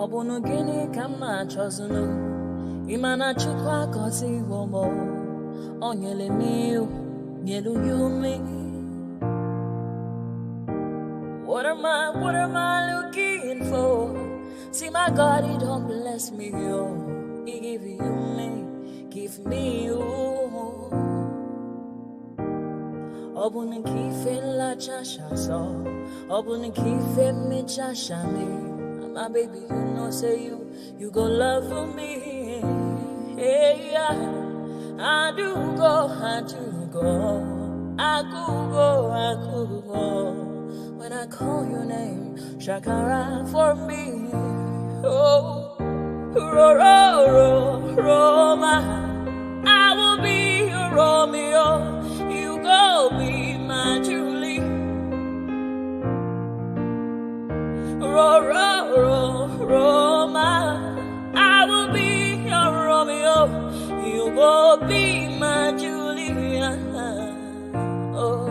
Obunu gini kama chozunu Imana chukwa kosi womo Onyele miu Nyelu yumi What am I looking for? See my God, he don't bless me, yo. He give me you. Obunu kife la chasha so. Obunu kife me chasha me. My baby, you know, say you go love me. Hey, yeah. I do go. I could go. When I call your name, Shakara for me. Oh, Roma, I will be your Romeo. You go be my Julie. Roma, I will be your Romeo. You go be my Julia. Oh,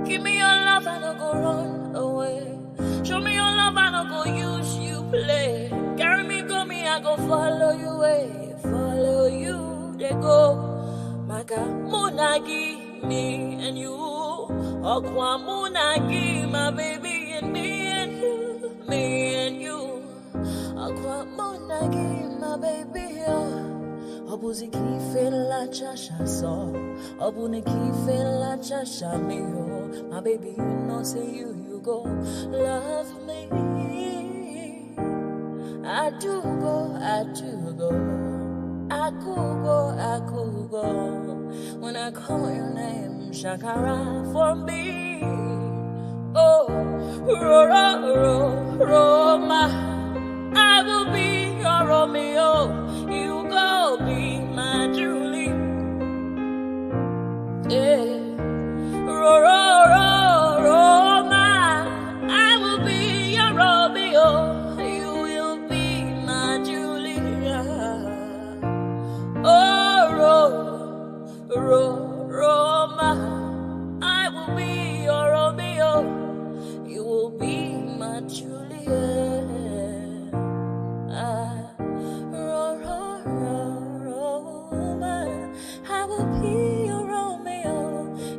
give me your love and I'll go run away. Show me your love and I'll go use you play. Carry me, go me, I go follow you way. Follow you, they go. Maka munagi, me and you. Okwa munagi, my baby, and me and you. Me and you. Okwa munagi, my baby, Obuzi kife la chasha so. Obuni kife la chasha me, my baby, you know, say you go love me. I do go. I could go. When I call your name, Shakara for me. Oh, Roma, I will be your Romeo. You go be my Julie. Yeah. Roma, I will be your Romeo. You will be my Julia. Oh, Roma, I will be your Romeo. You will be my Julia. Roma, I will be your Romeo.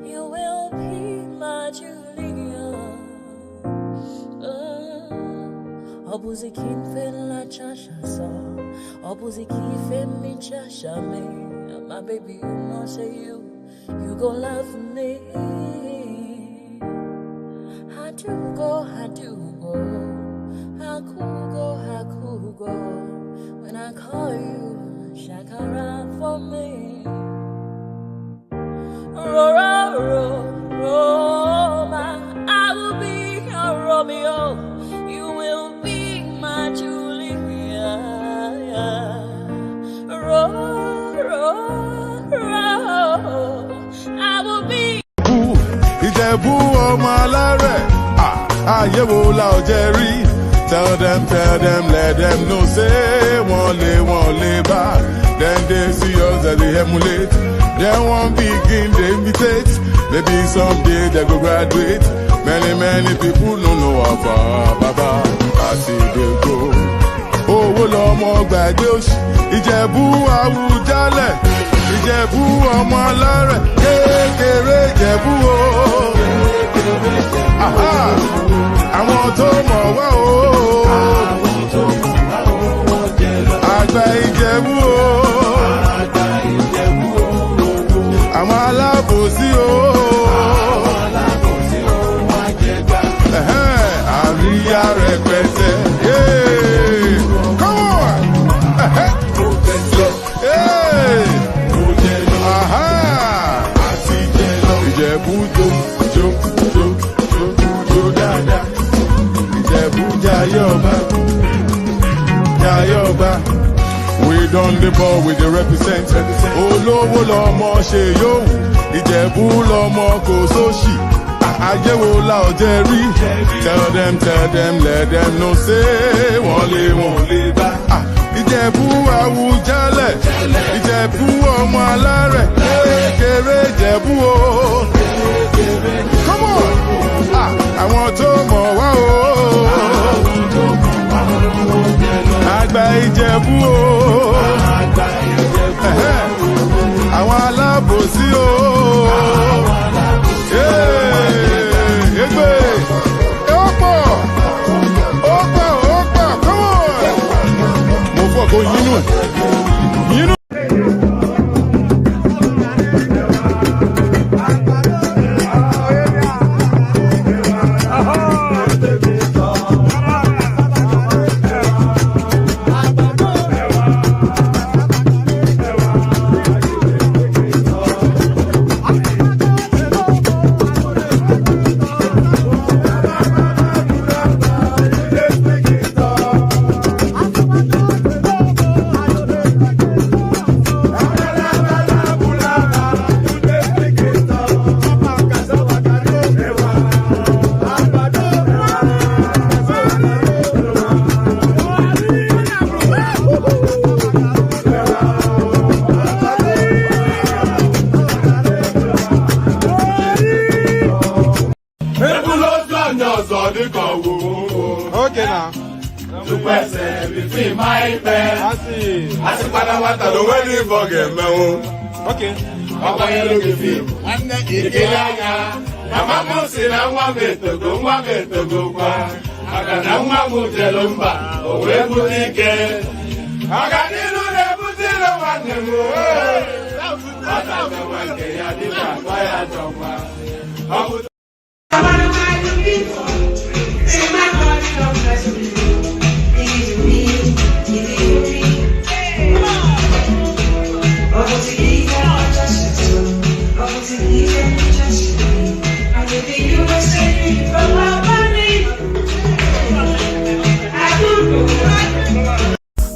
You will be my Julia. Obuzi kife la chasha so. Obuzi kife mi chasha me. My baby, you know, say you go love me. I do go. I could go. When I call you, Shakara for me. Roma, I will be your Romeo. You will be my Julia. I will be. Ijebu omalare, ayewo la ojeri. Tell them, let them know, say, one lay back. Then they see us as they emulate. Then one begin, they imitate. Maybe someday they go graduate. Many people don't know about Baba. I see they go. Oh, well, I'm all bad. Ijebu awujale. Ijebu omalare. Kere Ijebu o. Aha. Àwọn tó mọ̀ wá o. Àgbà Ìjẹ̀bú o. Àwọn alábòsí o. Àríyá rẹpẹtẹ. Come on. Ìjẹ̀bú jó dáadáa. Ìjẹ̀bú Jayoba. We done the ball with the represent. Olówó lọmọ ṣe yóò. Ìjẹ̀bú lọmọ kò sóṣì. Àjẹ́wò la ọ̀jẹ̀ rí. Tell them, let them know, say, wọ́n lè bá. Ìjẹ̀bú Awùjalẹ̀. Ìjẹ̀bú ọmọ alárẹ̀. Kéré Ìjẹ̀bú o. Come on. Àwọn tó mọ̀ wá o. Ìjẹ̀bú o. Àwọn alábòsí o. Egbe. Ó pọ̀. Come on. Mo fọ́ kó yínú ẹ̀. Yínú. Okay now. To pẹ̀sẹ̀ between my pen. Asi padawata ló wẹ́ ní bọ̀gẹ̀ mẹ́wọ́n. Okay. Ọkọ yẹn ló fi fíìmù. Ìdílé anya. Màmá mú sí na nwa m etogo kwa. Maka na nwa m jẹ ló ń bà, òwe bute ike. Ọganilu na-ebute ilo nwanne m. Ọ na-agbawa nke ya dịka akpa ya jọkwa.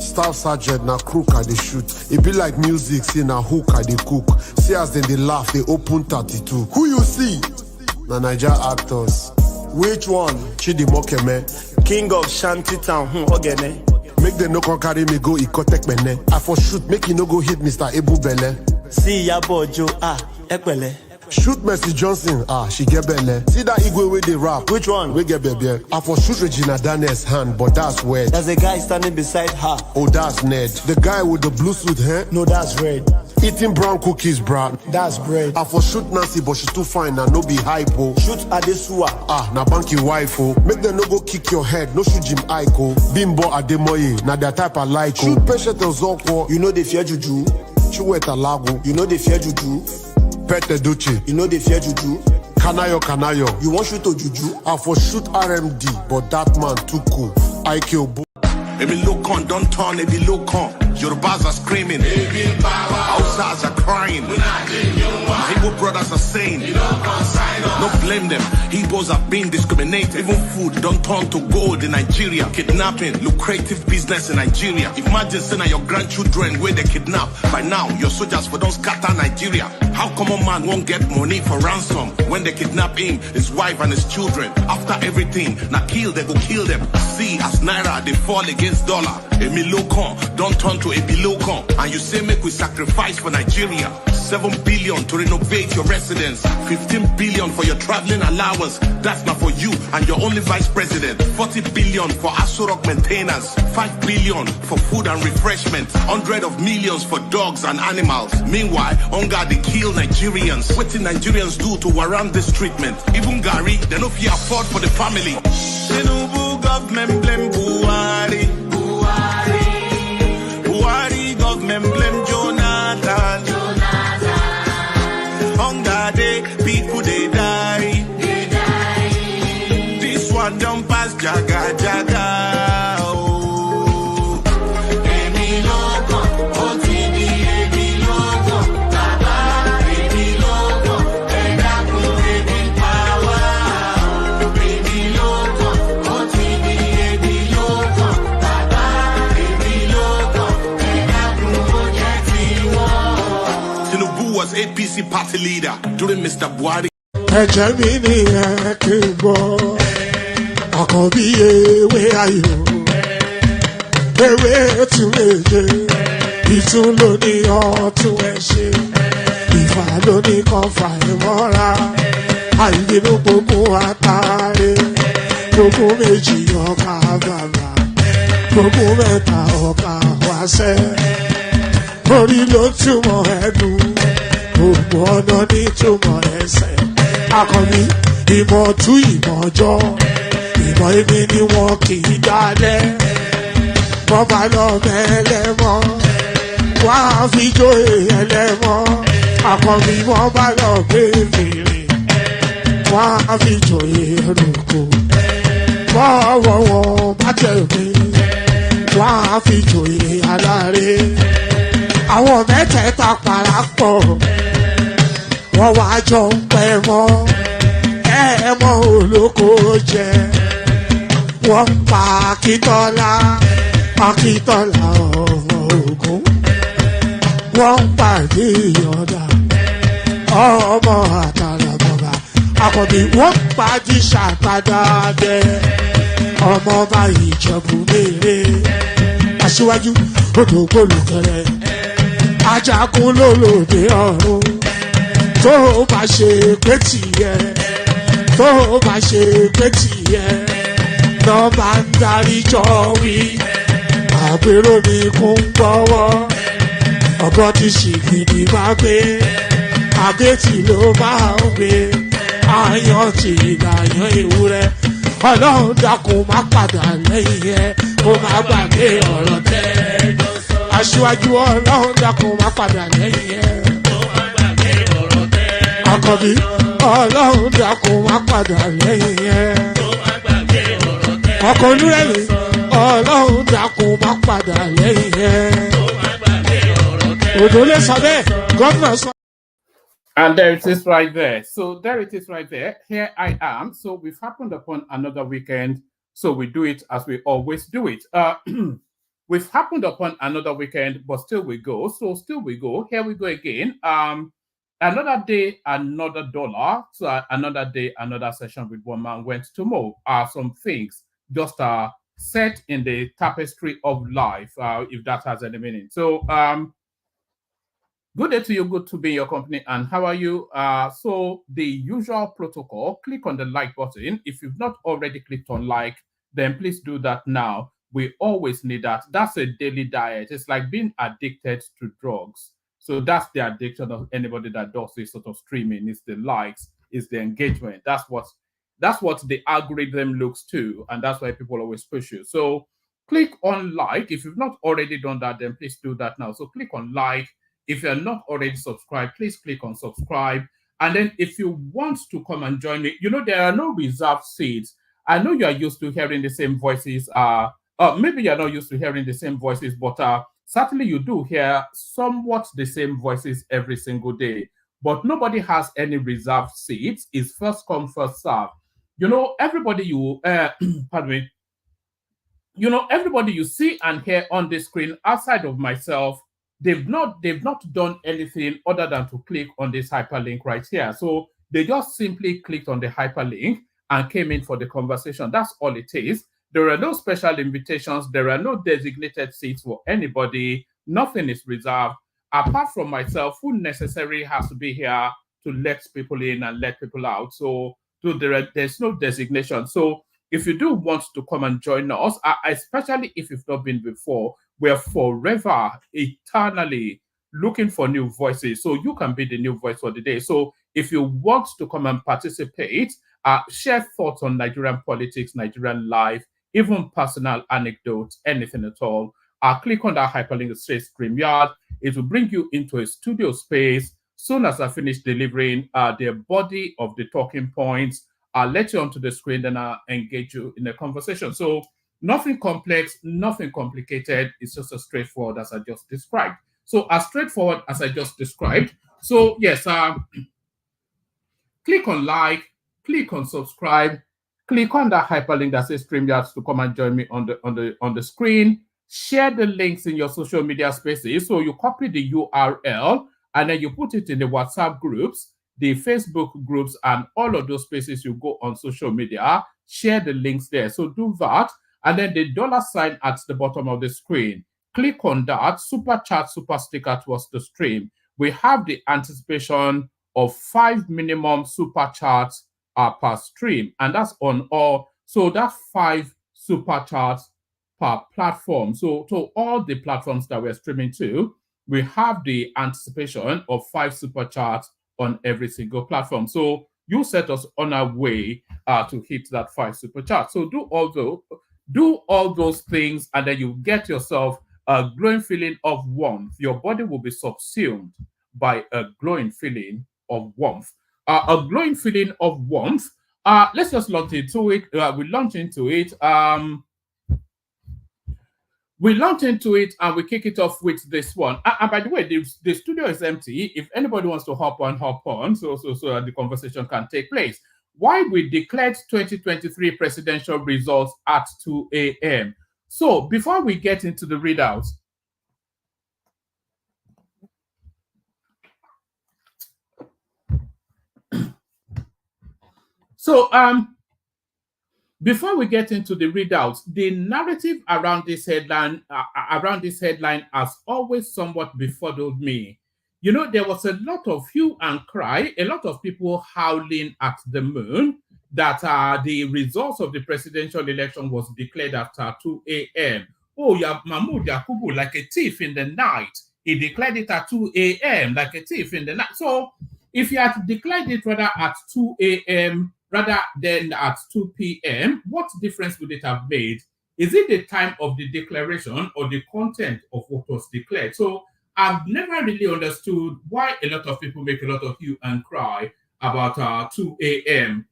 Staff sergeant na crook I dey shoot. It be like music, say na hook I dey cook. See as dem dey laugh, they open 32. Who you see? Na Naija actors. Which one? Chidimokeme. King of Shantytown, Ogene. Make them no come carry me go Ikotek Mene. I for shoot, make you no go hit Mr. Ebu Bele. See Yabo Joe, Ekwele. Shoot Mercy Johnson, she get belle. See that Igwe where they rap. Which one? We get baby. I for shoot Regina Daniel's hand, but that's weird. There's a guy standing beside her. Oh, that's Ned. The guy with the blue suit, No, that's red. Eating brown cookies, bruh. That's bread. I for shoot Nancy, but she too fine and no be hypo. Shoot Adesua. Na banky wife, oh. Make them no go kick your head, no shoot Jim Aiko. Bimbo Ademoye, na their type I like. Shoot Patient Ozokwo. You know they fear Juju. Chueta Lago. You know they fear Juju. Pete Duchi. You know they fear Juju. Kanayo. You want shoot to Juju? I for shoot RMD, but that man too cool. IQ. Maybe look on, don't turn, maybe look on. Yorubas are screaming, Hausas are crying, Igbo brothers are saying, don't blame them. Igbos are being discriminated. Even food don't turn to gold in Nigeria. Kidnapping, lucrative business in Nigeria. Imagine saying your grandchildren where they kidnap. By now, your soldiers for don't scatter Nigeria. How come a man won't get money for ransom when they kidnap him, his wife and his children? After everything, now kill, they go kill them. See, as Naira, they fall against dollar. Emilokon, don't turn to Ebilokon. And you say make we sacrifice for Nigeria. 7 billion to renovate your residence. 15 billion for your traveling allowance. That's not for you and your only vice president. 40 billion for Asurok maintenance. 5 billion for food and refreshment. 100 of millions for dogs and animals. Meanwhile, hunger they kill Nigerians. What did Nigerians do to warrant this treatment? Even Gary, they no fear afford for the family. Tinubu government blame Buhari. Buhari government blame Jonathan. Hunger day, people they die. This one don't pass jaga. Oh. Tinubu was APC party leader during Mr. Buhari. Ẹ̀jẹ̀ mi ni ẹ kí n gbọ́, àkọ́bí ewé ayò, ewé tún méje, ìtún ló ní ọ̀tún ẹ̀ ṣe, ìfà ló ní kan fà ẹ̀ mọ́ra, àìbínú gbogbo àtàrẹ, gbogbo méjì ọkà bàbà, Gbogbo mẹ́ta ọ̀ka wáṣẹ́. Orí ló túmọ̀ ẹnu. Gbogbo ọ̀nà ní túmọ̀ ẹsẹ̀. Akọni ìmọ̀ tú ìmọ̀ jọ. Ìmọ̀ èmi ni wọn kì í dálẹ̀. Wọ́n bá lọ mẹ́lẹ́mọ́. Wọ́n á fi jóye ẹlẹ́mọ́. Akọni wọ́n bá lọ gbé fèrè. Wọ́n á fi jóye ẹrùkù. Bọ́wọ́ wọn bá tẹ̀lé. Wọ́n á fi jóye aláre. Àwọn mẹ́tẹ̀ẹ̀ta parapọ̀. Wọ́n wá jọ ń pẹ́ mọ́. Ẹ̀ẹ́mọ́ olóko jẹ. Wọ́n pa Akíntọ́lá. Akíntọ́lá ọmọ Ògún. Wọ́n pàdé Ìyọ̀dà. Ọmọ Àtàlàbọ̀bà. Àkọ́bí wọ́n pàdé Ṣàtàdàdẹ. Ọmọ ọba Ìjẹ̀bú Mèrè. Aṣíwájú odò gbólùkẹrẹ. Ajagun lólòdì ọ̀run. Tó bá ṣe pé tìyẹ. Tó bá ṣe pé tìyẹ. Lọ́ba ń darí jọ wí. Àpérò mi kún gbọ́wọ́. Ọ̀gọ́ ti ṣìgìdì máa gbé. Àgétì ló máa ń gbé. Àyàn ti ìlàyàn ewúrẹ́. Ọlọ́run dákun má padà lẹ́yìn ẹ̀. Ó máa gbàgbé ọ̀rọ̀ tẹ́. Aṣíwájú Ọlọ́run dákun má padà lẹ́yìn ẹ̀. Ó máa gbàgbé ọ̀rọ̀ tẹ́. Àkọ́bí Ọlọ́run dákun má padà lẹ́yìn ẹ̀. Ó máa gbàgbé ọ̀rọ̀ tẹ́. Ọkọ̀ olúrẹ̀lẹ̀ Ọlọ́run dákun má padà lẹ́yìn ẹ̀. Ó máa gbàgbé ọ̀rọ̀ tẹ́. Òdòlé sọ bẹ́ẹ̀, gómìnà sọ. And there it is right there. So there it is right there. Here I am. So we've happened upon another weekend. So we do it as we always do it. We've happened upon another weekend, but still we go. So still we go. Here we go again. Another day, another dollar. So another day, another session with Woma went to more. Some things just set in the tapestry of life, if that has any meaning. So good day to you. Good to be in your company. And how are you? So the usual protocol, click on the like button. If you've not already clicked on like, then please do that now. We always need that. That's a daily diet. It's like being addicted to drugs. So that's the addiction of anybody that does this sort of streaming. It's the likes, it's the engagement. That's what the algorithm looks to. And that's why people always push you. So click on like. If you've not already done that, then please do that now. So click on like. If you're not already subscribed, please click on subscribe. And then if you want to come and join me, there are no reserved seats. I know you are used to hearing the same voices. Maybe you're not used to hearing the same voices, but certainly you do hear somewhat the same voices every single day. But nobody has any reserved seats. It's first come, first serve. Everybody pardon me. Everybody you see and hear on the screen outside of myself, they've not done anything other than to click on this hyperlink right here. So they just simply clicked on the hyperlink and came in for the conversation. That's all it is. There are no special invitations. There are no designated seats for anybody. Nothing is reserved. Apart from myself, who necessarily has to be here to let people in and let people out. So there's no designation. So if you do want to come and join us, especially if you've not been before, we're forever, eternally looking for new voices. So you can be the new voice for the day. So if you want to come and participate, share thoughts on Nigerian politics, Nigerian life, even personal anecdotes, anything at all, click on that hyperlink that says StreamYard. It will bring you into a studio space. Soon as I finish delivering the body of the talking points, I'll let you onto the screen, then I'll engage you in a conversation. So nothing complex, nothing complicated. It's just as straightforward as I just described. So as straightforward as I just described. So yes, click on like, click on subscribe, click on that hyperlink that says StreamYard to come and join me on the screen. Share the links in your social media spaces. So you copy the URL and then you put it in the WhatsApp groups, the Facebook groups, and all of those spaces you go on social media. Share the links there. So do that. And then the $sign at the bottom of the screen. Click on that. Super chat, super sticker towards the stream. We have the anticipation of 5 minimum super chats per stream. And that's on all. So that's 5 super chats per platform. So to all the platforms that we're streaming to, we have the anticipation of 5 super chats on every single platform. So you set us on our way to hit that 5 super chat. So do all those things, and then you get yourself a glowing feeling of warmth. Your body will be subsumed by a glowing feeling of warmth. A glowing feeling of warmth. Let's just launch into it. We launch into it. We launch into it and we kick it off with this one. And by the way, the studio is empty. If anybody wants to hop on, so that the conversation can take place. Why we declared 2023 presidential results at 2 a.m. So before we get into the readouts, before we get into the readouts, the narrative around this headline has always somewhat befuddled me. You know, there was a lot of hue and cry, a lot of people howling at the moon that the results of the presidential election was declared after 2 a.m. Oh, Mahmoud Yakubu, like a thief in the night. He declared it at 2 a.m. like a thief in the night. So if he had declared it rather at 2 a.m., rather than at 2 p.m., what difference would it have made? Is it the time of the declaration or the content of what was declared? So I've never really understood why a lot of people make a lot of hue and cry about 2 a.m.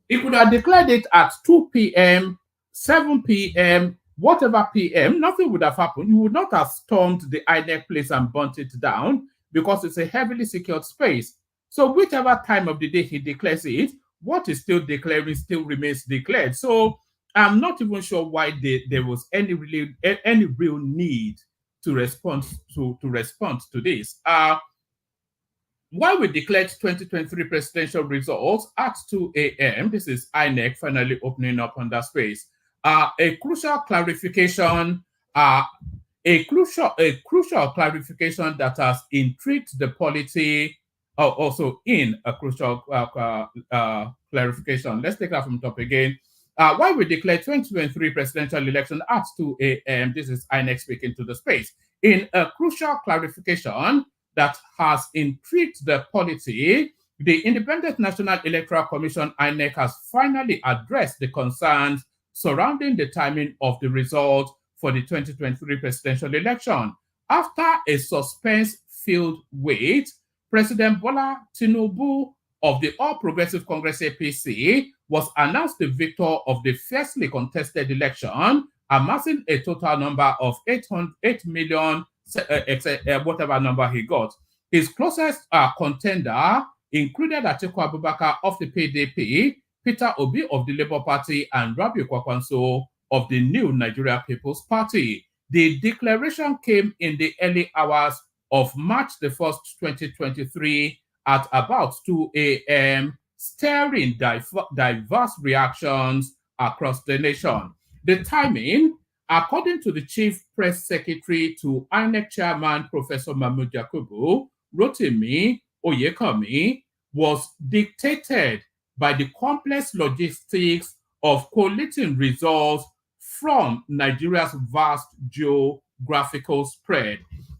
He could have declared it at 2 p.m., 7 p.m., whatever p.m., nothing would have happened. You would not have stormed the INEC place and burnt it down because it's a heavily secured space. So whichever time of the day he declares it, what is still declaring still remains declared. So I'm not even sure why there was any real need to respond to this. Why we declared 2023 presidential results at 2 a.m. This is INEC finally opening up on that space. A crucial clarification. A crucial clarification that has intrigued the polity. Also in a crucial clarification. Let's take that from top again. Why we declared 2023 presidential election at 2 a.m. This is INEC speaking to the space. In a crucial clarification that has intrigued the polity, the Independent National Electoral Commission, INEC, has finally addressed the concerns surrounding the timing of the result for the 2023 presidential election. After a suspense-filled wait, President Bola Tinubu of the All Progressive Congress APC was announced the victor of the fiercely contested election, amassing a total number of 8 million, whatever number he got. His closest contender included Atiku Abubakar of the PDP, Peter Obi of the Labour Party, and Rabiu Kwakwanso of the New Nigeria People's Party. The declaration came in the early hours of March the 1st, 2023 at about 2 a.m., stirring diverse reactions across the nation. The timing, according to the Chief Press Secretary to INEC Chairman Professor Mahmoud Yakubu, Rotimi Oyekami, was dictated by the complex logistics of collating results from Nigeria's vast geographical spread.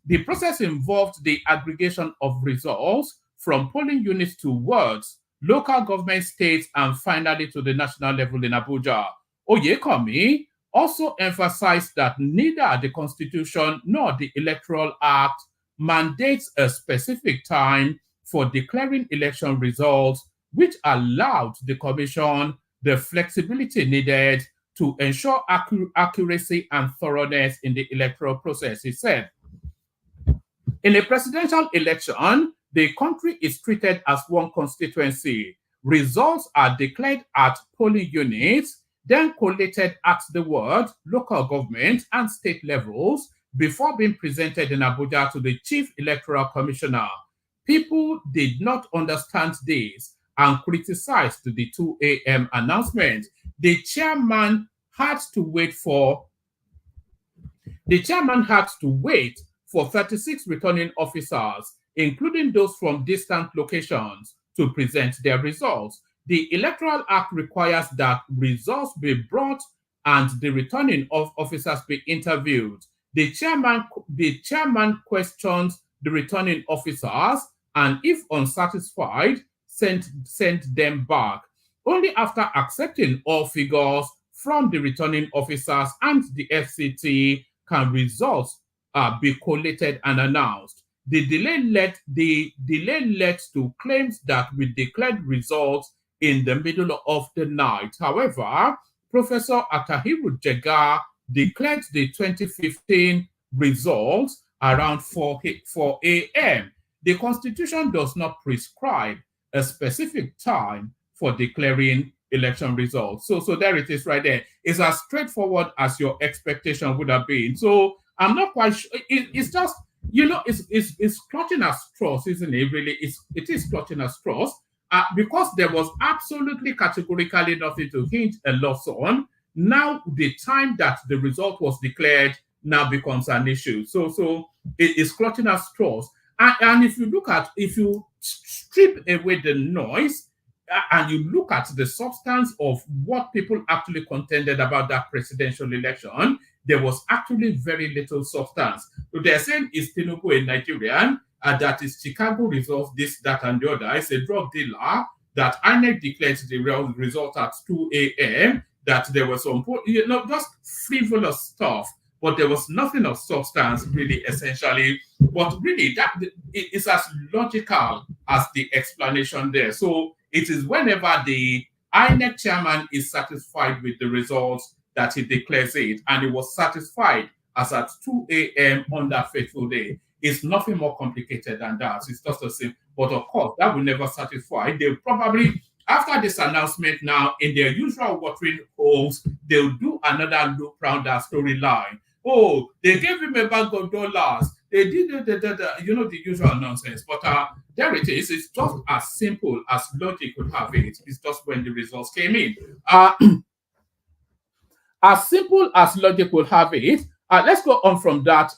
The process involved the aggregation of results from polling units to wards, local government, states, and finally to the national level in Abuja. Oyekami also emphasized that neither the Constitution nor the Electoral Act mandates a specific time for declaring election results, which allowed the Commission the flexibility needed to ensure accuracy and thoroughness in the electoral process, he said. In a presidential election, the country is treated as one constituency. Results are declared at polling units, then collated at the ward, local government, and state levels before being presented in Abuja to the Chief Electoral Commissioner. People did not understand this and criticized the 2 a.m. announcement. The chairman had to wait for 36 returning officers, including those from distant locations, to present their results. The Electoral Act requires that results be brought and the returning officers be interviewed. The chairman questions the returning officers, and if unsatisfied, sent them back. Only after accepting all figures from the returning officers and the FCT can results be collated and announced. The delay led to claims that we declared results in the middle of the night. However, Professor Atahiru Jega declared the 2015 results around 4 a.m. The Constitution does not prescribe a specific time for declaring election results. So there it is right there. It's as straightforward as your expectation would have been. So I'm not quite sure. It's just, it's clutching at straws, isn't it? Really, it is clutching at straws because there was absolutely categorically nothing to hint a loss on. Now the time that the result was declared now becomes an issue. So it is clutching at straws. And if you strip away the noise and you look at the substance of what people actually contended about that presidential election, there was actually very little substance. So they're saying, is Tinubu a Nigerian? That is Chicago results, this, that, and the other. It's a drug dealer that INEC declared the real result at 2 a.m., that there was some, just frivolous stuff, but there was nothing of substance, really, essentially. But really, it is as logical as the explanation there. So it is whenever the INEC chairman is satisfied with the results that he declares it, and he was satisfied as at 2 a.m. on that fateful day. It's nothing more complicated than that. It's just the same. But of course, that will never satisfy. They'll probably, after this announcement now, in their usual watering holes, they'll do another loop round that storyline. Oh, they gave him a bag of dollars. They did the usual nonsense. But there it is. It's just as simple as logic could have it. It's just when the results came in. As simple as logic will have it. Let's go on from that.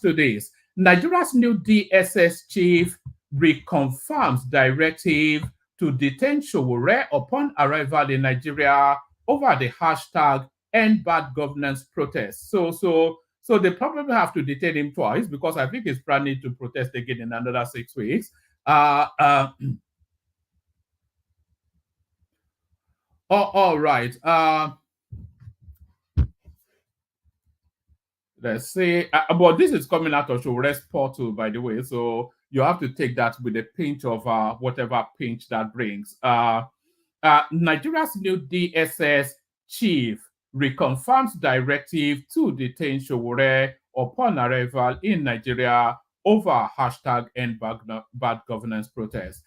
To this. Nigeria's new DSS chief reconfirms directive to detain Sowore upon arrival in Nigeria over the hashtag End Bad Governance protest. So they probably have to detain him twice because I think he's planning to protest again in another 6 weeks. All right. Let's see. But this is coming out of Showore's portal, by the way. So you have to take that with a pinch of whatever pinch that brings. Nigeria's new DSS chief reconfirms directive to detain Sowore upon arrival in Nigeria over hashtag End Bad Governance protest.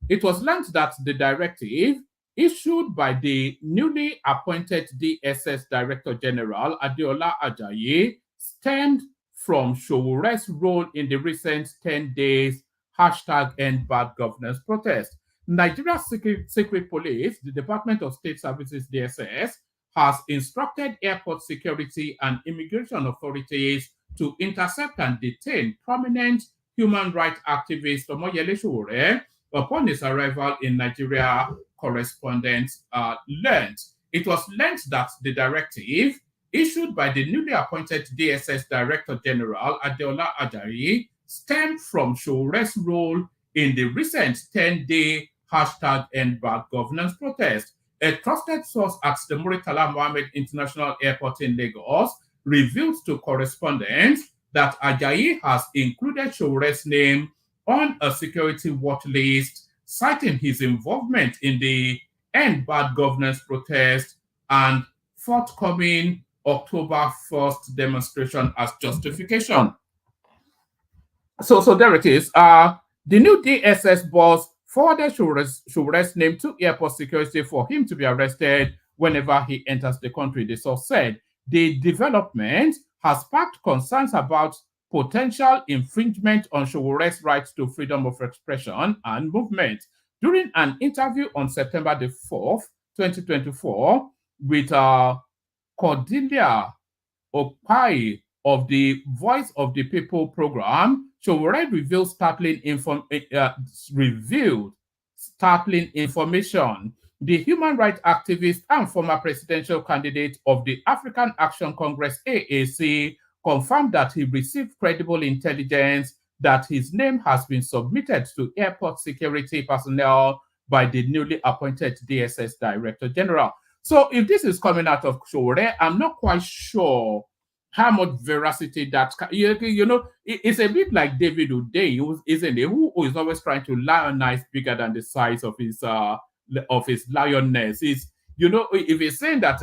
It was learned that the directive issued by the newly appointed DSS Director General Adeola Ajayi stemmed from Showore's role in the recent 10 days hashtag End Bad Governance protest. Nigeria's secret police, the Department of State Services DSS, has instructed airport security and immigration authorities to intercept and detain prominent human rights activist Omoyele Sowore upon his arrival in Nigeria, correspondents learned. It was learned that the directive issued by the newly appointed DSS Director General Adeola Ajayi stemmed from Showore's role in the recent 10-day hashtag End Bad Governance protest. A trusted source at the Muritala Mohammed International Airport in Lagos revealed to correspondents that Ajayi has included Showore's name on a security watch list, citing his involvement in the End Bad Governance protest and forthcoming October 1st demonstration as justification. So there it is. The new DSS boss forwarded Showore's name to airport security for him to be arrested whenever he enters the country. The source said the development has sparked concerns about potential infringement on Showore's rights to freedom of expression and movement. During an interview on September the 4th, 2024, with Cordelia Okpai of the Voice of the People program, Sowore revealed startling information. the human rights activist and former presidential candidate of the African Action Congress AAC, confirmed that he received credible intelligence that his name has been submitted to airport security personnel by the newly appointed DSS Director General. So if this is coming out of Sowore, I'm not quite sure how much veracity that it's a bit like David Uday, isn't it? Who is always trying to lionize bigger than the size of his lioness. Is if he's saying that,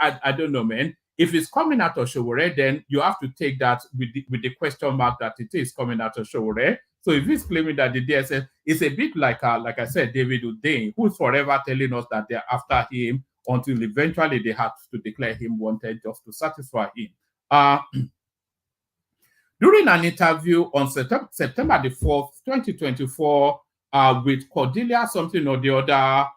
I don't know, man. If it's coming out of Sowore, then you have to take that with the question mark that it is coming out of Sowore. So if he's claiming that the DSS is a bit like I said, David Uday, who's forever telling us that they're after him until eventually they have to declare him wanted just to satisfy him. During an interview on September the 4th, 2024, with Cordelia something or the other,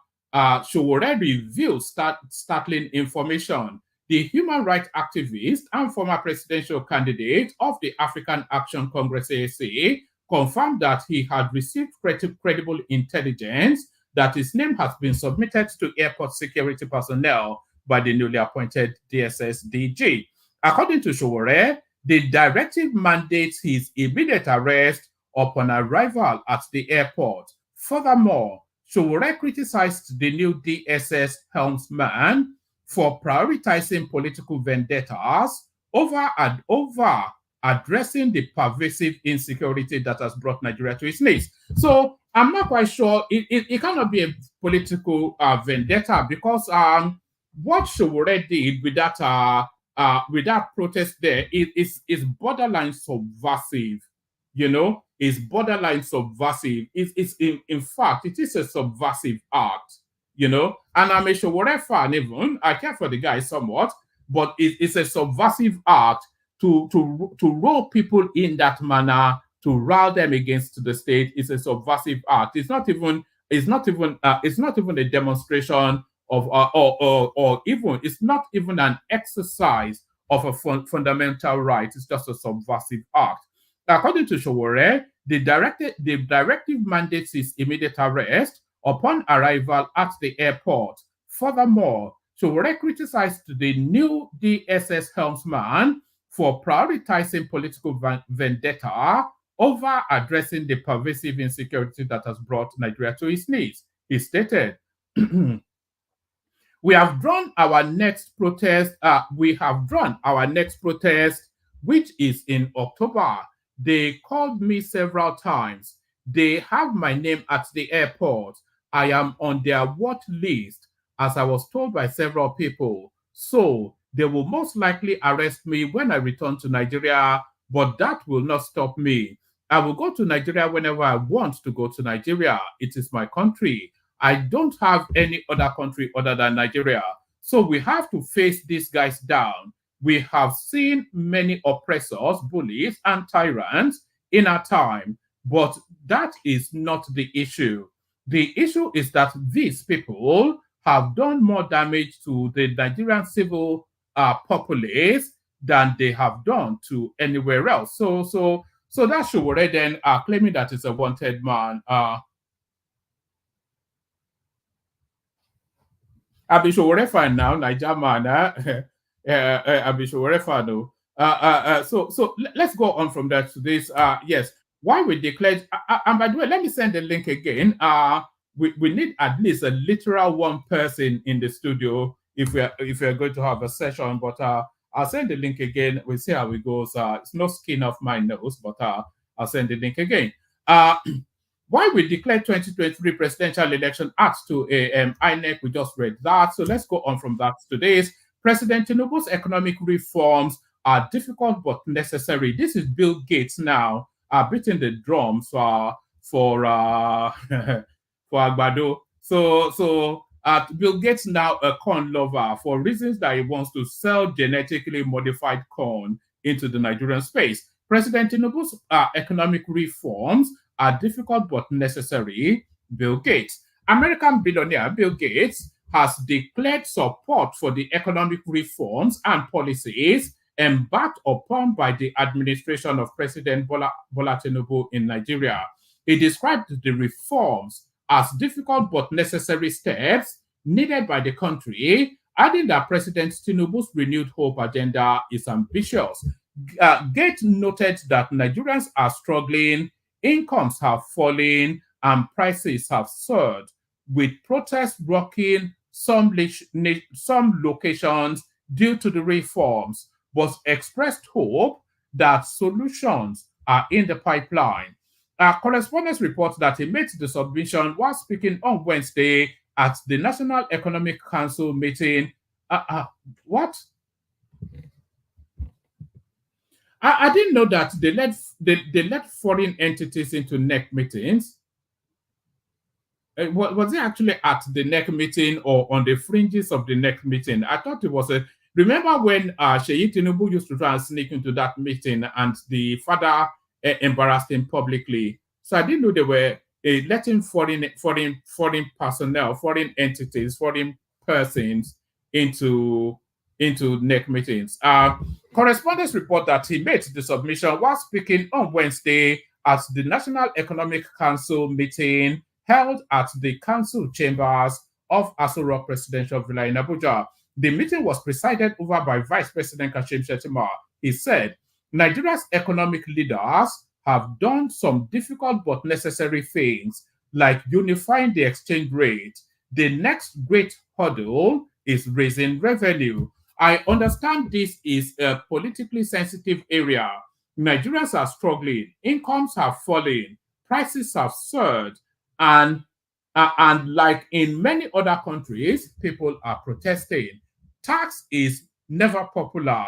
Sowore revealed startling information. The human rights activist and former presidential candidate of the African Action Congress AAC confirmed that he had received credible intelligence that his name has been submitted to airport security personnel by the newly appointed DSS DG. According to Sowore, the directive mandates his immediate arrest upon arrival at the airport. Furthermore, Sowore criticized the new DSS helmsman for prioritizing political vendettas over addressing the pervasive insecurity that has brought Nigeria to its knees. So I'm not quite sure. It cannot be a political vendetta, because what Sowore did with that protest there is borderline subversive. Is borderline subversive. It's in fact, it is a subversive act. And I'm a Sowore fan. Even I care for the guy somewhat, but it's a subversive act to roll people in that manner, to rile them against the state. Is a subversive act. It's not even a demonstration of or even it's not even an exercise of a fundamental right. It's just a subversive act. According to Sowore, the directive mandates his immediate arrest upon arrival at the airport. Furthermore, Sowore criticized the new DSS helmsman for prioritizing political vendetta over addressing the pervasive insecurity that has brought Nigeria to its knees. He stated, We have drawn our next protest, which is in October. They called me several times. They have my name at the airport. I am on their watch list, as I was told by several people. So they will most likely arrest me when I return to Nigeria, but that will not stop me. I will go to Nigeria whenever I want to go to Nigeria. It is my country. I don't have any other country other than Nigeria. So we have to face these guys down. We have seen many oppressors, bullies, and tyrants in our time, but that is not the issue. The issue is that these people have done more damage to the Nigerian civil populace than they have done to anywhere else. So that Sowore then claiming that it's a wanted man. Abi Sowore fan now, Niger man. Abi Sowore fan. So let's go on from that to this. Yes, why we declared. And by the way, let me send the link again. We need at least a literal one person in the studio if we're going to have a session. But I'll send the link again. We'll see how it goes. It's no skin off my nose, but I'll send the link again. Why we declared 2023 presidential election at 2 a.m. INEC, we just read that. So let's go on from that to this. President Tinubu's economic reforms are difficult but necessary. This is Bill Gates now beating the drums for Agbado. So Bill Gates now a corn lover for reasons that he wants to sell genetically modified corn into the Nigerian space. President Tinubu's economic reforms are difficult but necessary. Bill Gates. American billionaire Bill Gates has declared support for the economic reforms and policies embarked upon by the administration of President Bola Tinubu in Nigeria. He described the reforms as difficult but necessary steps needed by the country, adding that President Tinubu's renewed hope agenda is ambitious. Gate noted that Nigerians are struggling, incomes have fallen, and prices have surged, with protests rocking some locations due to the reforms, but expressed hope that solutions are in the pipeline. Correspondents report that he made the submission while speaking on Wednesday at the National Economic Council meeting. What? I didn't know that they let foreign entities into NEC meetings. Was it actually at the NEC meeting or on the fringes of the NEC meeting? I thought it was a. Remember when Sheyi Tinubu used to try and sneak into that meeting and the father embarrassed him publicly? So I didn't know they were letting foreign personnel, foreign entities, foreign persons into NEC meetings. Correspondents report that he made the submission while speaking on Wednesday at the National Economic Council meeting held at the council chambers of Aso Rock Presidential Villa in Abuja. The meeting was presided over by Vice President Kashim Shettima. He said, Nigeria's economic leaders have done some difficult but necessary things, like unifying the exchange rate. The next great hurdle is raising revenue. I understand this is a politically sensitive area. Nigerians are struggling, incomes have fallen, prices have surged, and like in many other countries, people are protesting. Tax is never popular.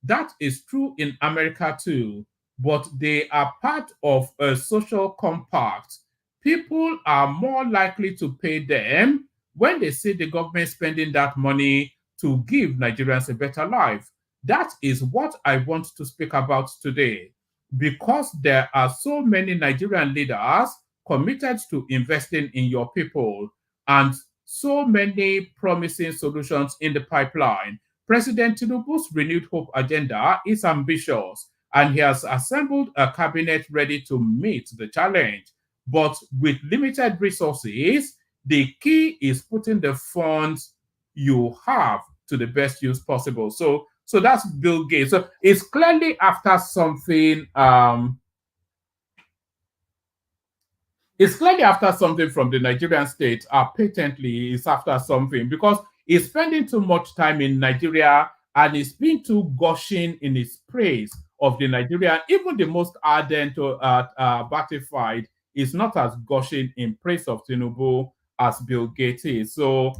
That is true in America too, but they are part of a social compact. People are more likely to pay them when they see the government spending that money to give Nigerians a better life. That is what I want to speak about today, because there are so many Nigerian leaders committed to investing in your people and so many promising solutions in the pipeline. President Tinubu's renewed hope agenda is ambitious, and he has assembled a cabinet ready to meet the challenge. But with limited resources, the key is putting the funds you have to the best use possible. So that's Bill Gates. So it's clearly after something. It's clearly after something from the Nigerian state. Patently, it's after something because he's spending too much time in Nigeria and he's been too gushing in his praise of the Nigerian. Even the most ardent or batified is not as gushing in praise of Tinubu as Bill Gates is. So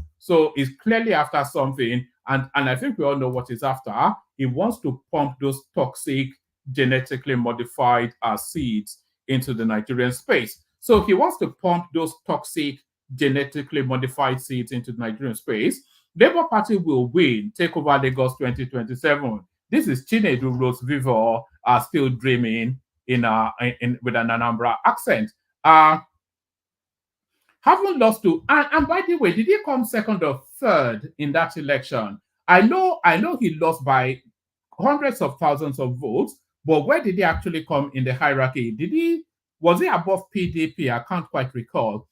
it's clearly after something, and I think we all know what he's after. He wants to pump those toxic, genetically modified seeds into the Nigerian space. So he wants to pump those toxic, genetically modified seeds into the Nigerian space. Labour Party will win, take over Lagos 2027. This is Chinedu Rose Vivo still dreaming with an Anambra accent. Haven't lost to, and by the way, did he come second or third in that election? I know he lost by hundreds of thousands of votes, but where did he actually come in the hierarchy? Was he above PDP? I can't quite recall.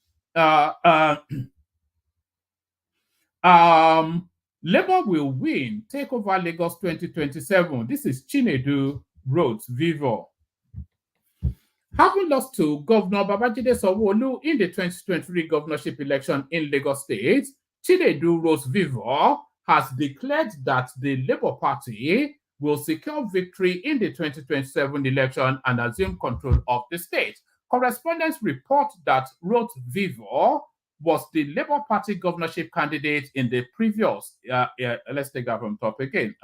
Labour will win, take over Lagos 2027. This is Chinedu Rhodes Vivo. Having lost to Governor Babajide Sowore in the 2023 governorship election in Lagos State, Chinedu Rhodes Vivo has declared that the Labour Party will secure victory in the 2027 election and assume control of the state. Correspondents report that Rhodes Vivo was the Labour Party governorship candidate in the previous, let's take that from top again.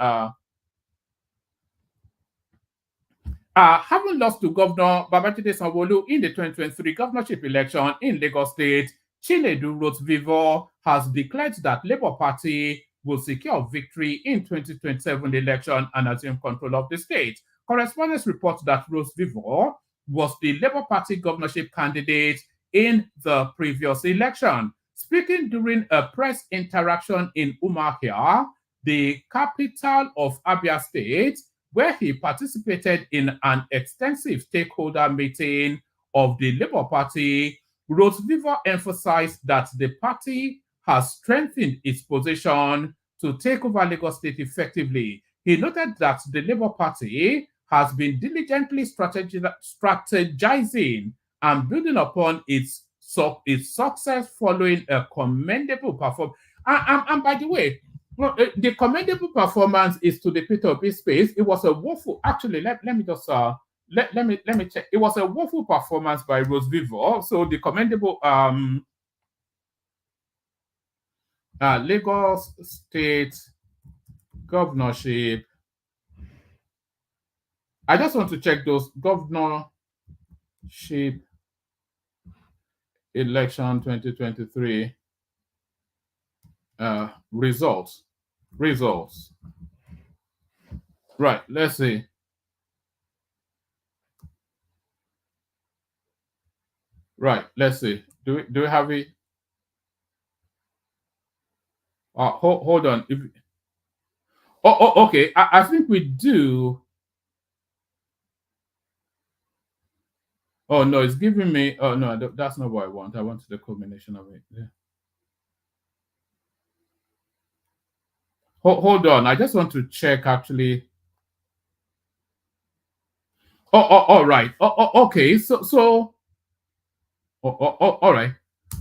Having lost to Governor Babajide Sanwo-Olu in the 2023 governorship election in Lagos State, Chinedu Rhodes Vivo has declared that Labour Party will secure victory in 2027 election and assume control of the state. Correspondents report that Rhodes Vivo was the Labour Party governorship candidate in the previous election. Speaking during a press interaction in Umuahia, the capital of Abia State, where he participated in an extensive stakeholder meeting of the Labour Party, Rhodes Vivo emphasized that the party has strengthened its position to take over Lagos State effectively. He noted that the Labour Party has been diligently strategizing and building upon its success following a commendable performance. And by the way, the commendable performance is to the Peter Obi space. It was a woeful. Actually, let me just let me check. It was a woeful performance by Rose Vivo. So the commendable Lagos State governorship. I just want to check those governorship election 2023 results. Right, let's see. Right, let's see. Do we have it? Hold on. Okay. I think we do. Oh no, it's giving me. Oh no, that's not what I want. I want the combination of it. Yeah. Hold on. I just want to check actually. All right. Okay. So. All right.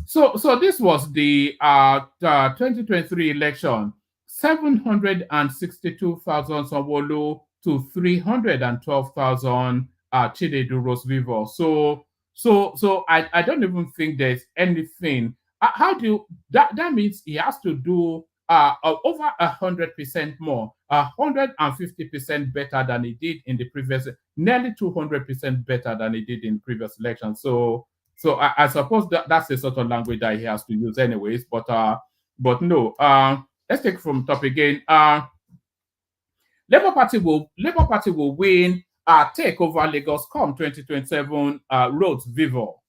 So this was the 2023 election. 762,000 Sanwo-Olu to 312,000 Chinedu Rose-Vivo. So I don't even think there's anything. How do you, that means he has to do over 100% more, 150% better than he did in the previous, nearly 200% better than he did in the previous election. So I suppose that's the sort of language that he has to use anyways, but no. Let's take from top again. Labour Party will win take over Lagos come 2027 Rhodes Vivo.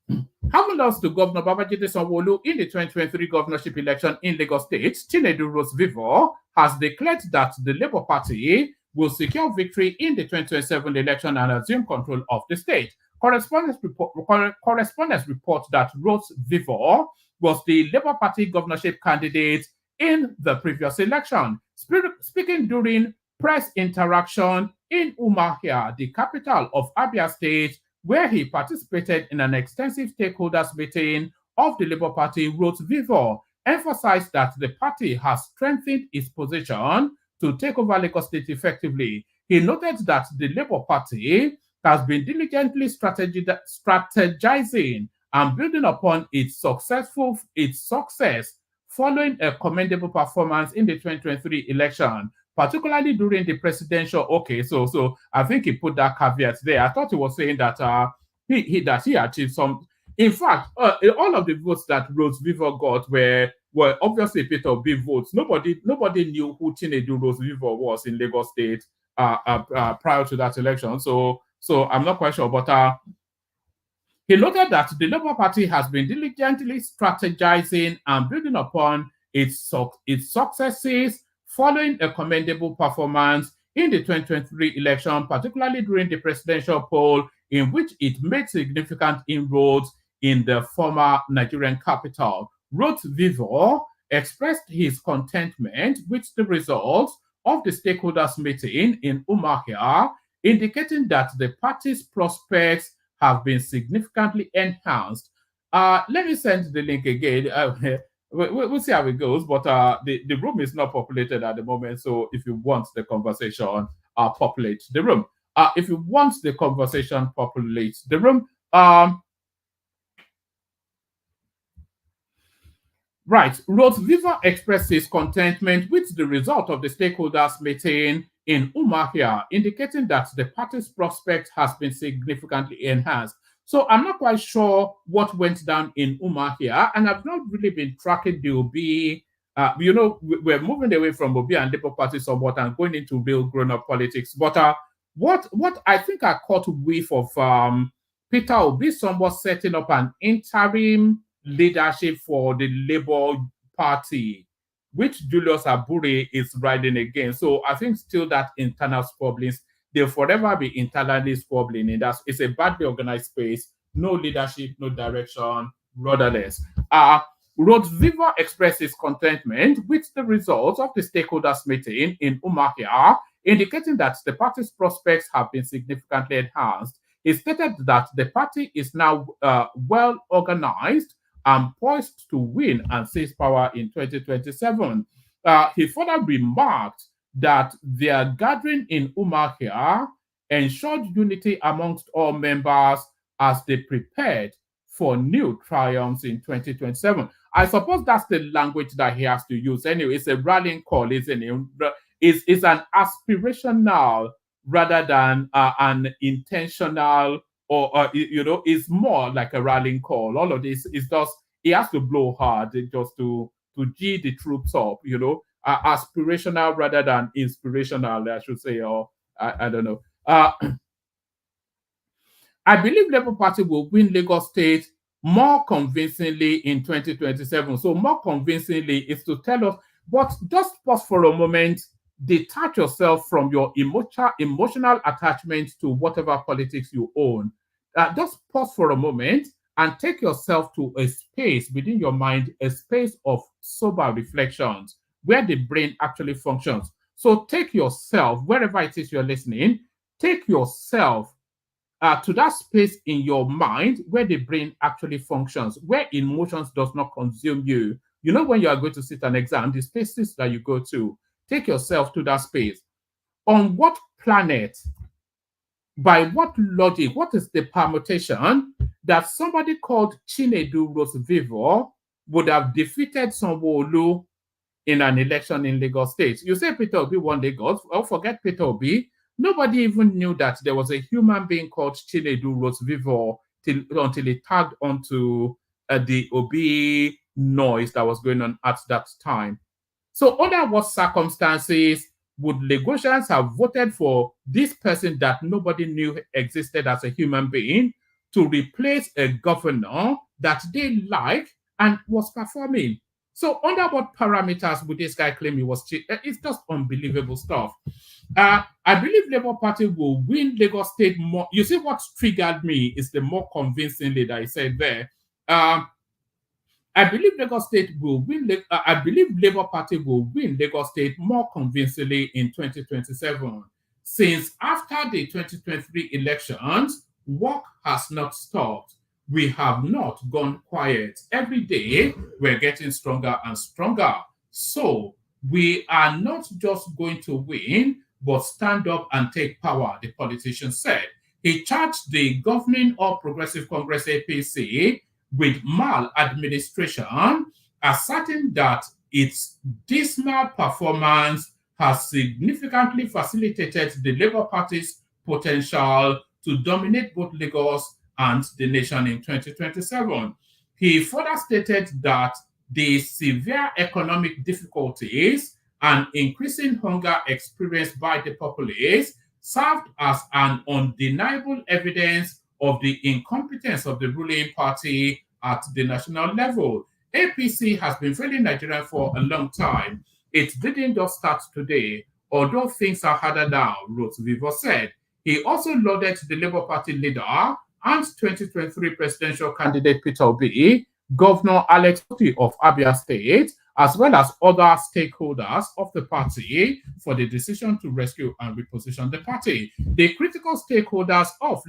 Having lost to Governor Babajide Sanwo-Olu in the 2023 governorship election in Lagos State, Chinedu Rose Vivo has declared that the Labour Party will secure victory in the 2027 election and assume control of the state. Correspondents report that Rose Vivo was the Labour Party governorship candidate in the previous election. Speaking during press interaction in Umuahia, the capital of Abia State, where he participated in an extensive stakeholders meeting of the Labour Party, Rose Vivo emphasized that the party has strengthened its position to take over Lagos State effectively. He noted that the Labour Party has been diligently strategizing and building upon its success following a commendable performance in the 2023 election, particularly during the presidential. Okay, so I think he put that caveat there. I thought he was saying that he achieved some. In fact, all of the votes that Rose Vivo got were obviously Peter Obi votes. Nobody knew who Chinedu Rose Vivo was in Lagos State prior to that election. So I'm not quite sure, but he noted that the Labour Party has been diligently strategizing and building upon its successes following a commendable performance in the 2023 election, particularly during the presidential poll, in which it made significant inroads in the former Nigerian capital. Rhodes Vivo expressed his contentment with the results of the stakeholders meeting in Umuahia, indicating that the party's prospects have been significantly enhanced. Let me send the link again. We'll see how it goes, but the room is not populated at the moment. So if you want the conversation, populate the room. If you want the conversation, populate the room. Right. Rhodes Vivo expressed his contentment with the result of the stakeholders meeting in Umuahia, indicating that the party's prospect has been significantly enhanced. So I'm not quite sure what went down in Umuahia, and I've not really been tracking the Obi. We're moving away from Obi and Labour Party somewhat and going into real grown-up politics. But what I think I caught whiff of Peter Obi somewhat setting up an interim leadership for the Labour Party, which Julius Abure is riding against. So I think still that internal squabblings, they'll forever be internally squabbling. And it's a badly organized space, no leadership, no direction, rudderless. Rhodes Viva expressed his contentment with the results of the stakeholders meeting in Umuahia, indicating that the party's prospects have been significantly enhanced. He stated that the party is now well organized and poised to win and seize power in 2027. He further remarked that their gathering in Umuahia ensured unity amongst all members as they prepared for new triumphs in 2027. I suppose that's the language that he has to use. Anyway, it's a rallying call, isn't it? It's an aspirational rather than an intentional, or it's more like a rallying call. All of this is just, he has to blow hard just to G the troops up, aspirational rather than inspirational, I should say, or I don't know. I believe Labour Party will win Lagos State more convincingly in 2027. So more convincingly is to tell us, but just pause for a moment, detach yourself from your emotional attachment to whatever politics you own. Just pause for a moment and take yourself to a space within your mind, a space of sober reflections where the brain actually functions. So take yourself, wherever it is you're listening, take yourself to that space in your mind where the brain actually functions, where emotions does not consume you. You know, when you are going to sit an exam, the spaces that you go to, take yourself to that space. On what planet, by what logic, what is the permutation that somebody called Chinedu Rosevivo would have defeated Sanwo-Olu in an election in Lagos State? You say Peter Obi won Lagos. Oh, forget Peter Obi. Nobody even knew that there was a human being called Chinedu Rosevivo until it tagged onto the Obi noise that was going on at that time. So under what circumstances would Lagosians have voted for this person that nobody knew existed as a human being to replace a governor that they like and was performing? So under what parameters would this guy claim he was cheating? It's just unbelievable stuff. I believe Labour Party will win Lagos State more. You see, what triggered me is the more convincingly that I said there. I believe Lagos State will win. I believe Labour Party will win Lagos State more convincingly in 2027, since after the 2023 elections, work has not stopped. We have not gone quiet. Every day, we're getting stronger and stronger. So we are not just going to win, but stand up and take power, the politician said. He charged the governing All Progressive Congress APC with maladministration, asserting that its dismal performance has significantly facilitated the Labour Party's potential to dominate both Lagos and the nation in 2027. He further stated that the severe economic difficulties and increasing hunger experienced by the populace served as an undeniable evidence of the incompetence of the ruling party at the national level. APC has been failing Nigeria for a long time. It didn't just start today, although things are harder now, Rosevivo said. He also lauded the Labour Party leader and 2023 presidential candidate Peter Obi, Governor Alex Otti of Abia State, as well as other stakeholders of the party for the decision to rescue and reposition the party. The critical stakeholders of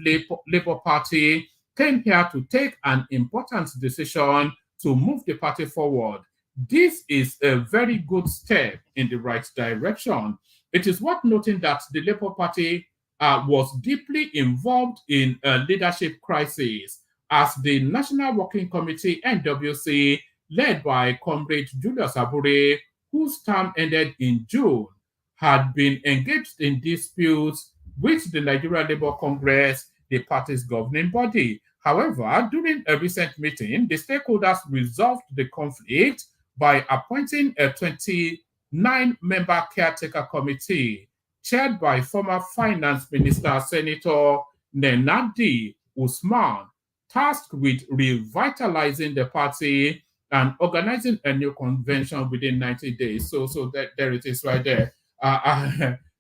Labour Party came here to take an important decision to move the party forward. This is a very good step in the right direction. It is worth noting that the Labour Party was deeply involved in a leadership crisis as the National Working Committee, NWC, led by Comrade Julius Abure, whose term ended in June, had been engaged in disputes with the Nigeria Labour Congress, the party's governing body. However, during a recent meeting, the stakeholders resolved the conflict by appointing a 29-member caretaker committee chaired by former Finance Minister Senator Nenadi Usman, tasked with revitalizing the party and organizing a new convention within 90 days. So there it is right there.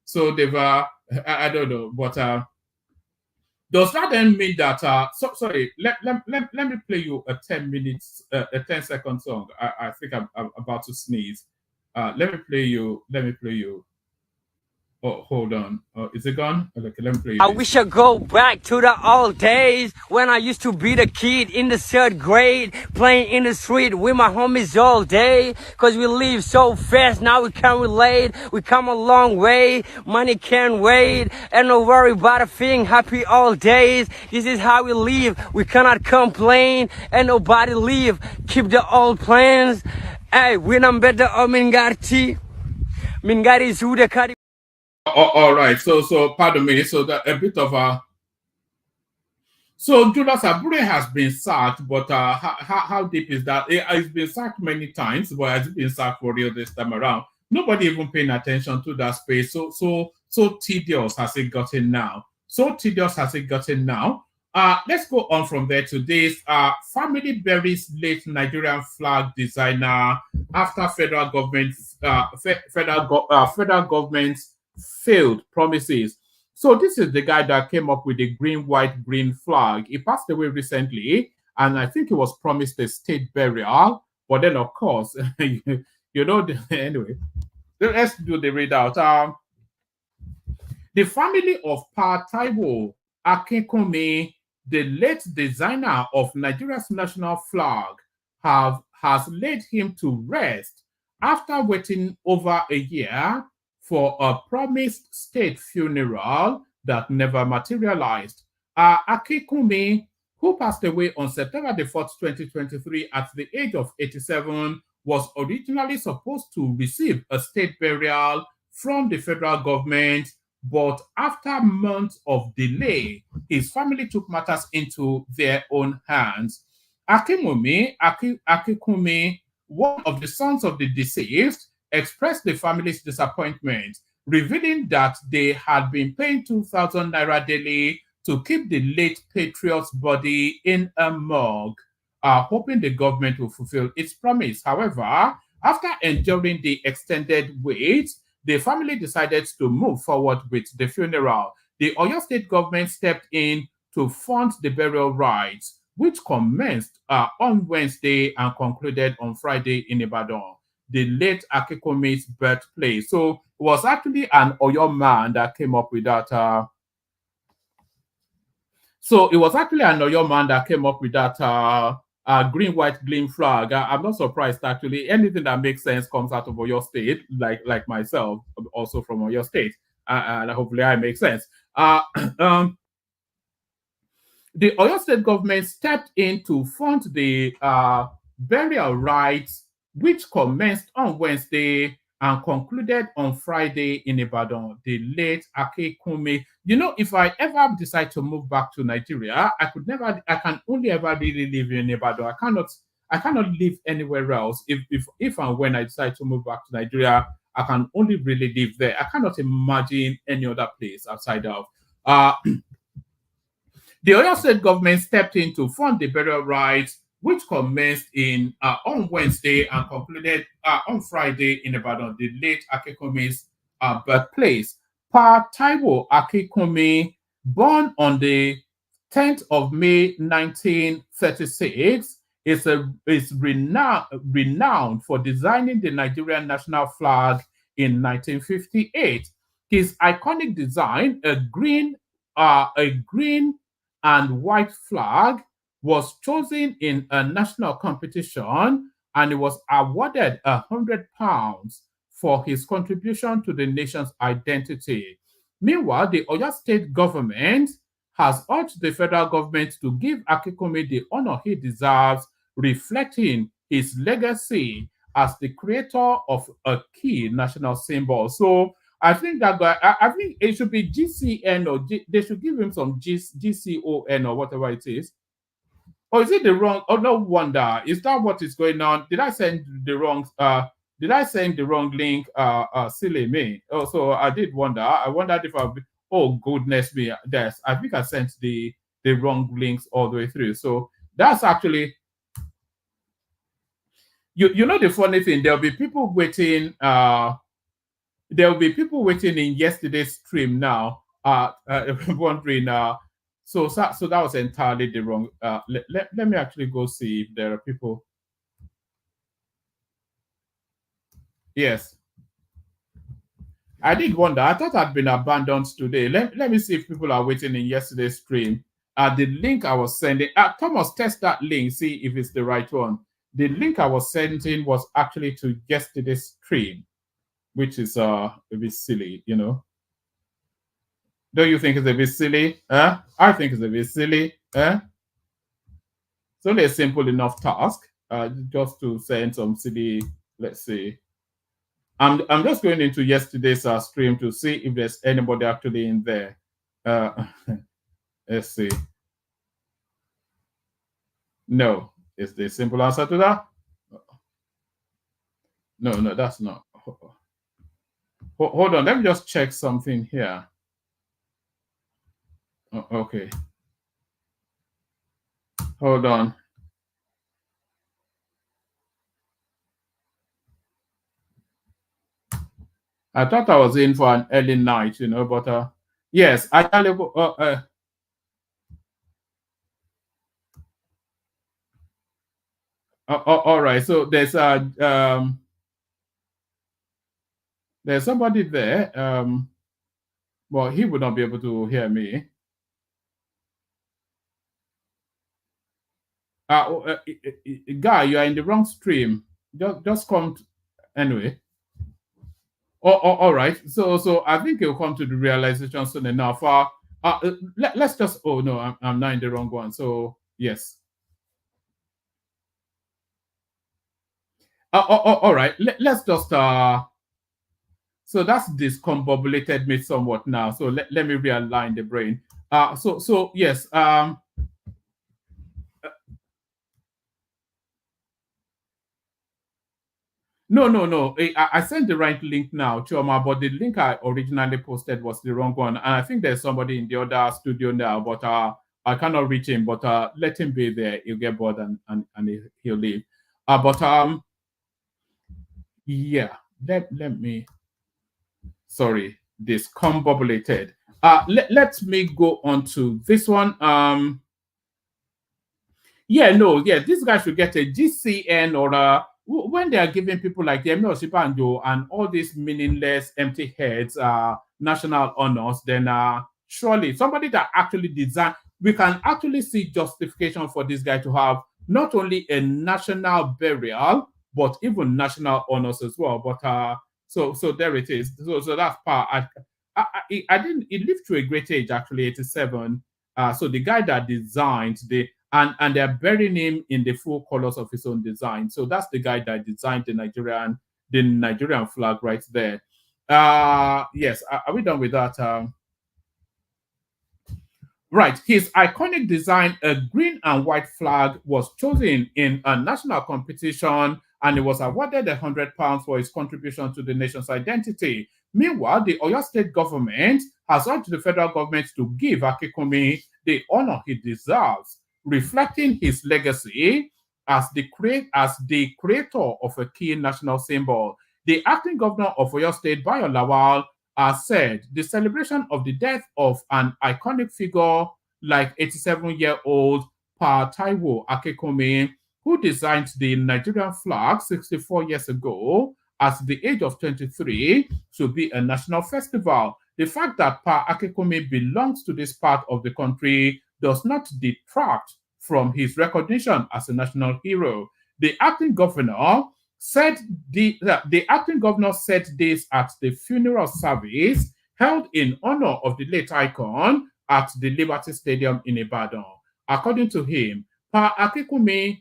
So they've, I don't know, but Does that then mean that sorry, let me play you a 10 minutes a 10-second song. I think I'm about to sneeze. Let me play you. Oh, hold on. Is it gone? Okay, let me play I this. wish I go back to the old days when I used to be the kid in the third grade, playing in the street with my homies all day. Cause we live so fast, now we can't relate. We come a long way, money can't wait. And no worry about a thing, happy all days. This is how we live, we cannot complain. And nobody leave, keep the old plans. Hey, when I'm better, Mingari Zuda Kari. All right. So pardon me. So that a bit of a. So Julius Abure has been sacked, but how deep is that? He's been sacked many times, but has been sacked for real this time around? Nobody even paying attention to that space. So tedious has it gotten now. So tedious has it gotten now. Let's go on from there to this. Family buries late Nigerian flag designer after federal government federal government failed promises. So this is the guy that came up with the green, white, green flag. He passed away recently, and I think he was promised a state burial. But then, of course, anyway, let's do the readout. The family of Pa Taiwo Akinkunmi, the late designer of Nigeria's national flag, has laid him to rest after waiting over a year for a promised state funeral that never materialized. Akinkunmi, who passed away on September the 4th, 2023 at the age of 87, was originally supposed to receive a state burial from the federal government, but after months of delay, his family took matters into their own hands. Akinkunmi, one of the sons of the deceased, expressed the family's disappointment, revealing that they had been paying 2,000 naira daily to keep the late patriot's body in a morgue, hoping the government will fulfill its promise. However, after enduring the extended wait, the family decided to move forward with the funeral. The Oyo State government stepped in to fund the burial rites, which commenced on Wednesday and concluded on Friday in Ibadan, the late Akinkunmi's birthplace. So it was actually an Oyo man that came up with that. So it was actually an Oyo man that came up with that green, white, green flag. I'm not surprised actually. Anything that makes sense comes out of Oyo State, like myself, also from Oyo State, and hopefully I make sense. The Oyo State government stepped in to fund the burial rites, which commenced on Wednesday and concluded on Friday in Ibadan, the late Akinkunmi. If I ever decide to move back to Nigeria, I can only ever really live in Ibadan. I cannot live anywhere else. If and when I decide to move back to Nigeria, I can only really live there. I cannot imagine any other place outside of the Oyo State government stepped in to fund the burial rites, which commenced on Wednesday and concluded on Friday in Ibadan, the late Akinkunmi's birthplace. Pa Taiwo Akinkunmi, born on the 10th of May 1936, is renowned for designing the Nigerian national flag in 1958. His iconic design, a green and white flag, was chosen in a national competition, and he was awarded £100 for his contribution to the nation's identity. Meanwhile, the Oyo State government has urged the federal government to give Akinkunmi the honor he deserves, reflecting his legacy as the creator of a key national symbol. So I think that guy, I think it should be GCN or they should give him some GCON or whatever it is. Or is it the wrong? Oh, no wonder. Is that what is going on? Did I send the wrong? Did I send the wrong link? Silly me. Oh, so I did wonder. I wondered if I'll be. Oh goodness me! I think I sent the wrong links all the way through. So that's actually. You know the funny thing. There'll be people waiting. There will be people waiting in yesterday's stream now, wondering, So that was entirely the wrong. Let me actually go see if there are people. Yes, I did wonder. I thought I'd been abandoned today. Let me see if people are waiting in yesterday's stream. The link I was sending. Thomas, test that link. See if it's the right one. The link I was sending was actually to yesterday's stream, which is a bit silly, you know. Don't you think it's a bit silly? I think it's a bit silly. It's only a simple enough task, just to send some silly. Let's see. I'm just going into yesterday's stream to see if there's anybody actually in there. Let's see. No, is the simple answer to that? No, that's not. Hold on, let me just check something here. Okay. Hold on. I thought I was in for an early night, you know, but yes, I all right. So there's somebody there. Well, he would not be able to hear me. Guy, you are in the wrong stream. Just come anyway. All right. So I think you'll come to the realization soon enough. Let's just. Oh no, I'm not in the wrong one. So yes. All right. Let's just. So that's discombobulated me somewhat now. So let me realign the brain. So yes. No. I sent the right link now, Choma, but the link I originally posted was the wrong one. And I think there's somebody in the other studio now, but I cannot reach him. But let him be there. He'll get bored and he'll leave. Yeah. Let me. Sorry, discombobulated. Let me go on to this one. This guy should get a GCN or when they are giving people like Yemi Osibanjo and all these meaningless empty heads national honors, then surely somebody that actually designed, we can actually see justification for this guy to have not only a national burial but even national honors as well. But so there it is. So that's part. I didn't. It lived to a great age, actually, 87. So the guy that designed and they're burying him in the full colors of his own design. So that's the guy that designed the Nigerian flag right there. Yes, are we done with that? Right, his iconic design, a green and white flag, was chosen in a national competition and he was awarded £100 for his contribution to the nation's identity. Meanwhile, the Oyo State government has urged the federal government to give Akikumi the honor he deserves, reflecting his legacy as the creator of a key national symbol. The acting governor of Oyo State, Bayo Lawal, said the celebration of the death of an iconic figure like 87-year-old Pa Taiwo Akekome, who designed the Nigerian flag 64 years ago at the age of 23, should be a national festival. The fact that Pa Akekome belongs to this part of the country does not detract from his recognition as a national hero. The acting governor said the acting governor said this at the funeral service held in honor of the late icon at the Liberty Stadium in Ibadan. According to him, Pa Akekumi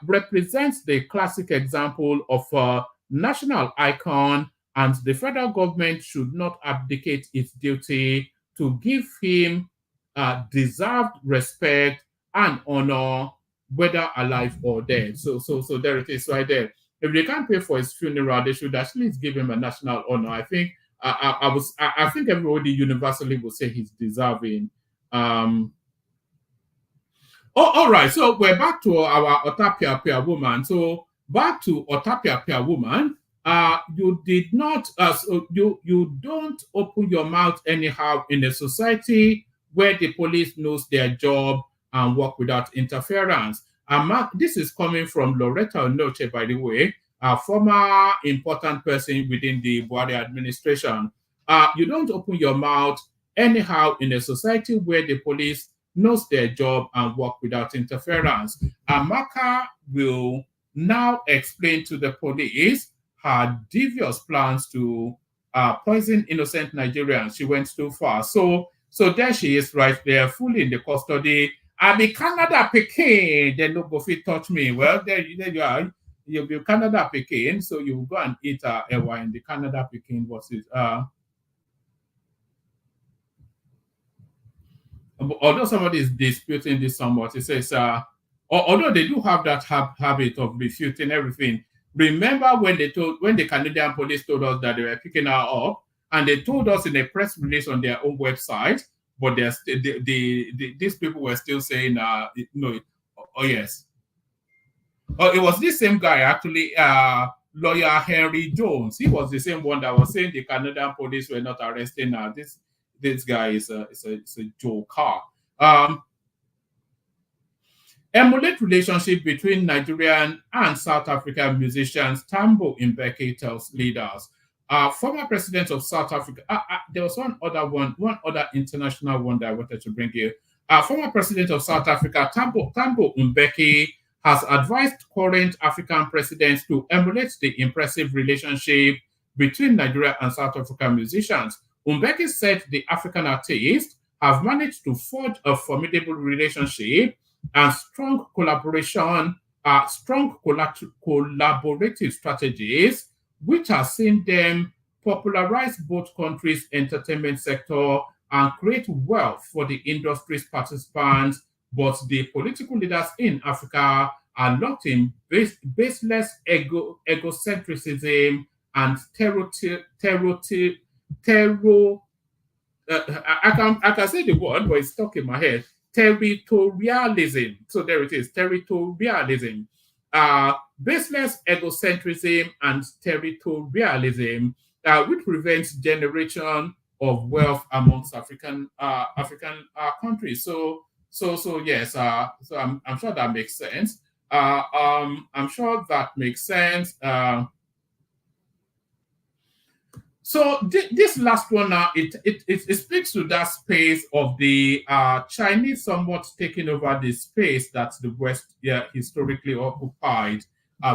represents the classic example of a national icon, and the federal government should not abdicate its duty to give him deserved respect and honor, whether alive or dead. So there it is right there. If they can't pay for his funeral, they should at least give him a national honor. I think I think everybody universally will say he's deserving. All right. So we're back to our Otapia woman. So back to Otapia woman. You did not. So you don't open your mouth anyhow in a society where the police knows their job and work without interference. And this is coming from Loretta Onoche, by the way, a former important person within the Buhari administration. You don't open your mouth anyhow in a society where the police knows their job and work without interference. Amaka will now explain to the police her devious plans to poison innocent Nigerians. She went too far. So there she is right there, fully in the custody. I be Canada Peking, then no go fit touch me. Well, there you are. You'll be Canada Peking, so you go and eat Ewa in the Canada Peking versus although somebody is disputing this somewhat, it says, although they do have that habit of refuting everything. Remember when the Canadian police told us that they were picking her up, and they told us in a press release on their own website, but these people were still saying, no, oh yes. Oh, it was this same guy actually, lawyer Henry Jones. He was the same one that was saying the Canadian police were not arresting her. This guy is a joker. Emulate relationship between Nigerian and South African musicians, Tambo Mbeki tells leaders. Former president of South Africa, there was one other international one that I wanted to bring here. Former president of South Africa, Tambo Mbeki, has advised current African presidents to emulate the impressive relationship between Nigeria and South African musicians. Mbeki said the African artists have managed to forge a formidable relationship and strong collaborative strategies, which have seen them popularize both countries' entertainment sector and create wealth for the industry's participants. But the political leaders in Africa are locked in baseless egocentrism and I can say the word, but it's stuck in my head. Territorialism. So there it is, territorialism. Baseless egocentrism and territorialism, which prevents generation of wealth amongst African countries. So yes. So I'm sure that makes sense. I'm sure that makes sense. So this last one now, it speaks to that space of the Chinese somewhat taking over the space that the West historically occupied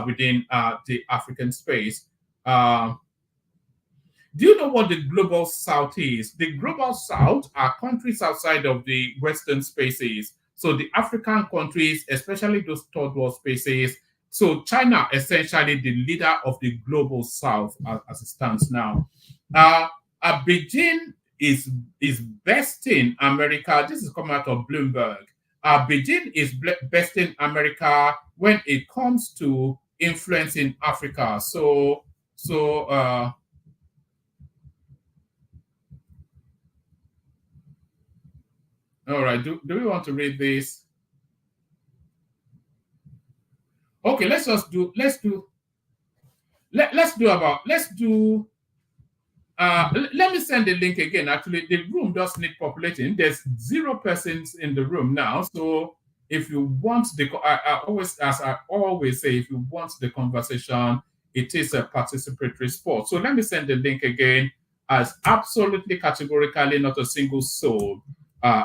within the African space. Do you know what the global South is? The global South are countries outside of the Western spaces. So the African countries, especially those third world spaces. So China, essentially the leader of the global South as it stands now. Beijing is besting America. This is coming out of Bloomberg. Beijing is besting America when it comes to influencing Africa. So all right, do we want to read this? Okay, let me send the link again. Actually, the room does need populating. There's 0 persons in the room now. So if you want as I always say, if you want the conversation, it is a participatory sport. So let me send the link again, as absolutely categorically not a single soul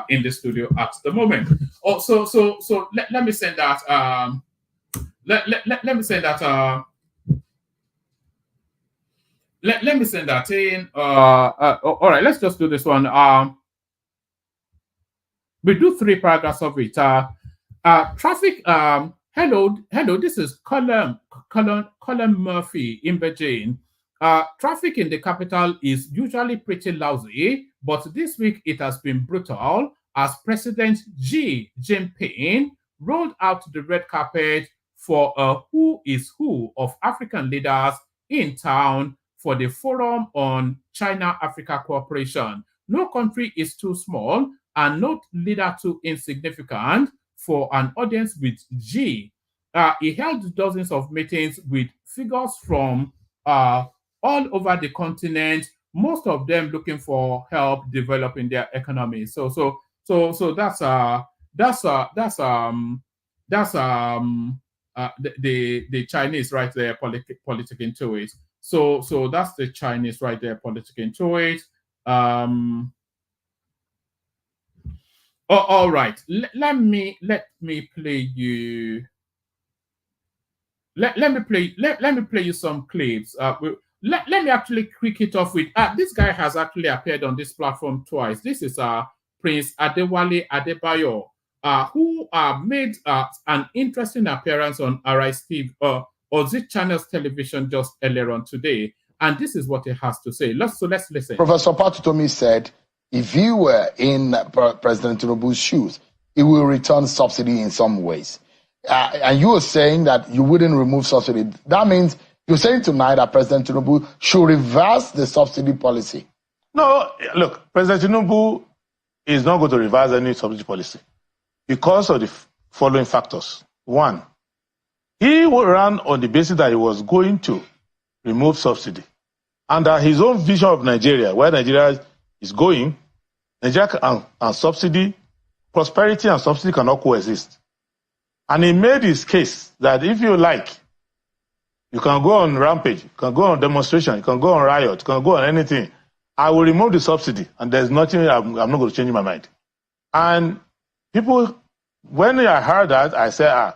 in the studio at the moment. Oh, so let me send that. Let me send that. Let me send that in. All right, let's just do this one. We do 3 paragraphs of it. Traffic. Hello. This is Colin Murphy in Beijing. Traffic in the capital is usually pretty lousy, but this week it has been brutal as President Xi Jinping rolled out the red carpet for a who is who of African leaders in town for the Forum on China-Africa Cooperation. No country is too small and no leader too insignificant for an audience with Xi. He held dozens of meetings with figures from all over the continent, most of them looking for help developing their economy. So So that's the Chinese right there politicking to it. So that's the Chinese right there politicking to it. All right. Let me play you. Let me play you some clips. Let me actually kick it off with this guy has actually appeared on this platform twice. This is Prince Adewale Adebayo, who made an interesting appearance on Arise TV or Z Channel's television just earlier on today, and this is what he has to say. Let's listen. Professor Patutomi said, if you were in President Tinubu's shoes, he will return subsidy in some ways. And you were saying that you wouldn't remove subsidy. That means you're saying tonight that President Tinubu should reverse the subsidy policy. No, look, President Tinubu is not going to reverse any subsidy policy because of the following factors. One, he ran on the basis that he was going to remove subsidy. Under his own vision of Nigeria, where Nigeria is going, Nigeria and subsidy, prosperity and subsidy cannot coexist. And he made his case that if you like, you can go on rampage, you can go on demonstration, you can go on riot, you can go on anything. I will remove the subsidy, and there's nothing, I'm not going to change my mind. And people, when I heard that, I said,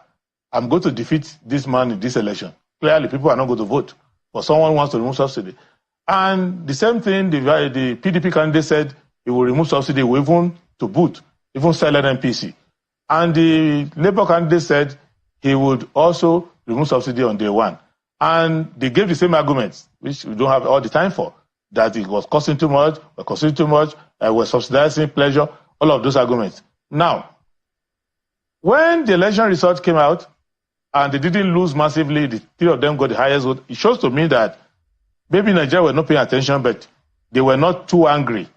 I'm going to defeat this man in this election. Clearly, people are not going to vote for someone who wants to remove subsidy. And the same thing, the PDP candidate said he will remove subsidy, even to boot, even sell NNPC. And the Labour candidate said he would also remove subsidy on day one. And they gave the same arguments, which we don't have all the time for, that it was costing too much, we're subsidizing pleasure, all of those arguments. Now, when the election results came out, and they didn't lose massively, the three of them got the highest vote, it shows to me that maybe Nigeria were not paying attention, but they were not too angry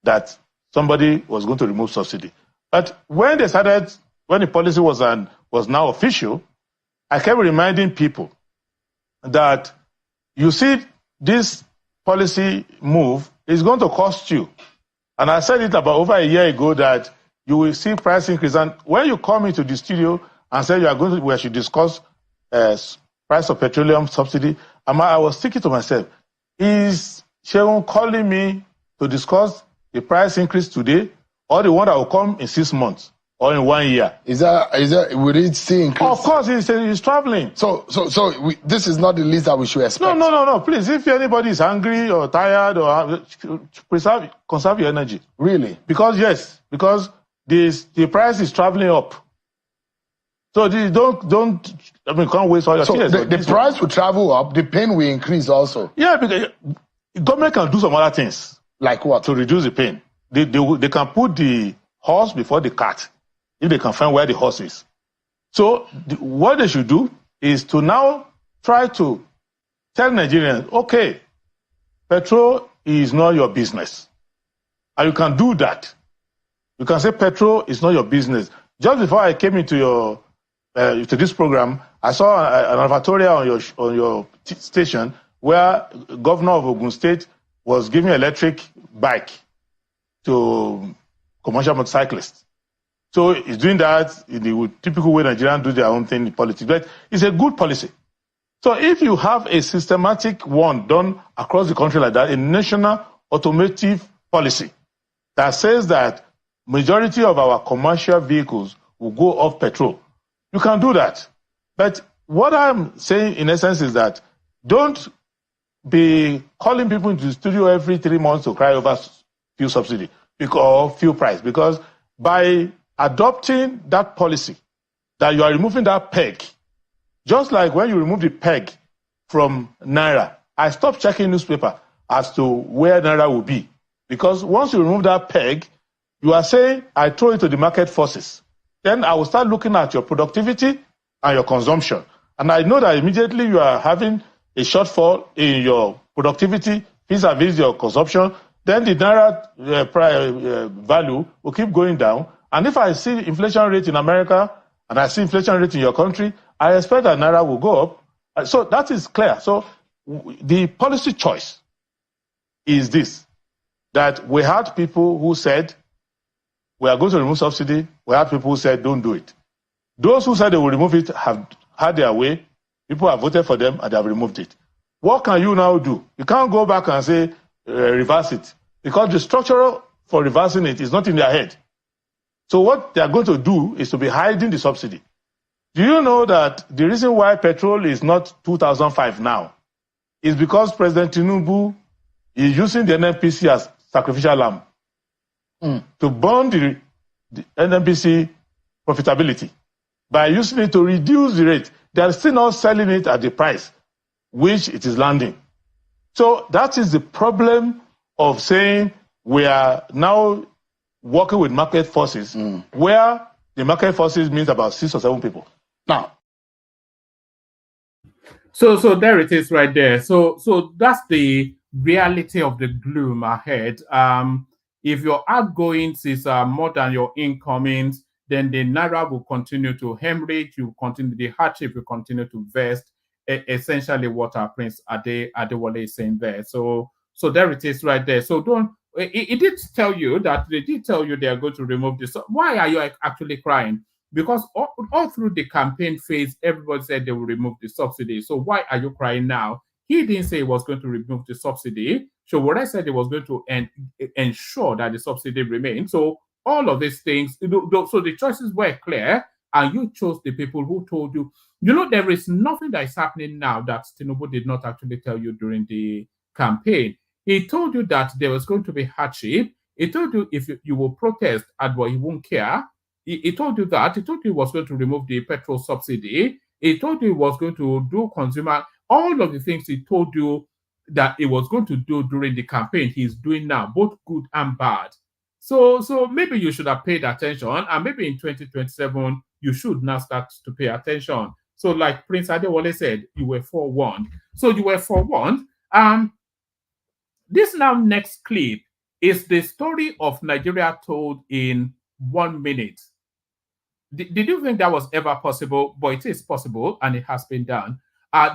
that somebody was going to remove subsidy. But when they started, when the policy was now official, I kept reminding people that you see this policy move is going to cost you. And I said it about over a year ago that you will see price increase. And when you come into the studio and say we should discuss price of petroleum subsidy, I was thinking to myself, is Shegun calling me to discuss the price increase today, or the one that will come in 6 months or in 1 year? Will it still increase? Of course, he's traveling. So this is not the least that we should expect. No. Please, if anybody is hungry or tired, or conserve your energy. Really? Because the price is traveling up. So can't waste all your tears. The price will travel up, the pain will increase also. Yeah, because government can do some other things. Like what? To reduce the pain. They can put the horse before the cart if they can find where the horse is. So what they should do is to now try to tell Nigerians, okay, petrol is not your business. And you can do that. You can say petrol is not your business. Just before I came into to this program, I saw an advertorial on your station where Governor of Ogun State was giving electric bike to commercial motorcyclists. So he's doing that in the typical way Nigerians do their own thing in politics. But it's a good policy. So if you have a systematic one done across the country like that, a national automotive policy that says that majority of our commercial vehicles will go off petrol, you can do that. But what I'm saying in essence is that don't be calling people into the studio every 3 months to cry over fuel subsidy or fuel price, because by adopting that policy that you are removing that peg, just like when you remove the peg from Naira, I stopped checking newspaper as to where Naira will be, because once you remove that peg, you are saying I throw it to the market forces. Then I will start looking at your productivity and your consumption, and I know that immediately you are having a shortfall in your productivity vis-a-vis your consumption. Then the Naira value will keep going down. And if I see inflation rate in America and I see inflation rate in your country, I expect that Naira will go up. So that is clear. So the policy choice is this, that we had people who said we are going to remove subsidy. We have people who said, don't do it. Those who said they will remove it have had their way. People have voted for them and they have removed it. What can you now do? You can't go back and say, reverse it. Because the structure for reversing it is not in their head. So what they are going to do is to be hiding the subsidy. Do you know that the reason why petrol is not 2005 now is because President Tinubu is using the NNPC as sacrificial lamb to burn the NNPC profitability by using it to reduce the rate. They are still not selling it at the price which it is landing. So that is the problem of saying we are now working with market forces, where the market forces means about 6 or 7 people. Now, so there it is right there. So that's the reality of the gloom ahead. If your outgoings is more than your incomings, then the naira will continue to hemorrhage. You continue, the hardship will continue to vest. Essentially, what our Prince Adewale is saying there. So there it is right there. So don't. It did tell you that they did tell you they are going to remove this. So why are you actually crying? Because all through the campaign phase, everybody said they will remove the subsidy. So why are you crying now? He didn't say he was going to remove the subsidy. So what I said, he was going to ensure that the subsidy remains. So all of these things, so the choices were clear, and you chose the people who told you. You know, there is nothing that is happening now that Tinubu did not actually tell you during the campaign. He told you that there was going to be hardship. He told you if you will protest, but he won't care. He told you that. He told you he was going to remove the petrol subsidy. He told you he was going to do consumer. All of the things he told you that he was going to do during the campaign, he's doing now, both good and bad. So maybe you should have paid attention, and maybe in 2027, you should now start to pay attention. So like Prince Adewale said, you were forewarned. So you were forewarned. This now next clip is the story of Nigeria told in 1 minute. Did you think that was ever possible? But it is possible, and it has been done.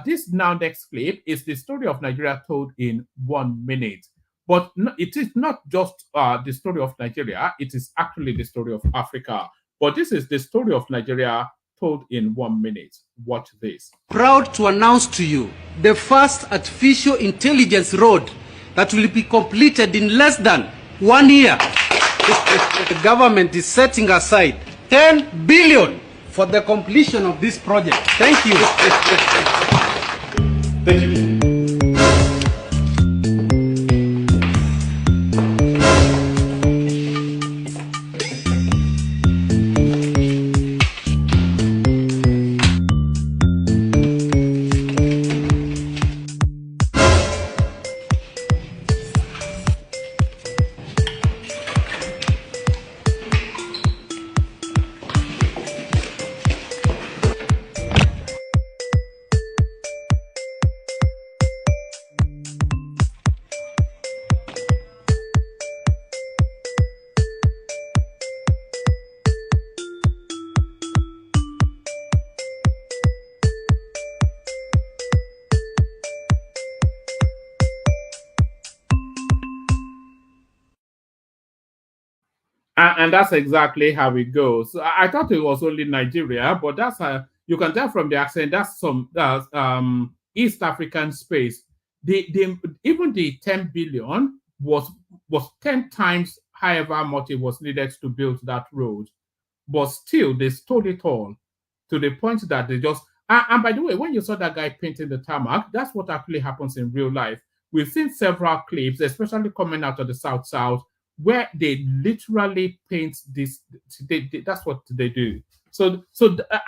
This now next clip is the story of Nigeria told in 1 minute. But no, it is not just the story of Nigeria. It is actually the story of Africa. But this is the story of Nigeria told in 1 minute. Watch this. Proud to announce to you the first artificial intelligence road that will be completed in less than 1 year. The government is setting aside 10 billion for the completion of this project. Thank you. thank you. And that's exactly how it goes. So I thought it was only Nigeria, but that's how you can tell from the accent. That's some East African space. Even the 10 billion was 10 times however much it was needed to build that road. But still, they stole it all to the point that they just. And by the way, when you saw that guy painting the tarmac, that's what actually happens in real life. We've seen several clips, especially coming out of the South, where they literally paint this. That's what they do. So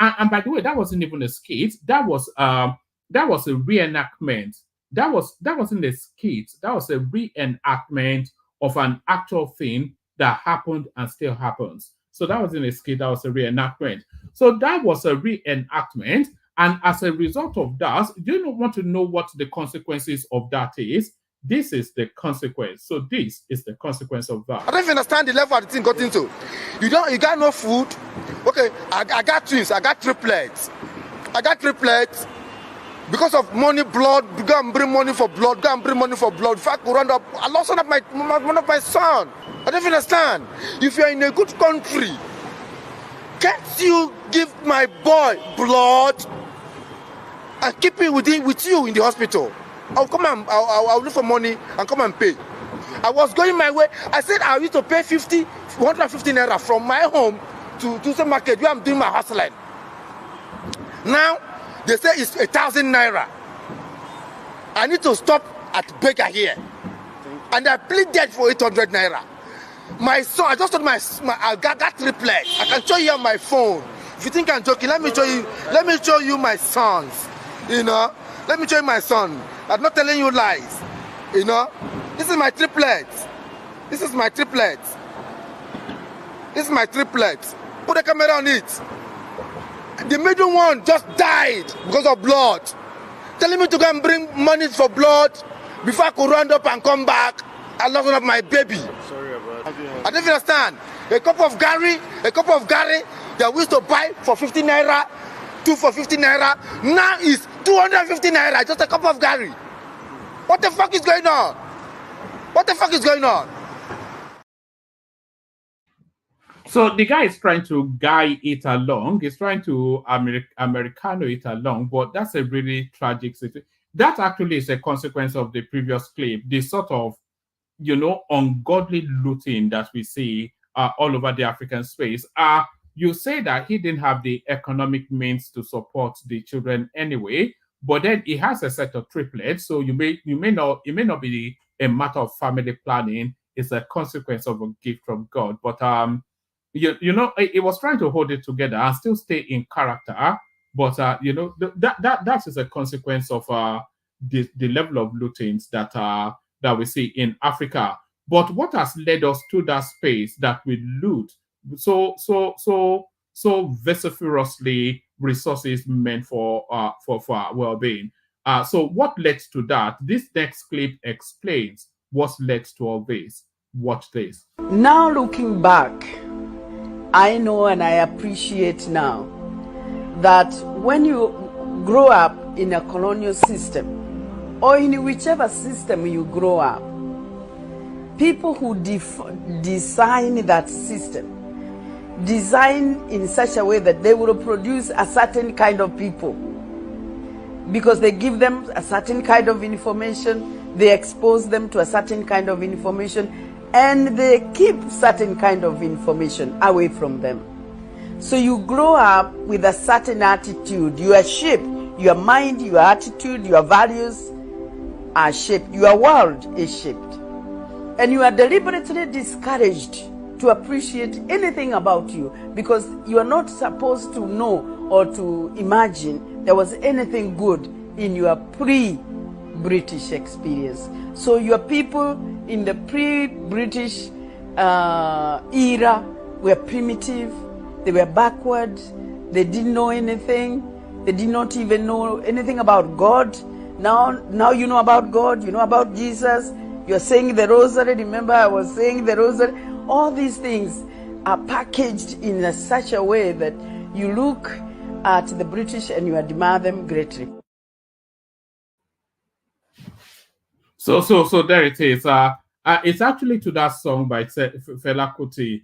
and by the way, that wasn't even a skit. That was a reenactment. That wasn't a skit. That was a reenactment of an actual thing that happened and still happens. So that wasn't a skit. That was a reenactment. So that was a reenactment. And as a result of that, do you want to know what the consequences of that is? This is the consequence. So this is the consequence of that. I don't even understand the level the thing got into. You got no food. Okay, I got twins. I got triplets. Because of money, blood, go and bring money for blood, go and bring money for blood. If I could round up, I lost one of my son. I don't understand. If you're in a good country, can't you give my boy blood and keep it with you in the hospital? I'll come and I'll look for money and come and pay. I was going my way. I said I used to pay 150 naira from my home to the market where I'm doing my hustling. Now they say it's 1,000 naira. I need to stop at Baker here, and I pleaded for 800 naira. My son, I just told I got triplets. I can show you on my phone. If you think I'm joking, let me show you. Let me show you my sons. You know, let me show you my son. I'm not telling you lies. You know, this is my triplets. This is my triplets. This is my triplets. Put the camera on it. The middle one just died because of blood. Telling me to go and bring money for blood before I could round up and come back. I lost one of my baby. Sorry about that. I don't understand. A cup of Gary that we used to buy for 50 naira, 2 for 50 naira. Now is 250 naira, just a cup of Gary. What the fuck is going on? What the fuck is going on? So the guy is trying to guide it along. He's trying to Americano it along, but that's a really tragic situation. That actually is a consequence of the previous clip, the sort of, you know, ungodly looting that we see all over the African space. You say that he didn't have the economic means to support the children anyway, but then he has a set of triplets, so it may not be a matter of family planning. It's a consequence of a gift from God. But you know, he was trying to hold it together and still stay in character. But you know, that is a consequence of the level of lootings that we see in Africa. But what has led us to that space that we loot so vociferously resources meant for our well-being? So what led to that? This next clip explains what led to all this. Watch this. Now looking back, I know and I appreciate now that when you grow up in a colonial system, or in whichever system you grow up, people who design that system design in such a way that they will produce a certain kind of people, because they give them a certain kind of information, they expose them to a certain kind of information, and they keep certain kind of information away from them. So you grow up with a certain attitude. You are shaped. Your mind, your attitude, your values are shaped. Your world is shaped. And you are deliberately discouraged to appreciate anything about you, because you are not supposed to know or to imagine there was anything good in your pre-British experience. So your people in the pre-British era were primitive, they were backward, they didn't know anything, they did not even know anything about God. Now you know about God, you know about Jesus, you're saying the rosary. Remember, I was saying the rosary. All these things are packaged in such a way that you look at the British and you admire them greatly. So there it is. It's actually to that song by Fela Kuti,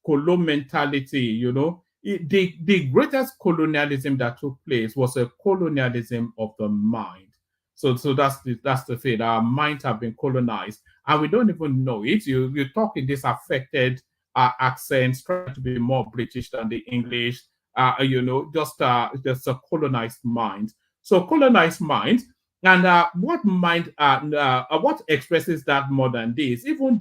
Colo mentality. You know, the greatest colonialism that took place was a colonialism of the mind. So that's the thing. Our minds have been colonized, and we don't even know it. You talk in this affected accents, trying to be more British than the English. You know, just a colonized mind. So colonized mind. And what expresses that more than this? Even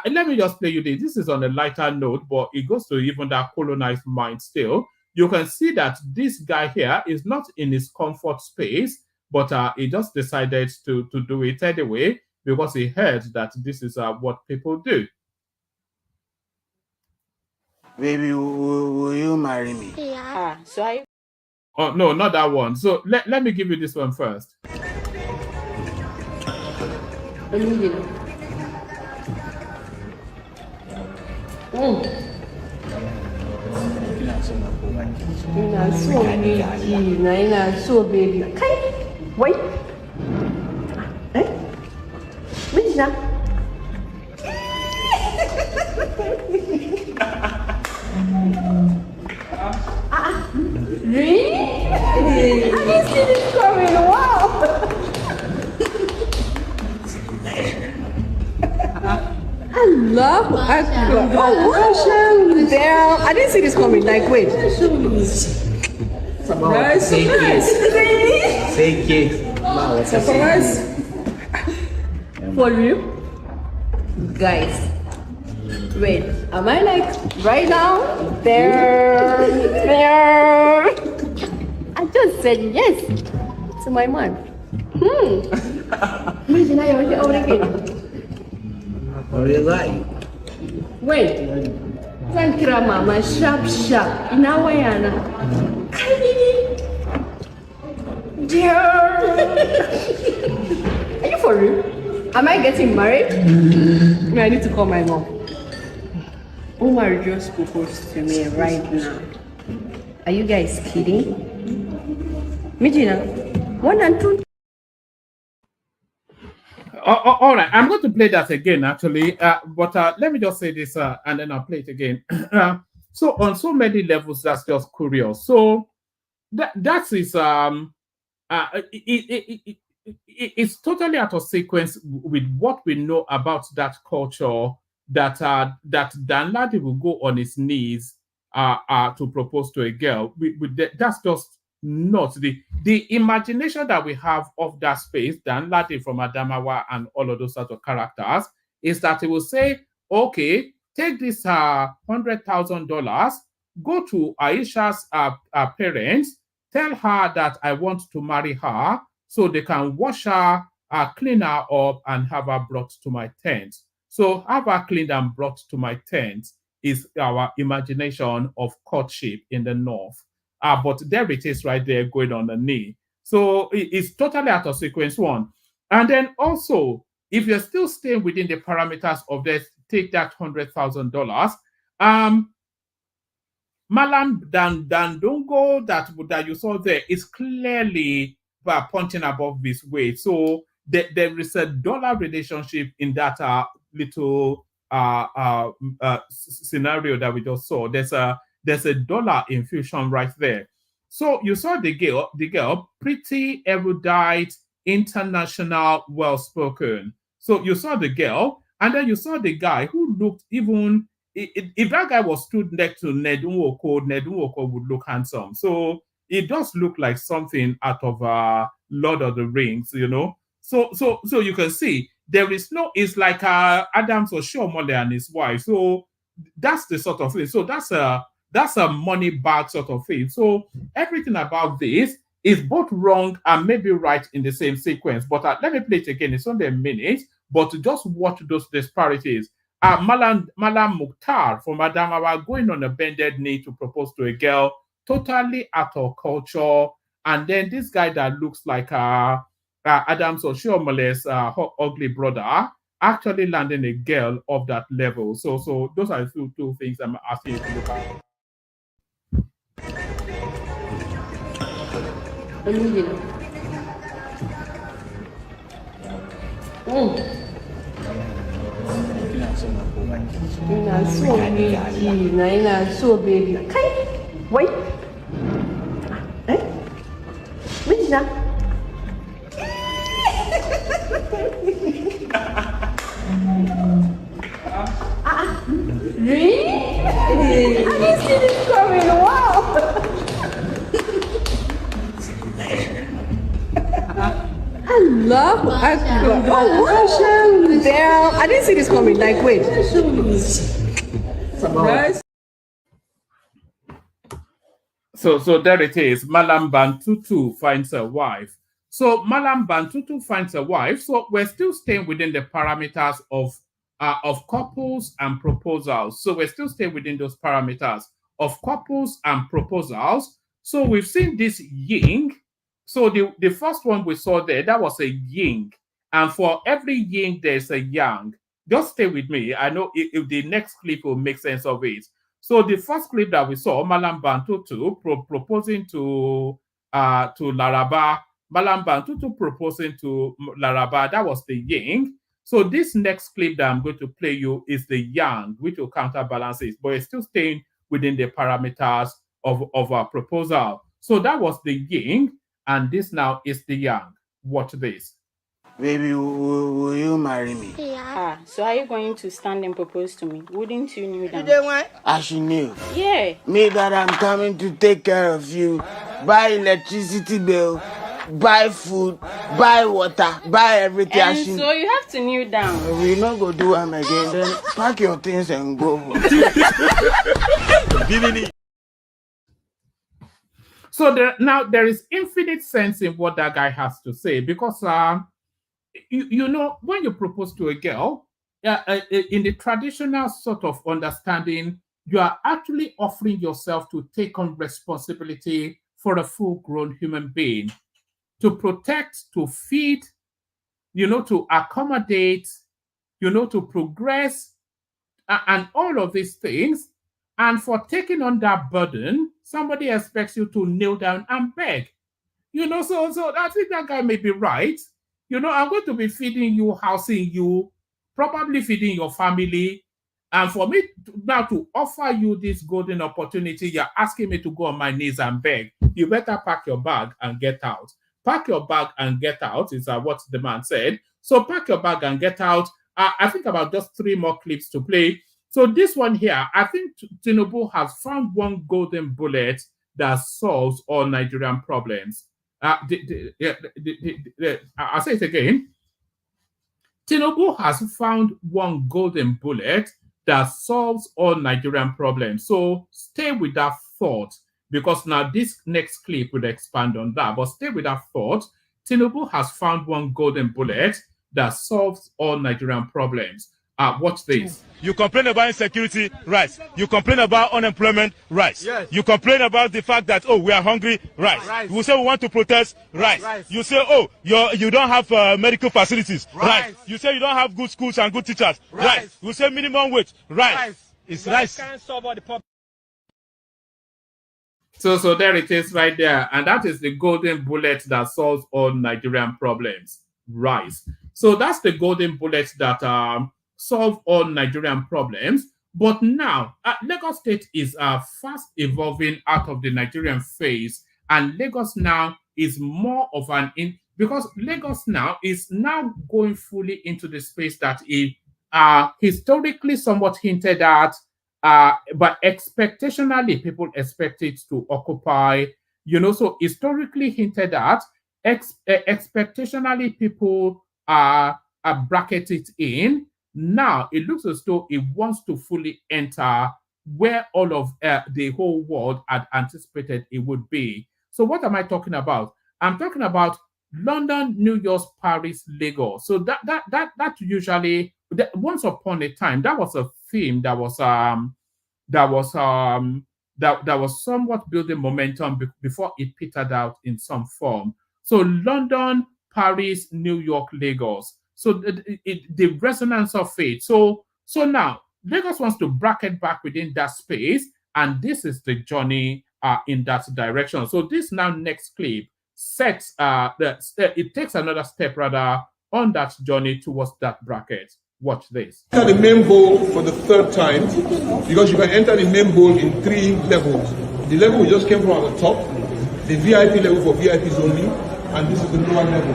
let me just play you this. This is on a lighter note, but it goes to even that colonized mind still. You can see that this guy here is not in his comfort space, but he just decided to do it anyway because he heard that this is what people do. Baby, will you marry me? Yeah. So Oh, no, not that one. So let me give you this one first. Ina so miji na ina so baby. Kai, wai. Eh? Miji na. Really? I didn't see this coming. Wow. Allahu Akbar. Oh, damn. I didn't see this coming. Like, wait. Surprise. Fake it. Surprise. For you? Guys. Wait. Am I like right now? There. I just said yes to my man. Imagine I already again. What do you like? Wait, zan kira mama sharp. Ina wayana. Kai, dear. Are you for real? Am I getting married? I need to call my mom. Omar just proposed to me right now. Are you guys kidding? Mijina, 1 and 2. All right, I'm going to play that again, actually. But let me just say this, and then I'll play it again. So on so many levels, that's just curious. So that is it's totally out of sequence with what we know about that culture. That Dan Ladi will go on his knees to propose to a girl. That's just not the imagination that we have of that space. Dan Ladi from Adamawa and all of those sorts of characters is that he will say, okay, take this $100,000, go to Aisha's parents, tell her that I want to marry her so they can wash her, clean her up, and have her brought to my tent. So have her cleaned and brought to my tent is our imagination of courtship in the north. But there it is right there going on the knee. So it's totally out of sequence, one. And then also, if you're still staying within the parameters of this, take that $100,000. Malam Dandongo that you saw there is clearly punching above this weight. So there is a dollar relationship in that little scenario that we just saw. There's a dollar infusion right there. So you saw the girl, pretty erudite, international, well-spoken. So you saw the girl, and then you saw the guy who looked even. If that guy was stood next to Nedunwoko would look handsome. So it does look like something out of Lord of the Rings, you know. So you can see there is no. It's like Adams Oshiomhole and his wife. So that's the sort of thing. So that's a money bag sort of thing. So everything about this is both wrong and maybe right in the same sequence. But let me play it again. It's only a minute, but to just watch those disparities. Malam Mukhtar from Adamawa going on a bended knee to propose to a girl, totally out of culture. And then this guy that looks like Adams Oshiomhole's ugly brother actually landing a girl of that level. So those are the two things I'm asking you to look at. Ina so miji na ina so baby. Kai, wai. Eh? Miji na. Really? I didn't see this coming. Wow. Allahu Akbar. Oh, damn. I didn't see this coming. Like, wait. Surprise. So there it is. Malam Bantutu finds a wife. So Malam Bantutu finds a wife. So we're still staying within the parameters of couples and proposals. So we're still staying within those parameters of couples and proposals. So we've seen this yin. So the first one we saw there, that was a yin. And for every yin, there's a yang. Just stay with me. I know if the next clip will make sense of it. So the first clip that we saw, Malam Bantutu proposing to Laraba, Malam Bantutu proposing to Laraba, that was the yin. So this next clip that I'm going to play you is the yang, which will counterbalance it, but it's still staying within the parameters of our proposal. So that was the yin, and this now is the yang. Watch this. Baby, will you marry me? Yeah. So are you going to stand and propose to me? Wouldn't you kneel down? You don't want? As she knew. Yeah. Me that I'm coming to take care of you, buy electricity bill, buy food, buy water, buy everything. And so you have to kneel down. We not go do them again. Then pack your things and go. So now there is infinite sense in what that guy has to say, because you know, when you propose to a girl, in the traditional sort of understanding, you are actually offering yourself to take on responsibility for a full-grown human being, to protect, to feed, you know, to accommodate, you know, to progress, and all of these things. And for taking on that burden, somebody expects you to kneel down and beg. You know, so I think that guy may be right. You know, I'm going to be feeding you, housing you, probably feeding your family. And for me now to offer you this golden opportunity, you're asking me to go on my knees and beg. You better pack your bag and get out. Pack your bag and get out is what the man said. So pack your bag and get out. I think about just 3 more clips to play. So this one here, I think Tinubu has found one golden bullet that solves all Nigerian problems. I'll say it again. Tinubu has found one golden bullet that solves all Nigerian problems. So stay with that thought, because now this next clip will expand on that. But stay with that thought. Tinubu has found one golden bullet that solves all Nigerian problems. Watch this. You complain about insecurity, right? You complain about unemployment, right? Yes. You complain about the fact that, oh, we are hungry, right? You say we want to protest, right? You say, oh, you don't have medical facilities, right? You say you don't have good schools and good teachers, right? You say minimum wage, right? It's rice. Can't solve all the problems. So there it is right there. And that is the golden bullet that solves all Nigerian problems. Rice. So that's the golden bullet that solve all Nigerian problems. But now, Lagos State is fast evolving out of the Nigerian phase, and Lagos now is more of because Lagos now is now going fully into the space that it historically somewhat hinted at, but expectationally people expect it to occupy, you know, so historically hinted at, expectationally people bracket it in. Now it looks as though it wants to fully enter where all of the whole world had anticipated it would be. So what am I talking about? I'm talking about London, New York, Paris, Lagos. So that usually, once upon a time, that was a theme that was somewhat building momentum before it petered out in some form. So London, Paris, New York, Lagos. So the resonance of it. So now Lagos wants to bracket back within that space, and this is the journey in that direction. So this now next clip sets it takes another step rather on that journey towards that bracket. Watch this. Enter the main bowl for the 3rd time, because you can enter the main bowl in 3 levels. The level we just came from at the top, the VIP level for VIPs only, and this is the lower level.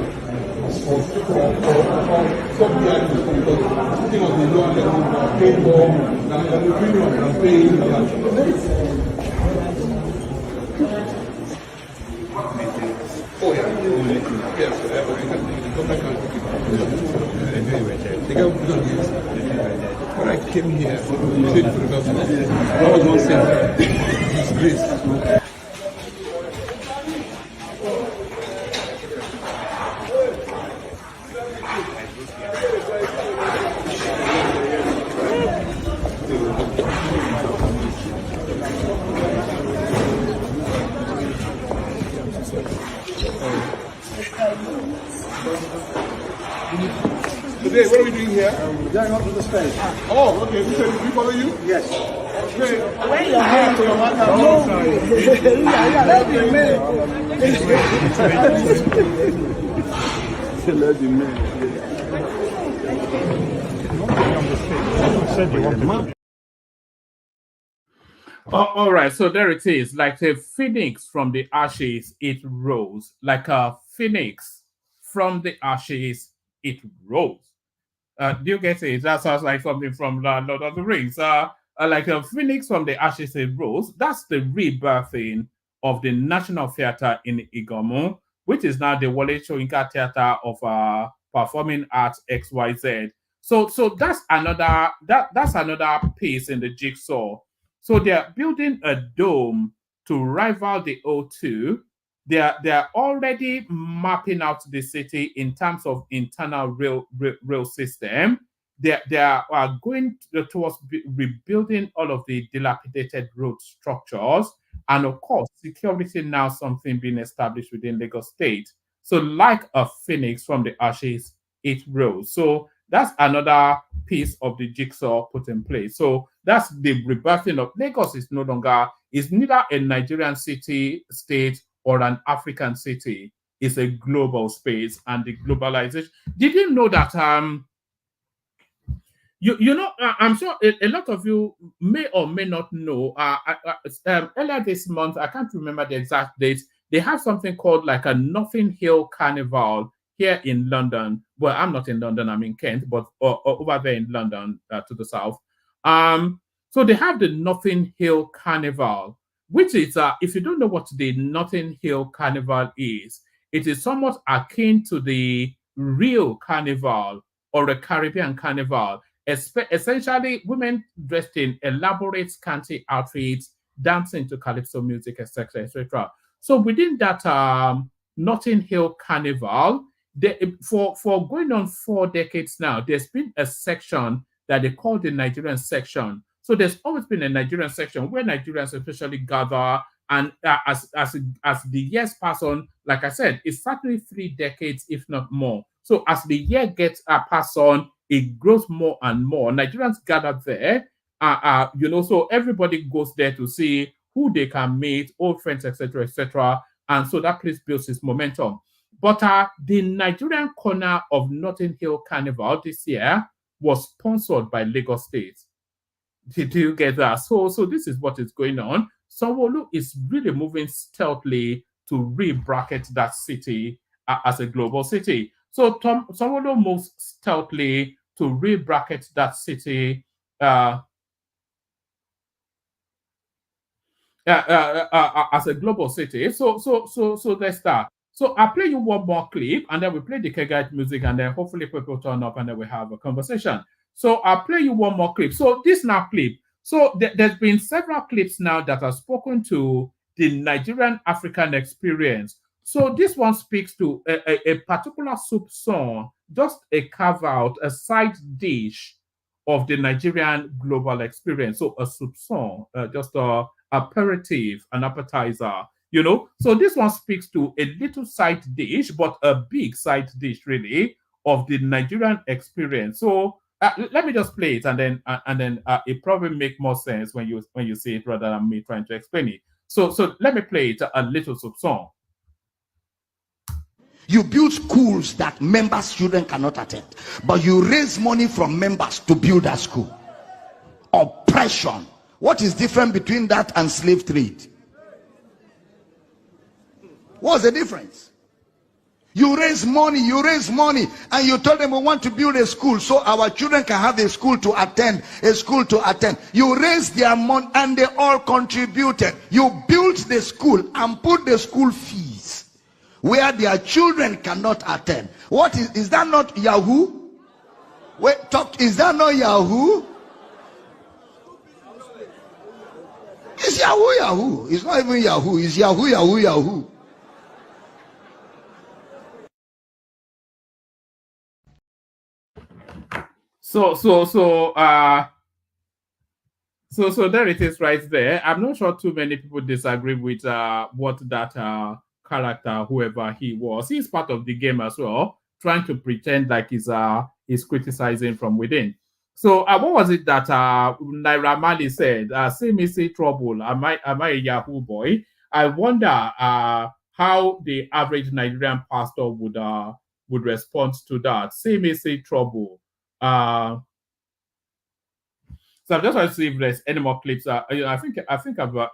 For sub-VIP, because sitting on the lower level, paying more, and the premium and paying. Oh yeah, yes. When I came here, that was one thing. It's grace. Today, what are we doing here? Going up to the stage. Oh, okay. We follow you? Yes. When you're hurt, Let the man. All right, so there it is. Like a phoenix from the ashes, it rose. Like a phoenix from the ashes, it rose. Do you get it? That sounds like something from Lord of the Rings. Like a phoenix from the ashes, it rose. That's the rebirthing of the National Theatre in Igomu, which is now the Wole Soyinka Theatre of Performing Arts XYZ. So that's another piece in the jigsaw. So they're building a dome to rival the O2. They're already mapping out the city in terms of internal rail system. They are going towards rebuilding all of the dilapidated road structures, and of course, security now something being established within Lagos State. So, like a phoenix from the ashes, it rose. So that's another piece of the jigsaw put in place. So that's the rebirthing of Lagos. Is neither a Nigerian city, state, or an African city. It's a global space, and the globalization. Did you know that you know, I'm sure a lot of you may or may not know. Earlier this month, I can't remember the exact dates. They have something called like a Nothing Hill Carnival here in London. Well, I'm not in London, I'm in Kent, but over there in London to the south. So they have the Nothing Hill Carnival, which is, if you don't know what the Nothing Hill Carnival is, it is somewhat akin to the Rio Carnival or a Caribbean Carnival. Essentially, women dressed in elaborate, scanty outfits, dancing to calypso music, etc., etc. So within that Notting Hill Carnival, for going on 4 decades now, there's been a section that they call the Nigerian section. So there's always been a Nigerian section where Nigerians especially gather, and as the years pass on, like I said, it's certainly 3 decades, if not more. So as the year gets pass on, it grows more and more. Nigerians gather there, so everybody goes there to see who they can meet, old friends, etc., etc. And so that place builds its momentum. But the Nigerian corner of Notting Hill Carnival this year was sponsored by Lagos State. Did you get that? So this is what is going on. Sowore is really moving stealthily to re-bracket that city as a global city. So Sowore moves stealthily to re-bracket that city as a global city. So let's start. So I'll play you one more clip, and then we play the Kegite music, and then hopefully people turn up, and then we have a conversation. So I'll play you one more clip. So this now clip. So there's been several clips now that have spoken to the Nigerian African experience. So this one speaks to a particular soup song, just a carve out, a side dish of the Nigerian global experience. So a soup song, just a aperitif, an appetizer, So this one speaks to a little side dish, but a big side dish, really, of the Nigerian experience. So let me just play it, and then it probably make more sense when you see it rather than me trying to explain it. So let me play it, a little song. You build schools that members' children cannot attend, but you raise money from members to build that school. Oppression. What is different between that and slave trade? What's the difference? You raise money, and you tell them we want to build a school so our children can have a school to attend, You raise their money and they all contributed. You built the school and put the school fees where their children cannot attend. What is that not Yahoo? Is that not Yahoo? It's Yahoo. It's not even Yahoo. It's Yahoo. So there it is right there. I'm not sure too many people disagree with what that character, whoever he was. He's part of the game as well, trying to pretend like he's criticizing from within. So what was it that Naira Marley said? See me see trouble. Am I a Yahoo boy? I wonder how the average Nigerian pastor would respond to that. See me see trouble. So I'm just trying to see if there's any more clips. I think I've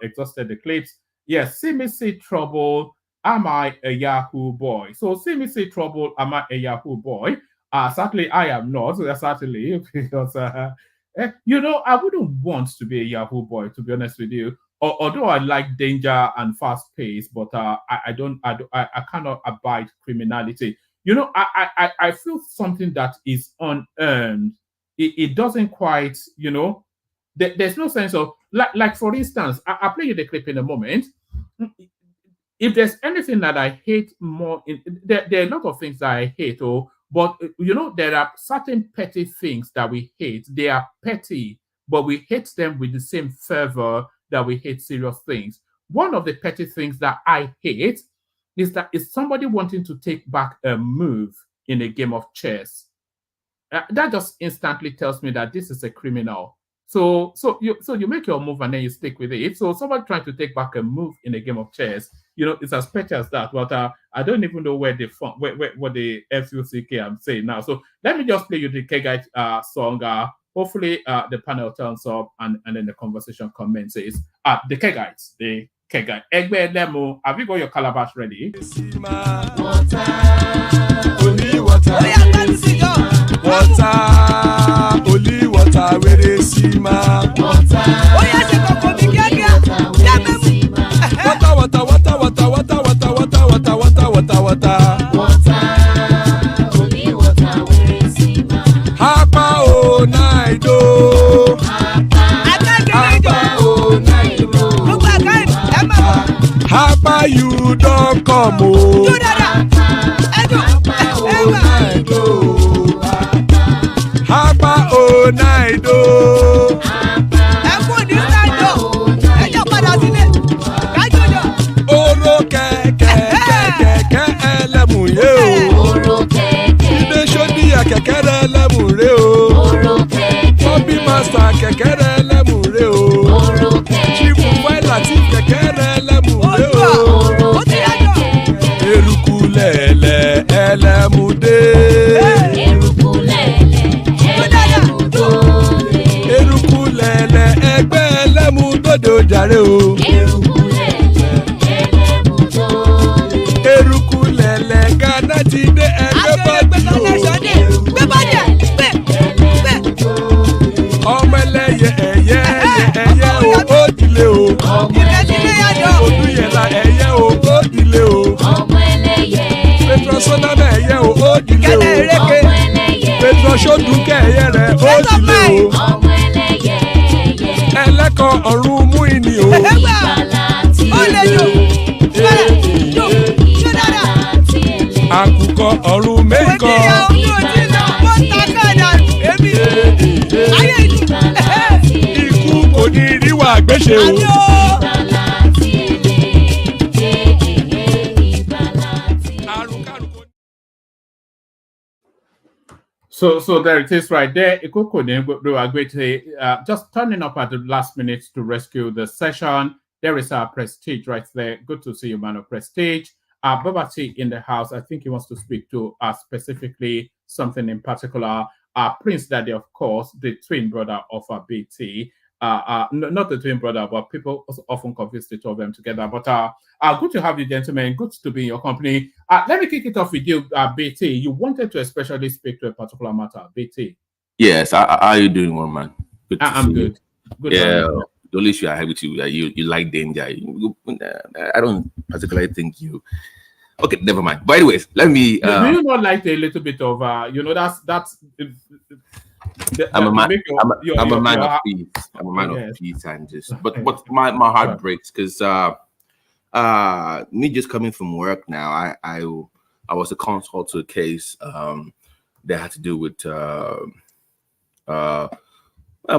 exhausted the clips. Yes, see me see trouble. Am I a Yahoo boy? So see me see trouble. Am I a Yahoo boy? Certainly I am not. Certainly because you know, I wouldn't want to be a Yahoo boy, to be honest with you. Although I like danger and fast pace, but I cannot abide criminality. You know, I feel something that is unearned. It doesn't quite, you know, there's no sense of like for instance, I'll play you the clip in a moment. If there's anything that I hate more, there are a lot of things that I hate, but you know, there are certain petty things that we hate. They are petty, but we hate them with the same fervor that we hate serious things. One of the petty things that I hate is somebody wanting to take back a move in a game of chess. That just instantly tells me that this is a criminal. So you make your move and then you stick with it. So somebody trying to take back a move in a game of chess, you know, it's as petty as that. But I don't even know what the FUCK I'm saying now. So let me just play you the K-Guide song. Hopefully the panel turns up and then the conversation commences. The K-Guides, the K-Guide. Egbe Lemo, have you got your calabash ready? Water, only water, where they see ma. Water, oh yes, water, water, water, water, water, water, water, water, water, water. Water, only water, where they see ma. Hapa oh naido. Hapa oh naido. Hapa you don't come oh. Hapa oh naido. Oro kẹ̀kẹ́ ẹlẹ́mù yé o. Ilé sọ́dí àkẹ́kẹ́ rẹ̀ ẹlẹ́mù rẹ̀ o. Bobby master kẹ̀kẹ́ rẹ̀ ẹlẹ́mù rẹ̀ o. Chief Wẹ́lá tí kẹ̀kẹ́ rẹ̀ ẹlẹ́mù rẹ̀ o. Eruku lẹ̀lẹ̀ ẹlẹ́mù dé. Eruku lẹ̀lẹ̀ ẹgbẹ́ ẹlẹ́mù dòde ojàre o. Eruku lẹ̀lẹ̀ Ghana ti dé ẹgbẹ́ bọ́dì o. Ọmọ ẹlẹ́yẹ ẹyẹ o ó dìle o. Odúyẹ̀lá ẹyẹ o ó dìle o. Petrosonama ẹyẹ o ó dìle o. Petrosodunke ẹyẹ rẹ̀ ó dìle o. Ẹlẹ́kọ̀ ọ̀run mú ìní o. Àkùkọ ọ̀run mẹ́kọ̀. Ikú kò ní ríwà gbéṣe o. So there it is right there. Just turning up at the last minute to rescue the session. There is our Prestige right there. Good to see you, man of Prestige. Babati in the house. I think he wants to speak to us specifically something in particular. Prince Daddy, of course, the twin brother of BT. Not the twin brother, but people often confuse the two of them together. But good to have you, gentlemen. Good to be in your company. Let me kick it off with you, BT. You wanted to especially speak to a particular matter, BT. Yes. How are you doing, one man? Good to I'm see good. You. Yeah. The only issue I have with you, you like danger. I don't particularly think you. Okay, never mind. But anyways, let me. Do you not like a little bit of that's. I'm a man of peace. I'm a man of peace, and just. But my heart breaks because me just coming from work now. I was a consult to a case that had to do with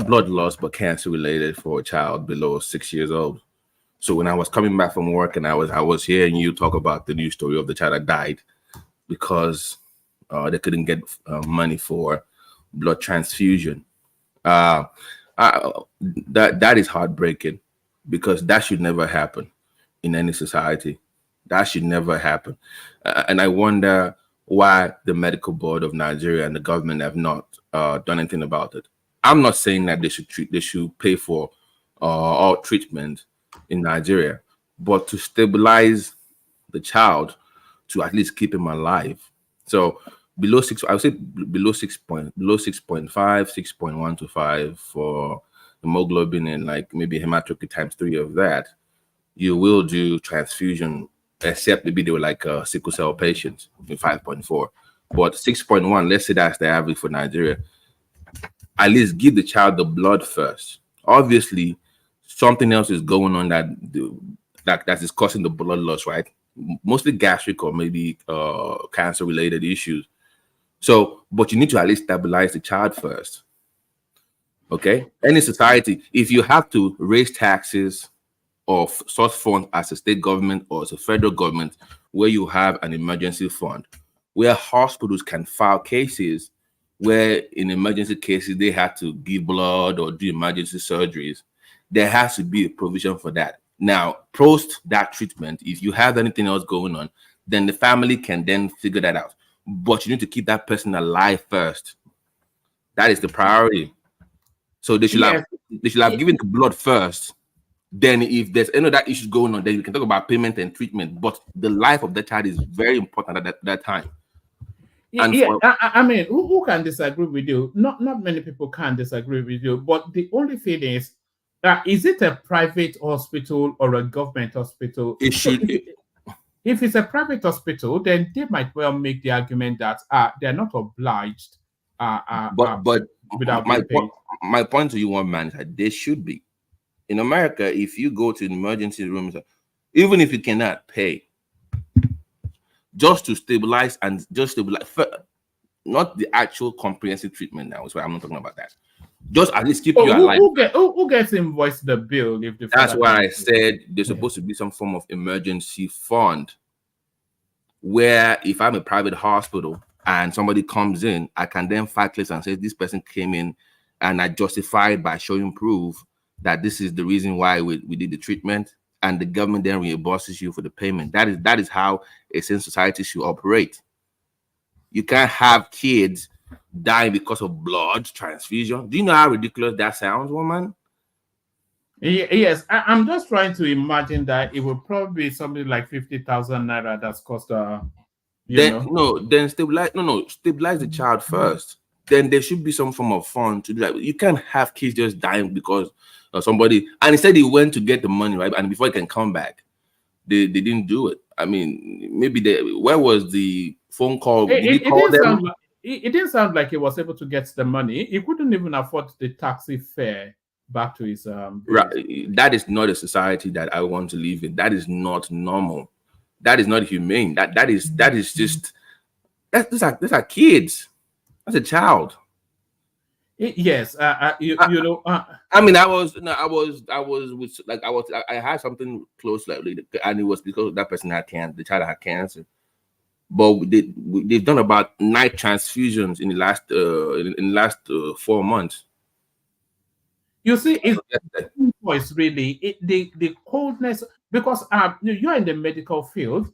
blood loss, but cancer related for a child below 6 years old. So when I was coming back from work and I was hearing you talk about the news story of the child that died because they couldn't get money for blood transfusion. That is heartbreaking, because that should never happen in any society. That should never happen. And I wonder why the Medical Board of Nigeria and the government have not done anything about it. I'm not saying that they should pay for all treatment in Nigeria, but to stabilize the child, to at least keep him alive. So below 6, I would say below 6.5, 6.1 to 5 for hemoglobin, and like maybe hematocrit times 3 of that, you will do transfusion, except maybe they were like sickle cell patients in 5.4. But 6.1, let's say that's the average for Nigeria. At least give the child the blood first. Obviously, something else is going on that is causing the blood loss, right? Mostly gastric or maybe cancer-related issues. So, but you need to at least stabilize the child first. Okay? Any society, if you have to raise taxes or source funds as a state government or as a federal government, where you have an emergency fund, where hospitals can file cases where in emergency cases they have to give blood or do emergency surgeries, there has to be a provision for that. Now, post that treatment, if you have anything else going on, then the family can then figure that out. But you need to keep that person alive first. That is the priority. So they should have given the blood first. Then if there's any other issues going on, then we can talk about payment and treatment. But the life of the child is very important at that time. I mean, who can disagree with you? Not many people can disagree with you. But the only thing is it a private hospital or a government hospital? It should. If it's a private hospital, then they might well make the argument that they're not obliged. But my point to you, one man, is that they should be. In America, if you go to emergency rooms, even if you cannot pay, just to stabilize, not the actual comprehensive treatment now. So I'm not talking about that. Just at least keep you alive. Who gets invoiced the bill? That's why I said there's supposed to be some form of emergency fund, where if I'm a private hospital and somebody comes in, I can then file claims and say this person came in, and I justify it by showing proof that this is the reason why we did the treatment, and the government then reimburses you for the payment. That is how a sane society should operate. You can't have kids dying because of blood transfusion. Do you know how ridiculous that sounds, woman? Yes, I'm just trying to imagine that it would probably be something like 50,000 naira that's cost. Then stabilize the child first. Then there should be some form of fund to do that. You can't have kids just dying because somebody, and instead he went to get the money, right? And before he can come back, they didn't do it. I mean, maybe where was the phone call? It didn't sound like he was able to get the money. He couldn't even afford the taxi fare back to his right. That is not a society that I want to live in. That is not normal. That is not humane. That is just these are kids. That's a child. Yes, you know. I mean, I had something close lately, and it was because that person had cancer. The child had cancer, but they've done about 9 transfusions in the last 4 months. You see, it's really the coldness, because you're in the medical field.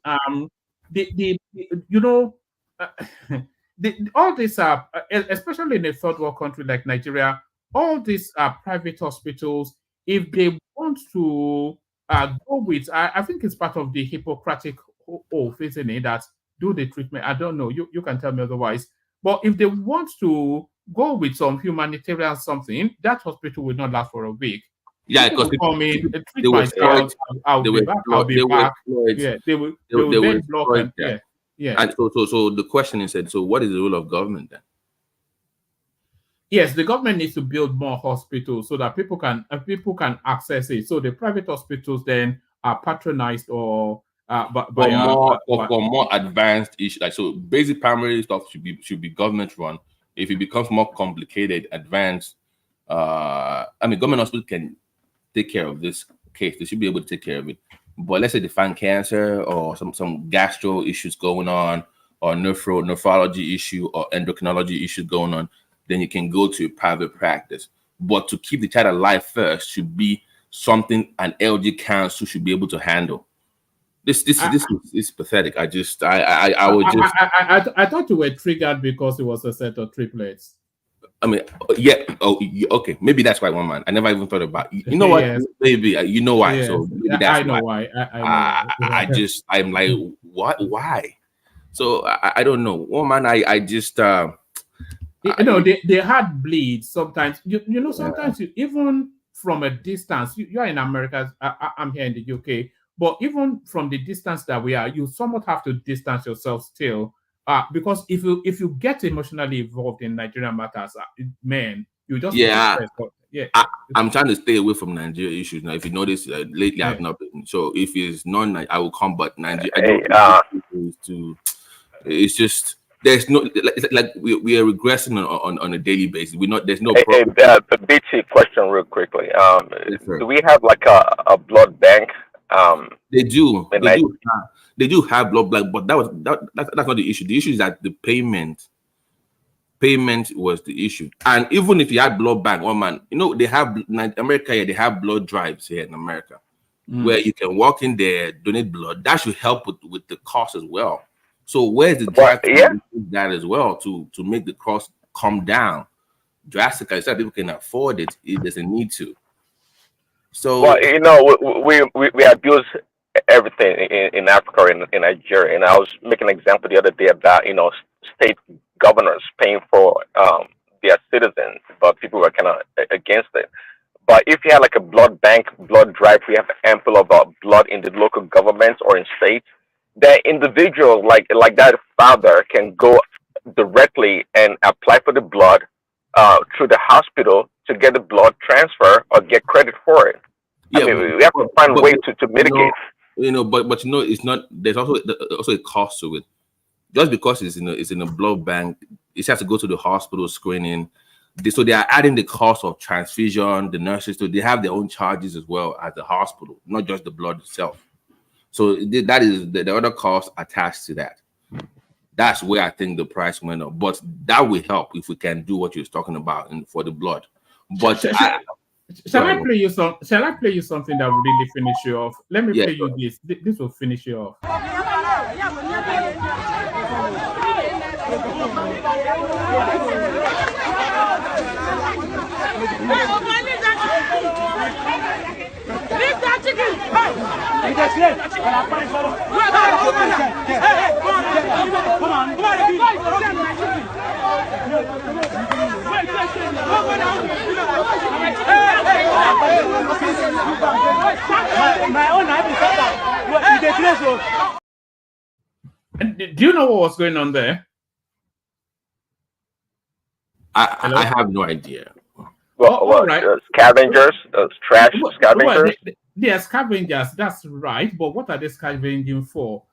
All these are, especially in a third world country like Nigeria, all these private hospitals, if they want to go with, I think it's part of the Hippocratic oath, isn't it, that do the treatment. I don't know, you can tell me otherwise. But if they want to go with some humanitarian something, that hospital will not last for a week. Yeah, because I'll be back. Yeah, they will then block and yeah. And so the question is, so what is the role of government then? Yes, the government needs to build more hospitals so that people can access it. So the private hospitals then are patronized or for more advanced issues. Like, so basic primary stuff should be government run. If it becomes more complicated, advanced, government hospital can take care of this case. They should be able to take care of it. But let's say they find cancer or some gastro issues going on, or nephrology issue or endocrinology issues going on, then you can go to a private practice. but to keep the child alive first should be something an LG council should be able to handle. This is pathetic. I thought you were triggered because it was a set of triplets. I mean, yeah. Oh, okay. Maybe that's why, Woman. I never even thought about. You know what? Yes. Maybe you know why. Yes. So maybe that's I know why. I'm like, what? Why? So I don't know. Woman, I just. They had bleeds sometimes. You know, sometimes you, even from a distance, you're in America. I'm here in the UK. But even from the distance that we are, you somewhat have to distance yourself still. Because if you get emotionally involved in Nigerian matters, man, you just I'm trying to stay away from Nigeria issues now. If you notice, lately I've not been. So if it's non, I will come. But Nigeria, I don't. It's just there's no like we are regressing on a daily basis. There's no. A BT question real quickly. Do we have like a blood bank? They do. They do have blood bank, but that's not the issue. The issue is that the payment was the issue. And even if you had blood bank, they have America here. They have blood drives here in America, where you can walk in there, donate blood. That should help with the cost as well. So where's the drive that as well to make the cost come down drastically so that people can afford it? It doesn't need to. So we abuse everything in Africa and in Nigeria. And I was making an example the other day about state governors paying for their citizens, but people were kind of against it. But if you have like a blood bank, blood drive, we have ample of blood in the local governments or in states, that individuals like that father can go directly and apply for the blood through the hospital to get the blood transfer or get credit for it. Yeah, we have to find a way to mitigate. But it's not. There's also a cost to it. Just because it's in a blood bank, it has to go to the hospital screening. So they are adding the cost of transfusion. The nurses, so they have their own charges as well as the hospital, not just the blood itself. So that is the other cost attached to that. That's where I think the price went up. But that will help if we can do what you're talking about for the blood. But shall I play you something that will really finish you off? Let me play you this. This will finish you off. Leave that chicken! Do you know what was going on there? I have no idea. Well, right. Scavengers, trash scavengers. They are scavengers, that's right. But what are they scavenging for?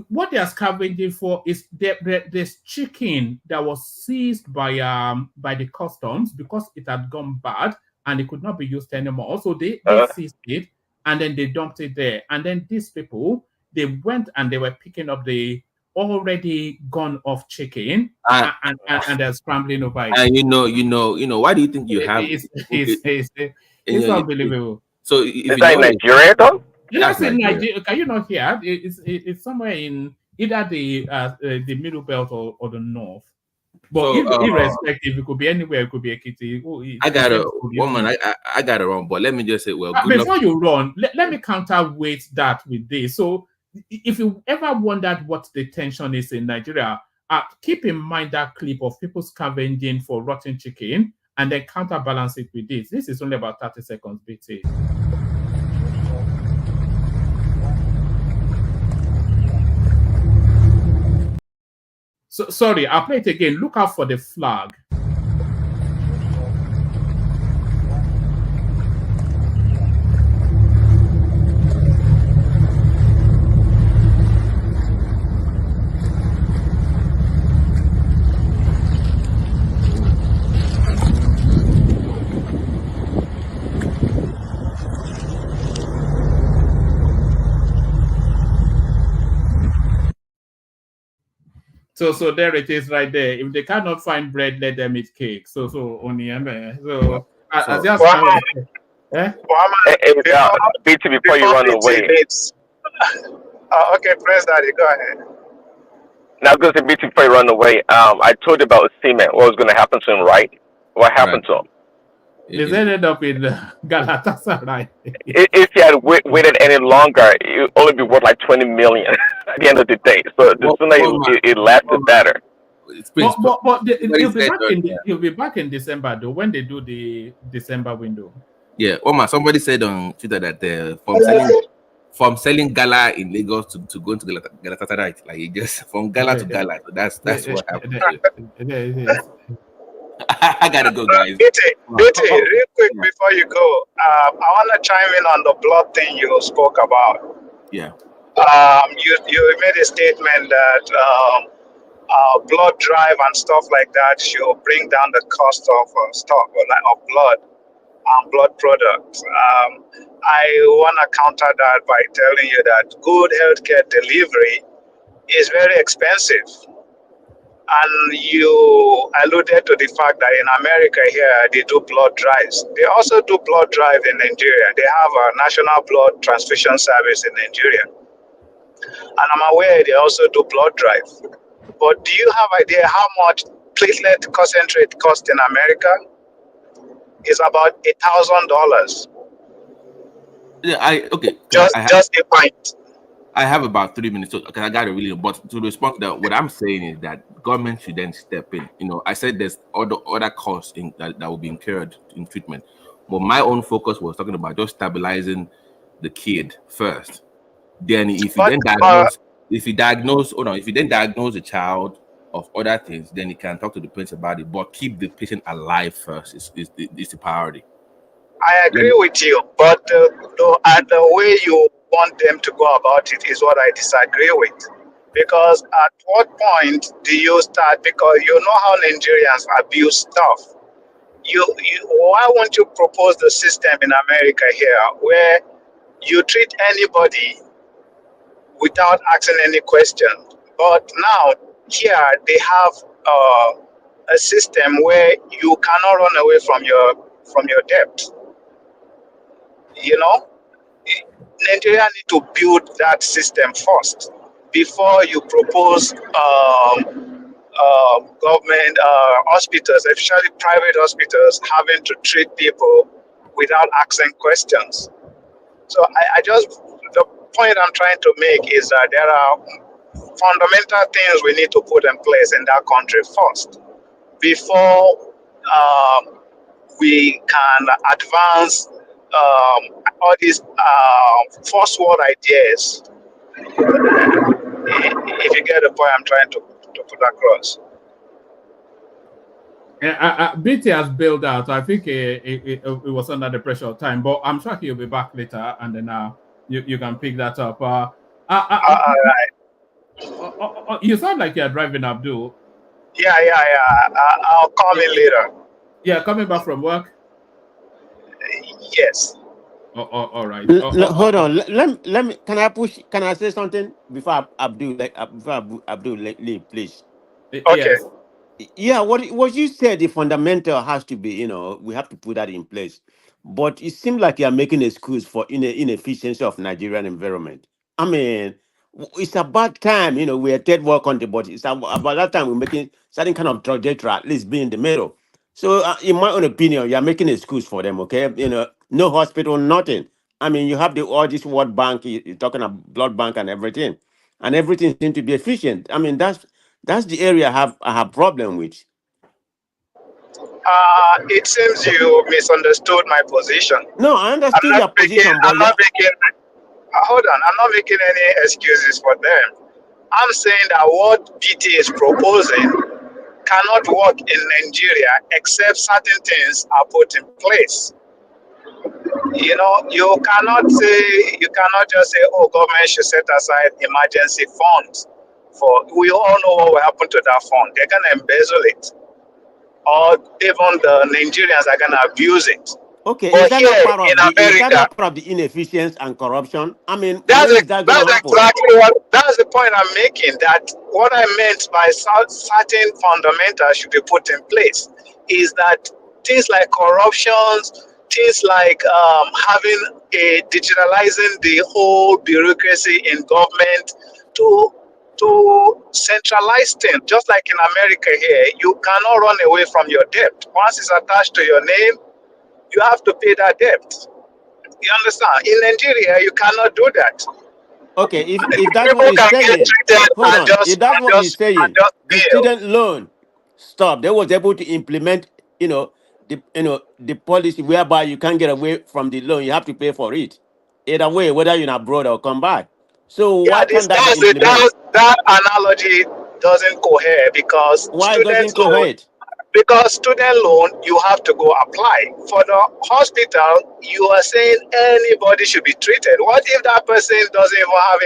What they are scavenging for is there's chicken that was seized by the customs because it had gone bad and it could not be used anymore. So they seized it and then they dumped it there. And then these people, they went and they were picking up the already gone off chicken and they're scrambling over it. And you know, why do you think you have it's unbelievable. So is that in Nigeria though? Yes, in Nigeria. Can you not hear? It's somewhere in either the middle belt or the north. But irrespective, it could be anywhere. It could be Ekiti. I got it wrong. But let me just say, before you run, let me counterweight that with this. So, if you ever wondered what the tension is in Nigeria, keep in mind that clip of people scavenging for rotten chicken and then counterbalance it with this. This is only about 30 seconds, BT. So, sorry, I'll play it again. Look out for the flag. So there it is right there. If they cannot find bread, let them eat cake. So only so As So, just how eh? BT, before you run away. Okay, Prince Daddy, go ahead. Now, because the BT before you run away, I told you about Seaman. What was going to happen to him, right? What happened to him? They ended up in Galatasaray. If he had waited any longer, it would only be worth like 20 million at the end of the day. So the sooner it left, the better. But he'll be back in December though. When they do the December window. Yeah, Woma, somebody said on Twitter that from selling gala in Lagos to going to Galatasaray, like he just from gala to gala. So that's what happened. I gotta go, guys. BT, real quick before you go, I want to chime in on the blood thing you spoke about. Yeah. You made a statement that blood drive and stuff like that should bring down the cost of stock of blood and blood products. I want to counter that by telling you that good healthcare delivery is very expensive. And you alluded to the fact that in America here, they do blood drives. They also do blood drive in Nigeria. They have a national blood transfusion service in Nigeria. And I'm aware they also do blood drive. But do you have idea how much platelet concentrate costs in America? It's about $1,000. Yeah, okay. Just a pint. I have about 3 minutes, because I got to really. But to respond to that, what I'm saying is that government should then step in. I said there's other costs that will be incurred in treatment, but my own focus was talking about just stabilizing the kid first. Then, if you then diagnose a child of other things, then you can talk to the parents about it. But keep the patient alive first is the priority. I agree with you, but the way you want them to go about it is what I disagree with. Because at what point do you start? Because you know how Nigerians abuse stuff. Why won't you propose the system in America here where you treat anybody without asking any question? But now here they have a system where you cannot run away from your debt. Nigeria need to build that system first before you propose government hospitals, especially private hospitals, having to treat people without asking questions. So the point I'm trying to make is that there are fundamental things we need to put in place in that country first before we can advance all these first world ideas. If you get the point I'm trying to put across. BT has bailed out. I think it was under the pressure of time, but I'm sure he'll be back later, and then you can pick that up. All right. You sound like you're driving, Abdul. Yeah. I'll call in later. Yeah, coming back from work. Yes. All right. Hold on. Let me. Can I say something before Abdul leave, please? Okay. Yes. Yeah. What you said, the fundamental has to be. We have to put that in place. But it seems like you are making excuse for inefficiency of Nigerian environment. I mean, it's about time. We're a third world country, but it's about that time we're making certain kind of trajectory, at least be in the middle. So, in my own opinion, you're making excuse for them, okay? No hospital, nothing. I mean, you have all this World Bank, you're talking about blood bank and everything seems to be efficient. I mean, that's the area I have problem with. It seems you misunderstood my position. No, I understood your position, but hold on, I'm not making any excuses for them. I'm saying that what BT is proposing cannot work in Nigeria except certain things are put in place. You cannot just say, government should set aside emergency funds we all know what will happen to that fund. They're gonna embezzle it. Or even the Nigerians are gonna abuse it. Okay, but is that not part of the inefficiency and corruption? I mean, that's exactly the point I'm making. That what I meant by certain fundamentals should be put in place is that things like corruptions, things like digitalizing the whole bureaucracy in government to centralize things. Just like in America here, you cannot run away from your debt. Once it's attached to your name, you have to pay that debt. You understand? In Nigeria, you cannot do that. Okay, if that's what People he's can get saying, treated hold and on. If that's what he's saying, the bail. student loan stop. They was able to implement, the policy whereby you can't get away from the loan. You have to pay for it, either way, whether you're abroad or come back. So Yeah, why can't that be that's it. implemented? That analogy doesn't cohere because Why it doesn't cohere? student loan you have to go apply. For the hospital, you are saying anybody should be treated. What if that person doesn't even have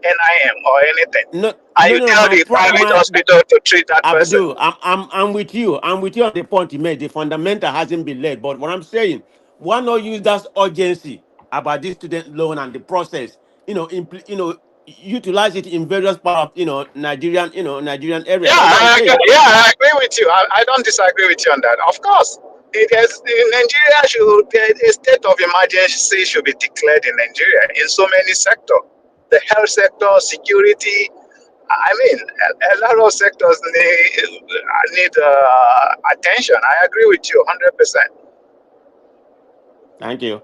NIM or anything? No, And no, you no. tell the private hospital to treat that person? Abdul, I'm with you. I'm with you on the point you made. The fundamental hasn't been laid. But what I'm saying, why not use that urgency about this student loan and the process? Utilize it in various part of Nigerian area. That's what I'm saying. I agree with you. I don't disagree with you on that. Of course, it has, in Nigeria, a state of emergency should be declared in Nigeria in so many sectors. The health sector, security. I mean, a lot of sectors need attention. I agree with you 100%. Thank you.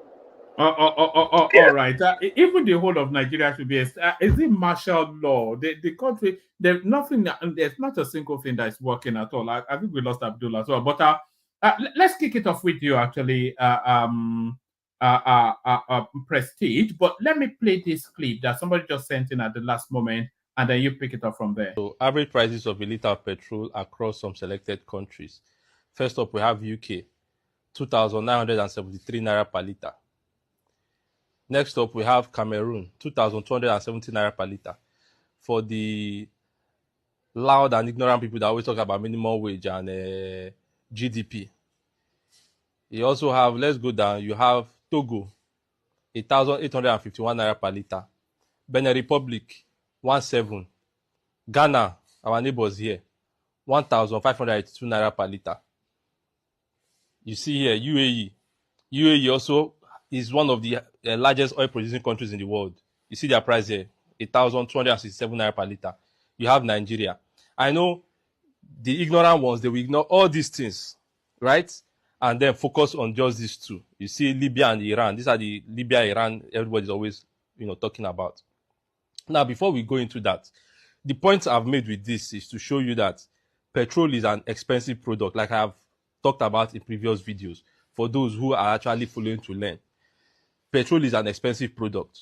All right. Even the whole of Nigeria should be. Is it martial law? The country. There's nothing. There's not a single thing that is working at all. I think we lost Abdul as well. But let's kick it off with you actually. Prestige. But let me play this clip that somebody just sent in at the last moment, and then you pick it up from there. So, average prices of a litre of petrol across some selected countries. First up, we have UK, 2,973 naira per litre. Next up, we have Cameroon, 2,270 naira per litre. For the loud and ignorant people that always talk about minimum wage and GDP. You also have, let's go down, you have Togo, 1,851 naira per litre. Benin Republic, 1,700. Ghana, our neighbors here, 1,582 naira per litre. You see here, UAE. UAE also is one of the largest oil producing countries in the world. You see their price here, 1,267 naira per litre. You have Nigeria. I know the ignorant ones, they will ignore all these things, right? And then focus on just these two. You see Libya and Iran. These are the Libya, Iran, everybody's always, talking about. Now, before we go into that, the point I've made with this is to show you that petrol is an expensive product, like I have talked about in previous videos, for those who are actually following to learn. Petrol is an expensive product.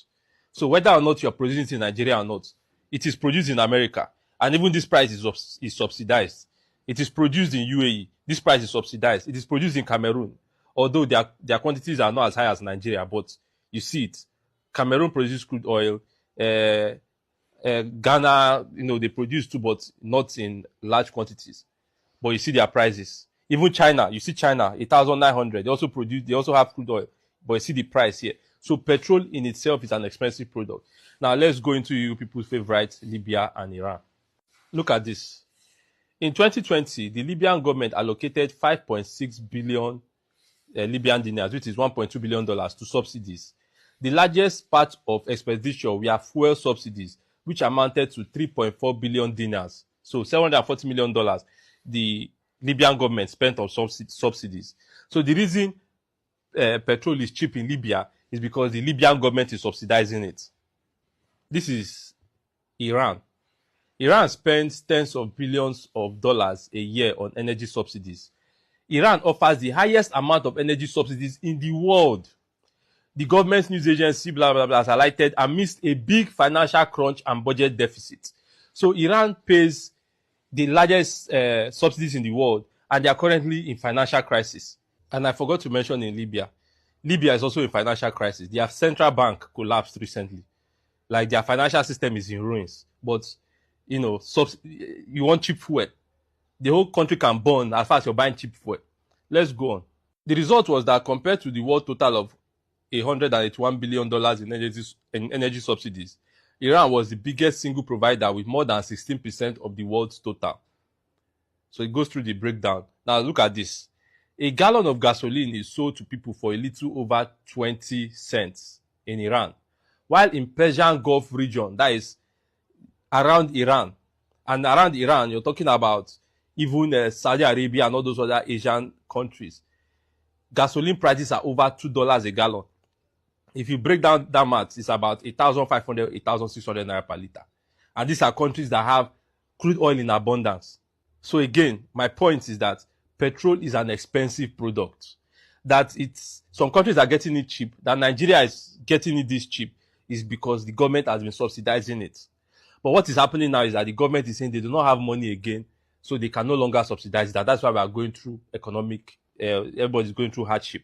So whether or not you're producing it in Nigeria or not, it is produced in America. And even this price is subsidized. It is produced in UAE. This price is subsidized. It is produced in Cameroon. Although their quantities are not as high as Nigeria, but you see it. Cameroon produces crude oil. Ghana, they produce too, but not in large quantities. But you see their prices. Even China, you see China, 1,900. They also have crude oil, but you see the price here. So petrol in itself is an expensive product. Now let's go into you people's favorite, Libya and Iran. Look at this. In 2020, the Libyan government allocated 5.6 billion Libyan dinars, which is $1.2 billion, to subsidies. The largest part of expenditure were fuel subsidies, which amounted to 3.4 billion dinars. So $740 million the Libyan government spent on subsidies. So the reason petrol is cheap in Libya is because the Libyan government is subsidizing it. This is Iran. Iran spends tens of billions of dollars a year on energy subsidies. Iran offers the highest amount of energy subsidies in the world. The government's news agency, blah, blah, blah, has highlighted amidst a big financial crunch and budget deficit. So Iran pays the largest subsidies in the world, and they are currently in financial crisis. And I forgot to mention in Libya. Libya is also in financial crisis. Their central bank collapsed recently. Like, their financial system is in ruins. But, you want cheap fuel. The whole country can burn as far as you're buying cheap fuel. Let's go on. The result was that compared to the world total of $181 billion in energy subsidies, Iran was the biggest single provider with more than 16% of the world's total. So it goes through the breakdown. Now look at this. A gallon of gasoline is sold to people for a little over 20 cents in Iran, while in Persian Gulf region, that is around Iran, and around Iran, you're talking about even Saudi Arabia and all those other Asian countries, gasoline prices are over $2 a gallon. If you break down that math, it's about 1,500, 1,600 naira per liter. And these are countries that have crude oil in abundance. So again, my point is that petrol is an expensive product. That it's some countries are getting it cheap. That Nigeria is getting it this cheap is because the government has been subsidizing it. But what is happening now is that the government is saying they do not have money again, so they can no longer subsidize that. That's why we are going through economic, everybody's going through hardship.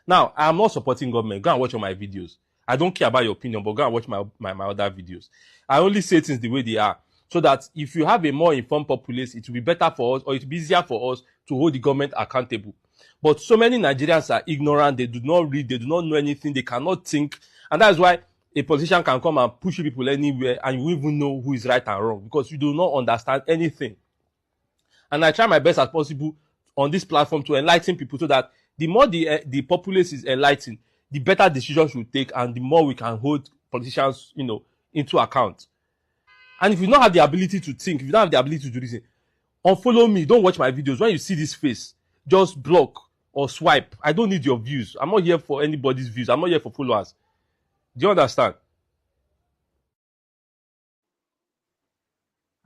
Now, I'm not supporting government. Go and watch all my videos. I don't care about your opinion, but go and watch my other videos. I only say things the way they are, so that if you have a more informed populace, it will be better for us, or it will be easier for us to hold the government accountable. But so many Nigerians are ignorant. They do not read. They do not know anything. They cannot think. And that's why a politician can come and push people anywhere, and you won't even know who is right and wrong, because you do not understand anything. And I try my best as possible on this platform to enlighten people, so that the more the populace is enlightened, the better decisions we take, and the more we can hold politicians, into account. And if you don't have the ability to think, if you don't have the ability to reason, unfollow me. Don't watch my videos. When you see this face, just block or swipe. I don't need your views. I'm not here for anybody's views. I'm not here for followers. Do you understand?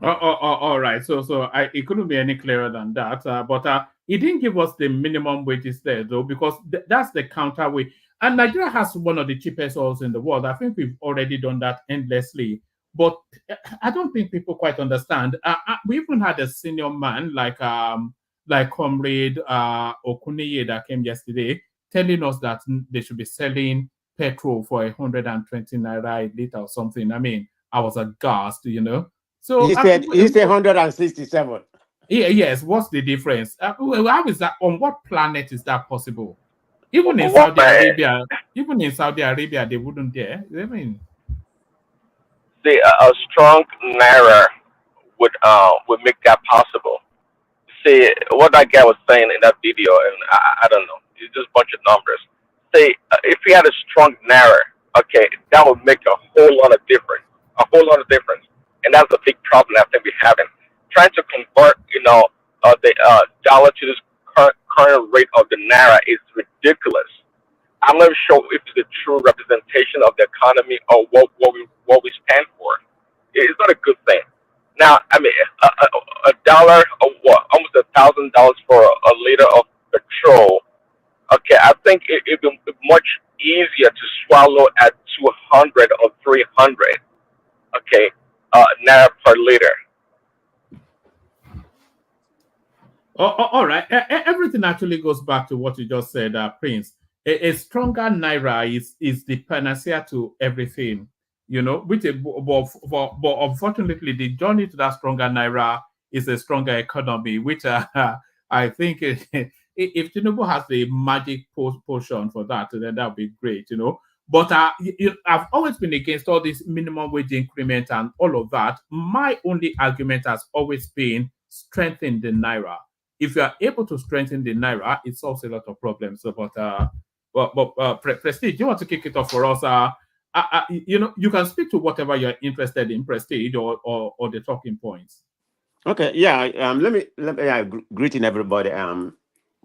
All right. So it couldn't be any clearer than that. But it didn't give us the minimum wages there, though, because that's the counter way. And Nigeria has one of the cheapest oils in the world. I think we've already done that endlessly. But I don't think people quite understand. We even had a senior man like Comrade Okuniye that came yesterday, telling us that they should be selling petrol for 120 naira a liter or something. I mean, I was aghast, So He said 167. Yeah, yes. What's the difference? How is that? On what planet is that possible? Even in Saudi Arabia, they wouldn't dare. I mean, See, a strong naira would make that possible. See what that guy was saying in that video, and I don't know. It's just a bunch of numbers. Say if he had a strong naira, okay, that would make a whole lot of difference. A whole lot of difference, and that's a big problem I think we're having. Trying to convert, the dollar to this current rate of the naira is ridiculous. I'm not sure if it's the true representation of the economy or what we stand for. It's not a good thing. Now, I mean, a dollar or what? Almost $1,000 for a liter of petrol. Okay, I think it'd be much easier to swallow at 200 or 300. Okay, naira per liter. all right. Everything actually goes back to what you just said, Prince. A stronger naira is the panacea to everything, but unfortunately, the journey to that stronger naira is a stronger economy, which I think if Tinubu has the magic potion for that, then that would be great, But I've always been against all this minimum wage increment and all of that. My only argument has always been strengthen the naira. If you are able to strengthen the naira, it solves a lot of problems. So, Prestige, you want to kick it off for us? You can speak to whatever you're interested in, Prestige, or the talking points. Okay, yeah. Let me greeting everybody.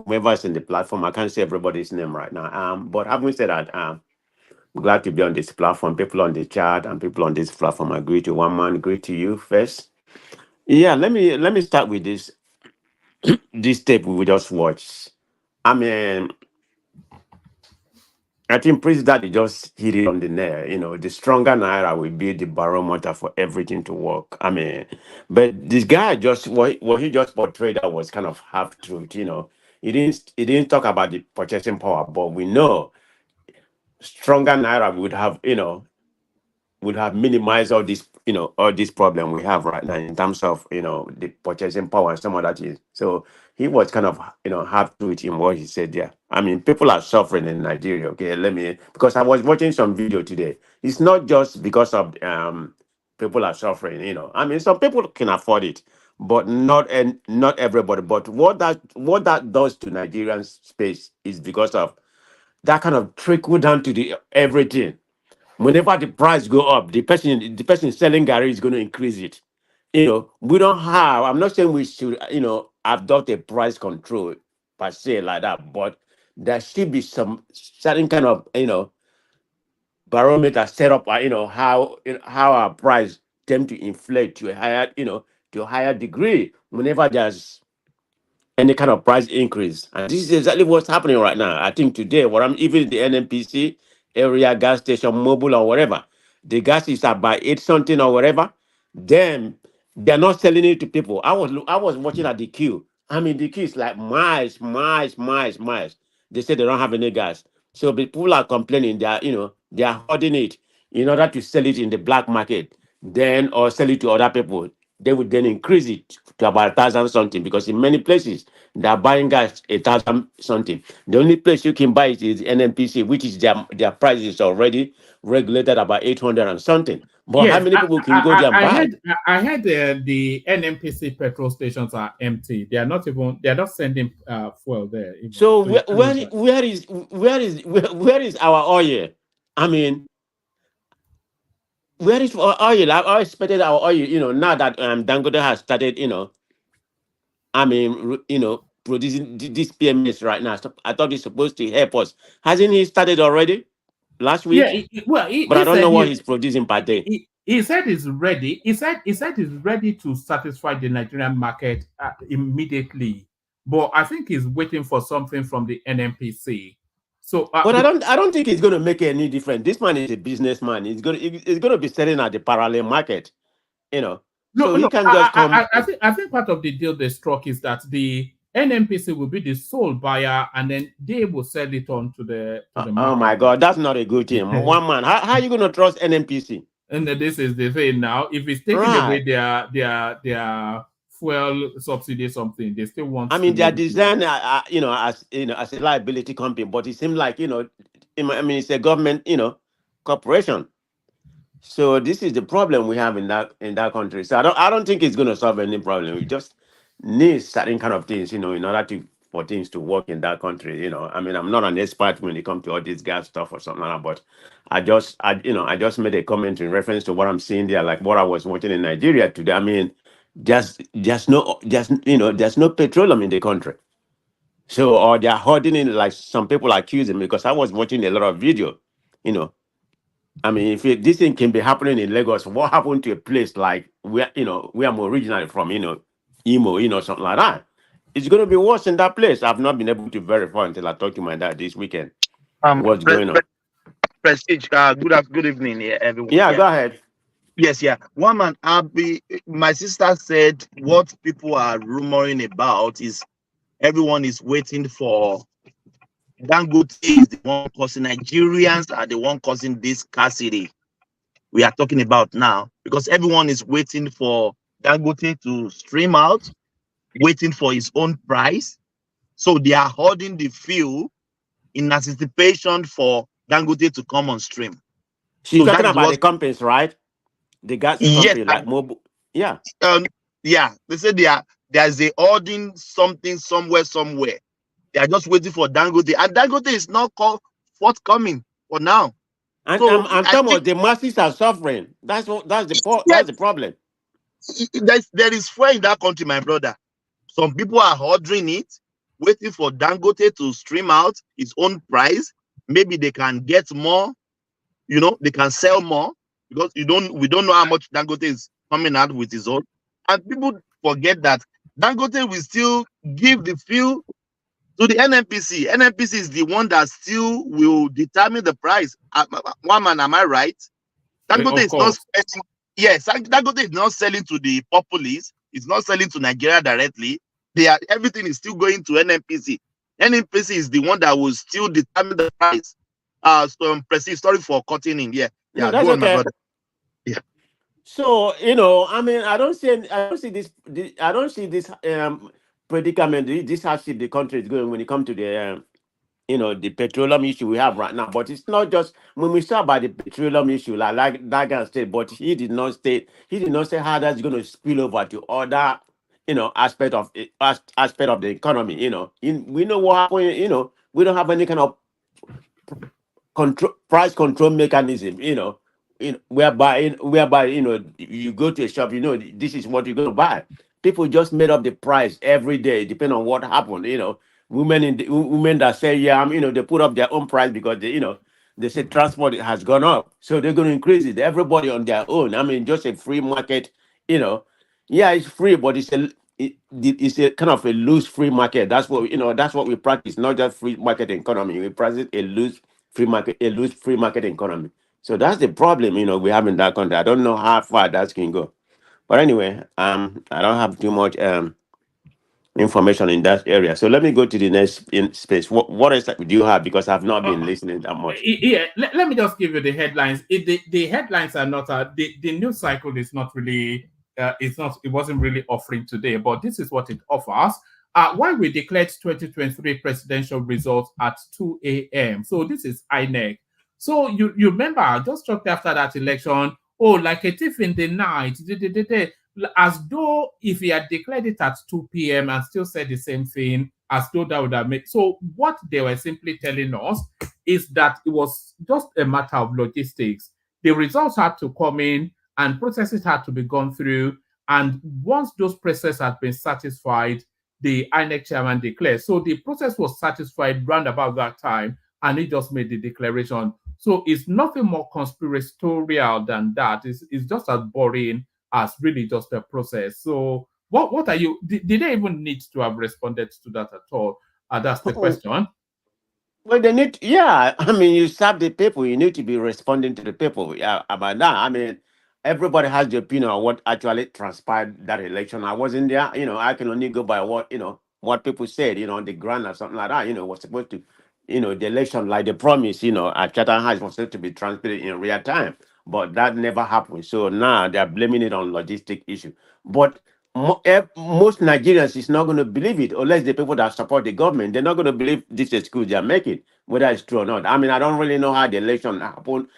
Whoever's in the platform, I can't say everybody's name right now. But having said that, I'm glad to be on this platform. People on the chat and people on this platform. I greet you, one man. Greet to you first. Yeah, let me start with this tape we just watched. I mean, I think Prince Daddy just hit it on the nail. The stronger naira will be the barometer for everything to work. I mean, but this guy what he just portrayed that was kind of half truth. He didn't talk about the purchasing power, but we know stronger naira would have minimized all this problem we have right now in terms of the purchasing power and some of that things. So he was kind of half truth in what he said there. I mean, people are suffering in Nigeria. Okay, because I was watching some video today. It's not just because of people are suffering. I mean, some people can afford it, but not everybody. But what that does to Nigerian space is because of that kind of trickle down to the everything. Whenever the price go up, the person selling Gary is going to increase it. We don't have. I'm not saying we should adopt a price control per se like that, but there should be some certain kind of barometer set up. How our price tend to inflate to a higher degree whenever there's any kind of price increase. And this is exactly what's happening right now. I think today, what I'm even the NNPC area gas station, mobile or whatever, the gas is at by 8 something or whatever. Then they're not selling it to people. I was watching at the queue. I mean, the queue is like miles, miles, miles, miles. They say they don't have any gas. So the people are complaining. They are hoarding it in order to sell it in the black market, then or sell it to other people. They would then increase it to about 1,000 something because in many places they are buying gas 1,000 something. The only place you can buy it is NNPC, which is their price is already regulated about 800 and something. But how Yes, many people can go there and I buy? heard the NMPC petrol stations are empty. They are not sending fuel there even. So So you where can't where use i- that. where is our oil? I mean, where is our oil? I expected our oil. Now that Dangote has started, producing this PMS right now. So I thought he's supposed to help us. Hasn't he started already last Yeah, week? well, But I he don't said know what he's producing per day. he said he's ready. He said he's ready to satisfy the Nigerian market immediately. But I think he's waiting for something from the NMPC. So But I don't think it's going to make any difference. This man is a businessman. He's going to be selling at the parallel market. no, So he no. can just come. I think part of the deal they struck is that the NMPC will be the sole buyer, and then they will sell it on to the Oh my market. God, that's not a good thing. One man, how are you going to trust NNPC? And then this is the thing now. If it's taking away Right. their fuel subsidy, something, they still want I to mean, they be are able to. designed, as a liability company, but it seems like, it's a government, corporation. So this is the problem we have in that country. So I don't think it's going to solve any problem. We just need certain kind of things, in order for things to work in that country. I mean, I'm not an expert when it comes to all this gas stuff or something like that, but I just made a comment in reference to what I'm seeing there, like what I was watching in Nigeria today. I mean, there's no petroleum in the country. So, or they're holding it like some people are accusing me because I was watching a lot of video, you know. I mean, if this thing can be happening in Lagos, what happened to a place like where I'm originally from, Imo, something like that? It's going to be worse in that place. I've not been able to verify until I talked to my dad this weekend. What's going on? Prestige. Good evening, yeah, everyone. Yeah, Yeah. go ahead. Yes, yeah. One man, my sister said what people are rumoring about is everyone is waiting for Dangote is the one causing Nigerians are the one causing this scarcity we are talking about now because everyone is waiting for Dangote to stream out, waiting for his own price. So they are holding the fuel in anticipation for Dangote to come on stream. She's So talking that is about what. the companies, right? The gas Yes, company, like mobile. Yeah. yeah. They say there's a holding something somewhere. They are just waiting for Dangote, and Dangote is not forthcoming for now. And So I think Thomas, the masses are suffering. That's yes, the problem. there is fuel in that country, my brother. Some people are ordering it, waiting for Dangote to stream out his own price. Maybe they can get more, they can sell more because we don't know how much Dangote is coming out with his own. And people forget that Dangote will still give the fuel to the NNPC. NNPC is the one that still will determine the price. One man, am I right? Dangote Of is not course. selling. Yes, Dangote is not selling to the populace. It's not selling to Nigeria directly. Everything is still going to NNPC. NNPC is the one that will still determine the price. So Prestige, sorry for cutting in. Yeah, No, yeah, that's go on, my okay. brother. Yeah. So, I mean, I don't see this predicament, this hardship the country is going when it comes to the petroleum issue we have right now. But it's not just when we talk about the petroleum issue, like that guy said, but he did not say how that's going to spill over to other aspect of aspect of the economy. We know what happened. We don't have any kind of price control mechanism. Whereby you go to a shop, this is what you're going to buy. People just made up the price every day, depending on what happened. Women that say, yeah, they put up their own price because they say transport has gone up, so they're going to increase it. Everybody on their own. Just a free market. Yeah, it's free, but it's a kind of a loose free market. That's what we practice, not just free market economy. We practice a loose free market economy. So that's the problem, we have in that country. I don't know how far that can go. But anyway, I don't have too much information in that area. So let me go to the next in space. What else do you have? Because I've not been listening that much. Yeah, let me just give you the headlines. The headlines are not the news cycle is not really it wasn't really offering today, but this is what it offers. Why we declared 2023 presidential results at 2 a.m. So this is INEC. So you remember just shortly after that election, like a thief in the night, as though if he had declared it at 2 p.m. and still said the same thing, as though that would have made. So what they were simply telling us is that it was just a matter of logistics. The results had to come in and processes had to be gone through. And once those processes had been satisfied, the INEC chairman declared. So the process was satisfied round about that time, and he just made the declaration. So it's nothing more conspiratorial than that. It's just as boring as really just a process. So what are you? Did they even need to have responded to that at all? That's the question. Well, they need, yeah. You serve the people. You need to be responding to the people. Yeah, about that. Everybody has the opinion on what actually transpired that election. I wasn't there. I can only go by what people said. On the ground or something like that. Was supposed to, the election, like the promise. At Chatham House was supposed to be transmitted in real time, but that never happened. So now they're blaming it on logistic issue. But most Nigerians is not going to believe it unless the people that support the government, they're not going to believe this excuse they're making, whether it's true or not. I don't really know how the election happened.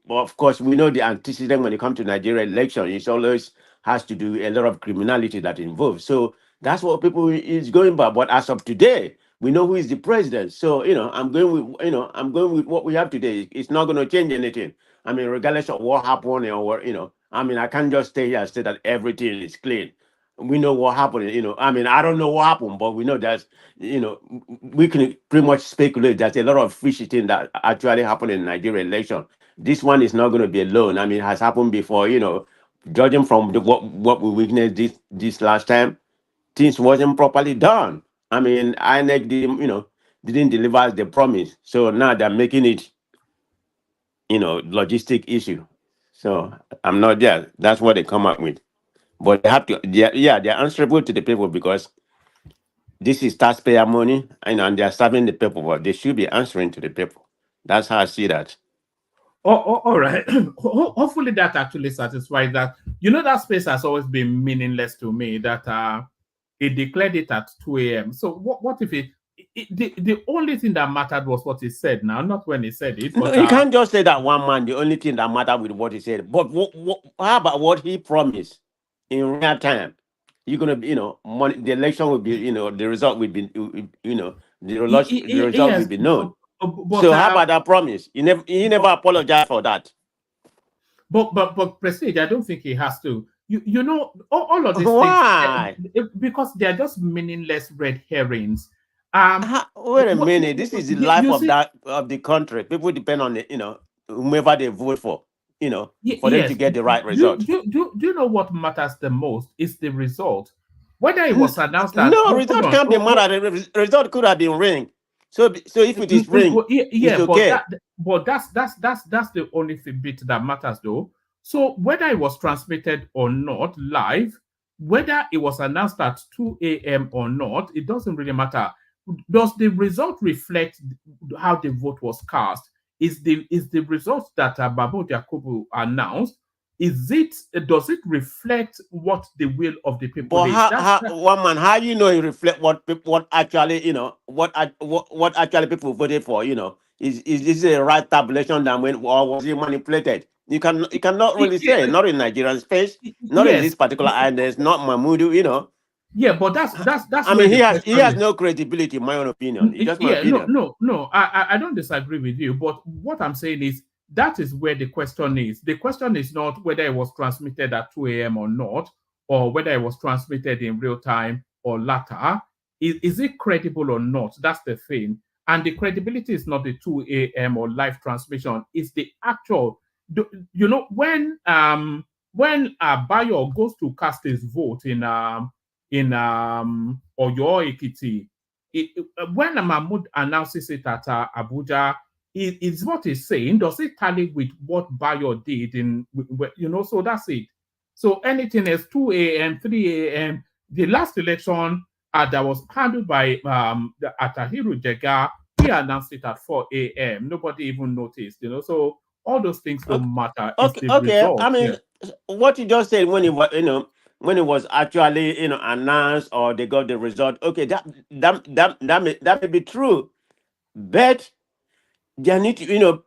Of course, we know the antecedent when it comes to Nigeria election. It always has to do a lot of criminality that involves. So that's what people is going by. But as of today, we know who is the president. So I'm going with what we have today. It's not going to change anything. Regardless of what happened or what I can't just stay here and say that everything is clean. We know what happened. I don't know what happened, but we know that we can pretty much speculate. There's a lot of fishy things that actually happened in Nigeria election. This one is not going to be alone. It has happened before. Judging from what we witnessed this last time, things wasn't properly done. INEC didn't deliver the promise. So now they're making it, logistic issue. So I'm not there. That's what they come up with. But they have to, they're answerable to the people because this is taxpayer money, and they're serving the people, but they should be answering to the people. That's how I see that. All right. Hopefully that actually satisfies that. That space has always been meaningless to me, that he declared it at 2 a.m. So what if the only thing that mattered was what he said now, not when he said it. But, no, you can't just say that one man, the only thing that mattered with what he said. But how about what he promised in real time? You're gonna be, the election will be, the result will be, the result will yes, be known. but So how about that promise? He never apologized for that. But Prestige, I don't think he has to. All of these Why? things because they are just meaningless red herrings. Wait a minute. This is the life of the country. People depend on whomever they vote for. For them to get the right result. Do you know what matters the most? Is the result. Whether it was announced that result can't be matter. The result could have been ring. So if it is ring, it's okay. But that's the only bit that matters though. So whether it was transmitted or not live, whether it was announced at 2 a.m. or not, it doesn't really matter. Does the result reflect how the vote was cast? Is the result that Babu Jacobu announced? Does it reflect what the will of the people but is? How it reflect what actually what actually people voted for? Is this a right tabulation that or was it manipulated? You cannot really say, not in Nigerian space, not in Yes. this particular island, not Mahmoud, you know. Yeah, but that's I where mean, the he question has is. no credibility, in my own opinion. It's just my Yeah, opinion. no. I don't disagree with you, but what I'm saying is that is where the question is. The question is not whether it was transmitted at 2 a.m. or not, or whether it was transmitted in real time or later. Is it credible or not? That's the thing. And the credibility is not the 2 a.m. or live transmission. It's the actual. You know, when Bayo goes to cast his vote in Oyo Ekiti, when Mahmoud announces it at Abuja, it's what he's saying. Does it tally with what Bayo did so that's it. So anything else, 2 a.m., 3 a.m., the last election that was handled by Atahiru Jega, he announced it at 4 a.m. Nobody even noticed, so all those things don't matter. It's the Okay. result. I mean, what you just said when it was, when it was actually, announced or they got the result. Okay, that may be true, but they need to,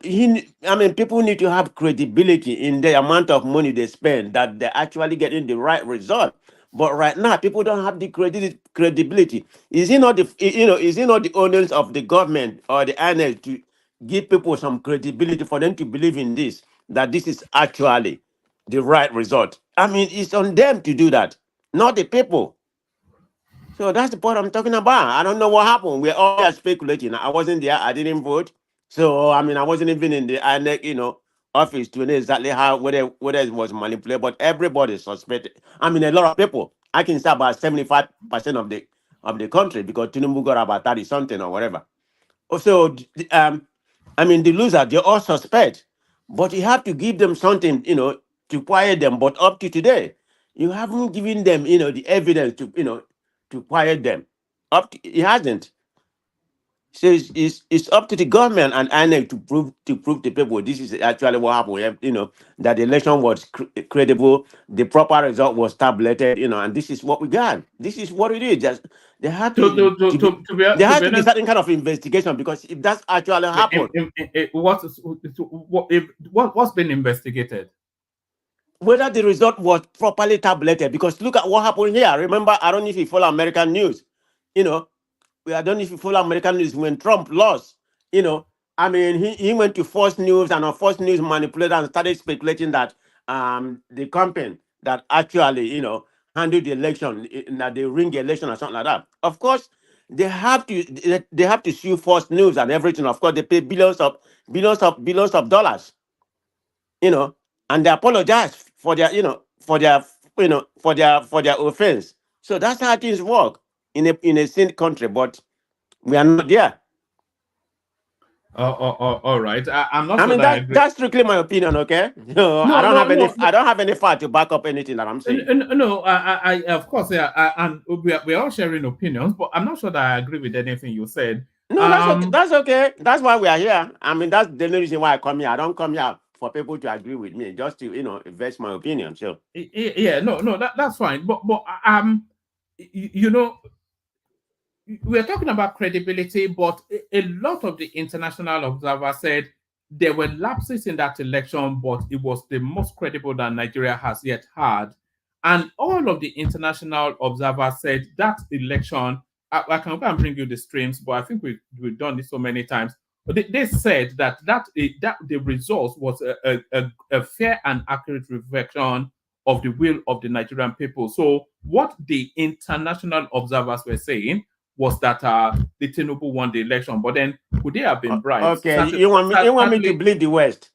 people need to have credibility in the amount of money they spend that they're actually getting the right result. But right now, people don't have the credibility. Is it not is it not the onus of the government or the INEC to give people some credibility for them to believe in this, that this is actually the right result? I mean, it's on them to do that, not the people. So that's the point I'm talking about. I don't know what happened. We're all speculating. I wasn't there. I didn't vote. So I mean, I wasn't even in the INEC, office to know exactly how whether it was manipulated. But everybody suspected. I mean, a lot of people. I can say about 75% of the country, because Tinubu got about 30 something or whatever. So I mean, the loser, they all suspect. But you have to give them something, to quiet them. But up to today, you haven't given them, the evidence to quiet them. It hasn't. So it's up to the government and INEC to prove to people this is actually what happened. That the election was credible, the proper result was tabulated. And this is what we got. This is what it is. Just there have to there has to be certain kind of investigation, because if that's actually happened, what's been investigated? Whether the result was properly tabulated. Because look at what happened here. Remember, I don't know if you follow American news. I don't know if you follow American news. When Trump lost, I mean, he went to Fox News, and on Fox News manipulated and started speculating that the campaign that actually, handled the election, that they ring the election or something like that. Of course, they have to sue Fox News and everything. Of course, they pay billions of dollars, and they apologize for their, for their offense. So that's how things work in a sane country, but we are not there. All right. I'm not I sure mean, that I agree. that's strictly my opinion, okay? No, I don't have any fact to back up anything that I'm saying. No, I of course, yeah, and we're all sharing opinions, but I'm not sure that I agree with anything you said. No, that's okay. That's okay. That's why we are here. I mean, that's the only reason why I come here. I don't come here for people to agree with me, just to voice my opinion. So yeah, no, that's fine. But we're talking about credibility, but a lot of the international observers said there were lapses in that election, but it was the most credible that Nigeria has yet had. And all of the international observers said that election, I can go and bring you the streams, but I think we've done this so many times. But they said that the results was a fair and accurate reflection of the will of the Nigerian people. So what the international observers were saying was that the Tinubu won the election, but then could they have been bribed? Okay, you want me to believe the West?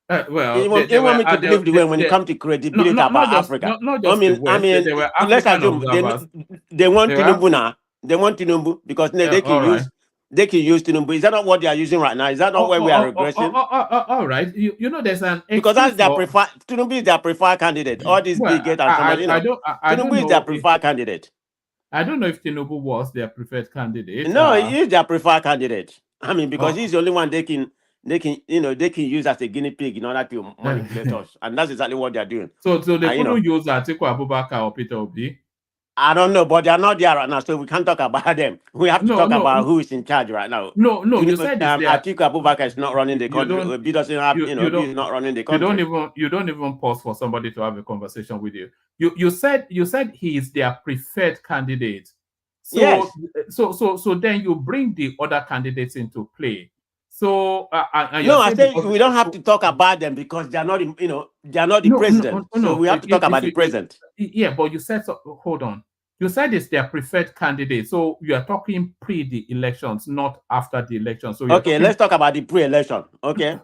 Well, you want me to believe the West when it comes to credibility about Africa. Not just the West. There were let's African assume observers. they want Tinubu now. They want Tinubu because they can use Tinubu. Is that not what they are using right now? Is that not where we are regressing? All right. There's an because that's their preferred. Tinubu is their preferred candidate. All these big and Tinubu is their preferred candidate. I don't know if Tinubu was their preferred candidate. No, he is their preferred candidate. I mean, because he's the only one they can use as a guinea pig in order to manipulate us, and that's exactly what they're doing. So they couldn't use Atiku Abubakar or Peter Obi. I don't know, but they are not there right now, so we can't talk about them. We have to talk about who is in charge right now. No, you said it's there. Atiku Abubakar is not running the country. Obi doesn't have, Obi is not running the country. You don't even pause for somebody to have a conversation with you. You said he is their preferred candidate. So yes. So then you bring the other candidates into play. So no, I say we don't have to talk about them because they are not, they are not the president. So we have to talk about the president. Yeah, but you said so. Hold on. You said it's their preferred candidate. So you are talking pre the elections, not after the election. So okay, let's talk about the pre-election. Okay.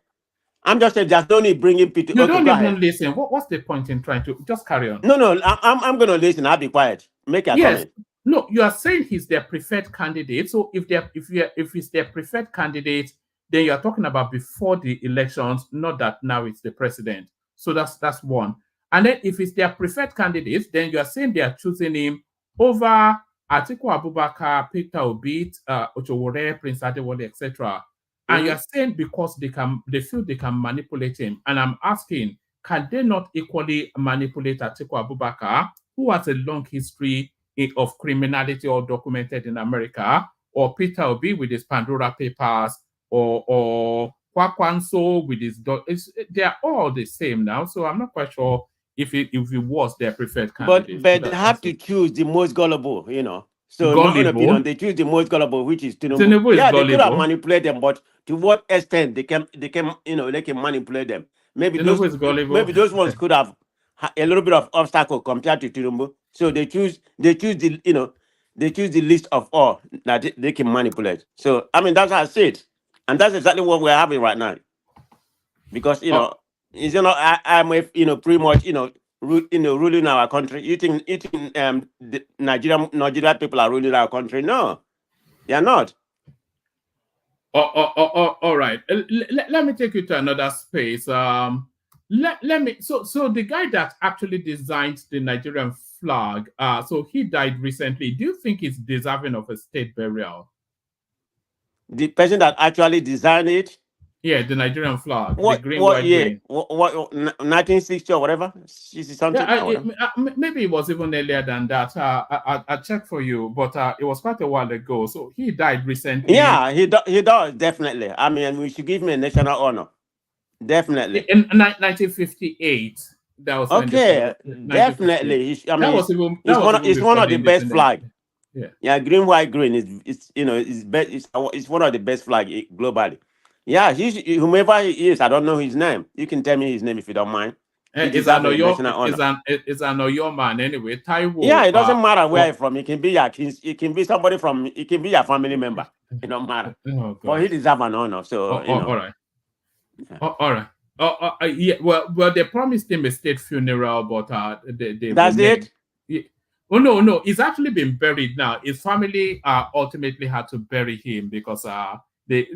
I'm just saying there's no need bringing people. You don't even listen. What's the point in trying to just carry on? No, I'm gonna listen. I'll be quiet. Make a comment. No, you are saying he's their preferred candidate. So if he's their preferred candidate, then you are talking about before the elections, not that now it's the president. So that's one. And then if it's their preferred candidate, then you are saying they are choosing him over Atiku Abubakar, Peter Obi, Sowore, Prince Adewale, etc. And you're saying because they feel they can manipulate him. And I'm asking, can they not equally manipulate Atiku Abubakar, who has a long history of criminality all documented in America, or Peter Obi with his Pandora Papers, or Kwakwanso with his... they are all the same now, so I'm not quite sure if it was their preferred candidate. But they have to choose the most gullible, So in my own opinion, they choose the most gullible, which is Tinubu. Tinubu is they could have manipulated them, but to what extent they can manipulate them? Maybe those ones could have a little bit of obstacle compared to Tinubu. So they choose the list of all that they can manipulate. So I mean that's how I see it, and that's exactly what we're having right now. Because I'm pretty much ruling our country. You think the Nigerian people are ruling our country? No, they are not. All right. Let me take you to another space. Let me. So the guy that actually designed the Nigerian flag, so he died recently. Do you think he's deserving of a state burial? The person that actually designed it. Yeah, the Nigerian flag. What, the green, what white, year? green. What 1960 or whatever? Something. Yeah, maybe it was even earlier than that. I checked for you, but it was quite a while ago. So he died recently. Yeah, he does definitely. I mean, we should give him a national honor. Definitely. In 1958. That was okay. Definitely. He's one of the best flag. Yeah, green, white, green is it's one of the best flag globally. Yeah, whomever he is, I don't know his name. You can tell me his name if you don't mind. It's an Oyo man anyway. Taiwo. Yeah, it doesn't matter where he's from. It can be somebody from. It can be your family member. It don't matter. But he deserves an honor. So all right. Yeah. All right. Yeah. Well, they promised him a state funeral, but that's it. Yeah. Oh no, he's actually been buried now. His family ultimately had to bury him because they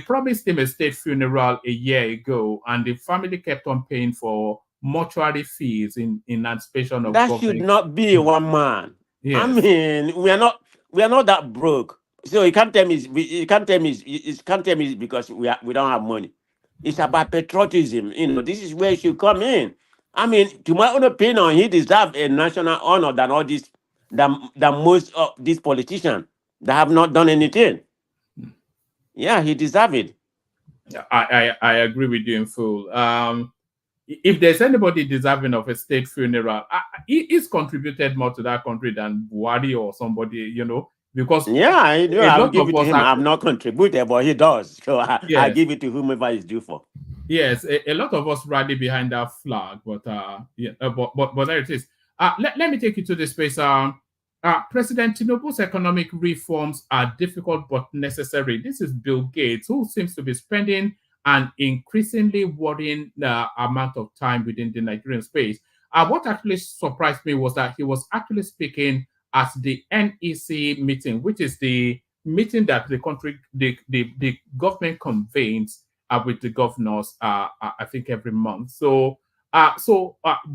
promised him a state funeral a year ago, and the family kept on paying for mortuary fees in anticipation of that should not be one man. Yes. I mean, we are not that broke. So you can't tell me because we don't have money. It's about patriotism. This is where it should come in. I mean, to my own opinion, he deserves a national honor than all this, than most of these politicians that have not done anything. Yeah, he deserves it. I agree with you in full. If there's anybody deserving of a state funeral, he's contributed more to that country than Buhari or somebody, because I will give it to him. I've not contributed, but he does. So I give it to whomever is due for. Yes, a lot of us rally behind that flag, but there it is. Let me take you to the space. President Tinubu's economic reforms are difficult but necessary. This is Bill Gates, who seems to be spending an increasingly worrying amount of time within the Nigerian space. What actually surprised me was that he was actually speaking at the NEC meeting, which is the meeting that the government convenes with the governors, I think every month. But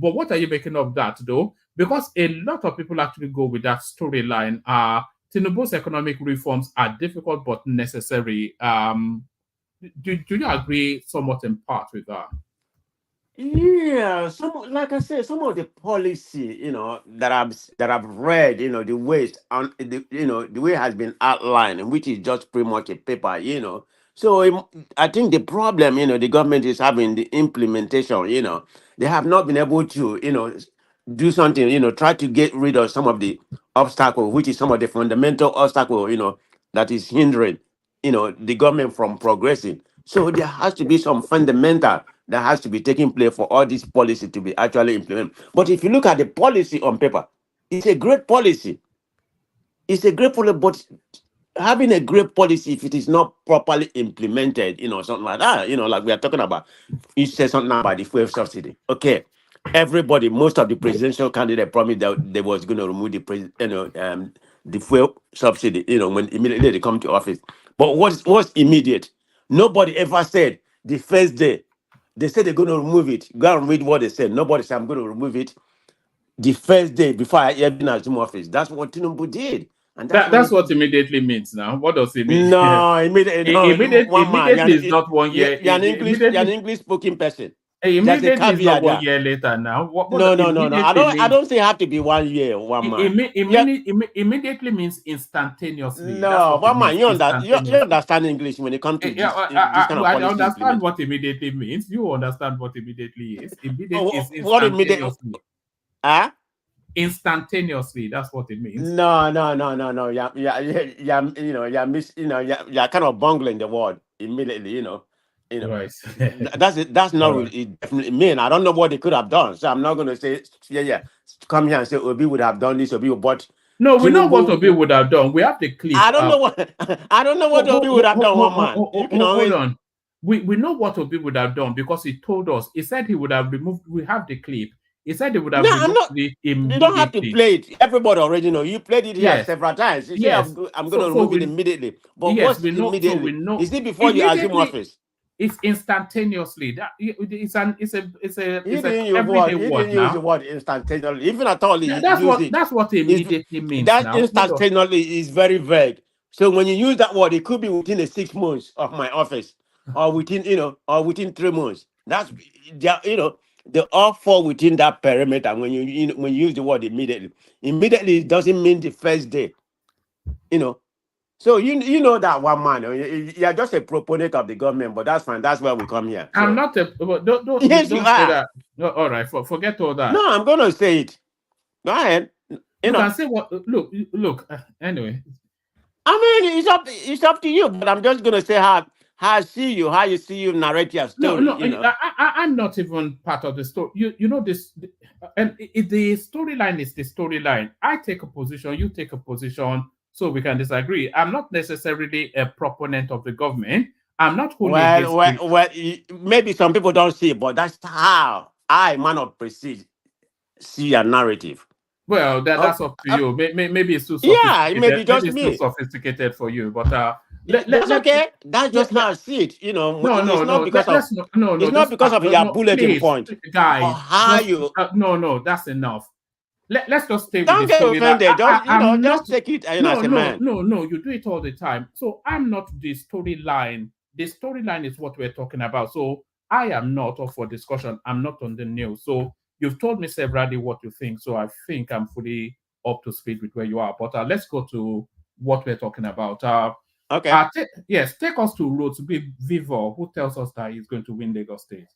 what are you making of that, though? Because a lot of people actually go with that storyline. Tinubu's economic reforms are difficult but necessary. Do you agree somewhat in part with that? Yeah, like I said, some of the policy, that I've read, the ways on the way it has been outlined, and which is just pretty much a paper. So I think the problem, the government is having the implementation. They have not been able to, do something. Try to get rid of some of the obstacle, which is some of the fundamental obstacle, that is hindering, the government from progressing. So there has to be some fundamental that has to be taking place for all this policy to be actually implemented. But if you look at the policy on paper, it's a great policy. It's a great policy, but having a great policy, if it is not properly implemented, something like that, like we are talking about, you said something about the fuel subsidy. Okay. Everybody, most of the presidential candidate promised that they was going to remove the fuel subsidy, when immediately they come to office. But what's immediate? Nobody ever said the first day. They said they're going to remove it. Go and read what they said. Nobody said I'm going to remove it the first day before I even assume office. That's what Tinubu did, and that's That's when what immediately means now. What does it mean? no, immediately, no, one man. Immediately is not 1 year. You're an English speaking person. There's a Immediately is not caveat one there. year later now. No, What no, no, no. I immediately don't. I means? don't say it have to be 1 year, one man. Yeah. Immediately means instantaneously. That's No, what it one means. man. You Instantaneously. understand English when it comes to Yeah, this kind of I policy understand implementation. what immediately means. You understand what immediately is. Immediate is What immediate? instantaneously. Huh? Instantaneously. That's what it means. No. You're kind of bungling the word immediately. Right. That's not All what right. it definitely mean. I don't know what they could have done, so I'm not going to say come here and say Obi would have done this, Obi, but No, we know what Tinubu. Obi would have done. We have the clip. I don't know what I don't know what Obi would have done. One man, you can Hold always. on. We know what Obi would have done because he told us. He said he would have removed. We have the clip. He said he would have No, I'm removed not. it You don't have to immediately. play it. Everybody already know. You played it here Yes. several times. You say Yes. I'm going to So remove it immediately. But yes, what's we know. So we immediately? know Is it before you assume immediately. office? It's instantaneously. That it's a He didn't use everyday He word didn't use now. the word instantaneously. Even at all, he That's used it. what immediately means That now. instantaneously is very vague. So when you use that word, it could be within the 6 months of my office, or within 3 months. That's they all fall within that perimeter. When you use the word immediately, it doesn't mean the first day. So you know that one man. You're just a proponent of the government, but that's fine. That's why we come here. So, I'm not a. Don't yes, you don't say are. that. No, all right, forget all that. No, I'm gonna say it. Go ahead. You can say what. Look. Anyway, I mean, it's up to you. But I'm just gonna say how you see you narrate your story. I'm not even part of the story. You know this, and the storyline is the storyline. I take a position, you take a position, so we can disagree. I'm not necessarily a proponent of the government. I'm not wholly well, maybe some people don't see it, but that's how I, man of prestige, see a narrative. Well, that's up to you. Maybe it's too sophisticated. Yeah, it may be just maybe me. it's too sophisticated for you, but that's okay. That's just how I see it. It's not because of your bulletin point, guys. or how you. No, that's enough. Let's just stay Don't with the story. Don't get offended. Just take it as a man. No, you do it all the time. So I'm not the storyline. The storyline is what we're talking about. So I am not up for discussion. I'm not on the news. So you've told me severally what you think. So I think I'm fully up to speed with where you are. But let's go to what we're talking about. Okay. Take us to Rhodes Vivo, who tells us that he's going to win Lagos State.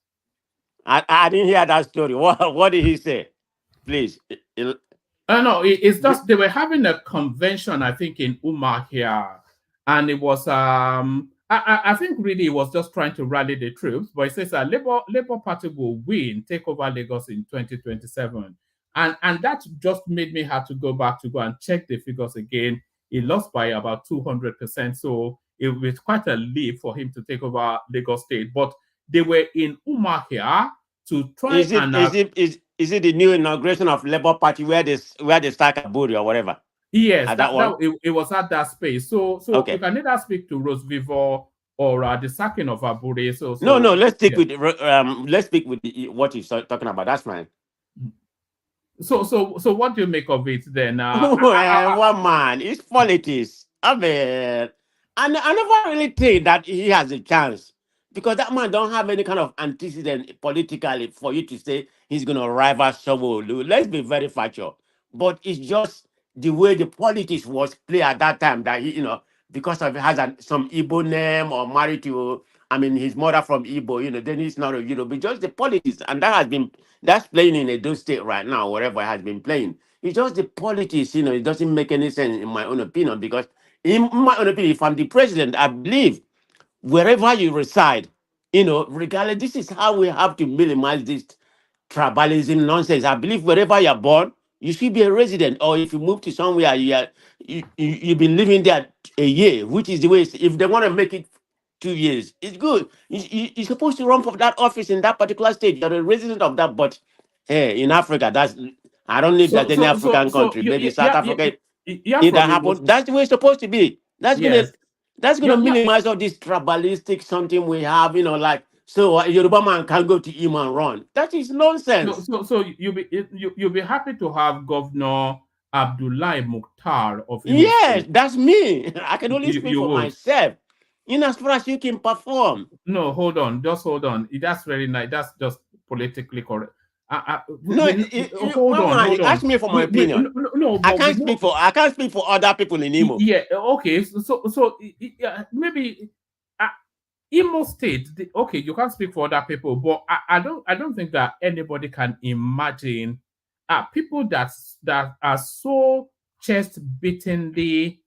I didn't hear that story. What did he say? Please. No, it's just they were having a convention, I think, in Woma here, and it was I think really he was just trying to rally the troops, but he says that Labour Party will win, take over Lagos in 2027, and that just made me have to go and check the figures again. He lost by about 200%, so it was quite a leap for him to take over Lagos State. But they were in Woma here to try Is it the new inauguration of Labour Party where they start Kaburi or whatever? Yes, it was at that space. So okay. You can either speak to Rose Vivo or the sacking of Abure. No, let's stick with what he's talking about. That's fine. So what do you make of it then? One man, it's politics. I mean, I never really think that he has a chance because that man don't have any kind of antecedent politically for you to say he's going to rival Sowore. Let's be very factual. But it's just the way the politics was played at that time that he, because of he has some Igbo name or married to, his mother from Igbo, then he's not a But just the politics, and that's playing in Edo State right now, wherever it has been playing. It's just the politics, it doesn't make any sense in my own opinion, because in my own opinion, if I'm the president, I believe wherever you reside, regardless, this is how we have to minimize this tribalism nonsense. I believe wherever you're born, you should be a resident. Or if you move to somewhere, you've been living there a year, which is the way. If they want to make it 2 years, it's good. You're supposed to run for that office in that particular state. You're a resident of that. But hey, in Africa, I don't know if there's any African country, maybe South Africa. If that happens, that's the way it's supposed to be. That's gonna minimize all this tribalistic something we have, so Yoruba man can go to Imo and run. That is nonsense. So you'll be happy to have Governor Abdullahi Mukhtar of Imo Yes, State. that's me. I can only speak for myself. As far as you can perform. No, hold on, just hold on. That's very nice. That's just politically correct. Hold on. Ask me for my opinion. No, I can't speak for other people in Imo. Yeah, okay. So maybe Imo State. Okay, you can't speak for other people, but I don't think that anybody can imagine people that are so chest beatingly,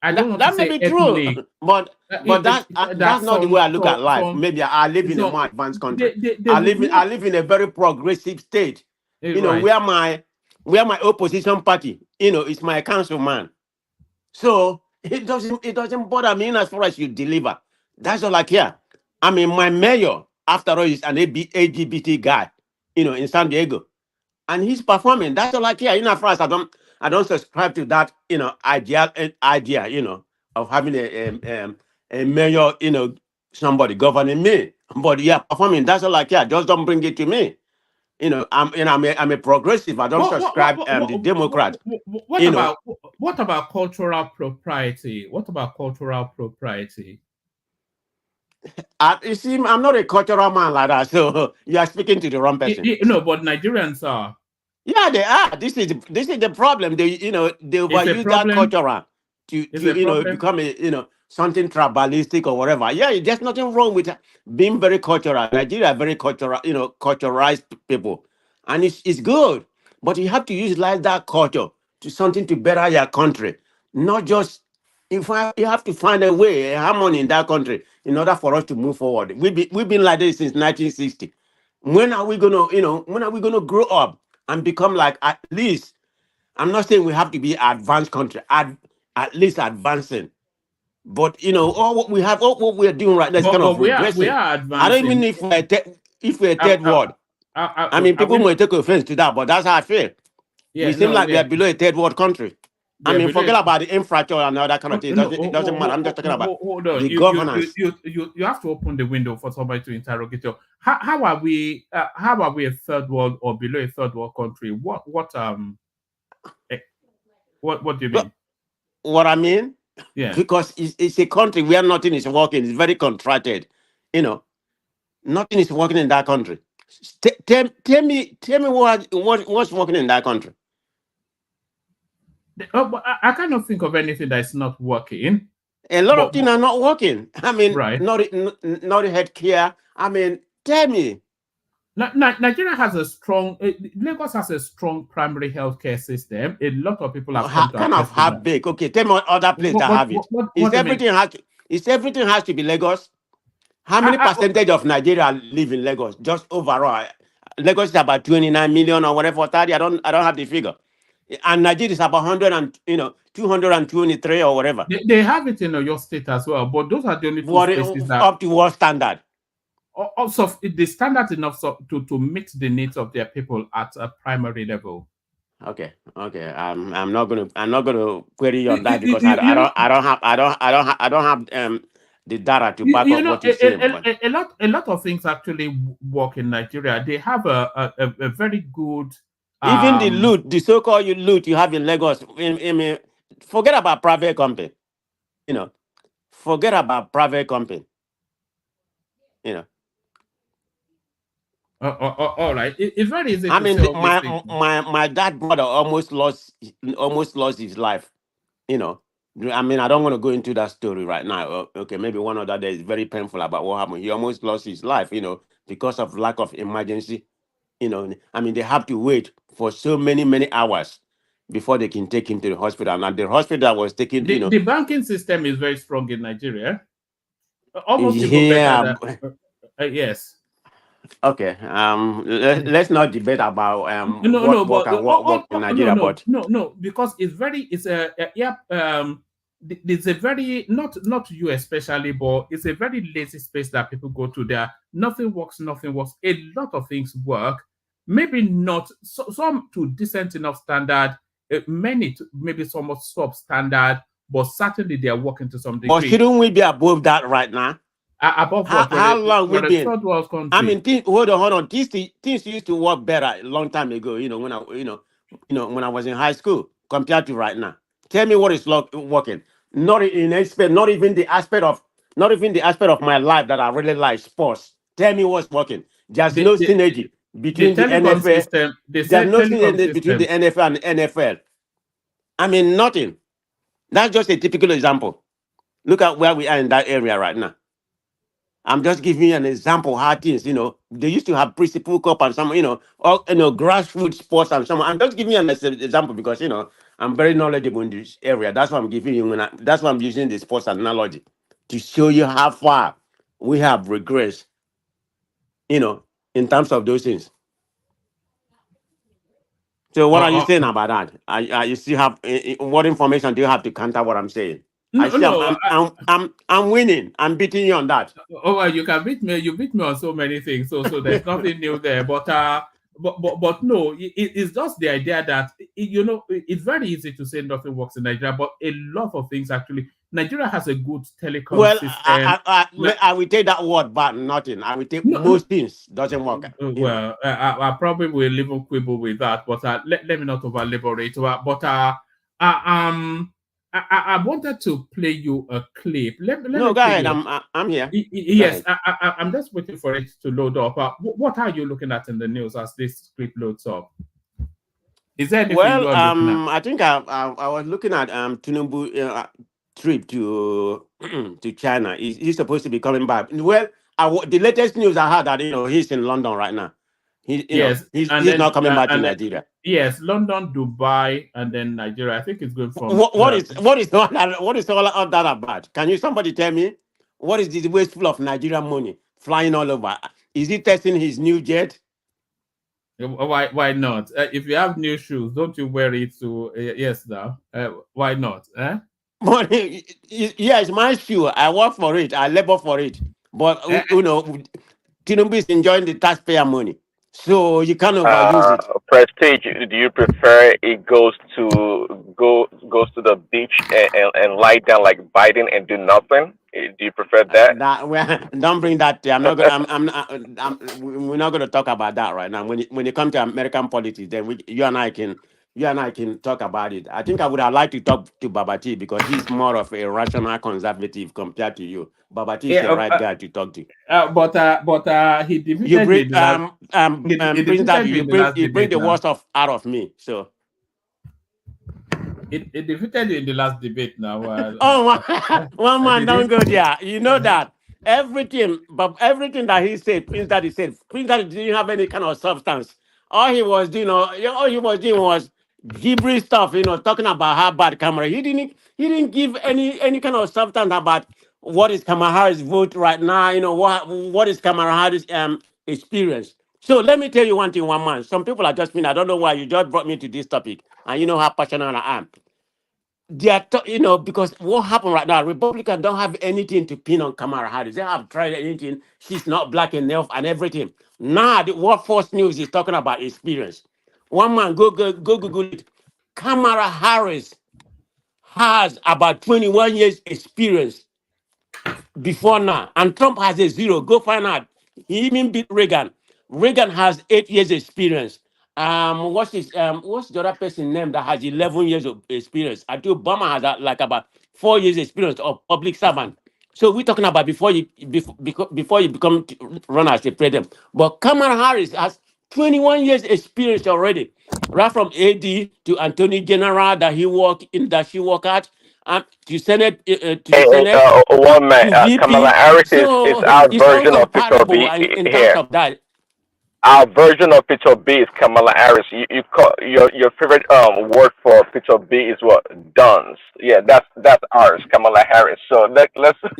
I don't want to say may be true, but that's not the way I look at life. Maybe I live in a more advanced country. I live in a very progressive state. Right. where my opposition party, is my councilman. So it doesn't bother me as far as you deliver. That's all I care. My mayor, after all, is an LGBT guy, in San Diego, and he's performing. That's all I care. As far as I don't subscribe to that, idea, of having a mayor, somebody governing me. But yeah, performing. That's all I care. Just don't bring it to me. I'm a progressive. I don't subscribe the Democrat. What about cultural propriety? What about cultural propriety? You see, I'm not a cultural man like that, so you are speaking to the wrong person. No, but Nigerians are. Yeah, they are. This is the problem. They overuse that cultural to become something tribalistic or whatever. Yeah, there's nothing wrong with being very cultural. Nigeria are very cultural, culturalized people, and it's good. But you have to utilize that culture to something to better your country, not just. You have to find a way, a harmony in that country in order for us to move forward. We've been like this since 1960. When are we gonna grow up and become like, at least, I'm not saying we have to be an advanced country, at least advancing. But all what we are doing right now is kind of regressing. We are advancing. I don't mean if we're a third world. People may take offense to that, but that's how I feel. Yeah, we seem like we are below a third world country. Forget about the infrastructure and all that kind of thing. It doesn't matter. I'm just talking about the governance. You have to open the window for somebody to interrogate you. How are we? How are we a third world or below a third world country? What do you mean? What I mean? Yeah. Because it's a country where nothing is working. It's very contracted. Nothing is working in that country. Tell me what's working in that country. But I cannot think of anything that is not working. A lot of things are not working. Right. Not healthcare. Tell me. Nigeria has a strong. Lagos has a strong primary healthcare system. A lot of people have kind of half big. Okay, tell me what other places that have it. Is everything has to be Lagos? How many percentage of Nigeria live in Lagos? Just overall, Lagos is about 29 million or whatever. 30. I don't have the figure. And Nigeria is about 223 or whatever. They have it in your state as well, but those are the only two places that up to what standard? Also, the standard enough to meet the needs of their people at a primary level. Okay. I'm not gonna query you on that because I don't have the data to back up what you're saying. A lot of things actually work in Nigeria. They have a very good. Even the loot, the so-called loot you have in Lagos, forget about private company. Forget about private company. You know. All right. It's very easy I to mean, say all these things. my dad brother almost lost his life. You know. I mean, I don't want to go into that story right now. Okay, maybe one other day is very painful about what happened. He almost lost his life, because of lack of emergency. I mean, they have to wait for so many hours before they can take him to the hospital. And the hospital was taking, The banking system is very strong in Nigeria. Almost even better yeah. than yes. Okay. Let's not debate about No, what no, work but and what work in no, Nigeria, no, but no, no, because it's a yeah it's a very not you especially, but it's a very lazy space that people go to. There, nothing works, nothing works. A lot of things work, maybe not some to decent enough standard, many to maybe somewhat substandard, but certainly they are working to some degree. shouldn't we be above that right now? Above How what? how long we We're a been? third world I country. mean, hold on. Things used to work better a long time ago. When I was in high school compared to right now. Tell me what is working. Not even the aspect of my life that I really like sports. Tell me what's working. There's The, no the, synergy the between the telecom NFL. system, they There's said no telecom synergy between the system. NFL and the NFL. I mean, nothing. That's just a typical example. Look at where we are in that area right now. I'm just giving you an example how things, they used to have principal cup and some, grassroots sports and some. I'm just giving you an example because, I'm very knowledgeable in this area. That's why I'm giving you, that's why I'm using the sports analogy to show you how far we have regressed, in terms of those things. So what are you saying about that? You still have, what information do you have to counter what I'm saying? I No, see no. I'm winning. I'm beating you on that. Oh, well, you can beat me. You beat me on so many things. So there's nothing new there. But no, it's just the idea that it's very easy to say nothing works in Nigeria, but a lot of things actually. Nigeria has a good telecom Well, system. I will take that word back. Nothing. I will take No, most things doesn't work. well, I probably will even quibble with that, but let me not over elaborate. But I wanted to play you a clip. Let No, me go play ahead. you. I'm here. Go Yes, ahead. I'm just waiting for it to load up. What are you looking at in the news as this clip loads up? Is there anything Well, you are looking at? I think I was looking at Tinubu trip to to China. He's supposed to be coming back. Well, the latest news I heard that he's in London right now. Yes, and He's then not coming back to Nigeria. yes, London, Dubai, and then Nigeria. I think it's going from What is all of that about? Can you somebody tell me what is this wasteful of Nigerian money flying all over? Is he testing his new jet? Why not? If you have new shoes, don't you wear it to yes now? Why not? Money, yeah, it's my shoe. I work for it. I labor for it. But Tinubu is enjoying the taxpayer money, so you can't overuse it. Prestige, do you prefer it goes to the beach and lie down like Biden and do nothing? Do you prefer that? That don't bring that. I'm not. We're not going to talk about that right now. When it comes to American politics, then you and I can talk about it. I think I would have liked to talk to Babati because he's more of a rational conservative compared to you. Babati is the Yeah, right guy to talk to. but he You defeated you bring in the last. He Prince Daddy, defeated you in the last you bring debate the now. worst of out of me. So It defeated you in the last debate now. one man, Did don't it? go there. You know that everything that he said, Prince Daddy didn't have any kind of substance. All he was doing, all he was doing was gibberish stuff. Talking about how bad camera. He didn't give any kind of substance about what is Kamala Harris' vote right now. What is Kamala Harris' experience. So let me tell you one thing, one man. Some people are just I don't know why you just brought me to this topic, and you know how passionate I am. They are, because what happened right now, Republicans don't have anything to pin on Kamala Harris. They have tried anything. She's not black enough and everything. Now, what Fox News is talking about experience. One man, go Google it. Kamala Harris has about 21 years experience before now, and Trump has a zero. Go find out. He even beat Reagan. Reagan has 8 years experience. What's the other person name that has 11 years of experience? I think Obama has like about 4 years experience of public servant. So we're talking about before you become run as a president. But Kamala Harris has 21 years experience already, right from AD to Attorney General that she worked at, to Senate to the Hey, Senate one man, to Kamala VP. Harris is So our it's version of Peter uncomparable B in terms here. of that. Our version of Peter B is Kamala Harris. You call your favorite word for Peter B is what? Duns. Yeah, that's ours, Kamala Harris. So let's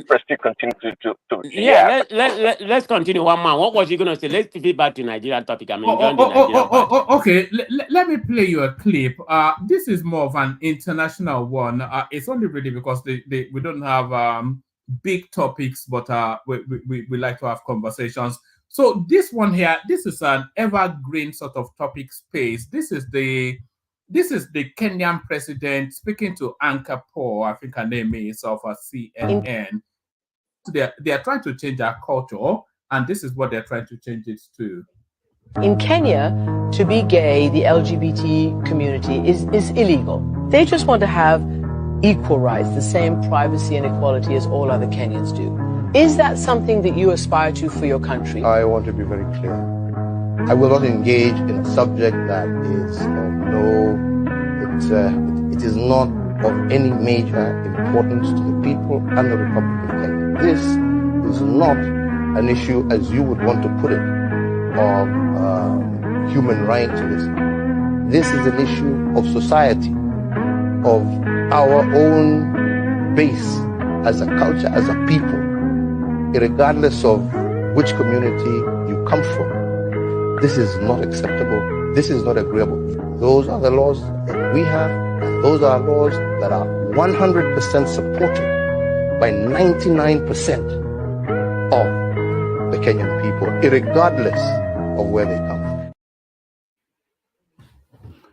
first continue to Yeah, yeah. let's continue one man. What was you gonna say? Let's pivot back to Nigerian topic. I'm enjoying the Nigerian part. Okay. Let me play you a clip. This is more of an international one. It's only really because we don't have big topics, but we like to have conversations. So this one here, this is an evergreen sort of topic space. This is the Kenyan president speaking to Anchor Paul, I think her name is, of a CNN. They are trying to change our culture, and this is what they're trying to change it to. In Kenya, to be gay, the LGBT community is illegal. They just want to have equal rights, the same privacy and equality as all other Kenyans do. Is that something that you aspire to for your country? I want to be very clear. I will not engage in a subject that is it is not of any major importance to the people and the Republic of Kenya. This is not an issue, as you would want to put it, of human rightsism. This is an issue of society, of our own base as a culture, as a people, regardless of which community you come from. This is not acceptable. This is not agreeable. Those are the laws that we have, and those are laws that are 100% supported by 99% of the Kenyan people, regardless of where they come from.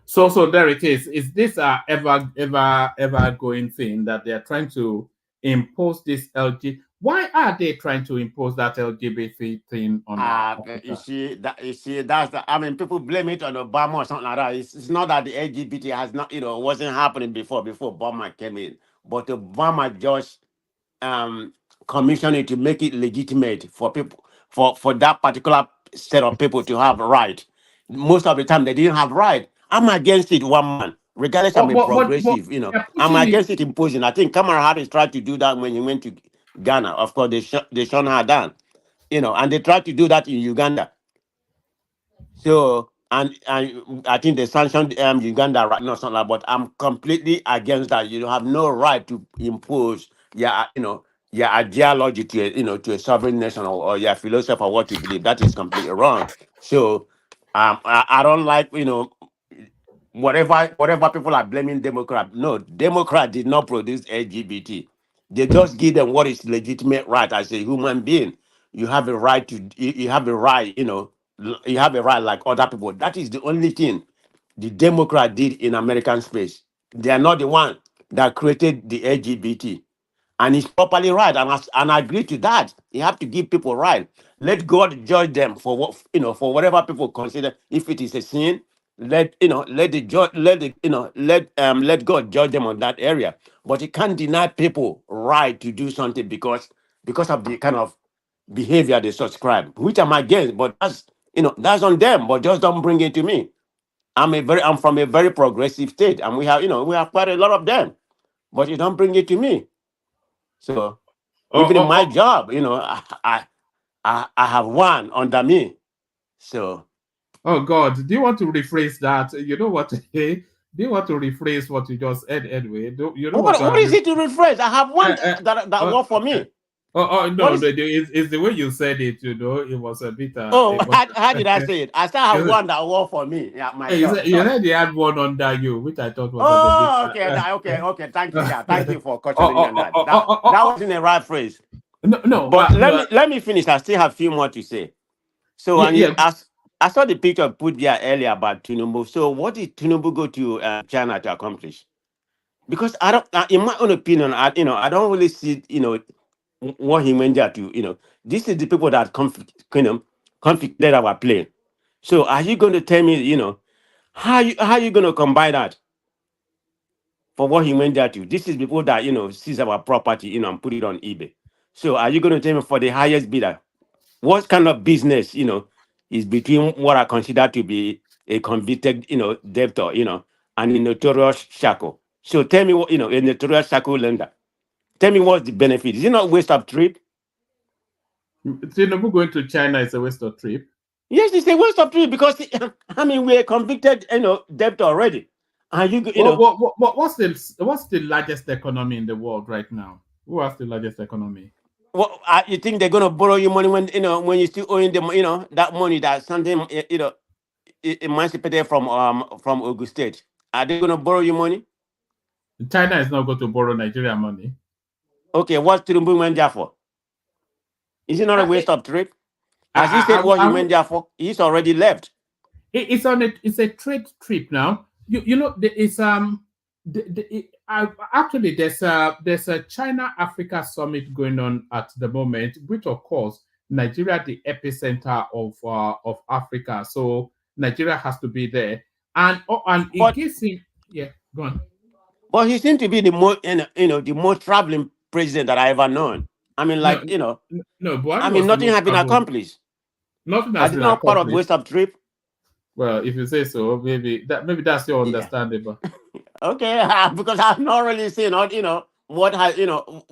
So there it is. Is this a ever going thing that they are trying to impose this LG? Why are they trying to impose that LGBT thing on Africa? You see, that's the. I mean, people blame it on Obama or something like that. It's not that the LGBT has not, wasn't happening before Obama came in, but Obama just commissioned it to make it legitimate for people, for that particular set of people to have right. Most of the time, they didn't have right. I'm against it, one man. Regardless, I'm a progressive. I'm against it imposing. I think Kamala Harris tried to do that when he went to Ghana. Of course, they shut her down. And they tried to do that in Uganda. So, and I think they sanctioned Uganda right now, something like. But I'm completely against that. You have no right to impose your ideology to a sovereign nation or your philosophy or what you believe. That is completely wrong. So, I don't like whatever people are blaming Democrat. No, Democrat did not produce LGBT. They just give them what is legitimate right as a human being. You have a right you have a right, you have a right like other people. That is the only thing the Democrat did in American space. They are not the one that created the LGBT. And it's properly right, and I agree to that. You have to give people right. Let God judge them for for whatever people consider. If it is a sin, let the judge, let God judge them on that area. But you can't deny people right to do something because of the kind of behavior they subscribe, which I'm against. But that's on them. But just don't bring it to me. I'm from a very progressive state, and we have quite a lot of them. But you don't bring it to me. So even in my job, I have one under me. So. Oh God, do you want to rephrase that? You know what? Do you want to rephrase what you just said, anyway? You know What is it to rephrase? I have one that work for me. No, it's the way you said it. It was a bit. How did I say it? I still have one that work for me. Yeah, you said you had one under you, which I thought was a bit. Okay. Thank you. Yeah, thank you for cautioning me on that. That wasn't the right phrase. No. But let me finish. I still have a few more to say. So I saw the picture put there earlier about Tinubu. So what did Tinubu go to China to accomplish? Because I don't, in my own opinion, I don't really see, what he went there to. This is the people that conflicted our plane. So are you going to tell me, how you going to combine that for what he went there to? This is people that seize our property, and put it on eBay. So are you going to tell me for the highest bidder, what kind of business, is between what I consider to be a convicted, debtor, and a notorious shackle? So tell me what, a notorious shackle lender. Tell me what's the benefit? Is it not waste of trip? Tinubu going to China is a waste of trip. Yes, it's a waste of trip because I mean we're convicted, debtor already. And What's the largest economy in the world right now? Who has the largest economy? You think they're gonna borrow you money when you still owing them, that money that something emancipated from Ogun State? Are they gonna borrow you money? China is not going to borrow Nigeria money. Okay, what's Tinubu went there for? Is it not a waste of trip? Has he said what he went there for? He's already left. It's a trade trip now. Actually there's a China Africa summit going on at the moment, which of course Nigeria the epicenter of Africa, so Nigeria has to be there, and it gives him go on. But he seemed to be the most the most traveling president that I ever known. I mean, like no, Buhari I mean, was the nothing most has been traveled. accomplished. Nothing Are has they been not part of accomplished. waste of trip? Well, if you say so, maybe that's your understanding. Okay, because I've not really seen, what has,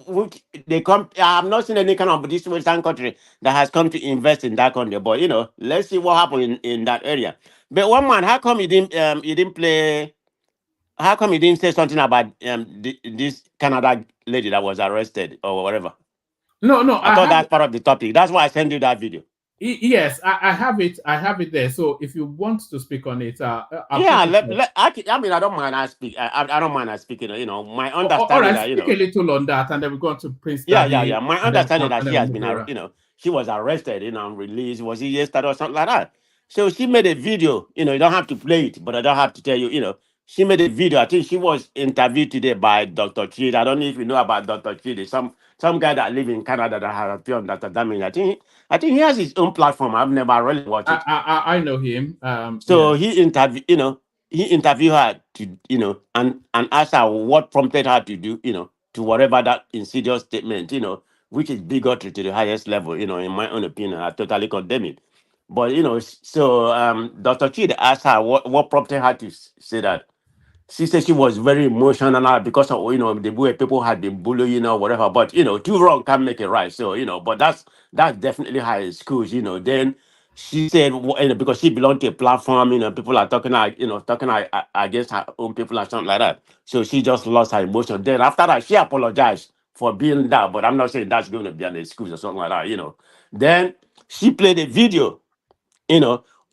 which they come. I've not seen any kind of this Western country that has come to invest in that country. But let's see what happened in that area. But one man, how come you didn't play? How come you didn't say something about this Canada lady that was arrested or whatever? No, I thought that's part of the topic. That's why I sent you that video. Yes, I have it. I have it there. So if you want to speak on it, I mean, I don't mind. I speak. I don't mind. I speak. My understanding. All right, speak a little on that, and then we're going to Prince Daddy. Yeah. My understanding that she has been, she was arrested, and released. Was it yesterday or something like that? So she made a video. You don't have to play it, but I don't have to tell you. She made a video. I think she was interviewed today by Dr. Chid. I don't know if you know about Dr. Chid. Some guy that live in Canada that has appeared on Dr. Damien. I think he has his own platform. I've never really watched it. I know him. So he interviewed her to, and asked her what prompted her to do, to whatever that insidious statement, which is bigotry to the highest level, in my own opinion. I totally condemn it. But so Dr. Chid asked her what prompted her to say that. She said she was very emotional because of the way people had been bullying or whatever. But two wrong can't make it right. So but that's definitely her excuse. Then she said because she belonged to a platform. People are talking against her own people or something like that. So she just lost her emotion. Then after that, she apologized for being that. But I'm not saying that's going to be an excuse or something like that. Then she played a video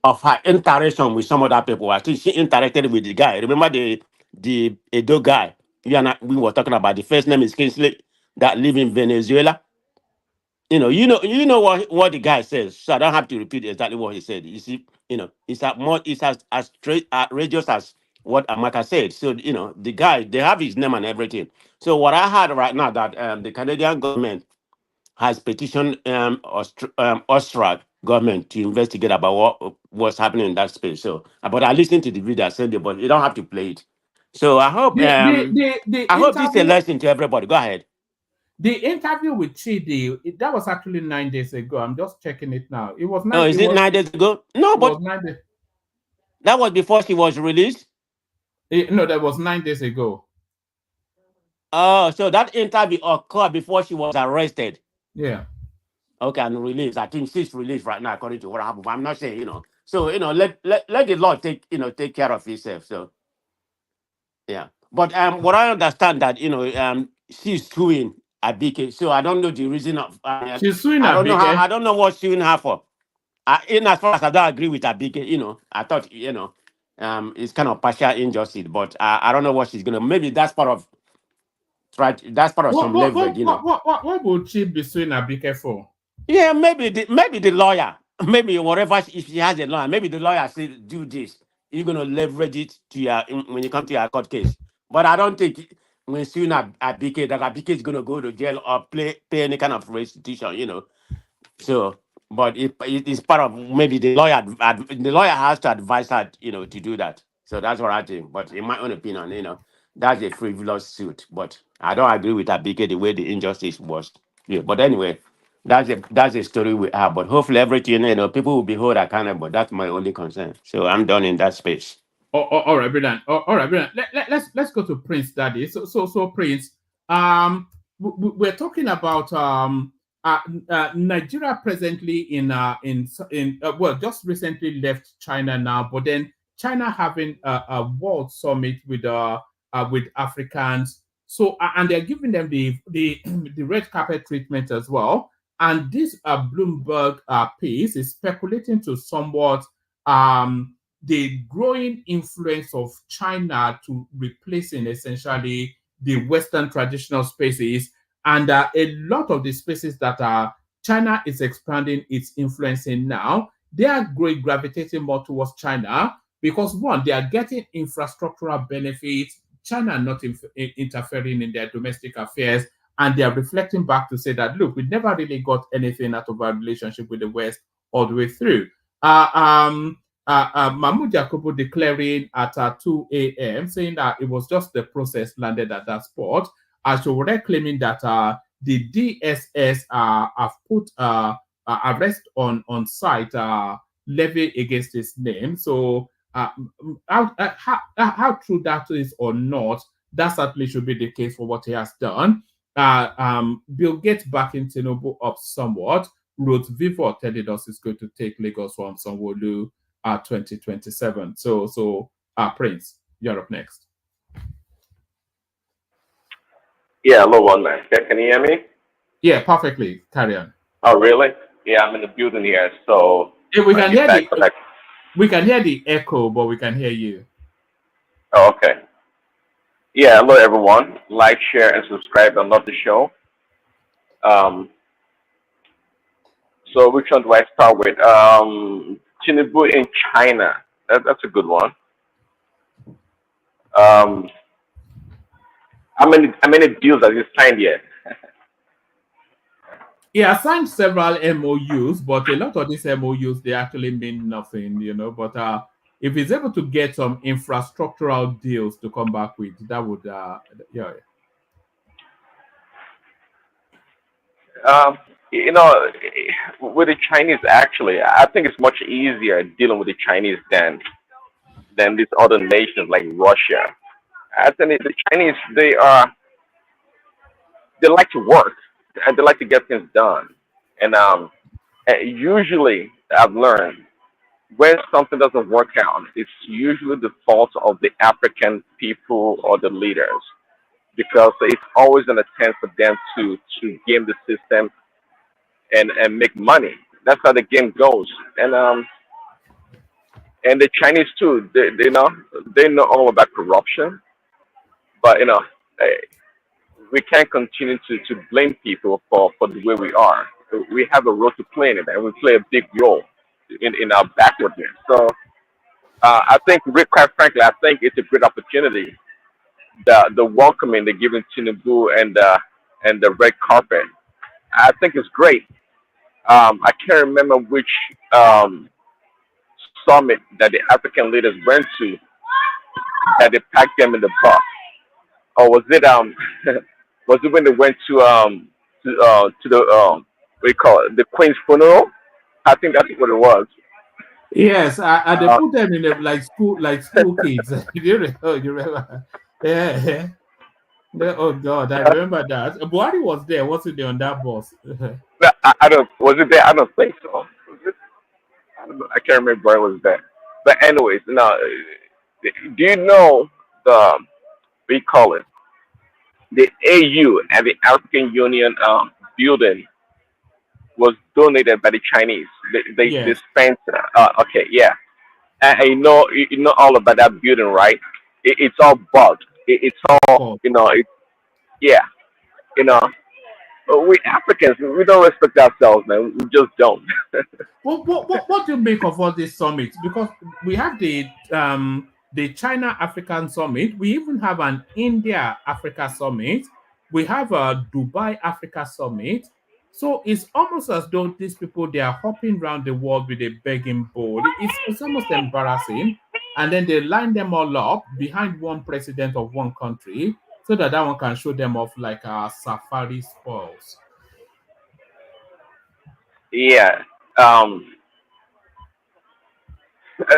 of her interaction with some other people. I think she interacted with the guy. Remember the Edo guy? We were talking about. The first name is Kingsley that live in Venezuela. You know what the guy says. So I don't have to repeat exactly what he said. You see, it's as straight outrageous as what Amaka said. So the guy, they have his name and everything. So what I heard right now that the Canadian government has petitioned Australia government to investigate about what's happening in that space. So, but I listened to the video I sent you, but you don't have to play it. So I hope I hope this is a lesson to everybody. Go ahead. The interview with Chidi, that was actually 9 days ago. I'm just checking it now. It was 9. Oh, is it 9 days ago? No, but that was before she was released. No, that was 9 days ago. Oh, so that interview occurred before she was arrested. Yeah. Okay, and released. I think she's released right now, according to what happened. But I'm not saying, So let the Lord take care of himself. So yeah. But what I understand that she's suing Abike. So I don't know the reason of she's suing I don't Abike. know how I don't know what suing her for. In as far as I don't agree with Abike, I thought it's kind of partial injustice, but I don't know what she's gonna. Maybe that's part of some leverage, What would she be suing Abike for? Yeah, maybe the lawyer, maybe whatever if she has a lawyer, maybe the lawyer said do this. You're gonna leverage it to when you come to your court case. But I don't think when suing Abike that Abike is gonna go to jail or pay any kind of restitution, So, but it's part of maybe the lawyer. The lawyer has to advise her, to do that. So that's what I think. But in my own opinion, that's a frivolous suit. But I don't agree with Abike the way the injustice was. Yeah, but anyway, that's a story we have. But hopefully everything, people will be held accountable. That's my only concern. So I'm done in that space. All right, brilliant. All right, brilliant. Let's go to Prince Daddy. So Prince, we're talking about Nigeria presently well, just recently left China now, but then China having a world summit with Africans. So and they're giving them the the red carpet treatment as well. And this Bloomberg piece is speculating to somewhat the growing influence of China to replacing essentially the Western traditional spaces, and a lot of the spaces that China is expanding its influence in now, they are gravitating more towards China because one, they are getting infrastructural benefits. China not interfering in their domestic affairs, and they are reflecting back to say that look, we never really got anything out of our relationship with the West all the way through. Mahmoud Yakubu declaring at 2 a.m., saying that it was just the process landed at that spot. Sowore claiming that the DSS have put arrest on site levy against his name. So how true that is or not, that certainly should be the case for what he has done. Bill Gates backing Tinubu up somewhat. Ruth Vivo telling us it's going to take Lagos from Sanwo-Olu 2027. So Prince, you're up next. Yeah, hello, one man. Can you hear me? Yeah, perfectly. Carry on. Oh, really? Yeah, I'm in the building here, so yeah, we can hear connect. We can hear the echo, but we can hear you. Oh, okay. Yeah, hello everyone. Like, share, and subscribe. I love the show. So which one do I start with? Tinubu in China. That's a good one. How many deals have you signed yet? Yeah, I signed several MOUs, but a lot of these MOUs they actually mean nothing, But if he's able to get some infrastructural deals to come back with, that would yeah. With the Chinese, actually, I think it's much easier dealing with the Chinese than these other nations like Russia. I think the Chinese they like to work and they like to get things done. And usually, I've learned when something doesn't work out, it's usually the fault of the African people or the leaders because it's always an attempt for them to game the system and make money. That's how the game goes. And the Chinese too, they know all about corruption, but we can't continue to blame people for the way we are. We have a role to play in it, and we play a big role in our backwardness. So I think, quite frankly, I think it's a great opportunity. The welcoming they're giving Tinubu and the red carpet, I think it's great. I can't remember which summit that the African leaders went to that they packed them in the bus, or was it was it when they went to the what do you call it, the Queen's funeral? I think that's what it was. Yes, and they put them in like school kids. you remember? Yeah. Oh God, I remember that. Buhari was there, wasn't he, on that bus? I don't. Was it there? I don't think so. Was it? I don't know. I can't remember where it was there. But anyways, now, do you know the we call it the AU and the African Union building was donated by the Chinese. They Yes. spent okay, yeah, and you know all about that building, right? It's all bugged. It's all Oh. yeah, you know. We Africans, we don't respect ourselves, man. We just don't. What do you make of all these summits? Because we have the China African Summit. We even have an India Africa Summit. We have a Dubai Africa Summit. So it's almost as though these people they are hopping around the world with a begging bowl. It's almost embarrassing. And then they line them all up behind one president of one country so that one can show them off like safari spoils. Yeah. Um,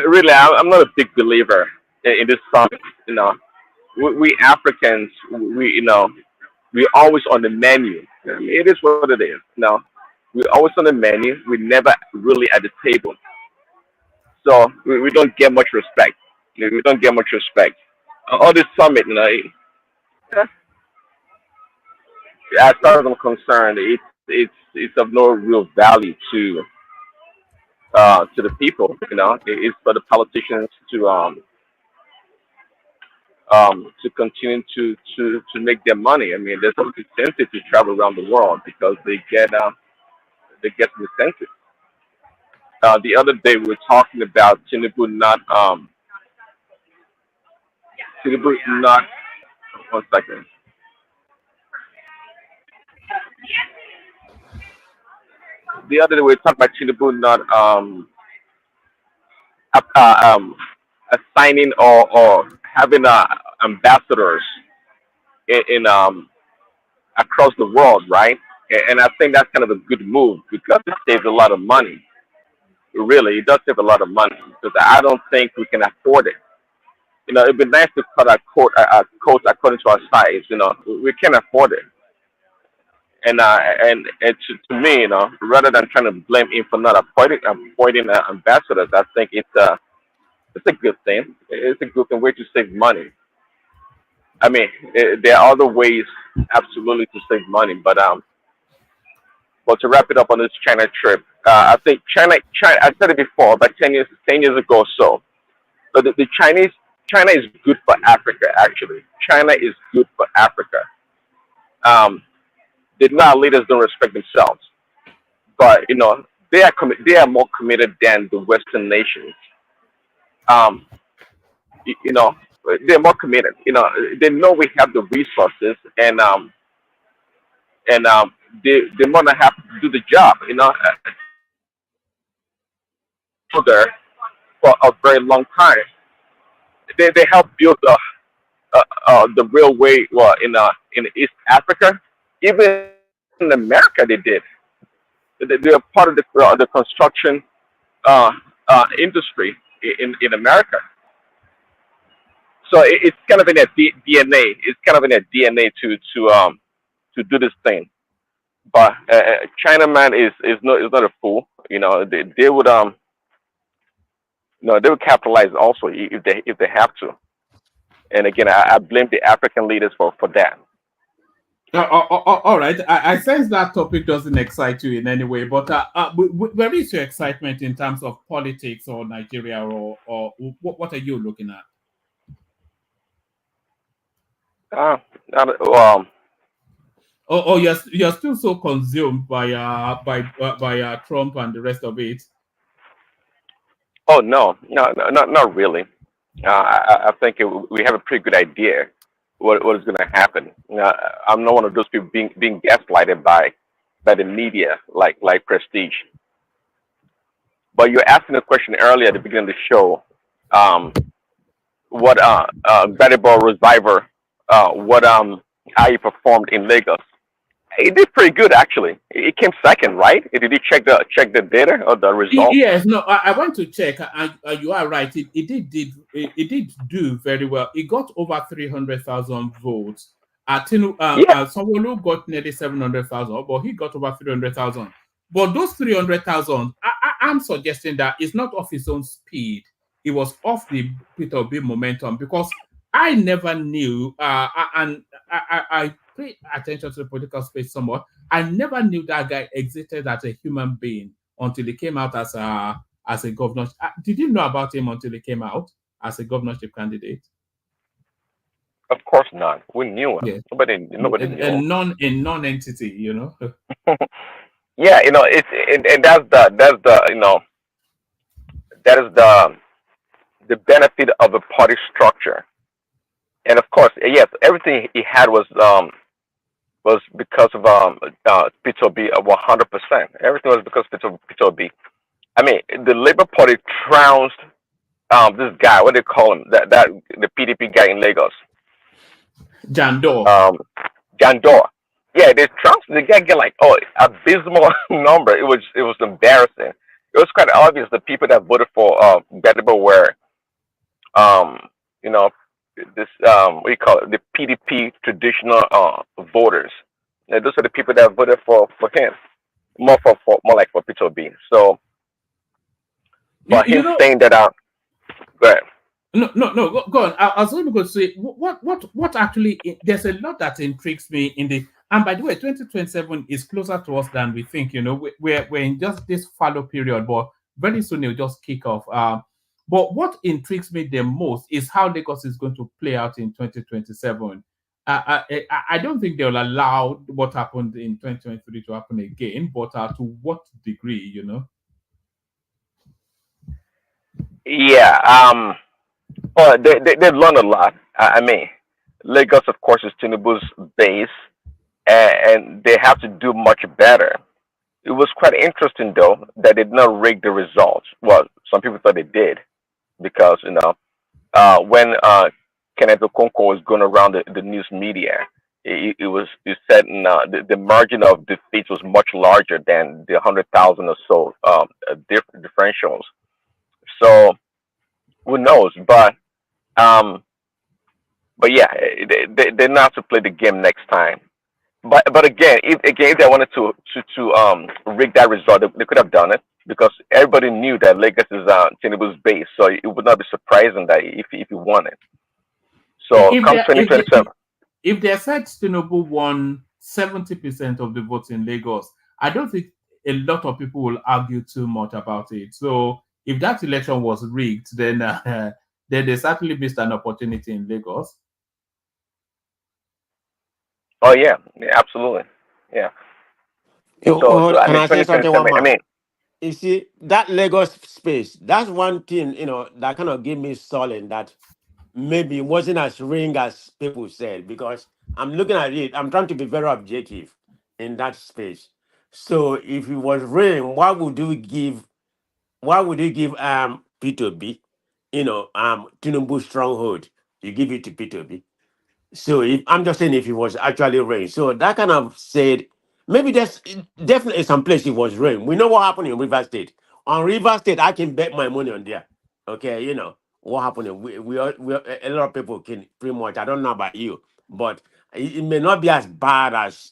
really, I'm not a big believer in this summit. You know, we Africans, we always on the menu. I mean, it is what it is. We always on the menu. We never really at the table. So we don't get much respect. We don't get much respect. All this summit, eh, as far as I'm concerned, it's of no real value to the people. It's for the politicians to continue to make their money. I mean, there's no incentive to travel around the world because they get some incentive. The other day we were talking about Tinubu not. One second. The other day we were talking about Tinubu not uh, uh, um assigning or having ambassadors in across the world, right? And I think that's kind of a good move because it saves a lot of money. Really, it does save a lot of money because I don't think we can afford it. It'd be nice to cut our coat according to our size. We can't afford it. And to me, rather than trying to blame him for not appointing ambassadors, I think it's a good thing. It's a good thing way to save money. I mean, there are other ways absolutely to save money, but to wrap it up on this China trip, I think China. I said it before, about 10 years ago or so. But the China is good for Africa. Actually, China is good for Africa. Um, the now leaders don't respect themselves, but they are more committed than the Western nations. Um, y- you know, they're more committed. They know we have the resources, and they more than happy to do the job. There for a very long time. They helped build the railway, well, in East Africa, even in America they did. They are part of the construction uh, industry in America. So it's kind of in their DNA. It's kind of in their DNA to do this thing. But China man is not a fool. They would no, they would capitalize also if they have to. And again, I blame the African leaders for that. All right. I sense that topic doesn't excite you in any way, but where is your excitement in terms of politics or Nigeria, or what are you looking at? Uh, well, Or you're still so consumed by Trump and the rest of it? oh no, no, no, not really. I think we have a pretty good idea what is going to happen. I'm not one of those people being gaslighted by the media like Prestige. But you're asking a question earlier at the beginning of the show. Um, what Gradibor Reviver, what how he performed in Lagos. He did pretty good actually. He came second, right? Did you check the data or the results? Yes, no, I went to check, and you are right. It did do very well. It got over 300,000 votes. Yeah, Sowore got nearly 700,000, but he got over 300,000. But those 300,000, I'm suggesting that it's not off his own speed. It was off the Peter B momentum because I never knew, and I pay attention to the political space somewhat. I never knew that guy existed as a human being until he came out as a governor. Did you know about him until he came out as a governorship candidate? of course not. We knew him. Yes, Nobody knew him. a non-entity, you know. Yeah, and that is the benefit of a party structure. And of course, yes, everything he had was because of Peter B. 100%. Everything was because of Peter B. I mean, the Labour Party trounced this guy. What do they call him? That the PDP guy in Lagos, Jandor. um, Jandor. Yeah, the guy get like abysmal number. It was embarrassing. It was quite obvious the people that voted for Gbadebo were um you know this what do you call it, the PDP traditional voters. And those are the people that voted for him more like for Peter B. So You, for you him know, saying that go ahead. no, go on. I was only going to say what actually there's a lot that intrigues me in the. And by the way, 2027 is closer to us than we think. You know, we're in just this fallow period, but very soon it'll just kick off. But what intrigues me the most is how Lagos is going to play out in 2027. I don't think they'll allow what happened in 2023 to happen again, but to what degree, you know? Yeah. Well, they've learned a lot. I mean, Lagos, of course, is Tinubu's base, and they have to do much better. It was quite interesting, though, that they did not rig the results. Well, some people thought they did because when Kenneth Okonkwo was going around the news media, it said the margin of defeat was much larger than the 100,000 or so differentials. So who knows? Um, but yeah, they know how to play the game next time. But again, if they wanted to rig that result, they could have done it because everybody knew that Lagos is Tinubu's base, so it would not be surprising that if he won it. So If come they if they 2027, if they said Tinubu won 70% of the votes in Lagos, I don't think a lot of people will argue too much about it. So if that election was rigged, then then they certainly missed an opportunity in Lagos. oh yeah, absolutely, yeah. So I Can mean, I say something, one 2027. I man? mean, You see, that Lagos space, that's one thing, that kind of gave me solid that maybe it wasn't as ring as people said, because I'm looking at it, I'm trying to be very objective in that space. So if it was ring, why would you give P2B, Tinubu stronghold? You give it to P2B. So if I'm just saying if it was actually rain. So that kind of said maybe there's definitely some place it was rain. We know what happened in River State. On River State, I can bet my money on there. Okay, what happened. A lot of people can pretty much. I don't know about you, but it may not be as bad as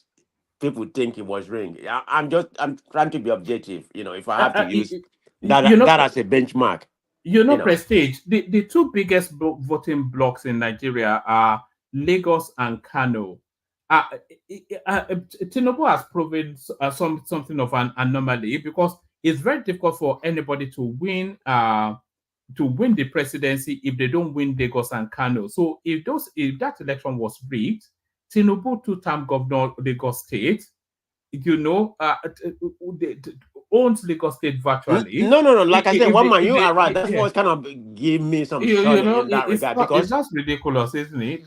people think it was rain. I'm trying to be objective. If I have to use You know, that as a benchmark, you know. Prestige, the two biggest voting blocks in Nigeria are Lagos and Kano. Uh, Tinubu has proven something of an anomaly because it's very difficult for anybody to win the presidency if they don't win Lagos and Kano. So if that election was rigged, Tinubu, two-term governor of Lagos State, owns Lagos State virtually. No. Like I said, one man, If you they, are right. That's yes, what kind of give me some you solid know, in that regard, it's because just ridiculous, isn't it?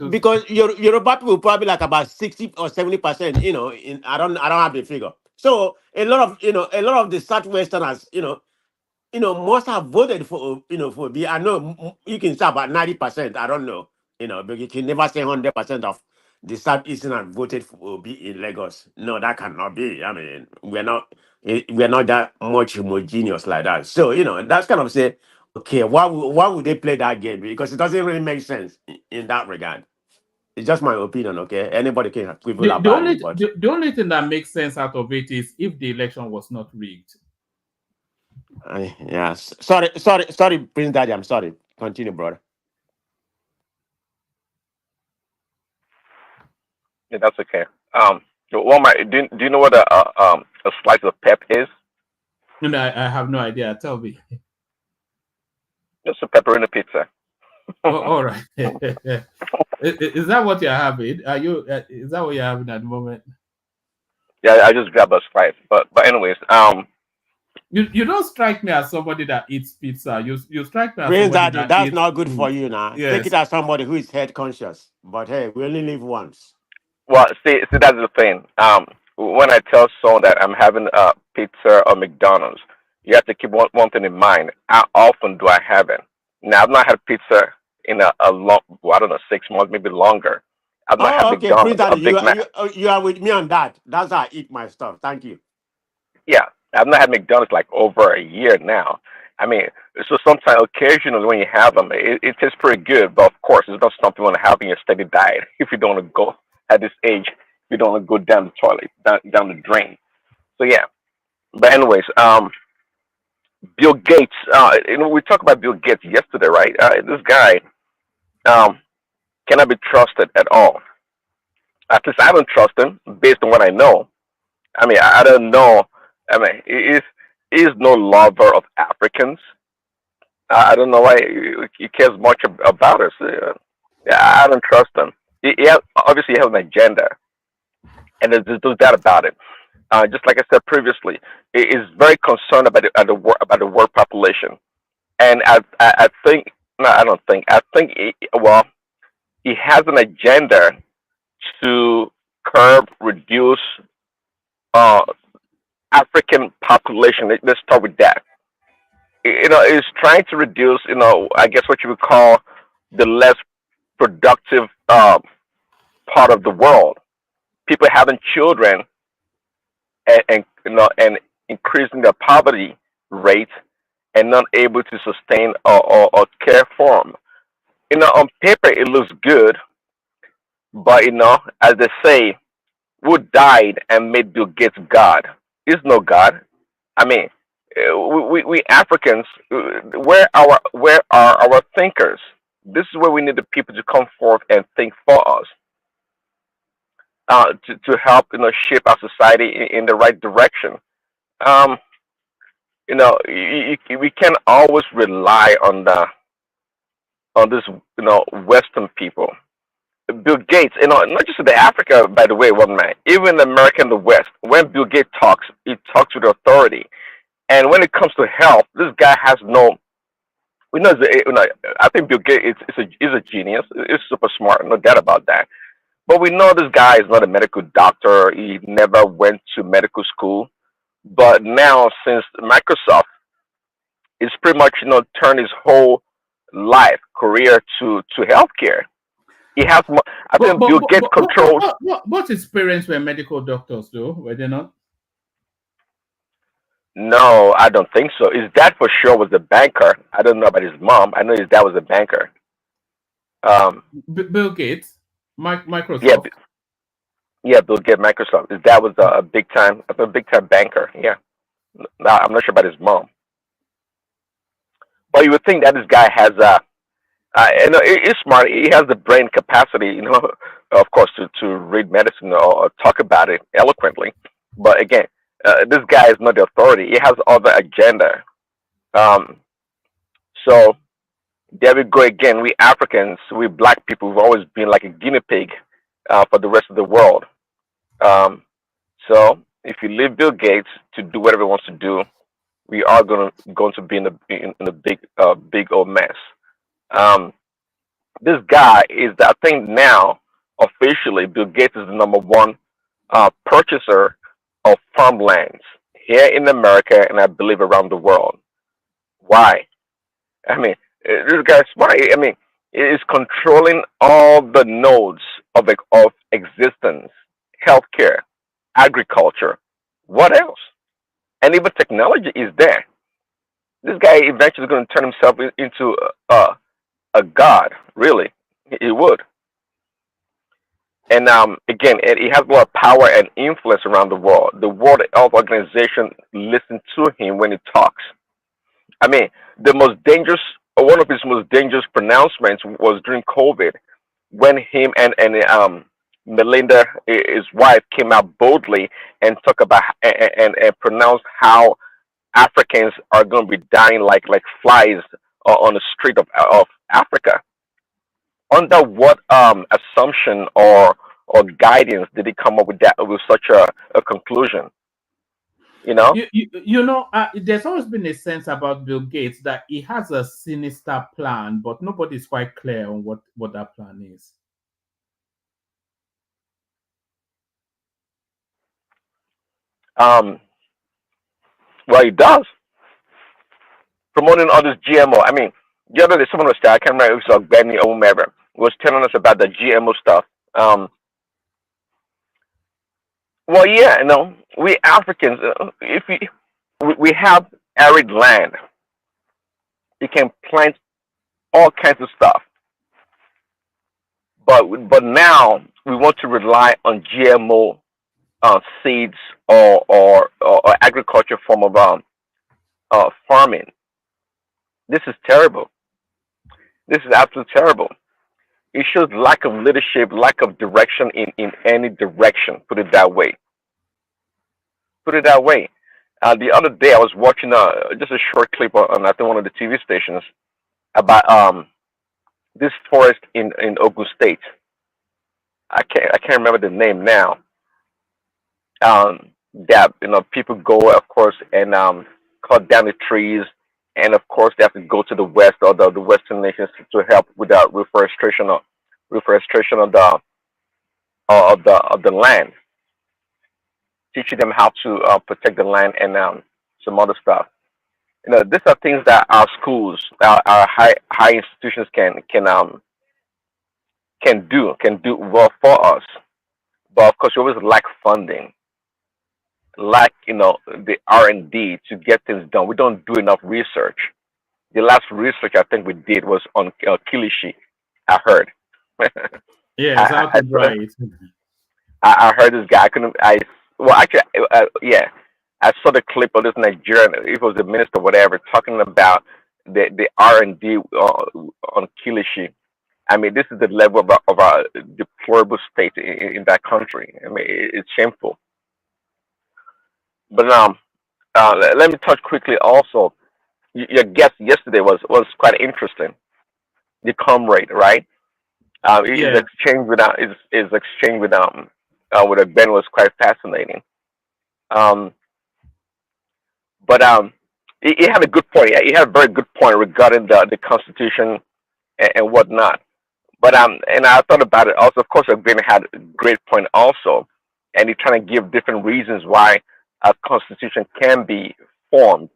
Yoruba people probably like about 60 or 70%. I don't have the figure. So a lot of the Southwesterners, must have voted for B. I know you can say about 90%. I don't know, but you can never say 100% of the Southeastern voted for B in Lagos. No, that cannot be. I mean, we're not that much homogeneous like that. So that's kind of say, okay, why would they play that game? Because it doesn't really make sense in that regard. It's just my opinion. Okay, anybody can quibble The about only it, but the only thing that makes sense out of it is if the election was not rigged. yeah. Sorry, Prince Daddy. I'm sorry. Continue, brother. yeah, that's okay. Woma, do you know what a slice of pep is? And I have no idea. Tell me. Just a pepperoni pizza. Oh, all right. Is that what you're having? Is that what you're having at the moment? Yeah, I just grabbed a slice. But anyways, You don't strike me as somebody that eats pizza. You strike me as Prince somebody Daddy, that that's eats not good for food. you now. Take it Yes. as somebody who is health conscious. But hey, we only live once. well, see, that's the thing. When I tell someone that I'm having a pizza or McDonald's, you have to keep one thing in mind. How often do I have it? Now, I've not had pizza in a long, well, I don't know, 6 months, maybe longer. I've not had Oh, okay, Prince McDonald's, a Daddy, Big Mac. you are with me on that. That's how I eat my stuff. Thank you. Yeah, I've not had McDonald's like over a year now. I mean, so sometimes occasionally when you have them, it tastes pretty good. But of course, it's not something you want to have in your steady diet. If you don't want to go at this age, you don't want to go down the toilet, down the drain. So yeah. But anyways, Bill Gates. We talked about Bill Gates yesterday, right? This guy um, cannot be trusted at all. At least I don't trust him based on what I know. I mean, I don't know. I mean, he is no lover of Africans. I don't know why he cares much about us. Yeah, I don't trust him. Obviously he has an agenda, and there's no doubt about it. Just like I said previously, he is very concerned about about the world population, and I think no, I don't think I think well, he has an agenda to curb, reduce uh, African population. Let's start with that. Is trying to reduce, I guess what you would call the less productive part of the world. People having children and increasing their poverty rate and not able to sustain or care for them. On paper it looks good, but as they say, who died and made Bill Gates God? Is no God. I mean, we Africans, where are our thinkers? This is where we need the people to come forth and think for us, to help shape our society in the right direction. Um, we can always rely on this Western people. Bill Gates, not just in the Africa, by the way, one man, even in America and the West. When Bill Gates talks, he talks with authority. And when it comes to health, this guy has no. We know, I think Bill Gates is a genius. He's super smart, no doubt about that. But we know this guy is not a medical doctor. He never went to medical school. But now, since Microsoft is pretty much turned his whole life career to healthcare, he has. I think Bill Gates controls. What his parents were medical doctors, though, were they not? No, I don't think so. His dad for sure was a banker. I don't know about his mom. I know his dad was a banker. Bill Gates, Yeah, Microsoft. yeah, Bill Gates, Microsoft. His dad was a big time banker. Yeah, no, I'm not sure about his mom, but you would think that this guy has he's smart. He has the brain capacity, of course, to read medicine or talk about it eloquently. But again, this guy is not the authority. He has other agenda. Um, so there we go again. We Africans, we black people, we've always been like a guinea pig for the rest of the world. Um, so if you leave Bill Gates to do whatever he wants to do, we are going to be in a big old mess. Um, this guy is, I think now officially, Bill Gates is the number one purchaser of farmlands here in America and I believe around the world. Why? I mean, this guy's smart. I mean, he is controlling all the nodes of existence, healthcare, agriculture, what else? And even technology is there. This guy eventually is going to turn himself into a god, really. He would. And again, he has a lot of power and influence around the world. The World Health Organization listens to him when he talks. I mean, one of his most dangerous pronouncements was during COVID, when him and Melinda, his wife, came out boldly and talk about and pronounced how Africans are going to be dying like flies on the street of Africa. Under what assumption or guidance did he come up with such a conclusion? There's always been a sense about Bill Gates that he has a sinister plan, but nobody's quite clear on what that plan is. Well, he does, promoting all this GMO. I mean, the other day someone was there, I can't remember if it was Benny or whomever, was telling us about the GMO stuff. Well, yeah, we Africans, if we have arid land, you can plant all kinds of stuff. But now we want to rely on GMO seeds or agriculture form of farming. This is terrible. This is absolutely terrible. It shows lack of leadership, lack of direction in any direction. Put it that way. Put it that way. The other day I was watching just a short clip on I think one of the TV stations about this forest in Ogun State. I can't remember the name now. That people go, of course, and cut down the trees, and of course they have to go to the west or the western nations to help with the reforestation of the land, teaching them how to protect the land and some other stuff. These are things that our schools, our high institutions can do well for us. But of course, we always lack funding, lack the R&D to get things done. We don't do enough research. The last research I think we did was on Kilishi. I heard. Yeah, I, I, exactly right. I heard this guy. I couldn't. Well, actually, yeah, I saw the clip of this Nigerian. It was the minister, whatever, talking about the R&D on Kilishi. I mean, this is the level of our deplorable state in that country. I mean, it's shameful. But let me touch quickly also. Your guest yesterday was quite interesting. The comrade, right? His Yeah. exchange with Ben was quite fascinating. Um, but he had a good point. He had a very good point regarding the Constitution and whatnot. But and I thought about it also. Of course, Ben had a great point also, and he's trying to give different reasons why a Constitution can be formed,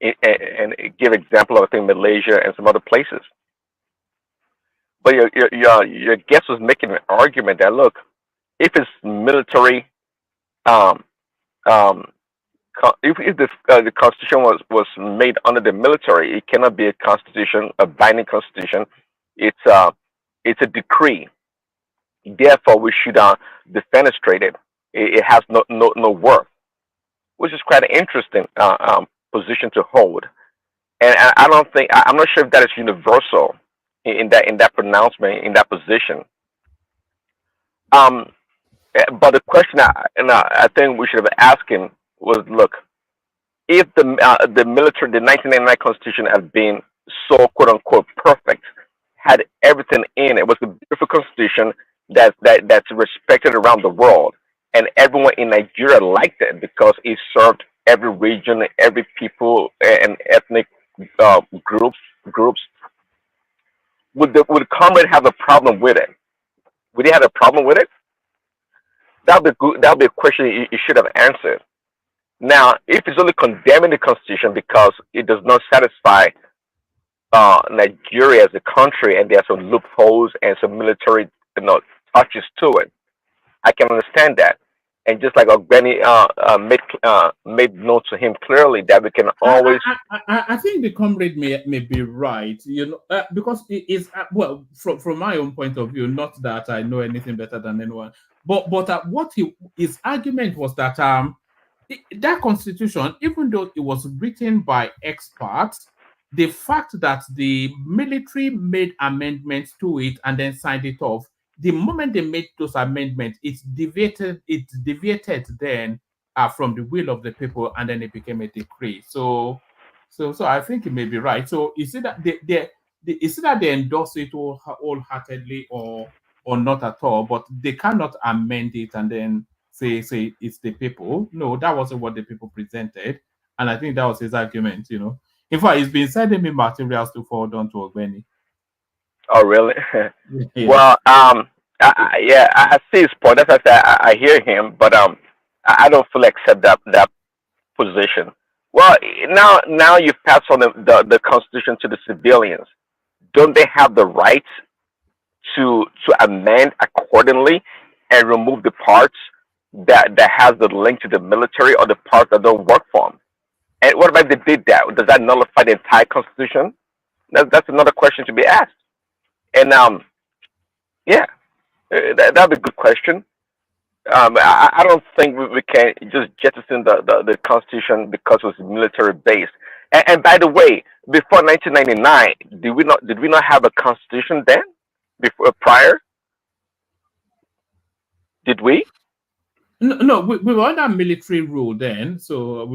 and give example of I think Malaysia and some other places. But your guest was making an argument that look, if it's military, um, um, if the constitution was made under the military, it cannot be a constitution, a binding constitution. It's it's a decree. Therefore, we should defenestrate it. It has no worth, which is quite an interesting position to hold. And I don't think I'm not sure if that is universal in that pronouncement in that position. Um, but the question I think we should have asked him was, look, if the military, the 1999 Constitution had been so quote unquote perfect, had everything in it, was a beautiful Constitution that's respected around the world, and everyone in Nigeria liked it because it served every region, every people and ethnic groups. Would Comrade have a problem with it? Would he have a problem with it? That'll be good. That'll be a question you should have answered. Now, if it's only condemning the Constitution because it does not satisfy Nigeria as a country, and there are some loopholes and some military, touches to it, I can understand that. And just like Ogbeni made known to him clearly that we can I, always. I think the comrade may be right, because it is well from my own point of view. Not that I know anything better than anyone, but what his argument was that that constitution, even though it was written by experts, the fact that the military made amendments to it and then signed it off, the moment they made those amendments, it deviated then from the will of the people, and then it became a decree. So I think it may be right. So is it that they endorse it wholeheartedly or not at all, but they cannot amend it and then say it's the people. No, that wasn't what the people presented, and I think that was his argument. In fact, he's been sending me materials to forward on to Ogbeni. Oh, really? Yeah. Well, yeah, I see his point. That's why I say I hear him, but I don't fully accept that position. Well, now you pass on the Constitution to the civilians. Don't they have the right to amend accordingly and remove the parts that has the link to the military or the parts that don't work for them. And what about if they did that? Does that nullify the entire constitution? That's another question to be asked. And yeah, that'd be a good question. I don't think we can just jettison the Constitution because it was military based. And by the way, before 1999, did we not have a Constitution then? Before prior, did we? No, no, we were under military rule then, so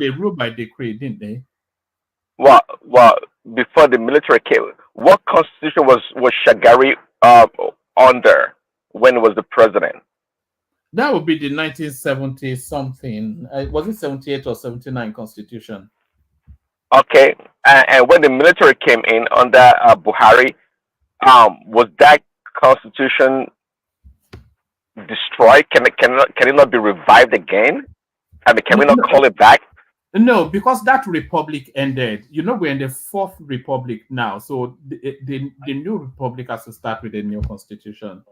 they ruled by decree, didn't they? Well, before the military came, what Constitution was Shagari under when he was the president? That would be the 1970 something. Was it 78 or 79 Constitution? Okay, and when the military came in under Buhari, was that constitution destroyed? Can it not be revived again? I mean, can we not call it back? No, because that republic ended. You know, we're in the fourth republic now, so the new republic has to start with a new constitution.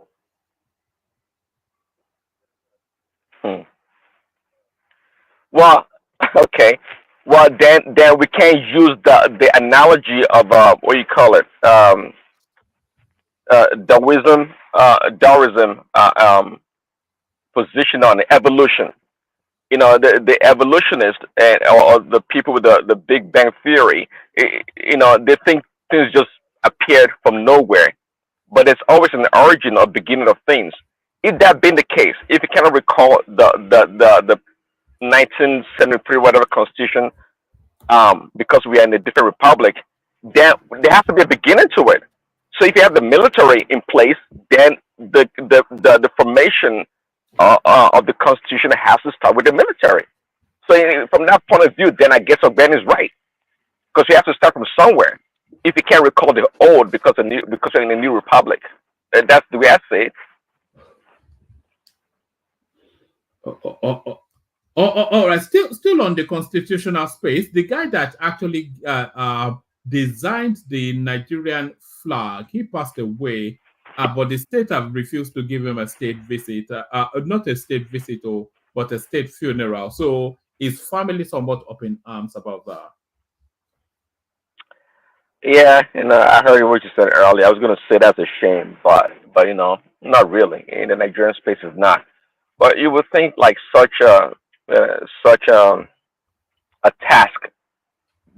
Well, okay. Well, then we can't use the analogy of what you call it, Darwinism position on evolution. You know, the evolutionists or the people with the Big Bang theory. You know, they think things just appeared from nowhere, but it's always an origin or beginning of things. If that being the case, if you cannot recall the 1973 whatever constitution, because we are in a different republic, then there has to be a beginning to it. So if you have the military in place, then the formation of the constitution has to start with the military. So from that point of view, then I guess Ben is right, because you have to start from somewhere. If you can't recall the old because you're in a new republic, that's the way I say it. All right, still on the constitutional space, the guy that actually designed the Nigerian flag, he passed away, but the state have refused to give him a state visit, not a state visit, but a state funeral. So his family somewhat up in arms about that. Yeah, and I heard what you said earlier. I was going to say that's a shame, but you know, not really. In the Nigerian space, is not. But you would think like such a task.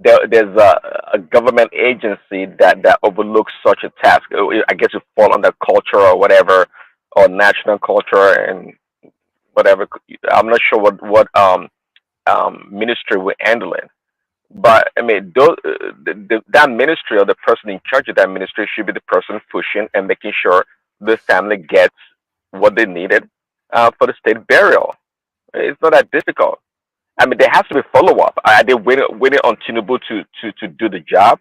There's a government agency that overlooks such a task. I guess it fall under culture or whatever, or national culture and whatever. I'm not sure what ministry will handle it. But I mean, that ministry or the person in charge of that ministry should be the person pushing and making sure the family gets what they needed for the state burial. It's not that difficult. I mean, there has to be follow up. Are they waiting on Tinubu to do the job?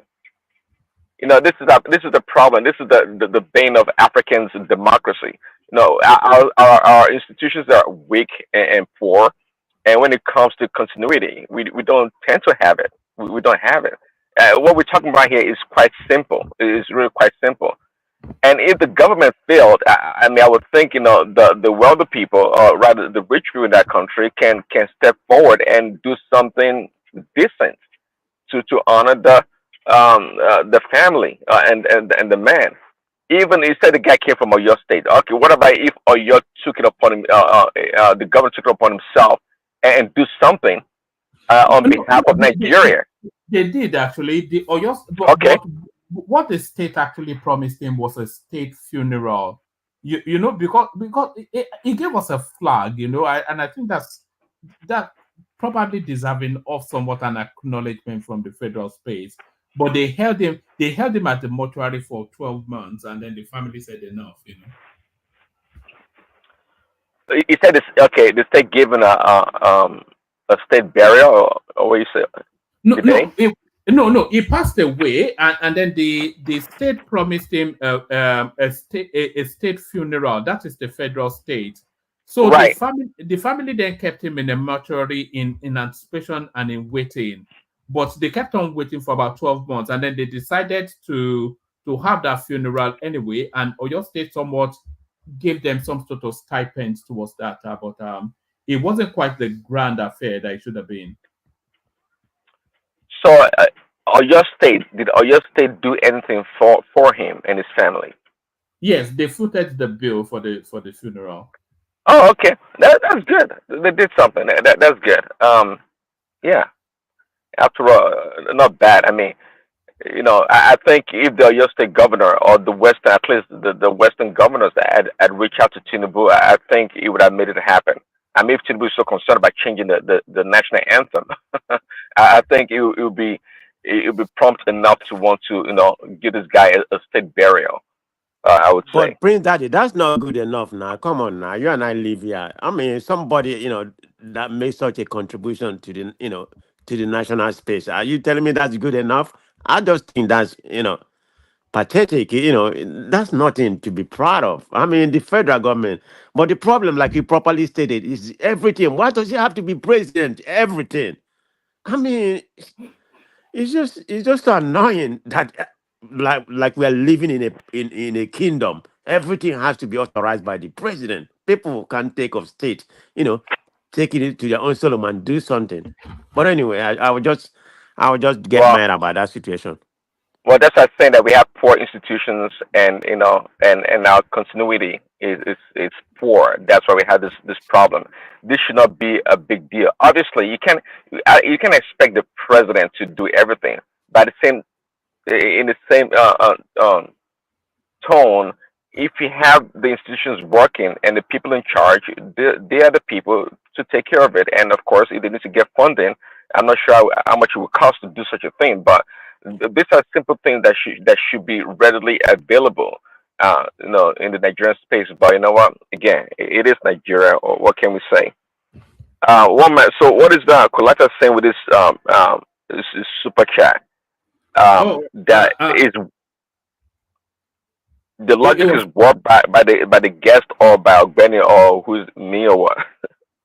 You know, this is the problem. This is the bane of Africans' democracy. You know, our institutions are weak and poor, and when it comes to continuity, we don't tend to have it. We don't have it. What we're talking about here is quite simple. It's really quite simple. And if the government failed, I mean, I would think, you know, the wealthy people, or rather the rich people in that country, can step forward and do something decent to honor the family and the man. Even you said the guy came from Oyo State. Okay, what about if Oyo took it upon him, the government took it upon himself and do something on behalf of Nigeria? They did actually. The Oyo, Okay. but what the state actually promised him was a state funeral. You know, because he gave us a flag, you know, and I think that probably deserving of somewhat an acknowledgement from the federal space. But they held him at the mortuary for 12 months, and then the family said enough, you know. You said this. Okay, the state given a state burial, or what you say? No, he passed away, and then the state promised him a state funeral. That is the federal state. So right. the family then kept him in a mortuary in anticipation and in waiting. But they kept on waiting for about 12 months, and then they decided to to have that funeral anyway, and Oyo State somewhat gave them some sort of stipends towards that, but it wasn't quite the grand affair that it should have been. So, did Oyo State do anything for him and his family? Yes, they footed the bill for the funeral. Oh, okay, that's good. They did something. That's good. Yeah. After all, not bad. I mean, I think if the Oyo State governor or the Western, at least the Western governors had reached out to Tinubu, I think it would have made it happen. I mean, if Tinubu is so concerned about changing the national anthem, I think it would be prompt enough to want to give this guy a state burial. I would say. But Prince Daddy, that's not good enough now. Come on now. You and I live here. I mean, somebody, that makes such a contribution to the national space. Are you telling me that's good enough? I just think that's, pathetic. That's nothing to be proud of. I mean, the federal government. But the problem, like you properly stated, is everything. Why does he have to be president? Everything. I mean, it's just so annoying that like we are living in a kingdom. Everything has to be authorized by the president. People can take of state, taking it to their own Solomon, do something. But anyway, I would just get Well, mad about that situation. well, that's why I'm saying that we have poor institutions, and and our continuity is poor. That's why we have this problem. This should not be a big deal. Obviously, you can expect the president to do everything, but in the same tone, if you have the institutions working and the people in charge, they are the people to take care of it. And of course, if they need to get funding, I'm not sure how much it would cost to do such a thing, but these are simple things that should be readily available, in the Nigerian space. But you know what? Again, it is Nigeria, or what can we say? One man. So, what is Kolata saying with this super chat? Oh, That is the it logic was is worked by the guest or by Benny or who's me or what?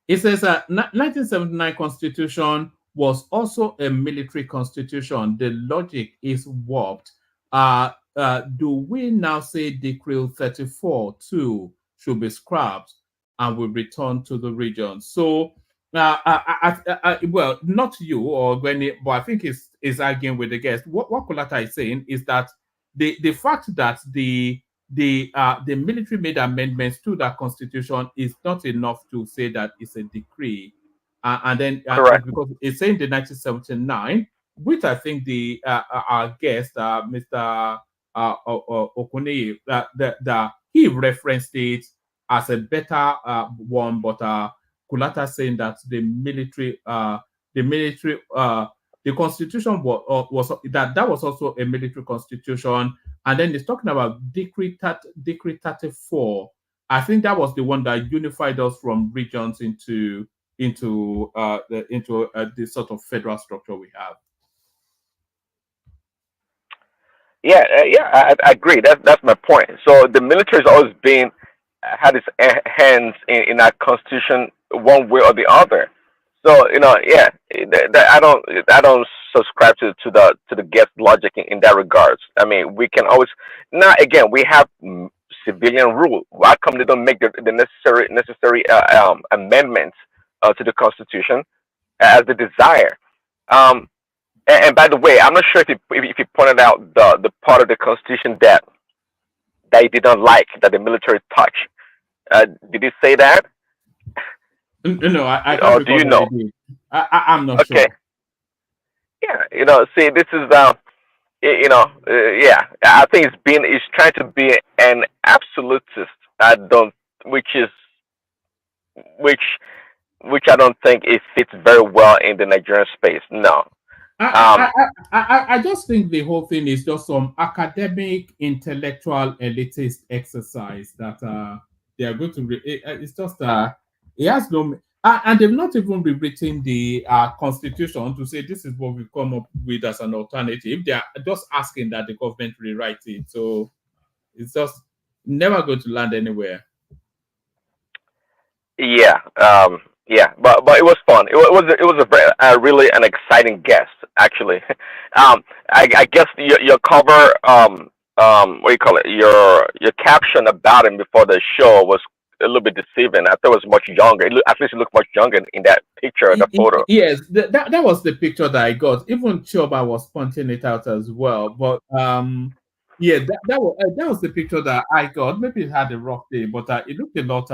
It says 1979 Constitution was also a military constitution. The logic is warped. Do we now say Decree 34 2 should be scrapped and will return to the region? So, well, not you or Gwenny, but I think is arguing with the guest. What Kulata is saying is that the fact that the military made amendments to that constitution is not enough to say that it's a decree, and then Correct. because it's saying the 1979, which I think the our guest, Mr. Okune, that he referenced it as a better one, but Kulata saying that the military the constitution was that was also a military constitution, and then it's talking about Decree 34. I think that was the one that unified us from regions into the sort of federal structure we have. Yeah, yeah, I agree. That's my point. So the military has always been had its hands in our constitution one way or the other. So yeah, I don't subscribe to the guest logic in that regards. I mean, we can always now again we have civilian rule. Why come they don't make the necessary amendments to the constitution as they desire? Um, and by the way, I'm not sure if you pointed out the part of the constitution that he did not like that the military touch. Did he say that, No, I can't or do recall you that I know? did. I'm not Okay, sure. yeah, see, this is yeah, I think it's trying to be an absolutist. I don't, which is which which I don't think it fits very well in the Nigerian space. No. I, Um. I just think the whole thing is just some academic, intellectual, elitist exercise that they are going to. It's just it has no, and they've not even rewritten the constitution to say this is what we've come up with as an alternative. They are just asking that the government rewrite it. So it's just never going to land anywhere. Yeah. Yeah. But it was fun. It was really an exciting guest actually. I guess your cover what do you call it? Your caption about him before the show was a little bit deceiving. I thought it was much younger. At least it looked much younger in that picture, the photo. Yes, that was the picture that I got. Even Choba was pointing it out as well. But yeah, that was the picture that I got. Maybe it had a rough day, but it looked a lot.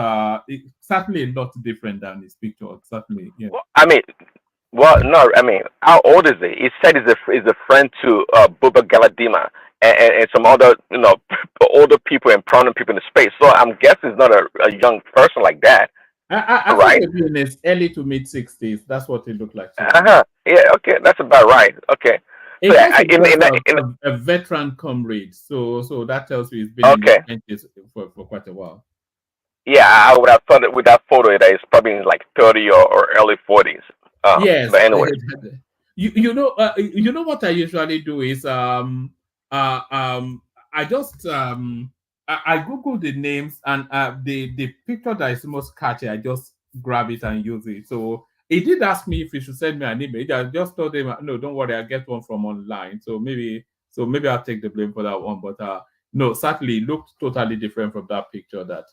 Certainly a lot different than his picture. Certainly, yeah. I mean, well, no, I mean, how old is he? He said he's a friend to Buba Galadima and some other, older people and prominent people in the space. So I'm guessing he's not a young person like that, I think right? maybe in his early to mid 60s. That's what it looked like to me. Uh-huh. Yeah, okay, that's about right. Okay. So It's also in just that, in a veteran comrade. So that tells you he's been in the okay. trenches for quite a while. Yeah, I would have thought that with that photo that it's probably in like 30 or early 40s. Yes. But anyway, You know what I usually do is I just I Google the names and the picture that is most catchy, I just grab it and use it. So he did ask me if he should send me an image. I just told him no, don't worry, I'll get one from online. So maybe I'll take the blame for that one. But no, certainly it looked totally different from that picture that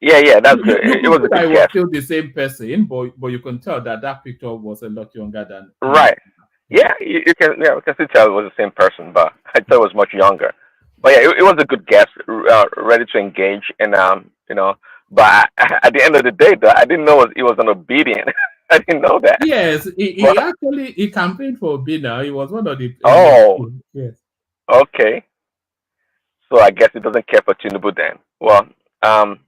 yeah, that's you, good. you It could was see a that good it was guess. still the same person, but you can tell that that picture was a lot younger than Right. yeah. Yeah, we can still tell it was the same person, but I thought it was much younger. But yeah, it was a good guess, ready to engage, and but at the end of the day, though, I didn't know it was an obedient. I didn't know that. Yes, he But actually he campaigned for Bina. He was one of the oh, yes. okay. So I guess it doesn't care for Tinubu then. Well, um,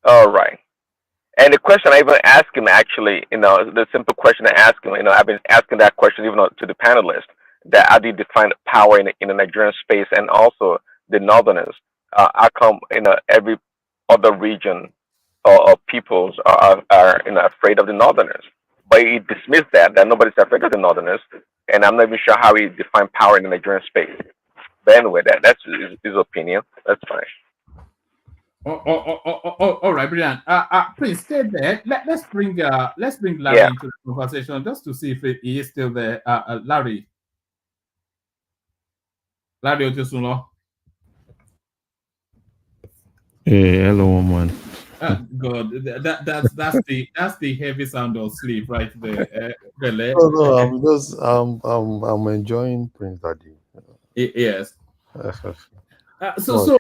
all right. And the question I even asked him, actually, the simple question I asked him, I've been asking that question even to the panelists, that how do you define power in the Nigerian space and also the Northerners? How come, every other region or peoples are afraid of the Northerners? But he dismissed that nobody's afraid of the Northerners, and I'm not even sure how he defined power in the Nigerian space. But anyway, that's his opinion. That's fine. All right, brilliant. Please stay there. Let's bring Larry Yeah. into the conversation just to see if he is still there. Larry Ojosuno. Hey, hello, man. God, that's the heavy sound of sleep right there. Bele. No, I'm enjoying Prince Daddy. Yes. So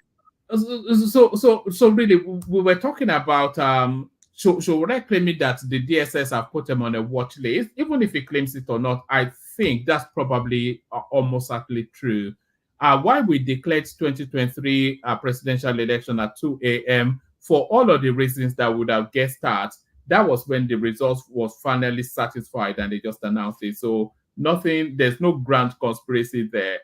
Well, so so really, we were talking about Sowore claiming that the DSS have put him on a watch list. Even if he claims it or not, I think that's probably almost certainly true. Why we declared 2023 presidential election at 2 a.m. for all of the reasons that would have guessed at. That was when the results was finally satisfied and they just announced it. So nothing, there's no grand conspiracy there.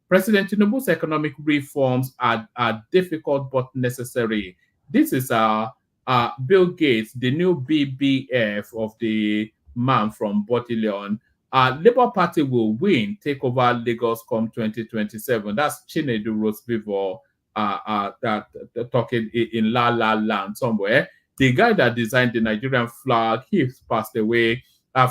President Tinubu's economic reforms are difficult but necessary. This is Bill Gates, the new BBF of the man from Bottilion. Labour Party will win, take over Lagos come 2027. That's Chinedu Rosevivo that talking in La La Land somewhere. The guy that designed the Nigerian flag, he's passed away.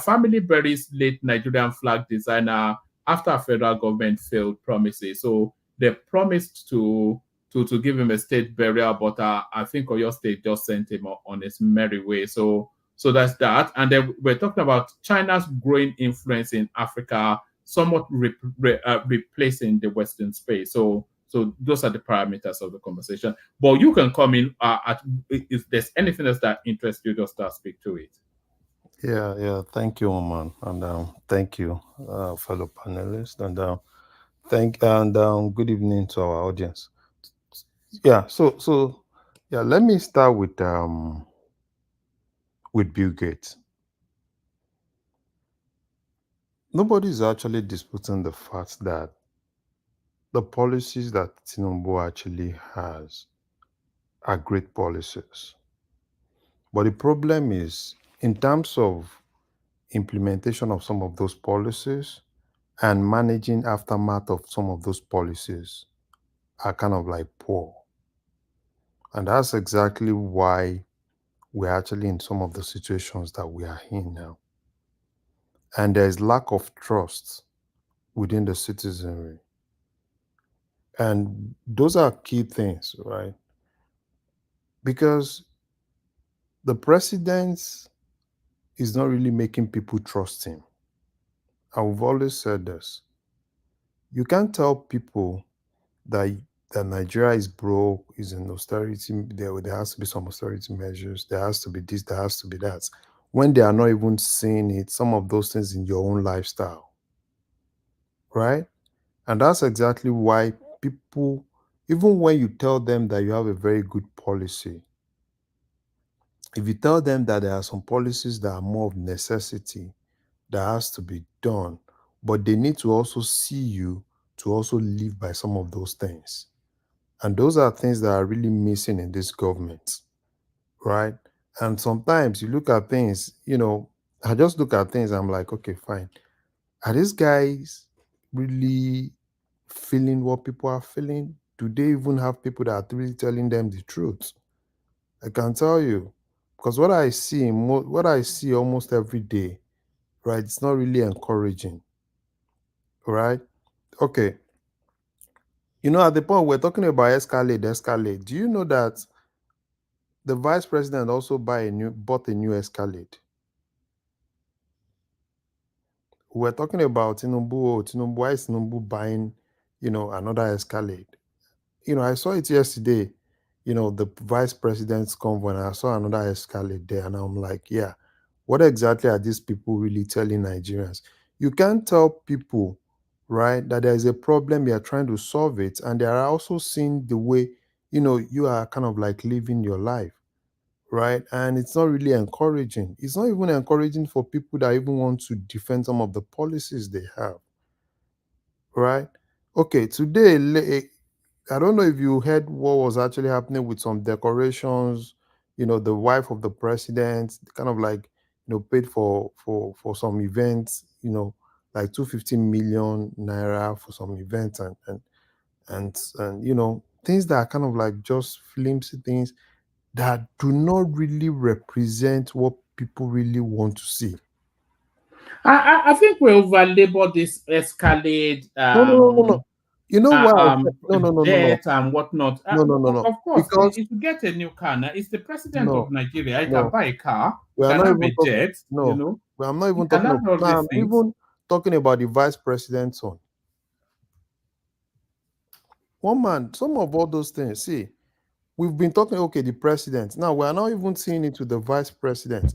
Family buries late Nigerian flag designer after federal government failed promises. So they promised to give him a state burial, but I think Oyo State just sent him on his merry way. So that's that. And then we're talking about China's growing influence in Africa, somewhat replacing the Western space. So those are the parameters of the conversation. But you can come in if there's anything else that interests you, just speak to it. yeah. Thank you, man, and thank you, fellow panelists, and good evening to our audience. Yeah. So yeah. Let me start with Bill Gates. Nobody's actually disputing the fact that the policies that Tinubu actually has are great policies. But the problem is, in terms of implementation of some of those policies and managing aftermath of some of those policies are kind of like poor. And that's exactly why we're actually in some of the situations that we are in now. And there's lack of trust within the citizenry. And those are key things, right? Because the president is not really making people trust him. I've always said this. You can't tell people that Nigeria is broke, is in austerity. There has to be some austerity measures. There has to be this. There has to be that. When they are not even seeing it, some of those things in your own lifestyle, right? And that's exactly why people, even when you tell them that you have a very good policy, if you tell them that there are some policies that are more of necessity that has to be done, but they need to also see you to also live by some of those things. And those are things that are really missing in this government, right? And sometimes you look at things, I just look at things, I'm like, okay, fine. Are these guys really feeling what people are feeling? Do they even have people that are really telling them the truth? I can tell you, because what I see, what I see almost every day, right, it's not really encouraging, right? Okay, at the point we're talking about escalate. Do you know that the vice president also bought a new Escalade? We're talking about Tinubu. Tinubu, why is Tinubu buying, another Escalade? I saw it yesterday. The vice president's convoy, and I saw another Escalade there, and I'm like, yeah, what exactly are these people really telling Nigerians? You can't tell people, right, that there is a problem, you're trying to solve it, and they are also seeing the way, you are kind of like living your life, right? And it's not really encouraging. It's not even encouraging for people that even want to defend some of the policies they have, right? Okay, today, I don't know if you heard what was actually happening with some decorations. The wife of the president kind of like, paid for some events, like 250 million naira for some events, and things that are kind of like just flimsy things that do not really represent what people really want to see. I think we over-labor this escalade No. You know why I said debt and whatnot. no. Of course, Because if you get a new car now, it's the president of no, Nigeria. You can no, buy a car, we you are can not have even a talking. jet, No, I'm not you even can talking have about. all No, these I'm things. even talking about the vice president's son. One man, some of all those things. See, we've been talking. Okay, the president. Now we are not even seeing it to the vice president.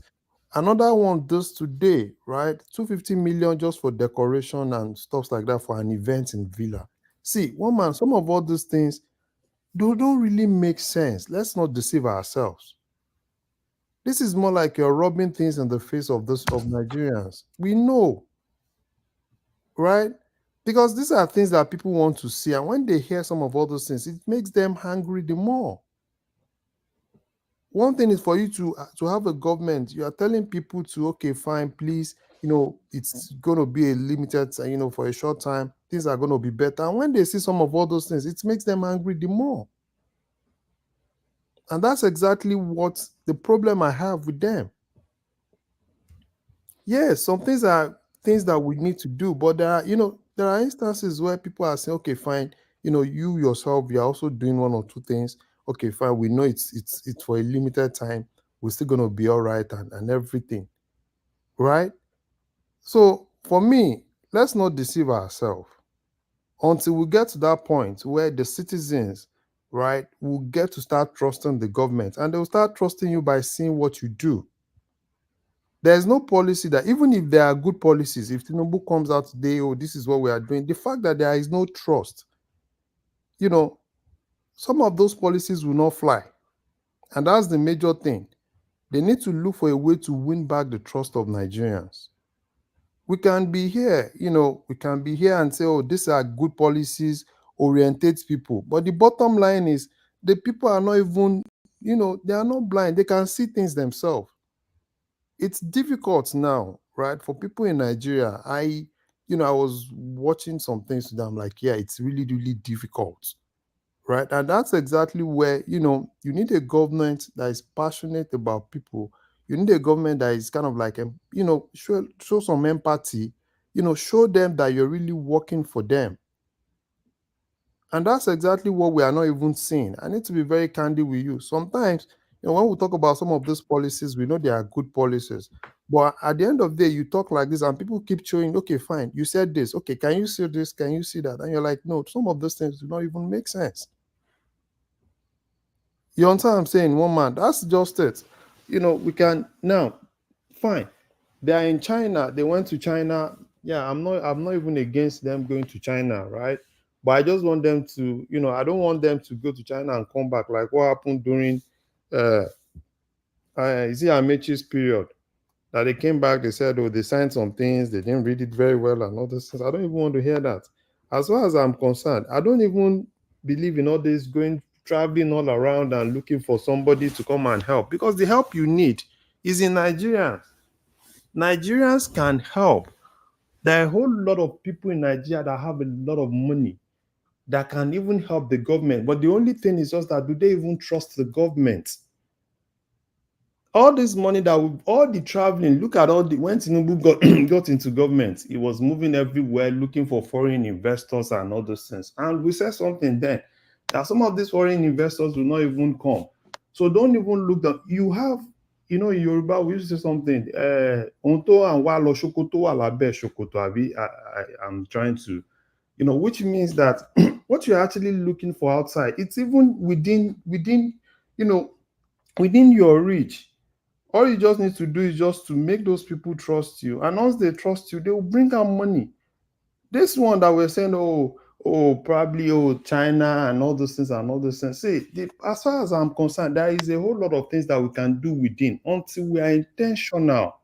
Another one does today, right? 250 million just for decoration and stuff like that for an event in Villa. See, one man, some of all these things don't really make sense. Let's not deceive ourselves. This is more like you're rubbing things in the face of Nigerians. We know, right? Because these are things that people want to see, and when they hear some of all those things, it makes them hungry the more. One thing is for you to have a government. You are telling people to, okay, fine, please, it's going to be a limited, for a short time. Things are going to be better. And when they see some of all those things, it makes them angry the more. And that's exactly what the problem I have with them. Yes, some things are things that we need to do, but there are instances where people are saying, okay, fine, you yourself, you're also doing one or two things. Okay, fine, we know it's for a limited time. We're still gonna be all right and everything, right? So for me, let's not deceive ourselves until we get to that point where the citizens, right, will get to start trusting the government, and they'll start trusting you by seeing what you do. There's no policy that, even if there are good policies, if Tinubu comes out today, oh, this is what we are doing, the fact that there is no trust, some of those policies will not fly. And that's the major thing. They need to look for a way to win back the trust of Nigerians. We can be here, and say, oh, these are good policies, orientate people. But the bottom line is the people are not even, they are not blind. They can see things themselves. It's difficult now, right? For people in Nigeria, I was watching some things to them, like, yeah, it's really, really difficult, right? And that's exactly where, you need a government that is passionate about people. You need a government that is kind of like, show some empathy, show them that you're really working for them. And that's exactly what we are not even seeing. I need to be very candid with you. Sometimes, when we talk about some of those policies, we know they are good policies. But at the end of the day, you talk like this and people keep showing, okay, fine, you said this. Okay, can you see this? Can you see that? And you're like, no, some of those things do not even make sense. You understand what I'm saying, Woma? That's just it. We can now, fine. They are in China. They went to China. Yeah, I'm not even against them going to China, right? But I just want them to, I don't want them to go to China and come back like what happened during is it Amechi's period? That they came back, they said, oh, they signed some things, they didn't read it very well and all those things. I don't even want to hear that. As far as I'm concerned, I don't even believe in all this going traveling all around and looking for somebody to come and help, because the help you need is in Nigeria. Nigerians can help. There are a whole lot of people in Nigeria that have a lot of money that can even help the government. But the only thing is just that, do they even trust the government? All this money all the traveling, look at when Tinubu got into government, he was moving everywhere looking for foreign investors and all those things. And we said something then, that some of these foreign investors will not even come. So don't even look that you have, in Yoruba, we used to say something, Onto and Walo Shokoto Walabe Shokoto, I'm trying to, which means that what you're actually looking for outside, it's even within your reach. All you just need to do is just to make those people trust you. And once they trust you, they will bring out money. This one that we're saying, probably, China and all those things. See, as far as I'm concerned, there is a whole lot of things that we can do within until we are intentional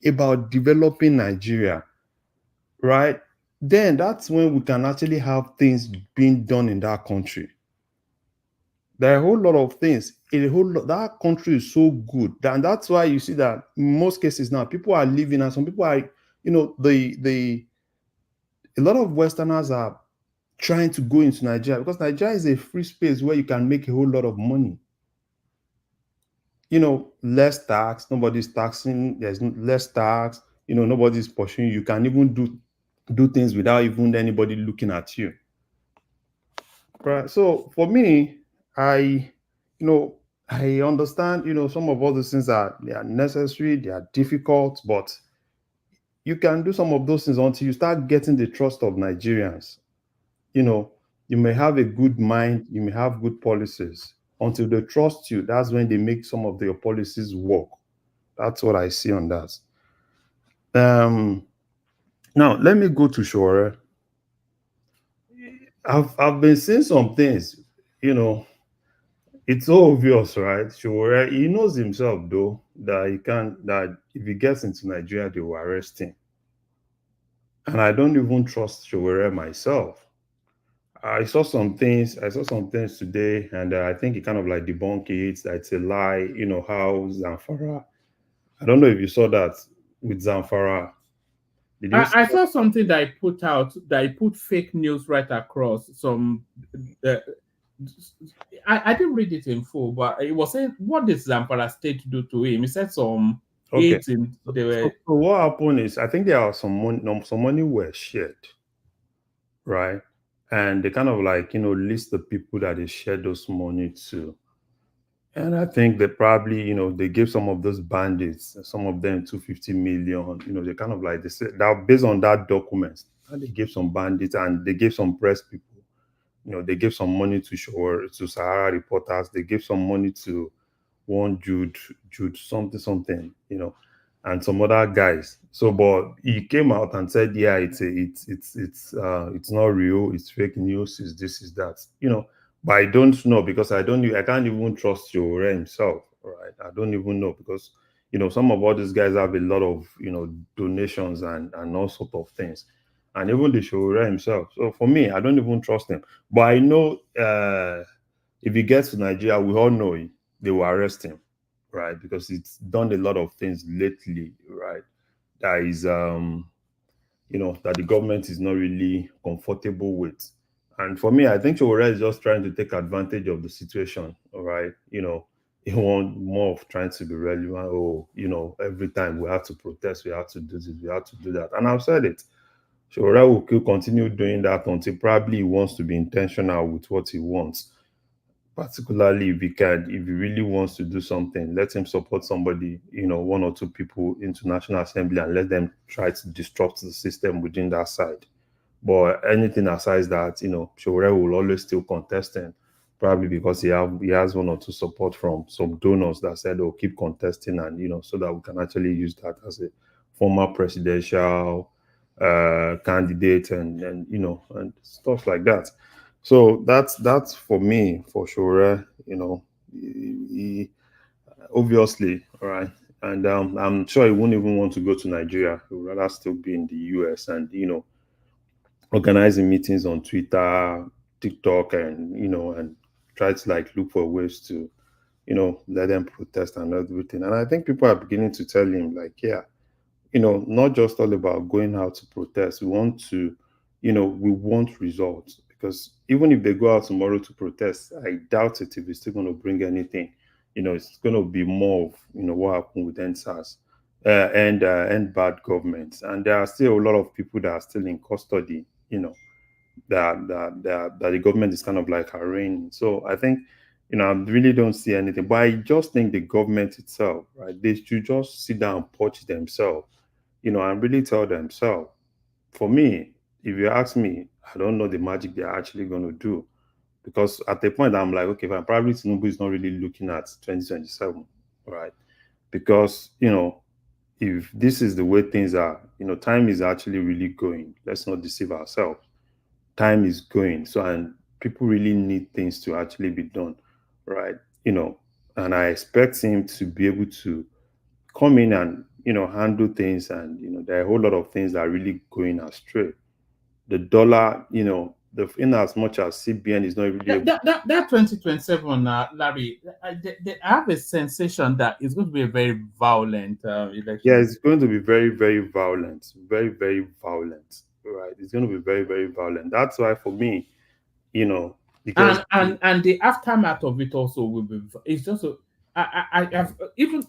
about developing Nigeria, right? Then that's when we can actually have things being done in that country. There are a whole lot of things. That country is so good, and that's why you see that in most cases now people are leaving, and some people are, a lot of Westerners are trying to go into Nigeria because Nigeria is a free space where you can make a whole lot of money. Less tax, nobody's taxing. There's less tax. Nobody's pursuing you. You can even do things without even anybody looking at you. Right. So for me, I understand, some of all those things they are necessary, they are difficult, but you can do some of those things until you start getting the trust of Nigerians. You may have a good mind, you may have good policies. Until they trust you, that's when they make some of your policies work. That's what I see on that. Now let me go to Sowore. I've been seeing some things, it's so obvious, right? Sowore, he knows himself though that if he gets into Nigeria, they will arrest him. And I don't even trust Sowore myself. I saw some things today, and I think it kind of like debunk it, that it's a lie, how Zamfara. I don't know if you saw that with Zamfara. Did you see I that? saw something that I put out, that I put fake news right across some. I didn't read it in full, but it was saying, what did Zamfara State do to him? He said some Okay. aids in So what happened is, I think there are some money were shared, right? And they kind of like, list the people that they shared those money to. And I think they probably, they gave some of those bandits, some of them 250 million, they kind of like, they said that based on that document, and they gave some bandits and they gave some press people, they gave some money to Sahara reporters, they gave some money to one Jude something, and some other guys. So, but he came out and said, yeah, it's not real, it's fake news, it's this, is that, But I don't know, because I can't even trust Sowore himself, right? I don't even know, because some of all these guys have a lot of donations and all sort of things, and even the Sowore himself. So for me, I don't even trust him. But I know if he gets to Nigeria, we all know they will arrest him, right? Because it's done a lot of things lately, right? That is that the government is not really comfortable with. And for me, I think Sowore is just trying to take advantage of the situation, all right? He wants more of trying to be relevant. Every time we have to protest, we have to do this, we have to do that. And I've said it. Sowore will continue doing that until probably he wants to be intentional with what he wants. Particularly if he really wants to do something, let him support somebody, one or two people into National Assembly and let them try to disrupt the system within that side. But anything aside that, Sowore will always still contesting, probably because he has one or two support from some donors that said, "Oh, keep contesting," and so that we can actually use that as a former presidential candidate and stuff like that. So that's for me for Sowore. He obviously, all right. And I'm sure he won't even want to go to Nigeria. He would rather still be in the US and organizing meetings on Twitter, TikTok, and try to like look for ways to, let them protest and everything. And I think people are beginning to tell him, like, yeah, not just all about going out to protest. We want to, we want results. Because even if they go out tomorrow to protest, I doubt it if it's still going to bring anything. It's going to be more of, what happened with NSAS and bad governments. And there are still a lot of people that are still in custody, that the government is kind of like arraigning. So I think, I really don't see anything. But I just think the government itself, right, they should just sit down and punch themselves, and really tell themselves. For me, if you ask me, I don't know the magic they're actually going to do. Because at the point, I'm like, okay, fine, probably Tinubu is not really looking at 2027, right? Because, if this is the way things are, time is actually really going. Let's not deceive ourselves. Time is going. So, and people really need things to actually be done, right? And I expect him to be able to come in and, handle things. And, there are a whole lot of things that are really going astray. The dollar, in as much as CBN is not really able. That 2027, Larry, I have a sensation that it's going to be a very violent election. Yeah, it's going to be very, very violent. Very, very violent. Right. It's going to be very, very violent. That's why for me, because and the aftermath of it also will be. It's just I have even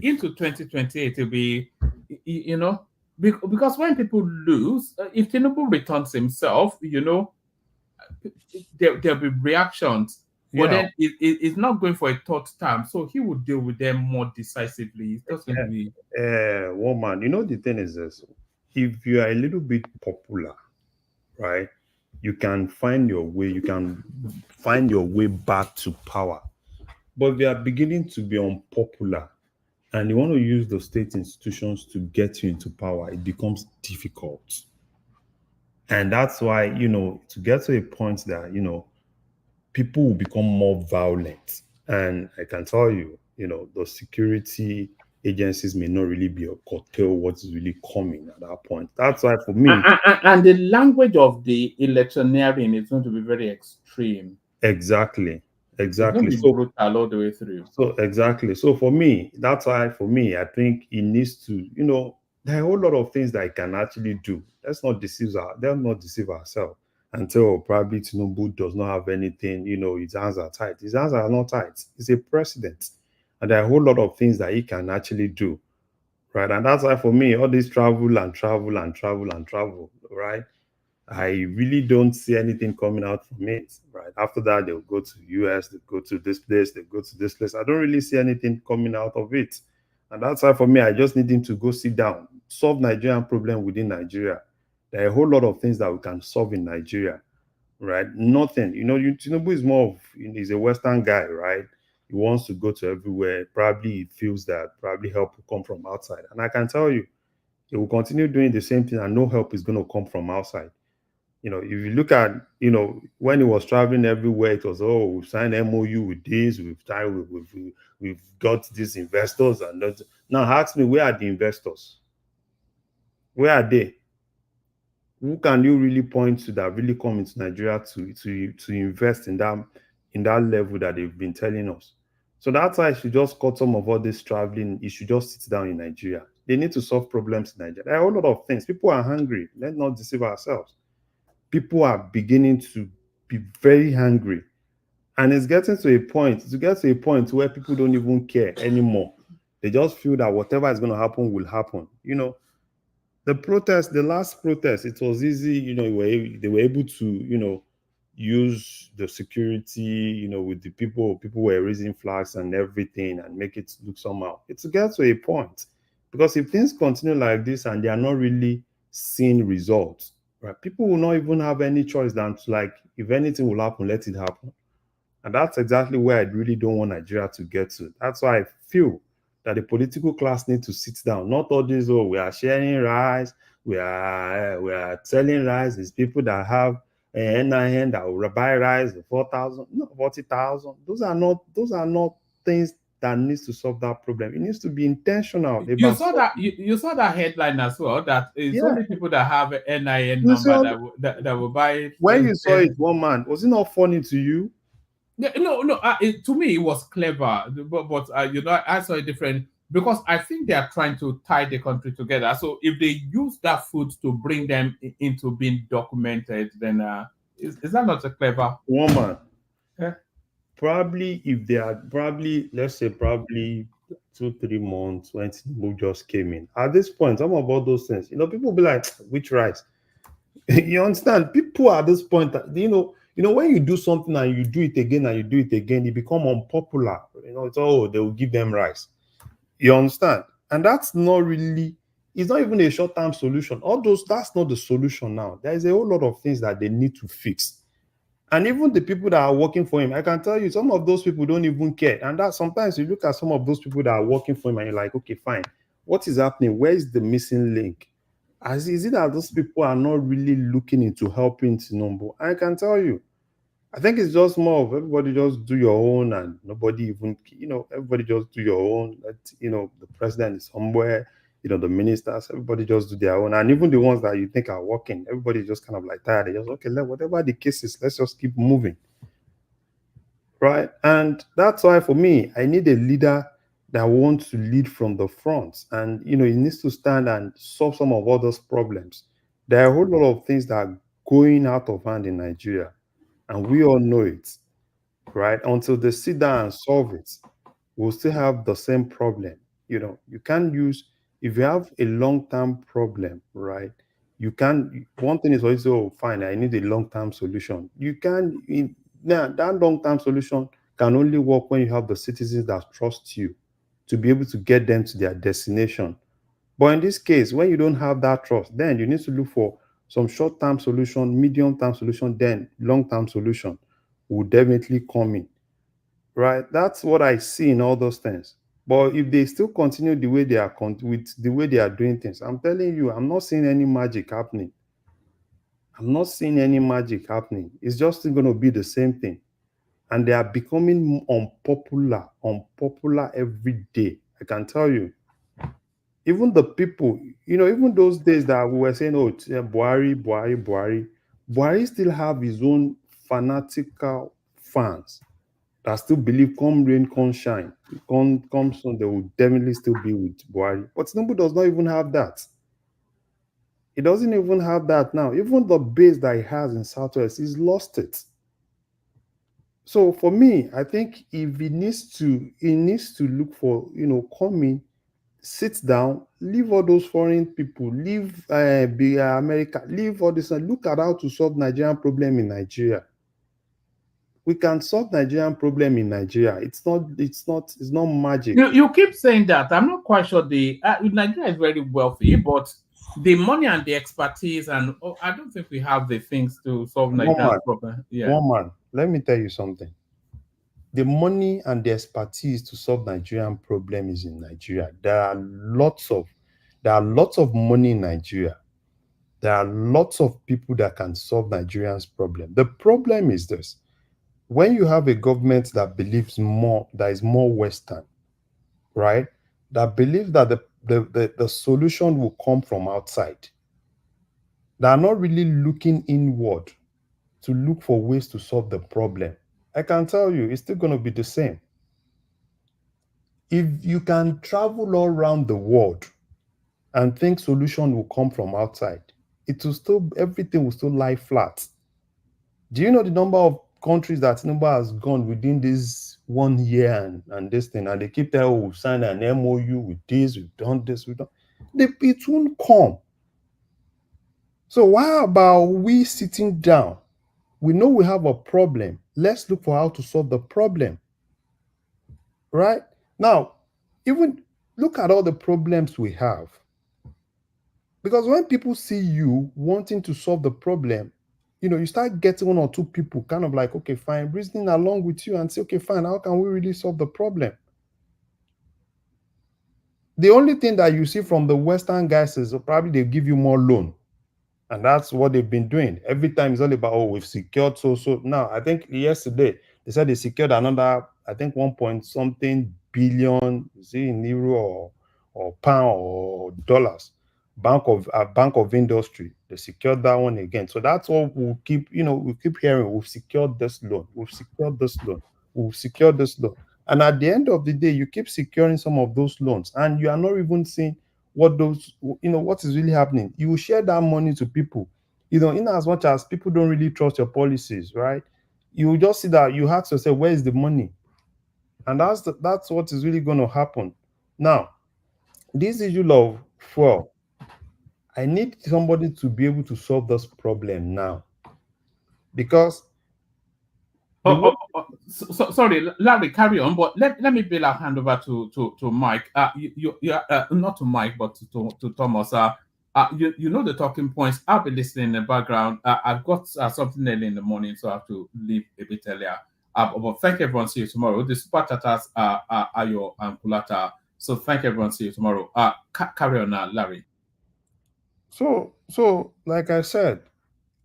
into 2028 it'll be, because when people lose, if Tinubu returns himself, there'll be reactions. But then it's not going for a third term, so he would deal with them more decisively. It's just going to be. Woman, the thing is this: if you are a little bit popular, right, you can find your way. You can find your way back to power. But they are beginning to be unpopular, and you want to use the state institutions to get you into power. It becomes difficult, and that's why to get to a point that people will become more violent. And I can tell you, the security agencies may not really be able to curtail what is really coming at that point. That's why for me. And the language of the electioneering is going to be very extreme. Exactly. It's going to be brutal all the way through. So exactly. So for me, that's why for me, I think it needs to, there are a whole lot of things that I can actually do. Let's not deceive ourselves until probably Tinubu does not have anything, his hands are tight. His hands are not tight. He's a president. And there are a whole lot of things that he can actually do. Right. And that's why for me, all this travel, right? I really don't see anything coming out from it. Right. After that, they'll go to US, they'll go to this place, they'll go to this place. I don't really see anything coming out of it. And that's why for me, I just need him to go sit down, solve Nigerian problem within Nigeria. There are a whole lot of things that we can solve in Nigeria. Right. Nothing. Tinubu is more of, he's a Western guy, right? He wants to go to everywhere. Probably he feels that probably help will come from outside. And I can tell you, he will continue doing the same thing and no help is going to come from outside. If you look at, when he was traveling everywhere, it was, oh, we've signed MOU with this, we've got these investors and that. Now ask me, where are the investors? Where are they? Who can you really point to that really come into Nigeria to invest in that level that they've been telling us? So that's why I should just cut some of all this traveling. You should just sit down in Nigeria. They need to solve problems in Nigeria. There are a whole lot of things. People are hungry. Let's not deceive ourselves. People are beginning to be very hungry. And it's getting to a point where people don't even care anymore. They just feel that whatever is going to happen will happen. The protest, the last protest, it was easy, they were able to, use the security, with the people were raising flags and everything and make it look somehow. It's get to a point. Because if things continue like this and they are not really seeing results, right, people will not even have any choice than to, like, if anything will happen, let it happen. And that's exactly where I really don't want Nigeria to get to. That's why I feel that the political class need to sit down. Not all this, oh, we are sharing rice, we are selling rice. It's people that have NIN that will buy rice 4,000, no, 40,000. Those are not things that needs to solve that problem. It needs to be intentional You about saw that you saw that headline as well. That it's yeah. only people that have an NIN You see, number that will buy it. when you saw it, one man, was it not funny to you? Yeah, no. To me, it was clever, but I saw it different because I think they are trying to tie the country together. So if they use that food to bring them into being documented, then is that not a clever? Woman, Yeah. probably if they are probably, let's say, probably 2 3 months when Tinubu just came in. At this point, some of all those things, people will be like, which rice? You understand? People at this point, when you do something and you do it again and you do it again, it become unpopular. It's they will give them rice. You understand? And that's not really, it's not even a short-term solution. That's not the solution now. There is a whole lot of things that they need to fix. And even the people that are working for him, I can tell you, some of those people don't even care. And that sometimes you look at some of those people that are working for him and you're like, okay, fine. What is happening? Where is the missing link? Is it that those people are not really looking into helping Tinubu? I can tell you, I think it's just more of everybody just do your own and nobody even, everybody just do your own. The president is somewhere, the ministers, everybody just do their own. And even the ones that you think are working, everybody just kind of like tired. They just, okay, whatever the case is, let's just keep moving. Right. And that's why for me, I need a leader that wants to lead from the front. And, he needs to stand and solve some of all those problems. There are a whole lot of things that are going out of hand in Nigeria. And we all know it, right? Until they sit down and solve it, we'll still have the same problem. You can't use, if you have a long-term problem, right? One thing is always, oh, fine, I need a long-term solution. Now, that long-term solution can only work when you have the citizens that trust you to be able to get them to their destination. But in this case, when you don't have that trust, then you need to look for some short-term solution, medium-term solution, then long-term solution will definitely come in, right? That's what I see in all those things. But if they still continue the way they are with the way they are doing things, I'm telling you, I'm not seeing any magic happening. I'm not seeing any magic happening. It's just going to be the same thing. And they are becoming unpopular every day. I can tell you. Even the people, even those days that we were saying, oh, Buhari still have his own fanatical fans that still believe come rain, come shine, come soon, they will definitely still be with Buhari. But Tinubu does not even have that. He doesn't even have that now. Even the base that he has in Southwest, he's lost it. So for me, I think if he needs to look for, coming, sit down, leave all those foreign people, leave America, leave all this, and look at how to solve Nigerian problem in Nigeria. We can solve Nigerian problem in Nigeria. It's not magic. You keep saying that. I'm not quite sure Nigeria is very wealthy, but the money and the expertise and I don't think we have the things to solve Nigerian problem. Yeah. Woman, let me tell you something. The money and the expertise to solve Nigerian problem is in Nigeria. There are lots of money in Nigeria. There are lots of people that can solve Nigerians' problem. The problem is this: when you have a government that believes that is more Western, right? That believes that the solution will come from outside. They are not really looking inward to look for ways to solve the problem. I can tell you, it's still going to be the same. If you can travel all around the world and think solution will come from outside, everything will still lie flat. Do you know the number of countries that Tinubu has gone within this 1 year and this thing, and they keep telling, oh, we've signed an MOU with this, we've done this, we've done. It won't come. So why about we sitting down? We know we have a problem. Let's look for how to solve the problem. Right? Now, even look at all the problems we have. Because when people see you wanting to solve the problem, you start getting one or two people kind of like, okay, fine, reasoning along with you and say, okay, fine, how can we really solve the problem? The only thing that you see from the Western guys is probably they give you more loan. And that's what they've been doing. Every time it's all about, oh, we've secured so. Now, I think yesterday they said they secured another, I think 1 point something billion, is it in euro or pound or dollars? Bank of Industry. They secured that one again. So that's what we'll keep, we keep hearing. We've secured this loan. We've secured this loan. We've secured this loan. And at the end of the day, you keep securing some of those loans, and you are not even seeing what what is really happening. You will share that money to people, in as much as people don't really trust your policies, right? You will just see that you ask yourself, where is the money? And that's what is really going to happen. Now, this issue of fuel, I need somebody to be able to solve this problem now, because the way Sorry, Larry, carry on. But let me bill our hand over to Mike. Not to Mike, but to Thomas. You know the talking points. I'll be listening in the background. I've got something early in the morning, so I have to leave a bit earlier. But thank everyone. See you tomorrow. The super chatters are Ayo and Kulata. So thank everyone. See you tomorrow. Carry on, Larry. So like I said,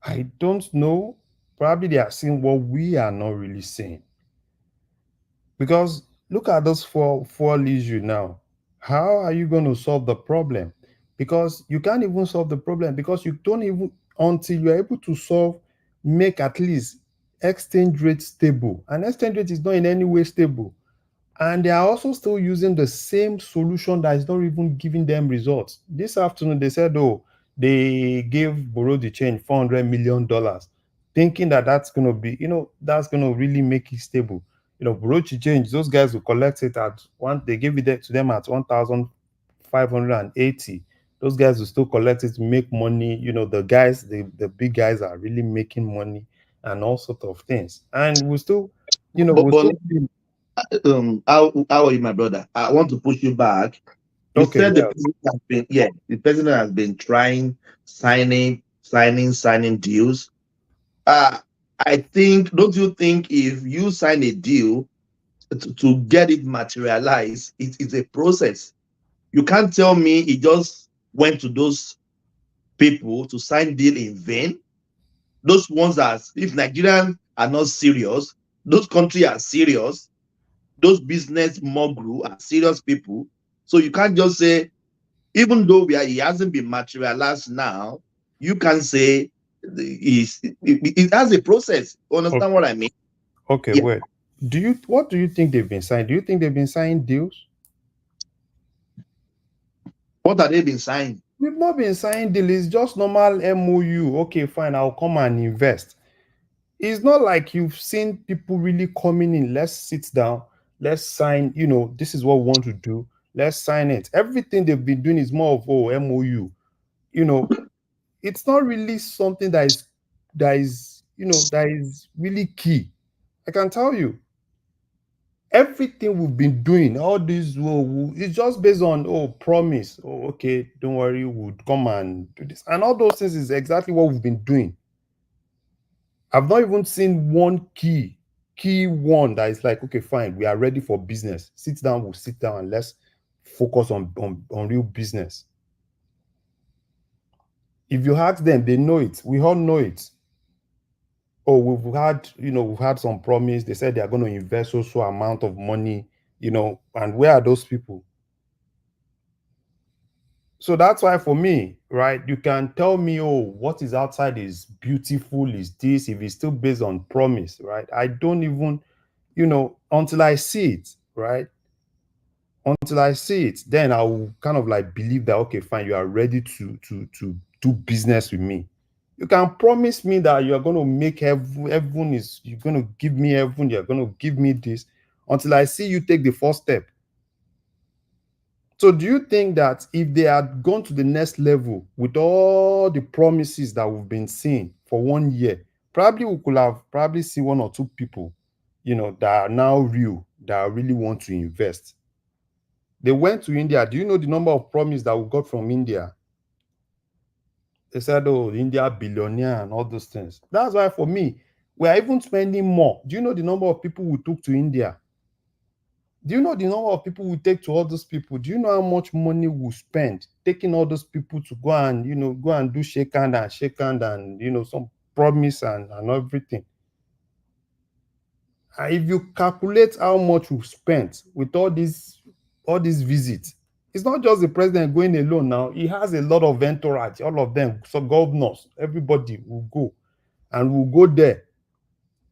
I don't know. Probably they are seeing what we are not really seeing. Because look at those four issue now. How are you going to solve the problem? Because you can't even solve the problem, because you don't even, until you're able to make at least exchange rate stable. And exchange rate is not in any way stable. And they are also still using the same solution that is not even giving them results. This afternoon, they said, oh, they gave Bureau de Change $400 million, thinking that that's going to be, that's going to really make it stable. Bureau de Change, those guys will collect it at they give it to them at 1,580. Those guys will still collect it to make money. The guys, the big guys are really making money and all sorts of things. And we still, but how are you, my brother? I want to push you back. You said the president has been trying signing deals. I think, don't you think if you sign a deal to get it materialized, it's a process. You can't tell me he just went to those people to sign deal in vain. Those ones that, if Nigerians are not serious, those countries are serious, those business mogul are serious people. So you can't just say, even though he hasn't been materialized now, you can say it has a process. Understand what I mean? Okay, yeah. Wait. What do you think they've been signing? Do you think they've been signing deals? What have they been signing? We've not been signing deals. It's just normal MOU. Okay, fine, I'll come and invest. It's not like you've seen people really coming in. Let's sit down. Let's sign. This is what we want to do. Let's sign it. Everything they've been doing is more of MOU. It's not really something that is really key. I can tell you. Everything we've been doing, all this, it's just based on promise. Oh, okay, don't worry, we'll come and do this, and all those things is exactly what we've been doing. I've not even seen one key one that is like, okay, fine, we are ready for business. Sit down, we'll sit down and let's focus on real business. If you ask them, they know it. We all know it. Oh, we've had some promise. They said they are going to invest so amount of money, and where are those people? So that's why for me, right, you can tell me, oh, what is outside is beautiful, is this, if it's still based on promise, right? I don't even, until I see it, right? Until I see it, then I will kind of like believe that, okay, fine, you are ready to do business with me. You can promise me that you're going to make heaven is, you're going to give me heaven, you're going to give me this, until I see you take the first step. So do you think that if they had gone to the next level with all the promises that we've been seeing for 1 year, probably we could have probably seen 1 or 2 people, that are now real, that really want to invest. They went to India. Do you know the number of promise that we got from India? They said, oh, India billionaire and all those things. That's why for me, we are even spending more. Do you know the number of people we took to India? Do you know the number of people we take to all those people? Do you know how much money we spend taking all those people to go and do shake hand and some promise and everything? And if you calculate how much we've spent with all these visits, it's not just the president going alone now. He has a lot of entourage, all of them, so governors, everybody will go, and we'll go there,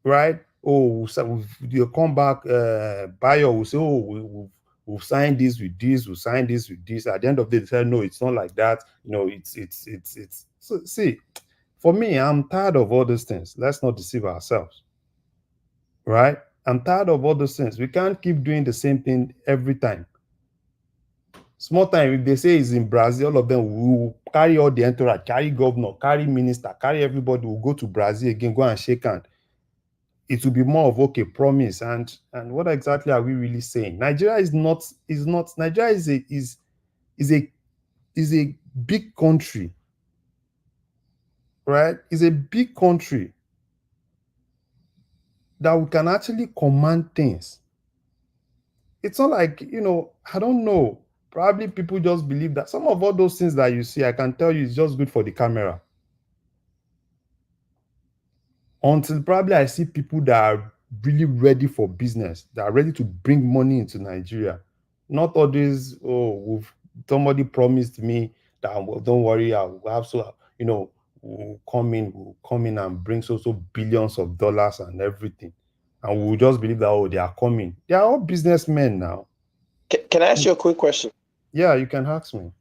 right? Oh, so you come back, Bayo will say, oh, we've signed this with this, we'll sign this with this. At the end of the day, they say, no, it's not like that. It's. So, see, for me, I'm tired of all those things. Let's not deceive ourselves, right? I'm tired of all those things. We can't keep doing the same thing every time. Small time, if they say it's in Brazil, all of them will carry all the entourage, carry governor, carry minister, carry everybody, will go to Brazil again, go and shake hand. It will be more of okay, promise. And what exactly are we really saying? Nigeria is Nigeria is a big country, right? It's a big country that we can actually command things. It's not like, I don't know. Probably people just believe that some of all those things that you see, I can tell you, it's just good for the camera. Until probably I see people that are really ready for business, that are ready to bring money into Nigeria. Not all these, somebody promised me that, well, don't worry, I'll have we'll come in and bring so billions of dollars and everything. And we'll just believe that, oh, they are coming. They are all businessmen now. Can I ask you a quick question? Yeah, you can ask me.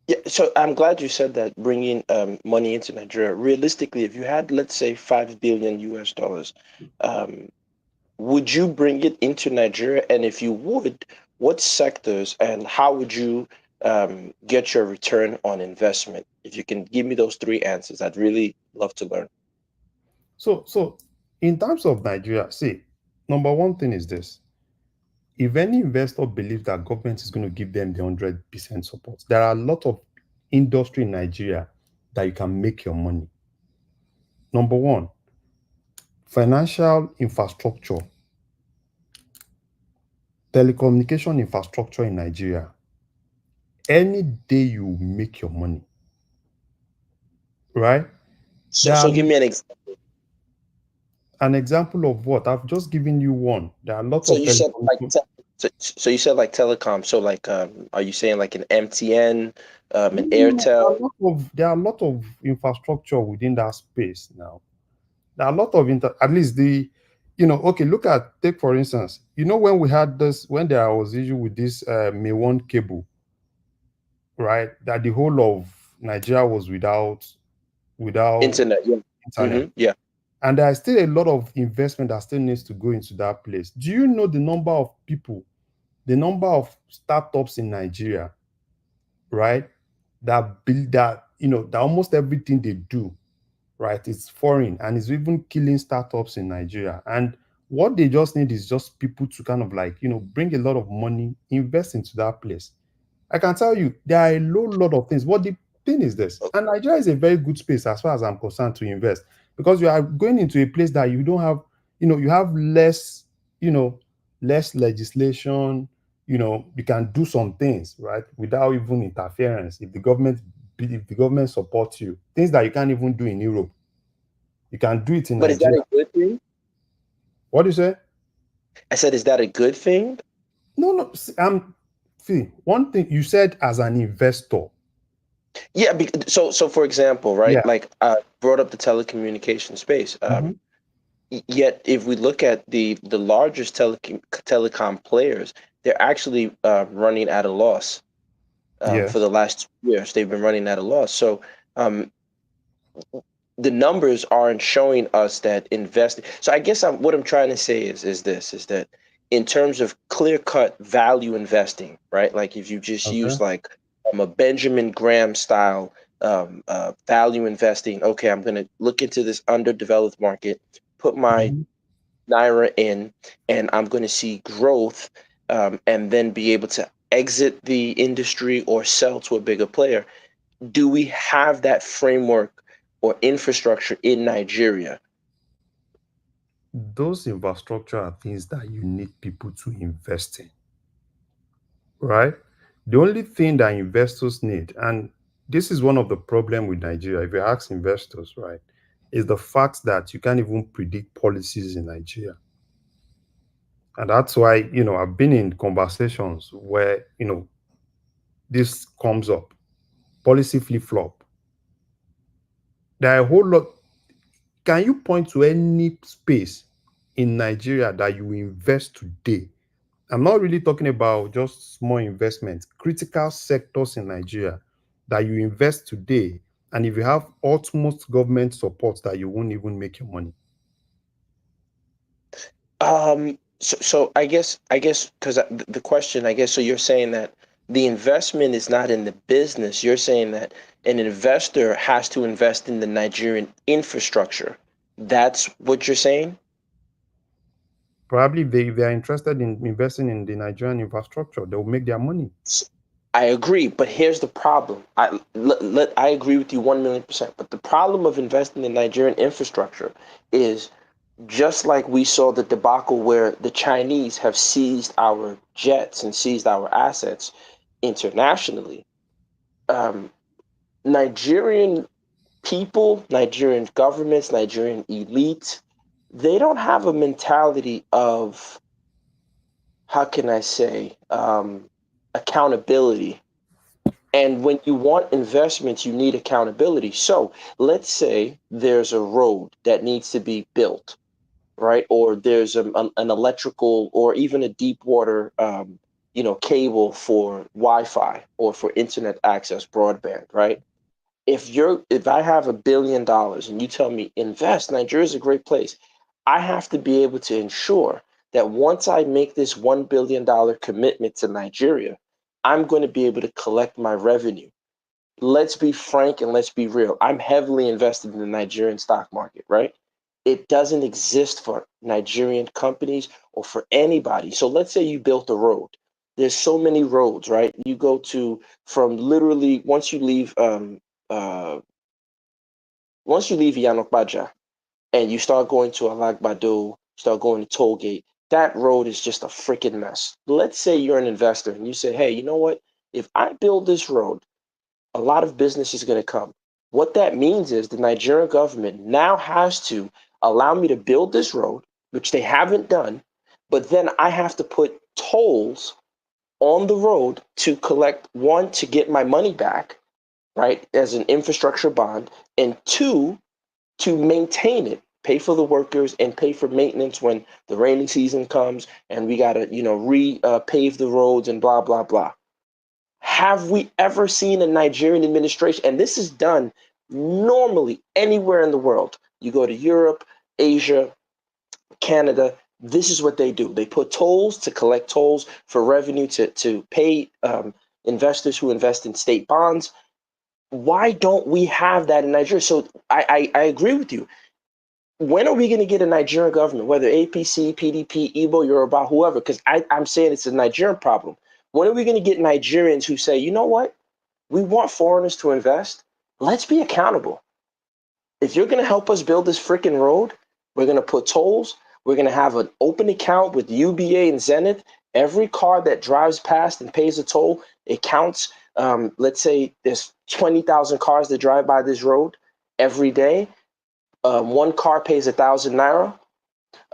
Yeah, so I'm glad you said that, bringing money into Nigeria. Realistically, if you had, let's say, $5 billion US, would you bring it into Nigeria? And if you would, what sectors and how would you get your return on investment? If you can give me those 3 answers, I'd really love to learn. So in terms of Nigeria, see, number one thing is this. If any investor believes that government is going to give them the 100% support, there are a lot of industry in Nigeria that you can make your money. Number one, financial infrastructure, telecommunication infrastructure in Nigeria. Any day you make your money, right? So give me an example. An example of what? I've just given you one. There are lots So of you said so you said like telecom. So like, are you saying like an MTN, an Airtel? There are a lot of infrastructure within that space now. There are a lot of at least take for instance, when we had this, when there was issue with this May1 cable, right? That the whole of Nigeria was without Internet, yeah. Internet. Mm-hmm, yeah. And there is still a lot of investment that still needs to go into that place. Do you know the number of people, the number of startups in Nigeria, right? That build that almost everything they do, right, it's foreign, and it's even killing startups in Nigeria. And what they just need is just people to kind of bring a lot of money, invest into that place. I can tell you there are a lot of things. What the thing is this, and Nigeria is a very good space as far as I'm concerned to invest, because you are going into a place that you don't have, you have less legislation. You can do some things, right, without even interference. If the government supports you, things that you can't even do in Europe, you can do it in But Nigeria. is that a good thing? What do you say? I said, is that a good thing? No. See, one thing you said as an investor. Yeah. So for example, right? Yeah. Like I brought up the telecommunication space. Yet, if we look at the largest telecom players, they're actually running at a loss. For the last 2 years, they've been running at a loss. So the numbers aren't showing us that investing. So I guess what I'm trying to say is that in terms of clear-cut value investing, right? Like if you just use Okay. like a Benjamin Graham style value investing. Okay, I'm going to look into this underdeveloped market, put my Mhm. Naira in, and I'm going to see growth, and then be able to exit the industry or sell to a bigger player. Do we have that framework or infrastructure in Nigeria? Those infrastructure are things that you need people to invest in, right? The only thing that investors need, and this is one of the problem with Nigeria, if you ask investors, right, is the fact that you can't even predict policies in Nigeria. And that's why, I've been in conversations where, this comes up, policy flip-flop. There are a whole lot. Can you point to any space in Nigeria that you invest today? I'm not really talking about just small investments, critical sectors in Nigeria that you invest today, and if you have utmost government support, that you won't even make your money. So I guess because the question, I guess, so you're saying that the investment is not in the business. You're saying that an investor has to invest in the Nigerian infrastructure. That's what you're saying? Probably they are interested in investing in the Nigerian infrastructure, they will make their money. I agree, but here's the problem. I agree with you 1,000,000%. But the problem of investing in Nigerian infrastructure is just like we saw the debacle where the Chinese have seized our jets and seized our assets internationally. Um, Nigerian people, Nigerian governments, Nigerian elite, they don't have a mentality of, how can I say, accountability. And when you want investments, you need accountability. So let's say there's a road that needs to be built, right? Or there's an electrical or even a deep water, cable for Wi-Fi or for internet access, broadband, right? If I have $1 billion and you tell me invest, Nigeria is a great place, I have to be able to ensure that once I make this $1 billion commitment to Nigeria, I'm going to be able to collect my revenue. Let's be frank and let's be real. I'm heavily invested in the Nigerian stock market, right? It doesn't exist for Nigerian companies or for anybody. So let's say you built a road. There's so many roads, right? You go to from literally uh once you leave Yanokbaja and you start going to Alagbado, start going to Tollgate, that road is just a freaking mess. Let's say you're an investor and you say, hey, you know what? If I build this road, a lot of business is going to come. What that means is the Nigerian government now has to allow me to build this road, which they haven't done, but then I have to put tolls on the road to collect, one, to get my money back, right, as an infrastructure bond, and two, to maintain it, pay for the workers and pay for maintenance when the rainy season comes and we got to, pave the roads and blah, blah, blah. Have we ever seen a Nigerian administration? And this is done normally anywhere in the world. You go to Europe, Asia, Canada, this is what they do. They put tolls to collect tolls for revenue to pay investors who invest in state bonds. Why don't we have that in Nigeria? So I agree with you. When are we going to get a Nigerian government, whether APC, PDP, Igbo, Yoruba, whoever? Because I'm saying it's a Nigerian problem. When are we going to get Nigerians who say, you know what? We want foreigners to invest. Let's be accountable. If you're going to help us build this freaking road, we're going to put tolls. We're going to have an open account with UBA and Zenith. Every car that drives past and pays a toll, it counts. Let's say there's 20,000 cars that drive by this road every day. One car pays 1,000 naira.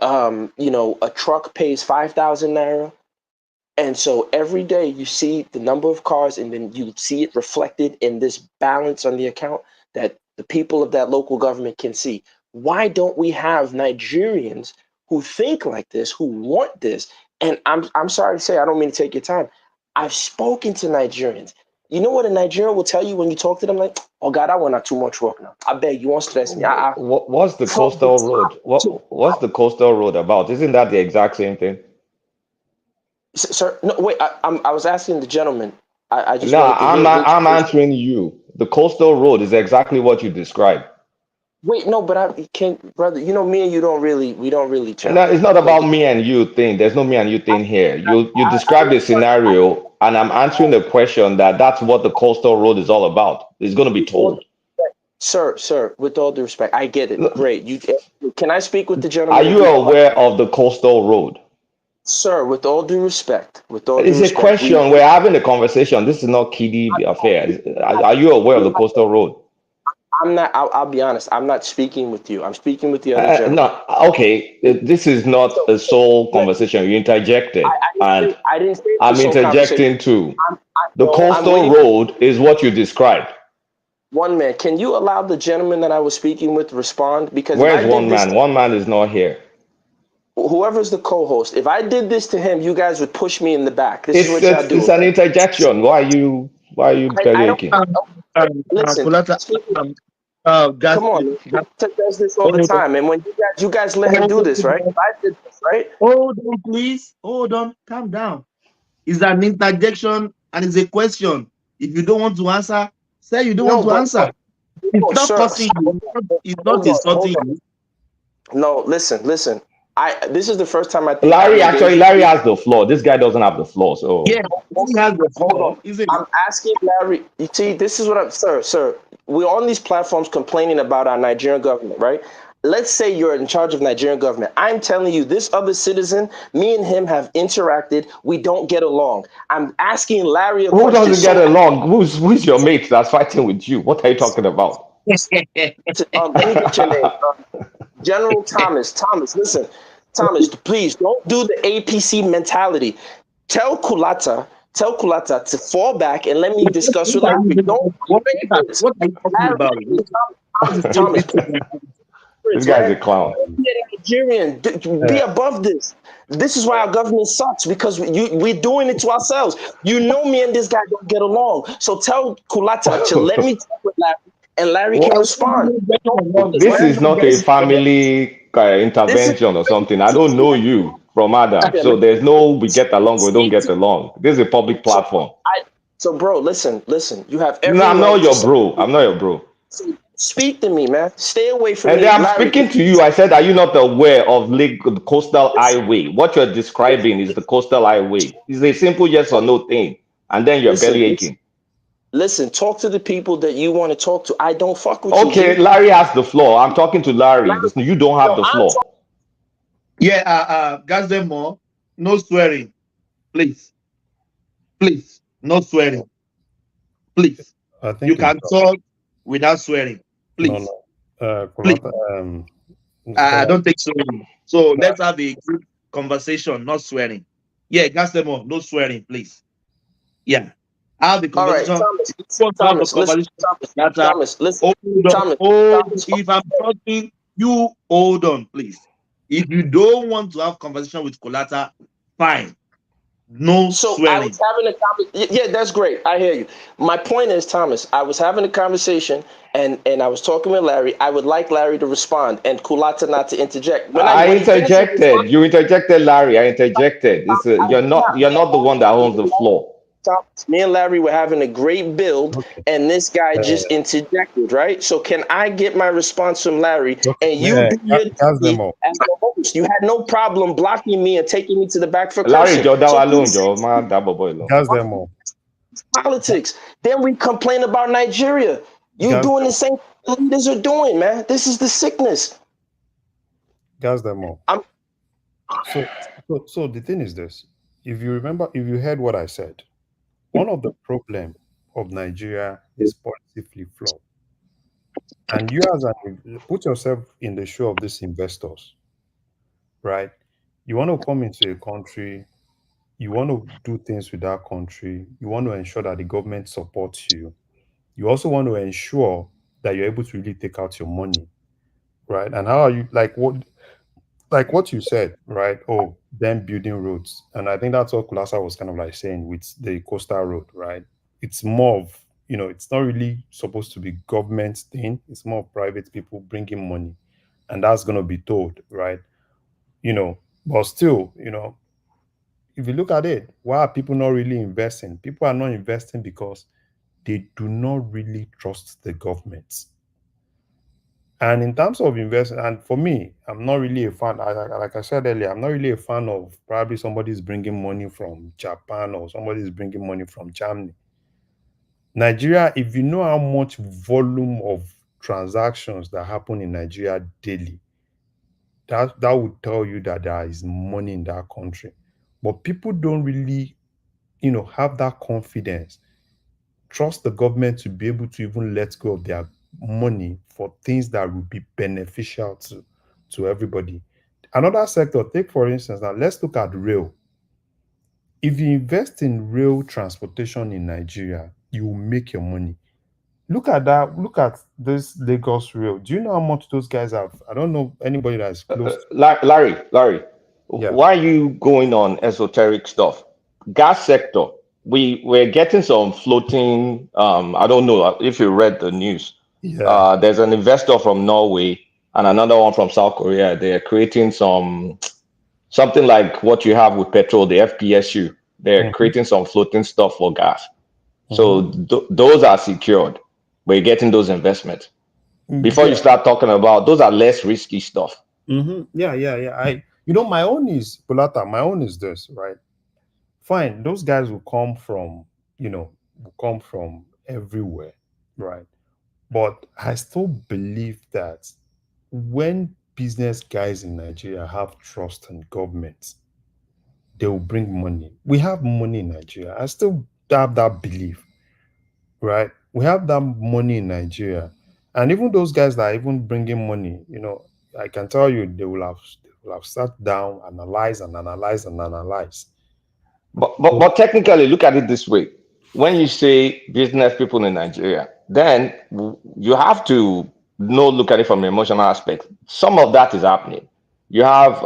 A truck pays 5,000 naira. And so every day you see the number of cars and then you see it reflected in this balance on the account that the people of that local government can see. Why don't we have Nigerians who think like this, who want this? And I'm sorry to say, I don't mean to take your time. I've spoken to Nigerians. You know what a Nigerian will tell you when you talk to them? Like, oh God, I want not too much work now. I beg you won't stress me. What's the From the coastal road? top to What's the coastal road about? Isn't that the exact same thing? Sir, no, wait. I was asking the gentleman. I just No, wanted to hear his. I'm answering you. The coastal road is exactly what you described. Wait, no, but I can't, brother. You know, me and you we don't really No, gel. it's not Like, about me and you thing. There's no me and you thing here. You I described don't a want. scenario, and I'm answering the question that's what the coastal road is all about. It's going to be With all due told. respect, sir, with all due respect, I get it. Great. Can I speak with the Are gentleman if you you don't mind? aware of the coastal road? Sir, with all due It's a respect, question. We're having a conversation. This is not kiddie affair. Are you aware of the coastal road? I'm not. I'll be honest. I'm not speaking with you. I'm speaking with the other gentleman. No, okay. This is not So, a sole let, conversation. You interjected, and I didn't say it I'm was sole conversation. interjecting too. The No, I'm coastal waiting. road is what you described. One man, can you allow the gentleman that I was speaking with respond? Because if I Where's did one this man? to One man is not here. whoever's the co-host, if I did this to him, you guys would push me in the back. This is what y'all It's do. an interjection. Why are you I don't. bellyaching? Listen, Kulata, come Gas, on, man. Kulata does this all the hold on. time, and when you guys let him do this, right? If I did this, right? Hold on, please. Hold on. Calm down. It's an interjection and it's a question. If you don't want to answer, say you don't want No, to answer. It's no, not sir. cursing you. It's not Hold on, insulting you. No, listen. This is the first time I think I've Larry engaged with Larry you. has the floor. This guy doesn't have the floor. Yeah, So he has the Hold floor, on. isn't it? I'm asking Larry. You see, this is what I'm, sir. We're on these platforms complaining about our Nigerian government, right? Let's say you're in charge of Nigerian government. I'm telling you, this other citizen, me and him have interacted. We don't get along. I'm asking Larry a who question. doesn't get So, along? Who's your mate that's fighting with you? What are you talking about? let me get your name. General Thomas. Thomas, listen. Thomas, please don't do the APC mentality. Tell Kulata to fall back and let me discuss with Larry. Don't What favorites. are you talking Larry, about? Thomas, This favorites, guy's man. a clown. Be a Nigerian. Be above this. This is why our government sucks because we're doing it to ourselves. You know, me and this guy don't get along. So tell Kulata to let me talk with Larry, and Larry can Well, respond. Don't do this, this man. is not a family This is intervention or something. I don't know you from Adam. yeah, man. So there's no we get along, we don't Speak get to along. This is a public so platform. bro, listen. You have No, every I'm not right to your bro. I'm not your bro. speak to me, man. Stay away from And me, then I'm Larry. speaking to you. I said, are you not aware of the coastal highway? What you're describing is the coastal highway. It's a simple yes or no thing. And then you're Listen, belly listen, aching. listen. Talk to the people that you want to talk to. I don't fuck with you, Okay, G. Larry has the floor. I'm talking to Larry. Larry, You don't have no, the I'm floor. talking. Yeah, gas them more. No swearing, please. Please, no swearing. Please. I You think it's can talk without swearing. no, Please. no. Please. Kulata, I Kulata, don't take swearing. So let's have a good conversation, not swearing. Yeah, gas them more. No swearing, please. Yeah. Have the All right, conversation. Thomas. If you want to have the Thomas, listen. conversation, Thomas, listen. hold on. Thomas, If I'm talking, you hold on, please. If you don't want to have conversation with Colata, fine. No So I swearing. was having a conversation. Yeah, that's great. I hear you. My point is, Thomas, I was having a conversation and I was talking with Larry. I would like Larry to respond and Kulata not to interject. I When he finishes interjected. responding, You interjected, Larry. I interjected. You're not the one that owns the floor. Thomas, me and Larry were having a great build, okay. and this guy just interjected, right? So can I get my response from Larry, Okay. and you do your Cast them duty all. as the host? You had no problem blocking me and taking me to the back for Larry, cursing. Joe, that So do the alone, same Joe, man, that boy alone. Cast them all. politics. Then we complain about Nigeria. You Gas doing them, the same thing the leaders are doing, man. This is the sickness. gas them all. I'm So the thing is this: if you remember, if you heard what I said, one of the problem of Nigeria is politically flawed. And you as an put yourself in the shoe of these investors, right? You want to come into a country, you want to do things with that country, you want to ensure that the government supports you. You also want to ensure that you're able to really take out your money, right? And how are you like what you said, right? Oh, them building roads. And I think that's what Kulasa was kind of like saying with the coastal road, right? It's more of, it's not really supposed to be government thing. It's more of private people bringing money. And that's going to be told, right? But still, if you look at it, why are people not really investing? People are not investing because they do not really trust the government. And in terms of investment, and for me, I'm not really a fan. Like I said earlier, I'm not really a fan of probably somebody's bringing money from Japan or somebody's bringing money from Germany. Nigeria, if you know how much volume of transactions that happen in Nigeria daily, that would tell you that there is money in that country. But people don't really, have that confidence, trust the government to be able to even let go of their money for things that will be beneficial to everybody. Another sector, take for instance, now let's look at rail. If you invest in rail transportation in Nigeria, you will make your money. Look at that. Look at this Lagos rail. Do you know how much those guys have? I don't know anybody that's close to. Larry, Yeah. why are you going on esoteric stuff? Gas sector, we're getting some floating. I don't know if you read the news. Yeah. There's an investor from Norway and another one from South Korea. They're creating something like what you have with petrol, the FPSU. They're Mhm. creating some floating stuff for gas. Mhm. So those are secured. We're getting those investments. Before you Yeah. start talking about those are less risky stuff. Yeah. My own is Bulata. My own is this, right? Fine. Those guys will come from, everywhere, right? But I still believe that when business guys in Nigeria have trust in government, they will bring money. We have money in Nigeria. I still have that belief, right? We have that money in Nigeria. And even those guys that are even bringing money, I can tell you they will have sat down, analyze and analyze and analyze. But technically, look at it this way: when you say business people in Nigeria, then you have to look at it from an emotional aspect. Some of that is happening. You have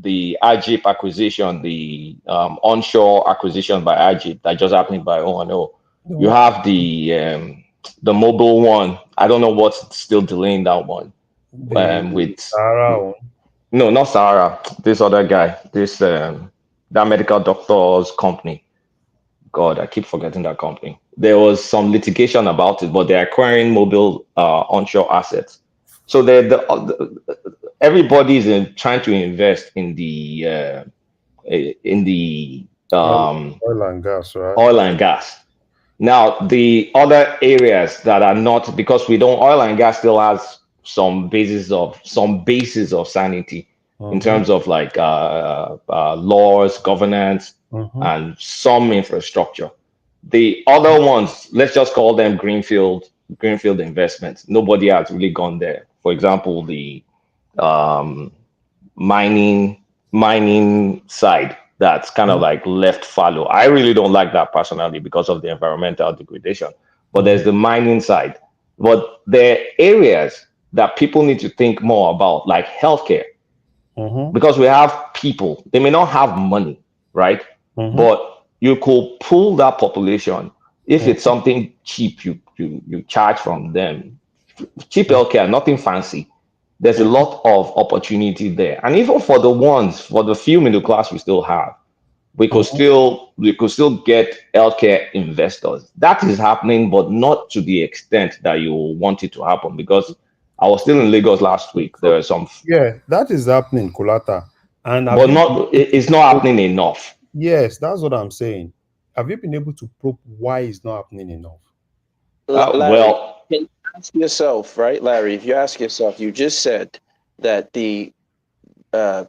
the Ajip acquisition, the onshore acquisition by Ajip that just happened by O&O. You have the mobile one. I don't know what's still delaying that one. The With Sahara one. no, not Sahara. This other guy. This that medical doctor's company. God, I keep forgetting that company. There was some litigation about it, but they're acquiring mobile onshore assets. So everybody's trying to invest in the Oil, oil and gas, right? oil and gas. Now, the other areas that are not, because we don't, oil and gas still has some basis of sanity in Mm-hmm. terms of like laws, governance, Mm-hmm. and some infrastructure. The other ones, let's just call them greenfield investments. Nobody has really gone there. For example, the um, mining side that's kind of like left fallow. I really don't like that personally because of the environmental degradation. But there's the mining side. But there are areas that people need to think more about, like healthcare, Mm-hmm. because we have people, they may not have money, right? Mm-hmm. But you could pull that population if it's something cheap you charge from them. Cheap healthcare, nothing fancy. There's a lot of opportunity there. And even for the few middle class we still have, we could still get healthcare investors. That is happening, but not to the extent that you want it to happen. Because I was still in Lagos last week. There So, are some, yeah, that is happening, Kolata. And have but you been not able to it's not probe? happening enough. Yes, that's what I'm saying. Have you been able to probe why it's not happening enough? Larry, Well, can you ask yourself, right, Larry? If you ask yourself, you just said that the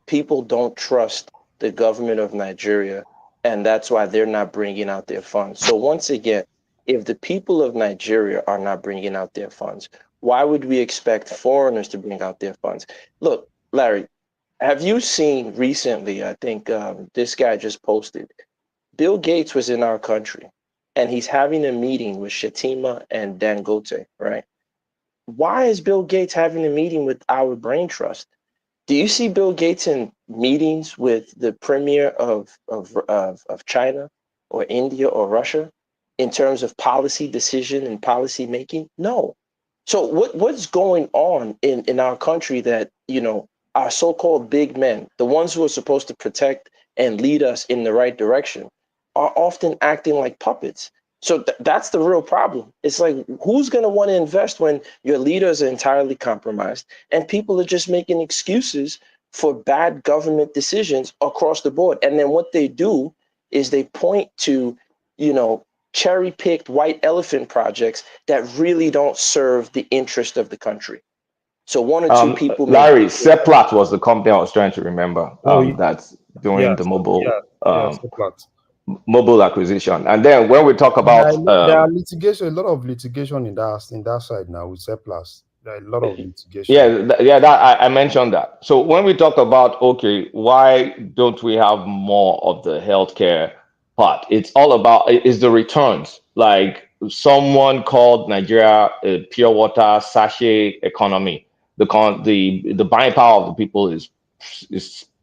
people don't trust the government of Nigeria, and that's why they're not bringing out their funds. So once again, if the people of Nigeria are not bringing out their funds, why would we expect foreigners to bring out their funds? Look, Larry, have you seen recently? I think this guy just posted. Bill Gates was in our country, and he's having a meeting with Shatima and Dangote, right? Why is Bill Gates having a meeting with our brain trust? Do you see Bill Gates in meetings with the premier of China or India or Russia in terms of policy decision and policy making? No. So what's going on in our country that, our so-called big men, the ones who are supposed to protect and lead us in the right direction are often acting like puppets. So that's the real problem. It's like, who's going to want to invest when your leaders are entirely compromised and people are just making excuses for bad government decisions across the board? And then what they do is they point to, cherry-picked white elephant projects that really don't serve the interest of the country. So one or two people may. Larry, Seplat was the company I was trying to remember. That's doing yeah, the mobile Seplat. mobile acquisition. And then when we talk about There are litigation, a lot of litigation in that side now with Seplat. There are a lot of litigation. I mentioned that. So when we talk about, okay, why don't we have more of the healthcare part? It's all about is the returns. Like someone called Nigeria a pure water sachet economy. The buying power of the people is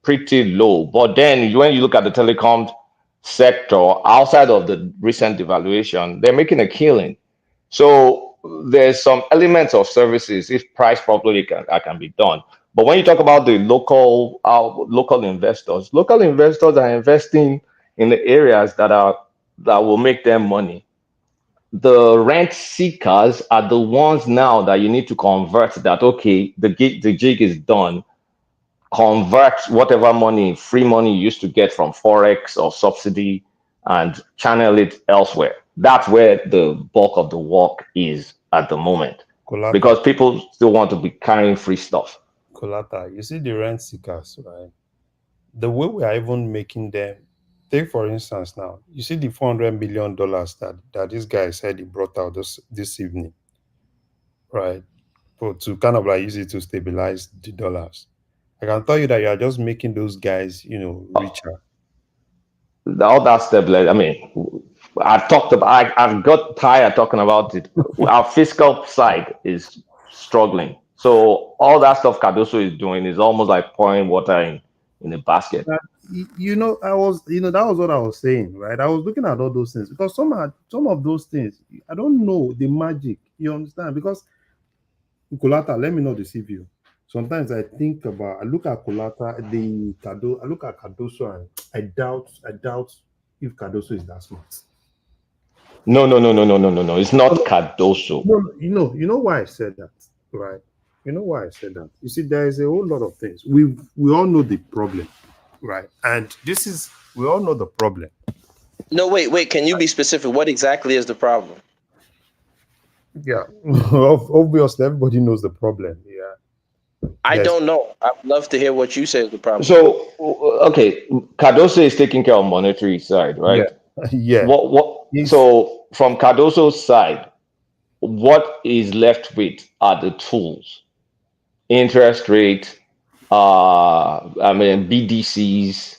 pretty low. But then when you look at the telecom sector outside of the recent devaluation, they're making a killing. So there's some elements of services, if priced properly, can be done. But when you talk about the local investors are investing in the areas that will make them money. The rent seekers are the ones now that you need to convert. That okay, the jig is done. Convert whatever money, free money you used to get from forex or subsidy, and channel it elsewhere. That's where the bulk of the work is at the moment, because people still want to be carrying free stuff. Colata, you see the rent seekers, right? The way we are even making them, take for instance now, you see the $400 million that this guy said he brought out this evening, right? But to kind of like use it to stabilize the dollars. I can tell you that you are just making those guys, richer. All that stability. I mean, I've got tired talking about it. Our fiscal side is struggling. So all that stuff Cardoso is doing is almost like pouring water in a basket. That was what I was saying, right? I was looking at all those things because some of those things, I don't know the magic. You understand? Because Colata, let me not deceive you. Sometimes I look at Colata, I look at Cardoso, and I doubt if Cardoso is that smart. No. It's not Cardoso. No, you know why I said that, right? You know why I said that. You see, there is a whole lot of things. We all know the problem, right? And we all know the problem. No, wait. Can you be specific? What exactly is the problem? Yeah, obviously everybody knows the problem. Yeah, I don't know. I'd love to hear what you say is the problem. So, okay, Cardoso is taking care of monetary side, right? Yeah. So from Cardoso's side, what is left with are the tools, interest rate, BDCs,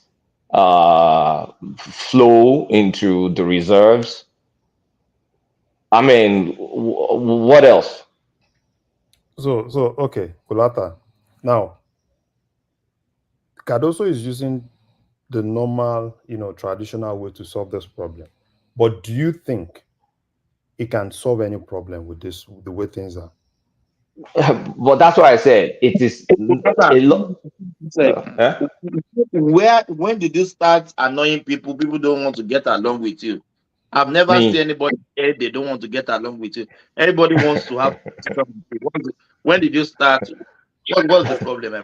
flow into the reserves. I mean, what else? So okay, Colata. Now, Cardoso is using the normal, traditional way to solve this problem. But do you think it can solve any problem with the way things are? Well, that's why I said it is a lot. When did you start annoying people? People don't want to get along with you. I've never seen anybody say they don't want to get along with you. Everybody wants to have. When did you start? What's the problem?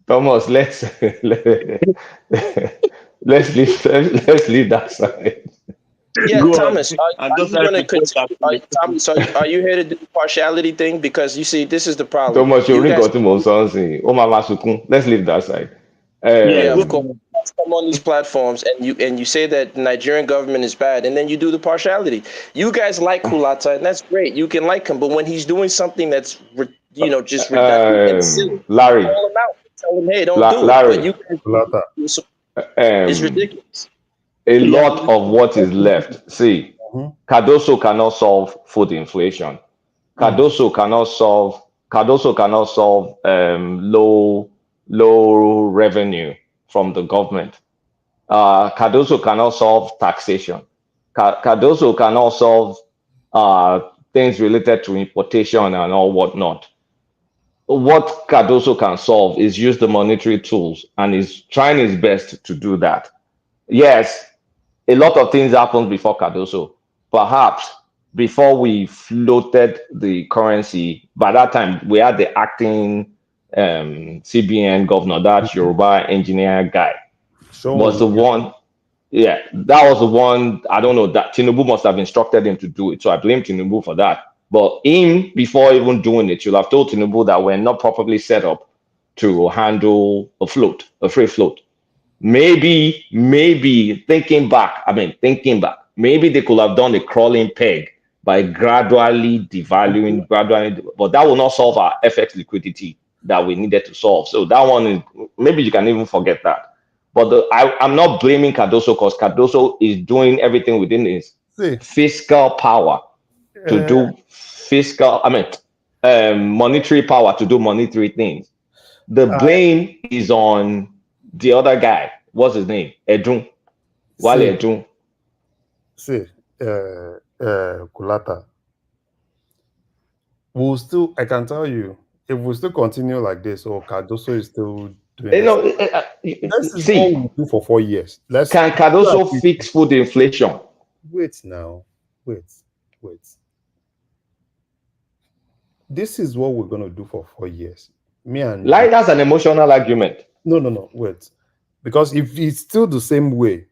Thomas, let's leave that side. Yeah, Thomas, Thomas, are you here to do the partiality thing? Because you see, this is the problem. Thomas, let's leave that side. Yeah, of course. Come on these platforms and you say that the Nigerian government is bad, and then you do the partiality. You guys like Kulata, and that's great. You can like him, but when he's doing something that's just reductive and silly, Larry, call him out. Tell him, hey, don't do it. But it's ridiculous. A lot of what is left. See, Cardoso cannot solve food inflation. Cardoso cannot solve low revenue from the government. Cardoso cannot solve taxation. Cardoso cannot solve things related to importation and all whatnot. What Cardoso can solve is use the monetary tools, and is trying his best to do that. Yes, a lot of things happened before Cardoso. Perhaps before we floated the currency, by that time we had the acting CBN governor, that Yoruba engineer guy, was Sowore. the one. Yeah, that was the one. I don't know that Tinubu must have instructed him to do it. So I blame Tinubu for that. But him, before even doing it, you'll have told Tinubu that we're not properly set up to handle a float, a free float. Maybe thinking back, maybe they could have done a crawling peg by gradually devaluing, but that will not solve our FX liquidity that we needed to solve. So that one is, maybe you can even forget that. But I'm not blaming Cardoso, because Cardoso is doing everything within his See, fiscal power to uh, do monetary power to do monetary things. The I blame is on the other guy. What's his name? Edun. Wale see, Edun. see, Kulata. We'll still, I can tell you, if we still continue like this, or Cardoso is still doing You this, know, this is what see, we'll do for 4 years. Let's can Cardoso fix food inflation? wait now. Wait. This is what we're gonna do for 4 years. Me and you. Like, that's an emotional argument. No, wait. Because if it's still the same way,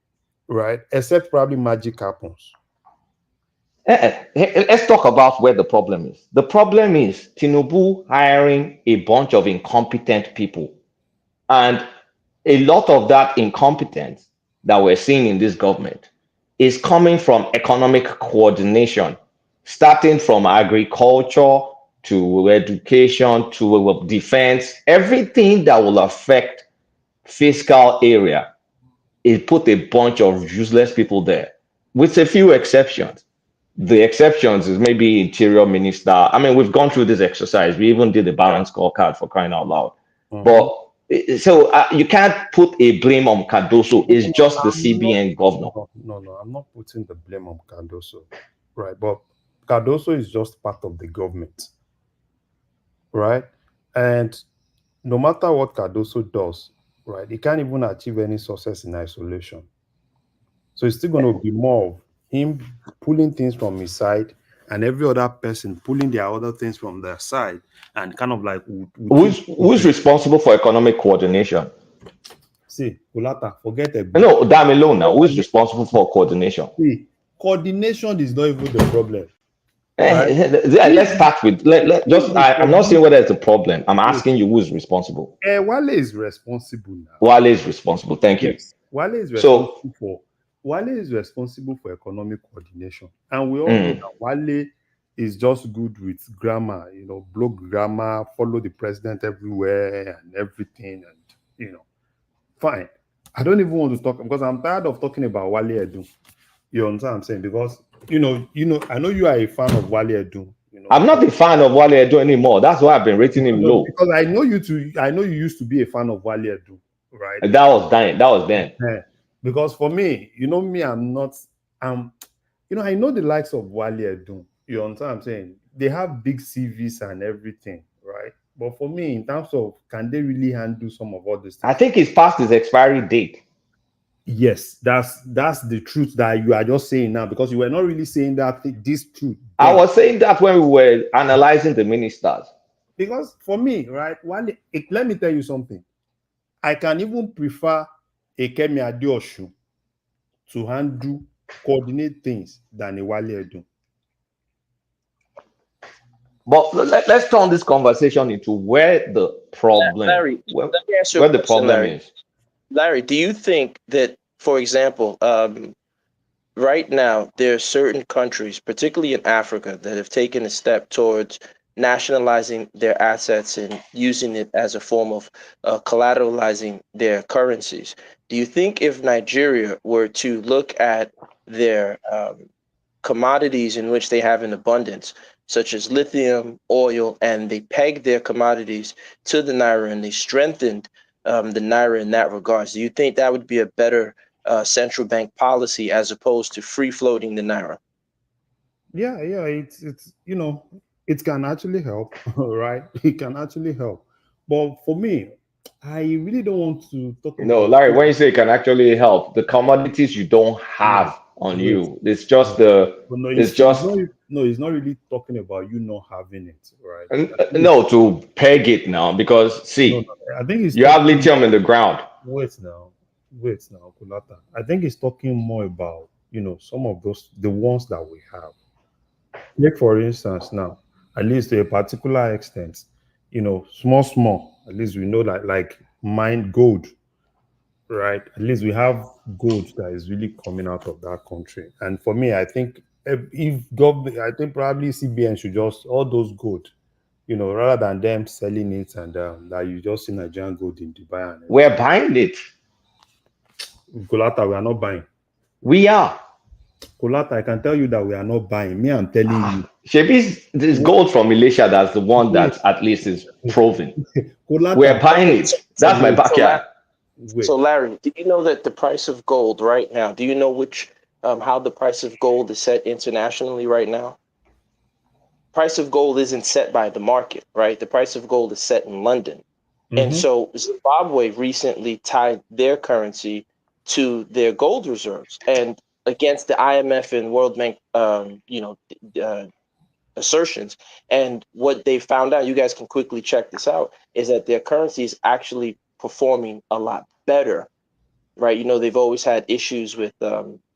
right? Except probably magic happens. Let's talk about where the problem is. The problem is Tinubu hiring a bunch of incompetent people. And a lot of that incompetence that we're seeing in this government is coming from economic coordination, starting from agriculture to education to defense, everything that will affect fiscal area. It put a bunch of useless people there, with a few exceptions. The exceptions is maybe interior minister. I mean, we've gone through this exercise. We even did the balance scorecard, for crying out loud. But so you can't put a blame on Cardoso. It's just the CBN governor. No, I'm not putting the blame on Cardoso, right? But Cardoso is just part of the government, right? And no matter what Cardoso does, right, he can't even achieve any success in isolation. So it's still going to be more of him pulling things from his side and every other person pulling their other things from their side, and kind of like Who's responsible for economic coordination? See, Kulata, forget it. No, damn alone now. Who's responsible for coordination? See, coordination is not even the problem. Let's start with I'm not saying whether it's a problem. I'm asking you who's responsible. Wale is responsible now. Wale is responsible. Thank you. Wale is responsible for economic coordination. And we all know that Wale is just good with grammar, block grammar, follow the president everywhere and everything, and fine. I don't even want to talk because I'm tired of talking about Wale Edun. You understand what I'm saying? Because I know you are a fan of Wale Edun. I'm not a fan of Wale Edun anymore. That's why I've been rating him low. Because I know you used to be a fan of Wale Edun, right? That was then. Yeah. Because for me, me, I know the likes of Wale Edun. You understand what I'm saying? They have big CVs and everything, right? But for me, in terms of can they really handle some of all this things? I think it's past his expiry date. Yes, that's the truth that you are just saying now, because you were not really saying that this truth. I was saying that when we were analyzing the ministers. Because for me, right, let me tell you something. I can even prefer a Kemi Adeosun to coordinate things than a Wale Edun. But let's turn this conversation into where the problem, Larry, where the problem is. Larry, do you think that, for example, right now there are certain countries, particularly in Africa, that have taken a step towards nationalizing their assets and using it as a form of collateralizing their currencies? Do you think if Nigeria were to look at their commodities in which they have in abundance, such as lithium, oil, and they pegged their commodities to the Naira and they strengthened the Naira in that regards, do you think that would be a better central bank policy as opposed to free floating the Naira? Yeah, it's it can actually help, right? It can actually help. But for me, I really don't want to talk No, about Larry, food. when you say it can actually help, the commodities you don't No, have on wait, you, it's just no, the, no. it's It's just not. No, it's not really talking about you not having it, right? I think it's, no to peg it now because no, see, no. I think it's you have talking. lithium in the ground. Wait now, Kulata. I think it's talking more about some of those the ones that we have. Like for instance, now at least to a particular extent, small. At least we know that like mine gold, right? At least we have gold that is really coming out of that country. And for me, I think if government, I think probably CBN should just all those gold, rather than them selling it and that you just see Nigerian gold in Dubai and We're everything. buying it. Kolata, we are not buying. We are. Kolata, I can tell you that we are not buying. Me, I'm telling you. Shebi, this Wait, gold from Malaysia, that's the one wait. that at least is proven. We're Kolata, buying Okay, it. That's my wait, backyard. So wait. Larry, do you know that the price of gold right now? Do you know which how the price of gold is set internationally right now? Price of gold isn't set by the market, right? The price of gold is set in London. And Mm-hmm. so Zimbabwe recently tied their currency to their gold reserves, and against the IMF and World Bank, assertions. And what they found out, you guys can quickly check this out, is that their currency is actually performing a lot better, right? They've always had issues with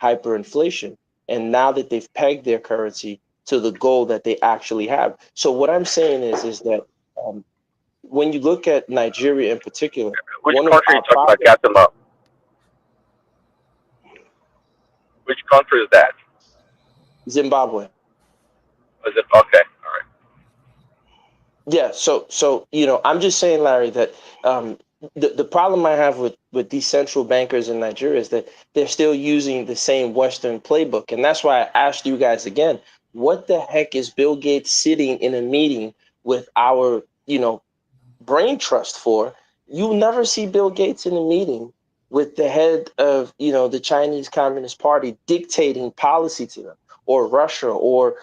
hyperinflation, and now that they've pegged their currency to the goal that they actually have. So what I'm saying is that when you look at Nigeria in particular, Which one of country are you our talking about, problems, Gassama? Which country is that? Zimbabwe. Is it okay? All right. Yeah, so I'm just saying, Larry, that the problem I have with these central bankers in Nigeria is that they're still using the same Western playbook, and that's why I asked you guys again, what the heck is Bill Gates sitting in a meeting with our brain trust for? You never see Bill Gates in a meeting with the head of the Chinese Communist Party dictating policy to them, or Russia, or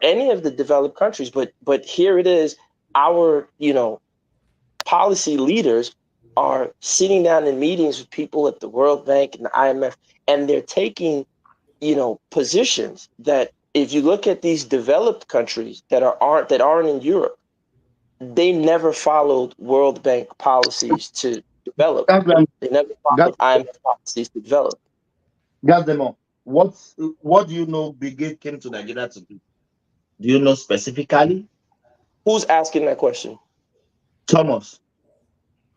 any of the developed countries. But here it is, our policy leaders are sitting down in meetings with people at the World Bank and the IMF, and they're taking positions that, if you look at these developed countries that aren't in Europe, they never followed World Bank policies to develop. Gas them, They never gas, followed IMF policies to develop. gas them on. What do you know Bill Gates came to Nigeria to do? Do you know specifically? Who's asking that question? Thomas.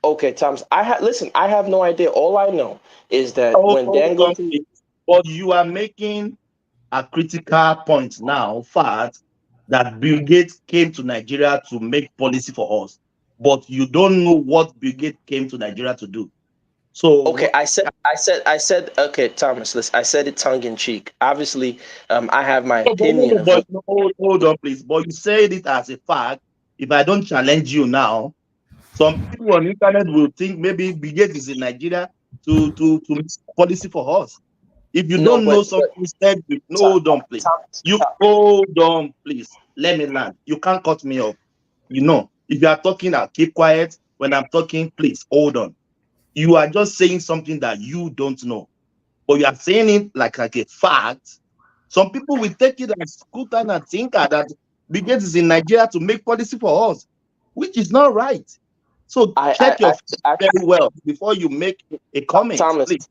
Okay, Thomas. Listen. I have no idea. All I know is that Oh, when hold on, Dangote, please. But you are making a critical point now, fact, that Bill Gates came to Nigeria to make policy for us. But you don't know what Bill Gates came to Nigeria to do. So okay, what? I said. Okay, Thomas. Listen, I said it tongue in cheek. Obviously, I have my No, opinion of but what. no, hold on, please. But you said it as a fact. If I don't challenge you now, some people on the internet will think maybe Bill Gates is in Nigeria to make policy for us. If you No, don't know but something, said, no, hold on, please. You hold on, please. Let me land. You can't cut me off. If you are talking, I'll keep quiet. When I'm talking, please hold on. You are just saying something that you don't know, but you are saying it like a fact. Some people will take it as good time and think that Bill Gates is in Nigeria to make policy for us, which is not right. So check your I very well before you make a comment, Thomas, please.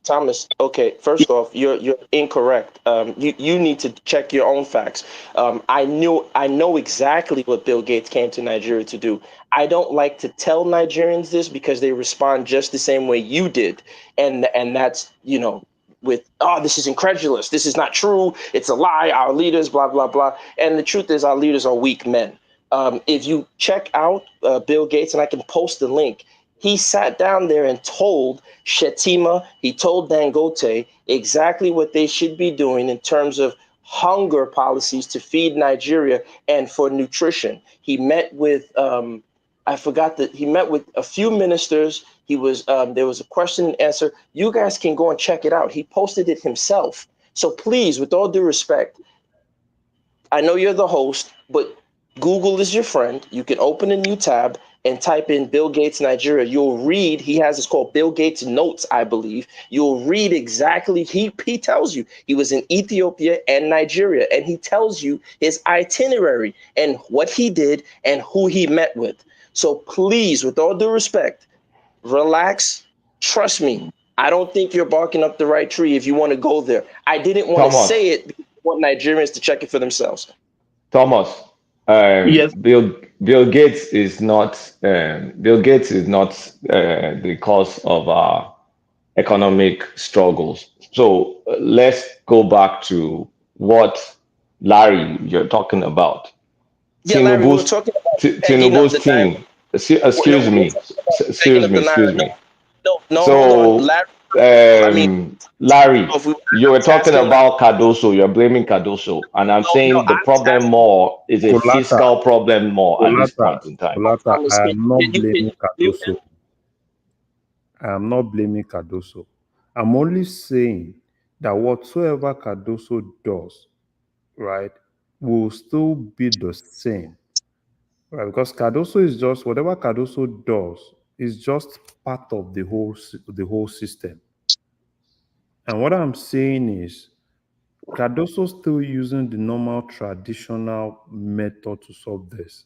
Thomas. Okay, first off, you're incorrect. You need to check your own facts. I know exactly what Bill Gates came to Nigeria to do. I don't like to tell Nigerians this because they respond just the same way you did, and that's with, oh, this is incredulous, this is not true, it's a lie, our leaders, blah blah blah. And the truth is, our leaders are weak men. If you check out Bill Gates, and I can post the link, he sat down there and told Shetima, he told Dangote exactly what they should be doing in terms of hunger policies to feed Nigeria and for nutrition. He met with I forgot that he met with a few ministers. He was there was a question and answer. You guys can go and check it out. He posted it himself. So please, with all due respect, I know you're the host, but Google is your friend. You can open a new tab and type in Bill Gates Nigeria, you'll read, he has, it's called Bill Gates Notes, I believe. You'll read exactly, he tells you he was in Ethiopia and Nigeria, and he tells you his itinerary and what he did and who he met with. So please, with all due respect, relax, trust me. I don't think you're barking up the right tree if you want to go there. I didn't want to Thomas, say it because I want Nigerians to check it for themselves. Thomas, Yes. Bill Gates is not the cause of our economic struggles. So let's go back to what Larry you're talking about. Yeah, Larry, we were Tinubu's talking about pegging of Tinubu's the naira. team. No, Excuse we were me. talking about pegging Excuse of me. the Excuse naira. me. No, hold on, So, Larry. I mean, Larry, if we, you I were was talking asking Larry. about Cardoso. You're blaming Cardoso, and I'm No, saying the I was problem asking. more is a Colata, fiscal problem more at this point in time. Colata, I'm I mistaken. am not Can blaming you mute Cardoso. him? I am not blaming Cardoso. I'm only saying that whatsoever Cardoso does, right, will still be the same, right? Because Cardoso is just whatever Cardoso does is just part of the whole system. And what I'm saying is Cardoso still using the normal traditional method to solve this,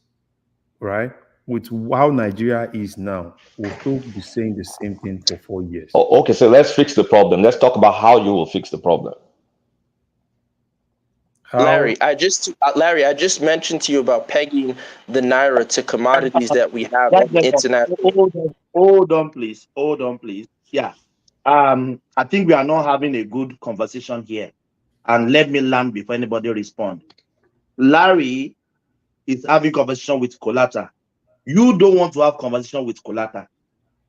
right? With how Nigeria is now, we'll still be saying the same thing for 4 years. Okay, so let's fix the problem. Let's talk about how you will fix the problem. How? Larry, I just mentioned to you about pegging the naira to commodities that we have on the international. Hold on, please. Hold on, please. Yeah. I think we are not having a good conversation here. And let me land before anybody respond. Larry is having conversation with Colata. You don't want to have conversation with Colata.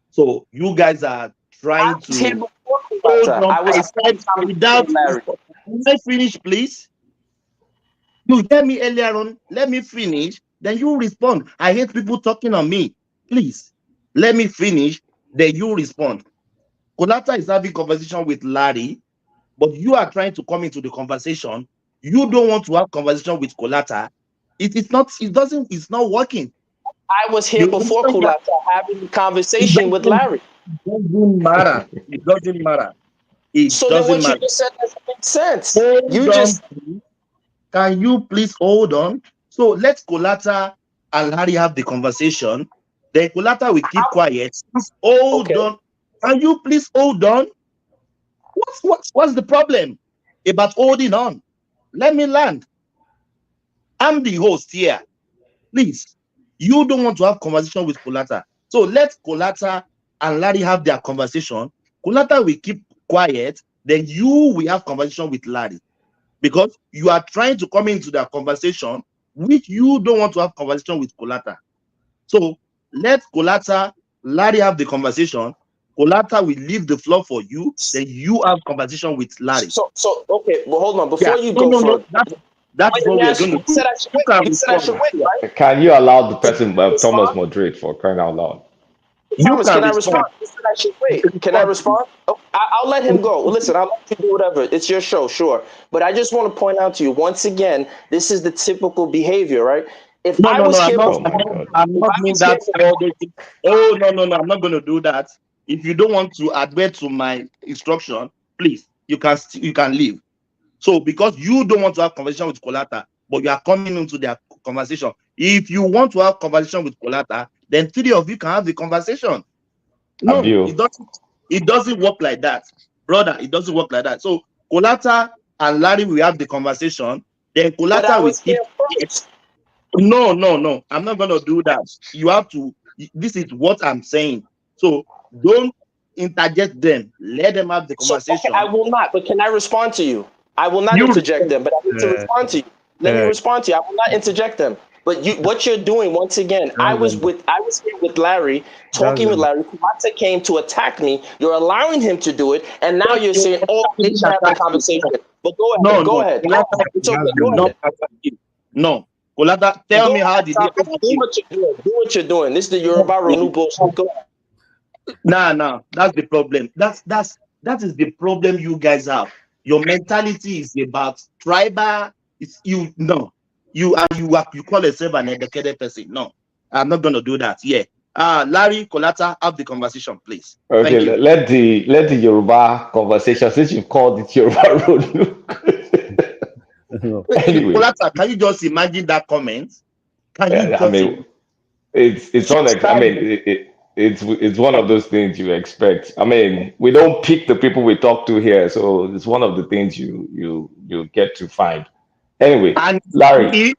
So you guys are trying I was here to before hold Kulata. on. I was I having said a conversation without with Larry. can I finish, please? You hear me earlier on. Let me finish. Then you respond. I hate people talking on me. Please let me finish. Then you respond. Colata is having conversation with Larry, but you are trying to come into the conversation. You don't want to have conversation with Colata. It's not. It doesn't. It's not working. I was here You before understand that? Kulata having a It conversation with doesn't, Larry. it doesn't matter. It doesn't matter. It So then doesn't what you matter. just said doesn't make sense. Hold You on, just please. Can you please hold on? So let Colata and Larry have the conversation. Then Colata will keep quiet. Please hold okay. on. Can you please hold on? What's the problem about holding on? Let me land. I'm the host here. Please, you don't want to have conversation with Colata. So let Colata and Larry have their conversation. Colata will keep quiet. Then you will have conversation with Larry. Because you are trying to come into that conversation, which you don't want to have conversation with Colata. So let Colata, Larry have the conversation. Colata will leave the floor for you. Then you have conversation with Larry. So okay. Well, hold on. Before Yeah. you No, go no, no. further, That's let what me we are ask you. going to You do. said I should You wait. can You said I should respond. wait, Yeah. right? Can you allow the Can person, I Thomas, respond? moderate for crying out loud? You Thomas, can can I respond? respond. You said I should wait. Can I respond? Oh, I'll let him go. Well, listen, I'll let you do whatever. It's your show, sure. But I just want to point out to you once again, this is the typical behavior, right? If No, I no, no. was I'm here not. Oh before, my God. I'm if not I doing was here that. before, Oh, no, no, no. I'm not going to do that. If you don't want to adhere to my instruction, please, you can leave. So because you don't want to have conversation with Colata, but you are coming into their conversation. If you want to have conversation with Colata, then three of you can have the conversation. No, Abuse. it doesn't work like that, brother. It doesn't work like that. So Colata and Larry will have the conversation. Then but I Colata will was keep here it. first. No, no, no. I'm not gonna do that. You have to. This is what I'm saying. So don't interject them. Let them have the So okay, I conversation. will not. But can I respond to you? I will not You interject respond. them, but I need to respond to you. Let me respond to you. I will not interject them. But what you're doing once again, I was here with Larry, talking with Larry. Kumata came to attack me. You're allowing him to do it, and now you're saying, "Oh, they should have the conversation." But go ahead, No, go no. ahead, go Colata ahead. It's okay. did Go not ahead. attack you. No. Colata, tell Go me how ahead, did he Thomas. attack Do you? what you're doing. Do what you're doing. This is the Yoruba Ronu bullshit. Go ahead. Nah. That's the problem. That is the problem you guys have. Your mentality is about tribal. It's you call yourself an educated person. No, I'm not gonna do that. Yeah. Larry, Kolata, have the conversation, please. Okay, Thank you. let the Yoruba conversation, since you've called it Yoruba road. Anyway, Kolata, can you just imagine that comment? Can you I just mean, it's it's one of those things you expect. I mean, we don't pick the people we talk to here, so it's one of the things you get to find. Anyway, and Larry, he,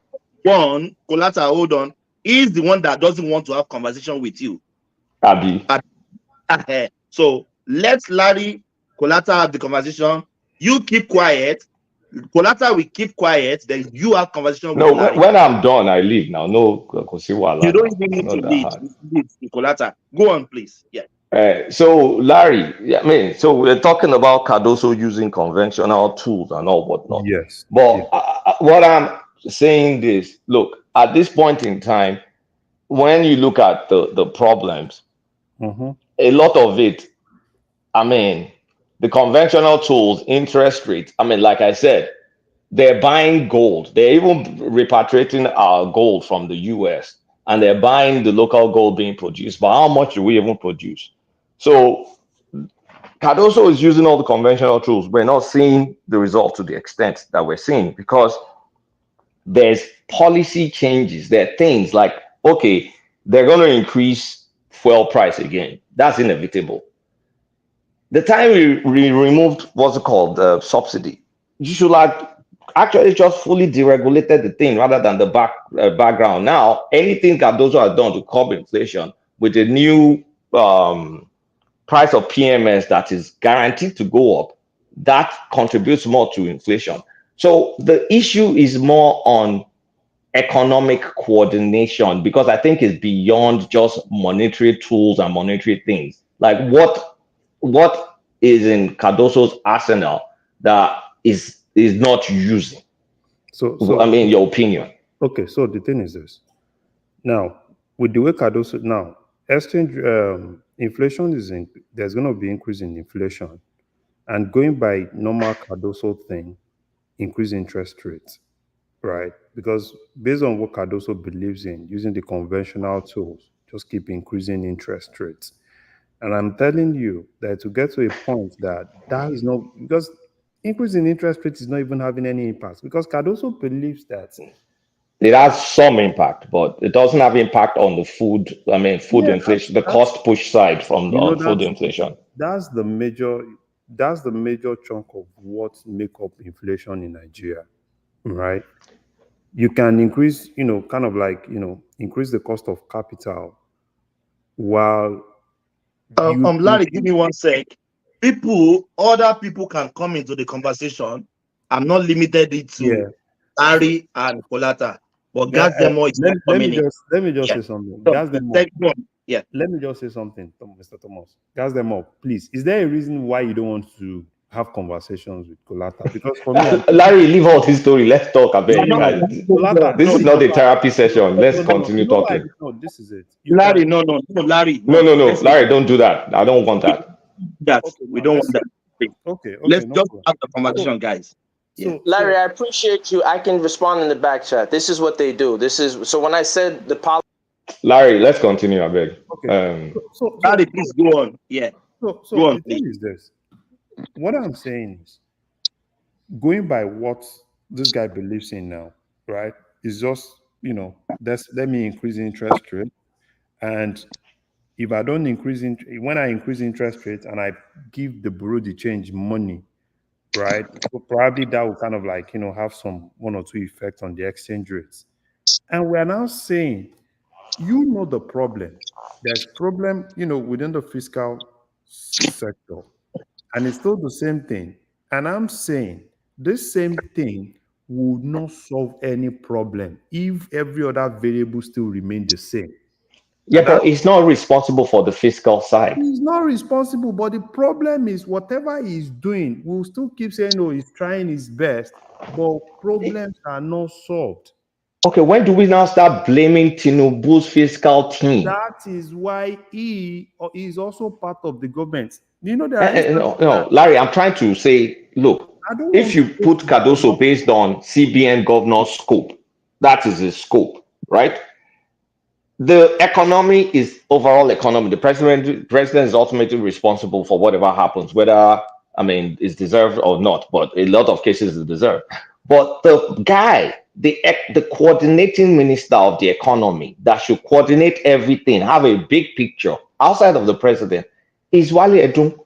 Kolata, hold on, he's the one that doesn't want to have conversation with you. Abi. So let Larry, Kolata have the conversation. You keep quiet. Kolata will keep quiet. Then you have conversation with No, Larry. when I'm done, I leave now. No, You don't even need to lead. Kolata, go on, please. Yeah. So Larry, yeah, I mean, so we're talking about Cardoso using conventional tools and all whatnot. Yes. But what I'm saying is, look, at this point in time, when you look at the problems, a lot of it, I mean, the conventional tools, interest rates, I mean, like I said, they're buying gold. They're even repatriating our gold from the US and they're buying the local gold being produced. But how much do we even produce? So Cardoso is using all the conventional tools. We're not seeing the result to the extent that we're seeing because there's policy changes. There are things like, okay, they're going to increase fuel price again. That's inevitable. The time we removed what's it called, the subsidy, you should like actually just fully deregulated the thing rather than the background. Now, anything Cardoso has done to curb inflation with the new price of PMS that is guaranteed to go up, that contributes more to inflation. So the issue is more on economic coordination because I think it's beyond just monetary tools and monetary things. Like what is in Cardoso's arsenal that is not using? So I mean, your opinion. Okay, so the thing is this. Now, with the way Cardoso now, exchange inflation there's going to be increase in inflation, and going by normal Cardoso thing, increase interest rates, right? Because based on what Cardoso believes in, using the conventional tools, just keep increasing interest rates. And I'm telling you that to get to a point that is not, because increasing interest rates is not even having any impact, because Cardoso believes that it has some impact, but it doesn't have impact on the food. I mean, food inflation, the cost push side from the food inflation. That's the major chunk of what make up inflation in Nigeria, right? You can increase, kind of like, increase the cost of capital while Larry, give me 1 sec. Other people can come into the conversation. I'm not limited it to Larry and Kolata, but gas them all. Let me just say something. Gas them up. Yeah. Let me just say something, Mr. Thomas. Gas them up, please. Is there a reason why you don't want to have conversations with Kolata? Because for me, Larry, leave out his story. Let's talk about it. This is not a therapy session. Let's continue talking. No, this is it. Larry, no, Larry. No, Larry, don't do that. I don't want that. We don't want that. Okay. Let's just have the conversation, guys. Yeah. Larry, I appreciate you. I can respond in the back chat. This is what they do. So when I said the policy. Larry, let's continue, I beg. Okay. Larry, please go on. Yeah. So go on, the thing is this. What I'm saying is, going by what this guy believes in now, right, is just, let me increase interest rate. And if I don't when I increase interest rate and I give the bureau de change money, right, so probably that will kind of like, have some 1 or 2 effects on the exchange rates. And we're now saying, the problem. There's problem, within the fiscal sector. And it's still the same thing. And I'm saying this same thing would not solve any problem if every other variable still remain the same. Yeah, but he's not responsible for the fiscal side. He's not responsible, but the problem is whatever he's doing, we'll still keep saying, he's trying his best, but problems are not solved. Okay, when do we now start blaming Tinubu's fiscal team? That is why he is also part of the government. No, Larry, I'm trying to say, look, if you put Cardoso based on CBN governor's scope, that is his scope, right? The economy is overall economy. The president is ultimately responsible for whatever happens, whether I mean it's deserved or not. But a lot of cases is deserved. But the guy, the coordinating minister of the economy that should coordinate everything, have a big picture outside of the president, is Wale Edun.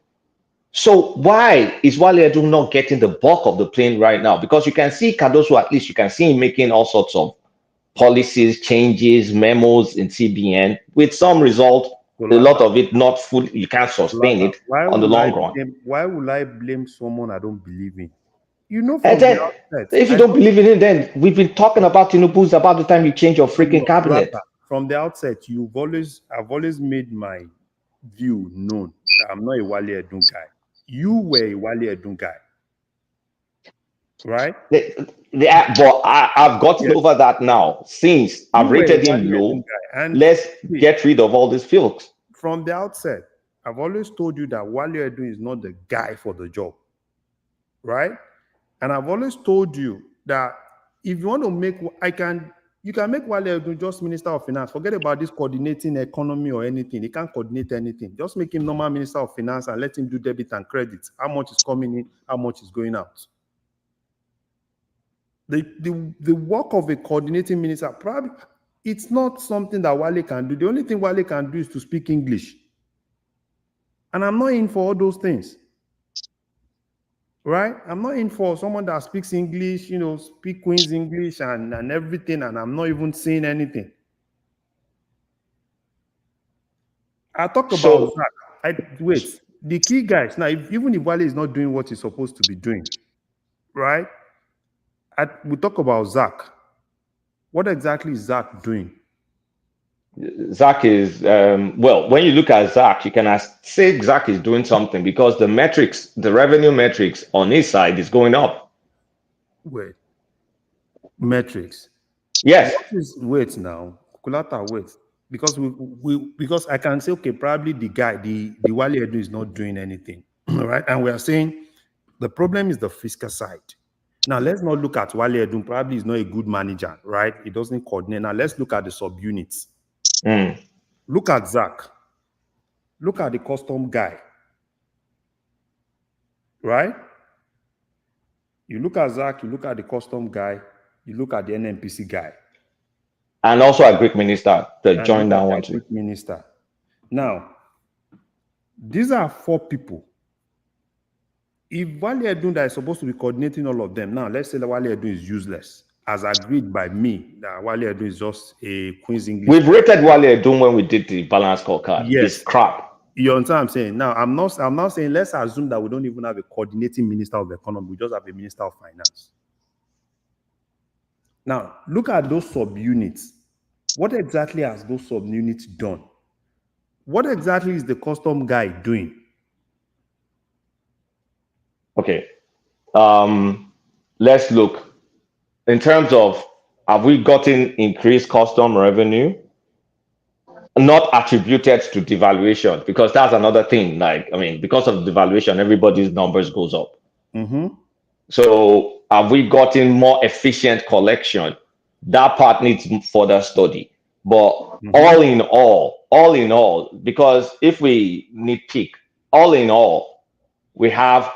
So why is Wale Edun not getting the bulk of the plane right now? Because you can see Cardoso, at least you can see him making all sorts of policies, changes, memos in CBN with some result. A lot of it not full. You can't sustain it on the long run. Why will I blame someone I don't believe in? You know, And from the then, outset, if you don't believe in it, then we've been talking about Tinubu's about the time you change your freaking cabinet. From the outset, I've always made my view known that I'm not a Wale Edun guy. You were a Wale Edun guy, right? But I've gotten over that now. Since I've rated him low, let's get rid of all these filks. From the outset, I've always told you that Wale Edun is not the guy for the job, right? And I've always told you that if you want to make, you can make Wale Edun just Minister of Finance. Forget about this coordinating economy or anything. He can't coordinate anything. Just make him normal Minister of Finance and let him do debit and credit. How much is coming in, how much is going out. The work of a coordinating minister, probably it's not something that Wale can do. The only thing Wale can do is to speak English. And I'm not in for all those things. Right? I'm not in for someone that speaks English, you know, speak Queen's English and everything, and I'm not even saying anything. I talk about Zach. Wait, the key guys, now, even if Wale is not doing what he's supposed to be doing, right? We talk about Zach. What exactly is Zach doing? Zach is, well, when you look at Zach, you can say Zach is doing something because the metrics, the revenue metrics on his side is going up. Wait. Metrics? Yes. Wait now. Kulata, wait. Because because I can say, okay, probably the guy, the Wale Edun is not doing anything, right? And we are saying the problem is the fiscal side. Now, let's not look at Wale Edun. Probably is not a good manager, right? He doesn't coordinate. Now, let's look at the subunits. Look at Zach. Look at the custom guy, right? You look at Zach, you look at the custom guy, you look at the NNPC guy. And also a Greek minister that joined that one too. Greek minister. Now, these are 4 people. If Wale Edun that is supposed to be coordinating all of them, now let's say that Wale Edun is useless, as agreed by me, that Wale Edun is just a Queen's English. We've rated Wale Edun when we did the balance scorecard. Yes. It's crap. You understand what I'm saying? Now, I'm not saying let's assume that we don't even have a coordinating minister of economy. We just have a minister of finance. Now, look at those subunits. What exactly has those subunits done? What exactly is the custom guy doing? Okay. Let's look. In terms of, have we gotten increased custom revenue? Not attributed to devaluation, because that's another thing. Like, I mean, because of devaluation, everybody's numbers goes up. So have we gotten more efficient collection? That part needs further study. But all in all, because if we nitpick, all in all, we have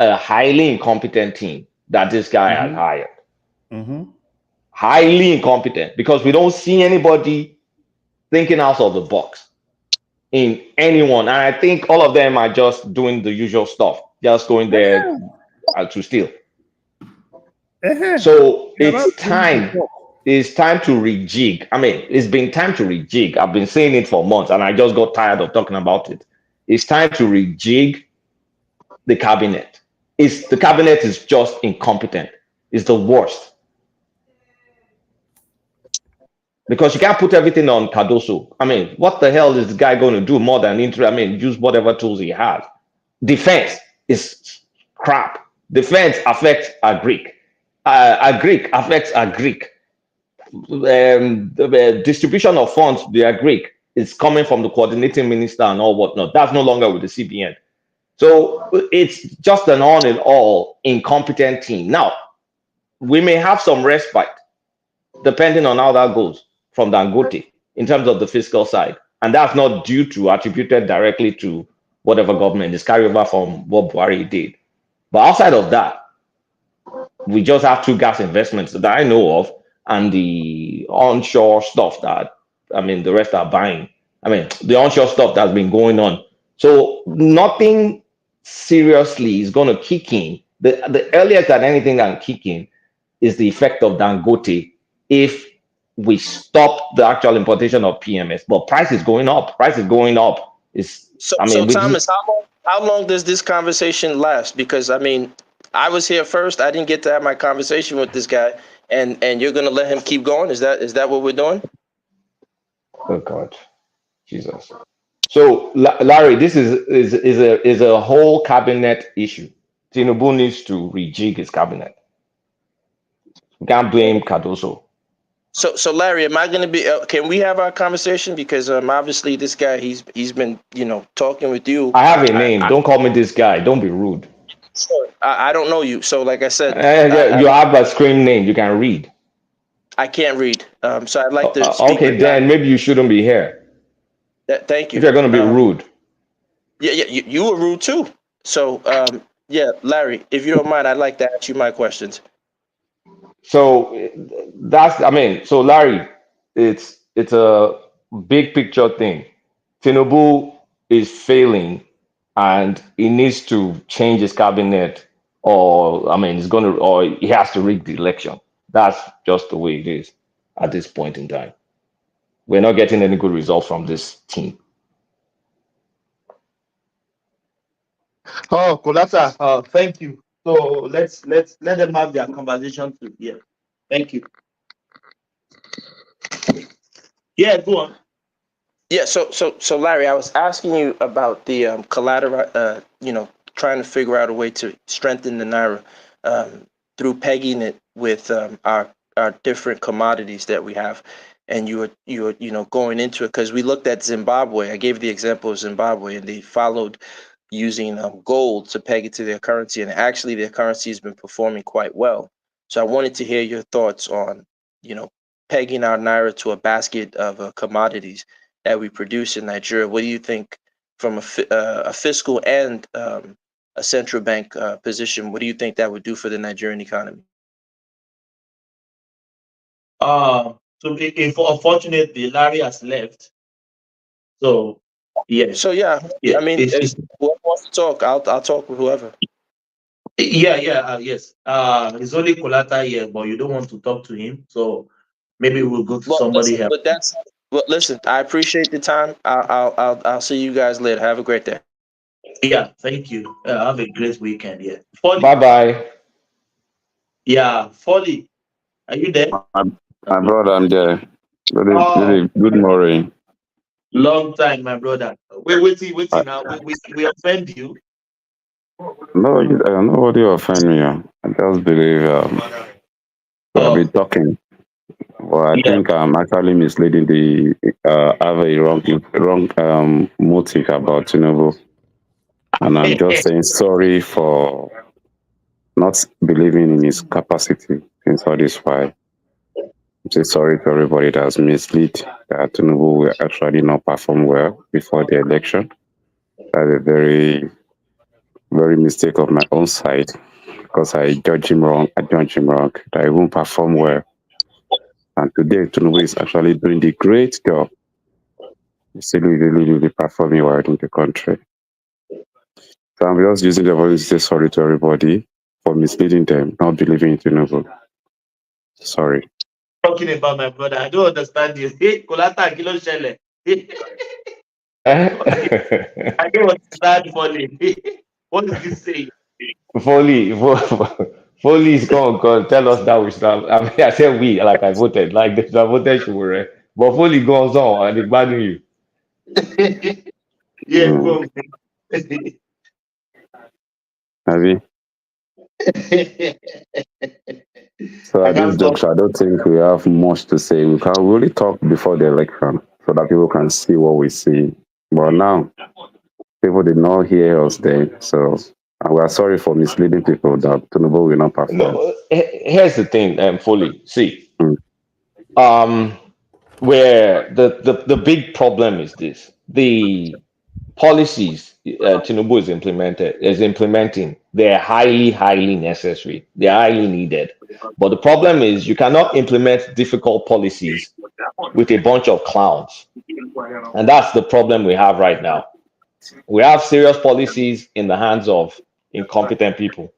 a highly incompetent team that this guy has hired. Highly incompetent, because we don't see anybody thinking out of the box in anyone. And I think all of them are just doing the usual stuff, just going there to steal. So it's time to rejig. I mean, it's been time to rejig. I've been saying it for months and I just got tired of talking about it. It's time to rejig the cabinet. The cabinet is just incompetent. It's the worst. Because you can't put everything on Cardoso. I mean, what the hell is the guy going to do more than use whatever tools he has? Defense is crap. Defense affects a Greek. A Greek affects a Greek. The distribution of funds, they are Greek. It's coming from the coordinating minister and all whatnot. That's no longer with the CBN. So it's just an all in all incompetent team. Now, we may have some respite, depending on how that goes, from Dangote. in terms of the fiscal side. And that's not due to attributed directly to whatever government is carryover from what Buhari did. But outside of that, we just have two gas investments that I know of, and the onshore stuff that, I mean, the rest are buying. I mean, the onshore stuff that's been going on. So nothing seriously is going to kick in. The earliest that anything can kick in is the effect of Dangote if we stop the actual importation of PMS. But price is going up. Price is going up. So Thomas, how long does this conversation last? Because I mean, I was here first. I didn't get to have my conversation with this guy, and you're gonna let him keep going? Is that what we're doing? Oh God, Jesus. So Larry, this is a whole cabinet issue. Tinubu needs to rejig his cabinet. We can't blame Cardoso. So Larry, am I going to be? Can we have our conversation? Because obviously this guy he's been talking with you. I have a name. Don't call me this guy. Don't be rude. Sure. I don't know you. So like I said, you have a screen name. You can read. I can't read. So I'd like to. Okay, then maybe you shouldn't be here. Thank you. If you're going to be rude. Yeah. You were rude too. So yeah, Larry, if you don't mind, I'd like to ask you my questions. So so Larry, it's a big picture thing. Tinubu is failing and he needs to change his cabinet, or he has to rig the election. That's just the way it is at this point in time. We're not getting any good results from this team. Oh, Kolata, thank you. So let them have their conversation too. Yeah. Thank you. Yeah, go on. Yeah, so Larry, I was asking you about the collateral, trying to figure out a way to strengthen the naira through pegging it with our different commodities that we have, and you were going into it because we looked at Zimbabwe. I gave the example of Zimbabwe, and they followed using gold to peg it to their currency, and actually their currency has been performing quite well. So I wanted to hear your thoughts on pegging our naira to a basket of commodities that we produce in Nigeria. What do you think from a fiscal and a central bank position? What do you think that would do for the Nigerian economy? So unfortunately, Larry has left. So yeah. So yeah. I mean, if whoever wants to talk, I'll talk with whoever. Yes. It's only Kolata here, but you don't want to talk to him, so maybe we'll go to somebody else. But listen, I appreciate the time. I'll see you guys later. Have a great day. Yeah, thank you. Have a great weekend. Yeah. Bye bye. Yeah, Folly, are you there? My brother, I'm there. Good morning. Long time, my brother. Wait now. We offend you. No, nobody offend me. I just believe we'll be talking. Well, I think I'm actually misleading have a wrong motive about Tinubu. And I'm just saying sorry for not believing in his capacity since all this while. I'm saying sorry to everybody that's misled that Tinubu will actually not perform well before the election. That's a very, very mistake of my own side because I judge him wrong. That he won't perform well. And today, Tinubu is actually doing the great job. He's still really performing well in the country. So I'm just using the voice to say sorry to everybody for misleading them, not believing in Tinubu. Sorry. Talking about my brother, I don't understand you. Hey, Kolata Kilo Shele. I don't understand Folly. What is this saying? Foley is gone. Tell us that we should have. I mean, I said we, like I voted, like I voted Sowore. But Foley goes on and they ban you. Yeah, go. Maybe. So at this juncture, I don't think we have much to say. We can really talk before the election so that people can see what we see. But now, people did not hear us then. So we are sorry for misleading people that Tinubu will not perform. No, here's the thing, Foley. See, where the big problem is this: the policies Tinubu is implementing. They're highly necessary. They're highly needed. But the problem is you cannot implement difficult policies with a bunch of clowns, and that's the problem we have right now. We have serious policies in the hands of incompetent people,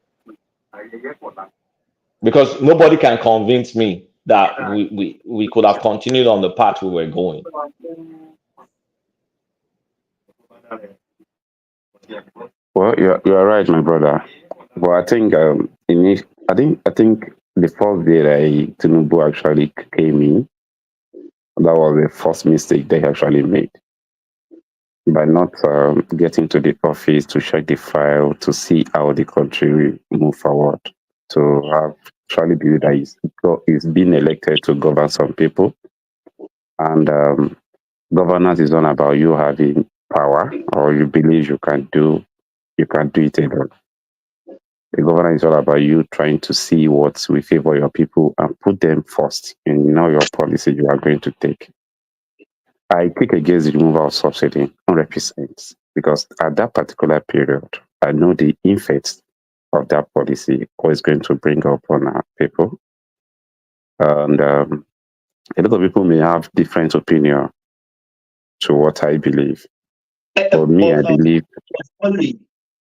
because nobody can convince me that we could have continued on the path we were going. Well, you're right, my brother. But I think I think the first day that Tinubu actually came in, that was the first mistake they actually made by not getting to the office to check the file to see how the country will move forward. To have actually believe that he's been elected to govern some people, and governance is not about you having power or you believe you can do it alone. The governance is all about you trying to see what will favor your people and put them first in all your policy you are going to take. I kick against the removal of subsidy 100% because at that particular period, I know the effects of that policy was going to bring up on our people. And a lot of people may have different opinion to what I believe. For me, I believe.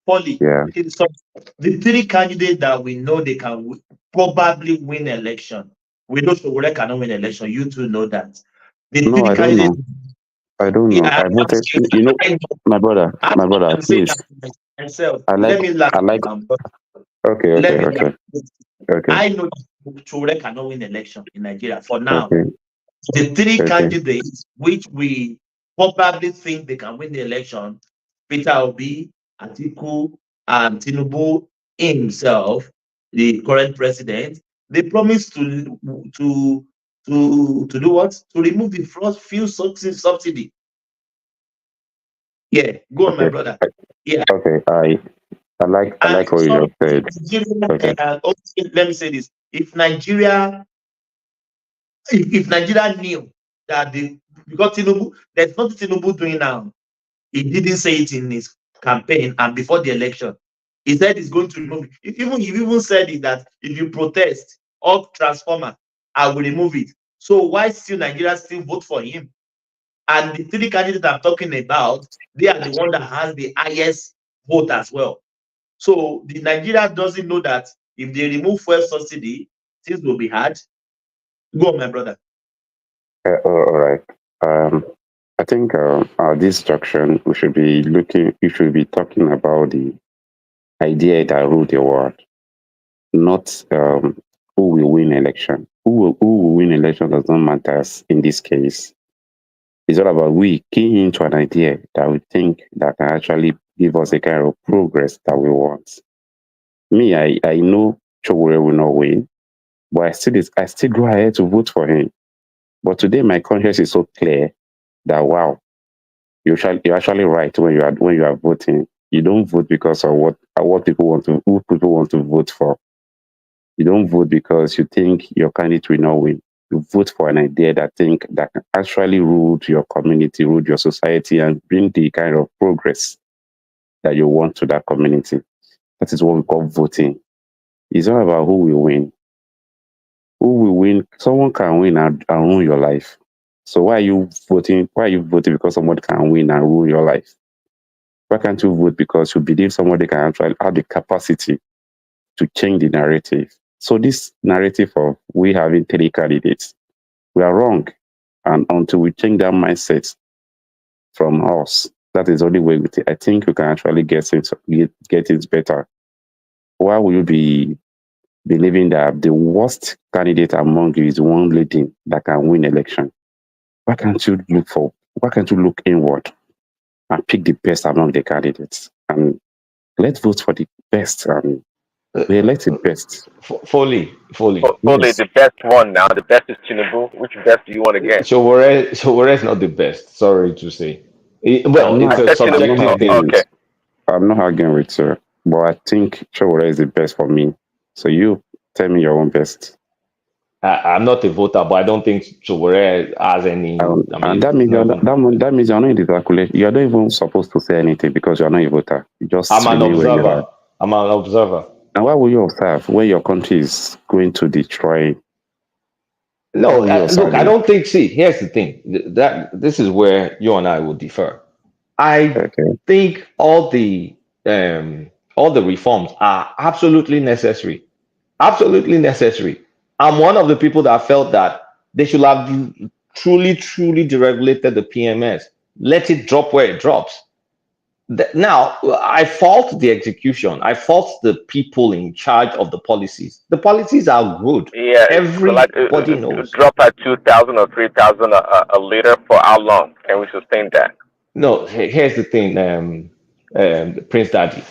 Polly, Yeah. so the three candidates that we know they can probably win election. We know Sowore cannot win election. You two know that. The No, three I don't candidates. know. I don't know. Yeah, I voted. You know, my brother, say please. that myself. I Let me laugh. Okay. Let me laugh. Okay. I know Sowore cannot win election in Nigeria for now. Okay. The three candidates which we probably think they can win the election: Peter Obi, Atiku, and Tinubu himself, the current president. They promised to do what? To remove the first fuel subsidy. Yeah, go on, my brother. Yeah. Okay, I like what you just said. Okay. Let me say this: if Nigeria knew that because Tinubu, there's nothing Tinubu doing now. He didn't say it in his campaign and before the election. He said he's going to remove it. He even said it that if you protest or transformer, I will remove it. So why still Nigeria still vote for him? And the three candidates I'm talking about, they are the one that has the highest vote as well. So the Nigeria doesn't know that if they remove fuel subsidy, things will be hard. Go on, my brother. All right. I think this structure we should be talking about the idea that rule the world, not who will win election. Who will win election does not matter in this case. It's all about we keying into an idea that we think that can actually give us a kind of progress that we want. Me, I know Sowore will not win, but I still go ahead to vote for him. But today my conscience is so clear that wow, you're actually right when you are voting. You don't vote because of who people want to vote for. You don't vote because you think your candidate will not win. You vote for an idea that can actually rule your community, rule your society, and bring the kind of progress that you want to that community. That is what we call voting. It's not about who will win. Who will win? Someone can win and ruin your life. So why are you voting? Why are you voting because someone can win and ruin your life? Why can't you vote because you believe somebody can actually have the capacity to change the narrative? So this narrative of we having three candidates, we are wrong. And until we change that mindset from us, that is the only way I think we can actually get it better. Why will you be believing that the worst candidate among you is one lady that can win election? Why can't you look inward and pick the best among the candidates? And let's vote for the best and we elect the best. Fully. Yes. The best one now. The best is Tinubu. Which best do you want to get? Sowore is not the best. Sorry to say. Well, it's a subjective thing. Okay. I'm not arguing with you, but I think Sowore is the best for me. So you tell me your own best. I'm not a voter, but I don't think Sowore has any. I And mean, that means not you're, even, that means you're not in the calculation. You're not even supposed to say anything because you're not a voter. You just I'm an remain where you are. observer. I'm an observer. And why will you observe when your country is going to destroy? No, Why will you look, I observe? don't think. See, here's the thing. That this is where you and I will differ. I think all the reforms are absolutely necessary. Absolutely necessary. I'm one of the people that felt that they should have truly, truly deregulated the PMS. Let it drop where it drops. Now, I fault the execution. I fault the people in charge of the policies. The policies are good. Yeah, like Everybody knows. drop at 2,000 or 3,000 a liter for how long? Can we sustain that? No, here's the thing, Prince Daddy.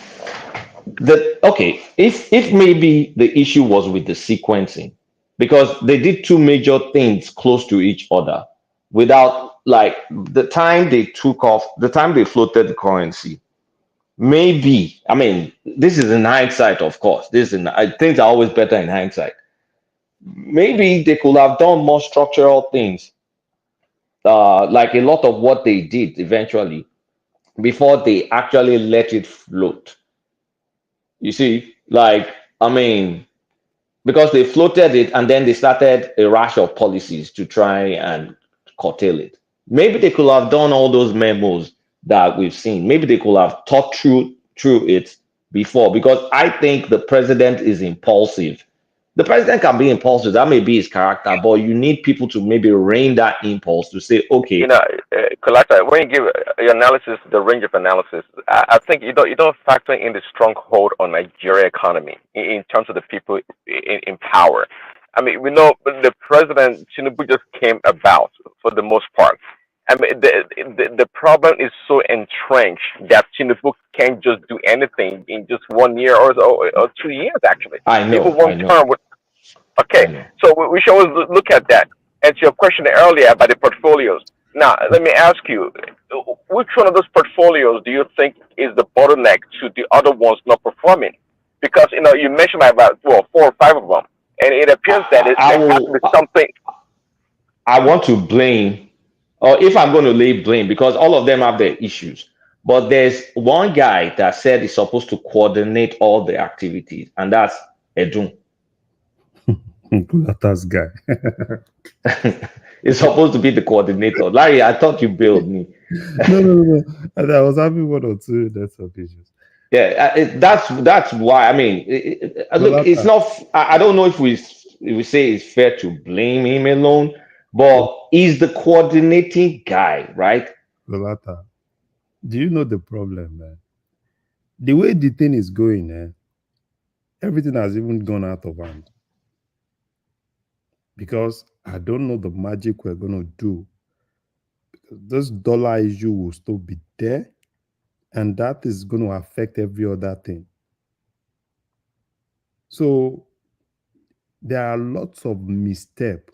Okay, if maybe the issue was with the sequencing, because they did two major things close to each other without, like, the time they took off, the time they floated the currency. Maybe, I mean, this is in hindsight, of course. Things are always better in hindsight. Maybe they could have done more structural things, like a lot of what they did eventually, before they actually let it float. You see, like, I mean, because they floated it and then they started a rash of policies to try and curtail it. Maybe they could have done all those memos that we've seen. Maybe they could have thought through it before, because I think the president is impulsive. The president can be impulsive. That may be his character, but you need people to maybe rein that impulse to say, You okay. know, Kalata, when you give your analysis, the range of analysis, I think you don't factor in the stronghold on Nigeria economy in terms of the people in power. I mean, we know the president Tinubu just came about for the most part. I mean, the problem is so entrenched that Tinubu can't just do anything in just 1 year or 2 years, actually. I know, Even one I know. term would. Okay, I know. so we should always look at that. And to your question earlier about the portfolios. Now, let me ask you, which one of those portfolios do you think is the bottleneck to the other ones not performing? Because you mentioned about 4 or 5 of them, and it appears that there has to be something. I want to blame, or if I'm going to lay blame, because all of them have their issues. But there's one guy that said he's supposed to coordinate all the activities, and that's Edun. Kulata's guy. It's supposed to be the coordinator. Larry, I thought you bailed me. No. I was having one or two network issues. Yeah, that's why. I mean, look, it's not. I don't know if we say it's fair to blame him alone, but he's the coordinating guy, right? Kulata, do you know the problem, man? The way the thing is going, everything has even gone out of hand. Because I don't know the magic we're going to do. This dollar issue will still be there, and that is going to affect every other thing. So there are lots of misstep,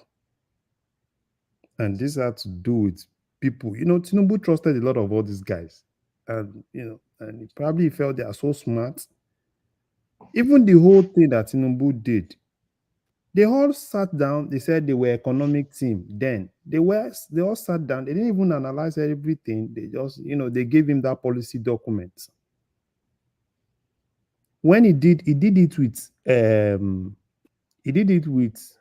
and this had to do with people. Tinubu trusted a lot of all these guys, and and he probably felt they are so smart. Even the whole thing that Tinubu did, they all sat down. They said they were economic team. Then they all sat down. They didn't even analyze everything. They just, they gave him that policy document. When he did it with,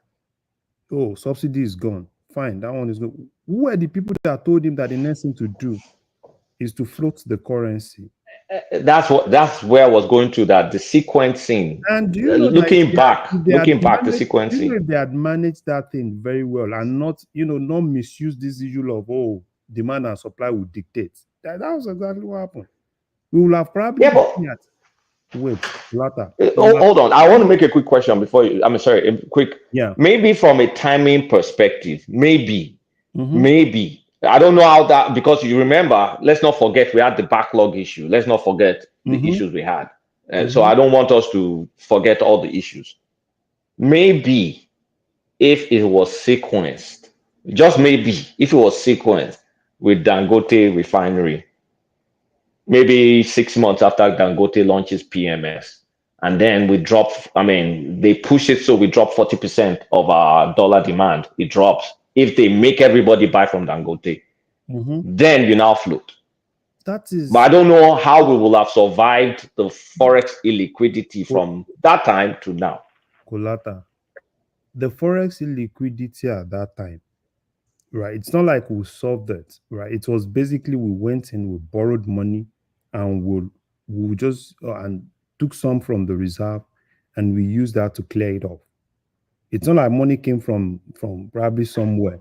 subsidy is gone. Fine, that one is good. Who were the people that told him that the next thing to do is to float the currency? That's where I was going to, that the sequencing. And do you know, looking back, the sequencing. Do you know if they had managed that thing very well and not misuse this issue of demand and supply will dictate? That was exactly what happened. We will have probably later. Hold on. I want to make a quick question before you. I'm sorry, quick. Yeah. Maybe from a timing perspective, maybe. I don't know how that, because you remember, let's not forget we had the backlog issue. Let's not forget the issues we had. So I don't want us to forget all the issues. Maybe if it was sequenced, just maybe, if it was sequenced with Dangote refinery, maybe 6 months after Dangote launches PMS, and then we drop. I mean, they push it so we drop 40% of our dollar demand. It drops. If they make everybody buy from Dangote, then you now float. That is. But I don't know how we will have survived the forex illiquidity from that time to now. Colata, the forex illiquidity at that time, right? It's not like we solved it, right? It was basically we went in, we borrowed money, and we just and took some from the reserve, and we used that to clear it off. It's not like money came from probably somewhere,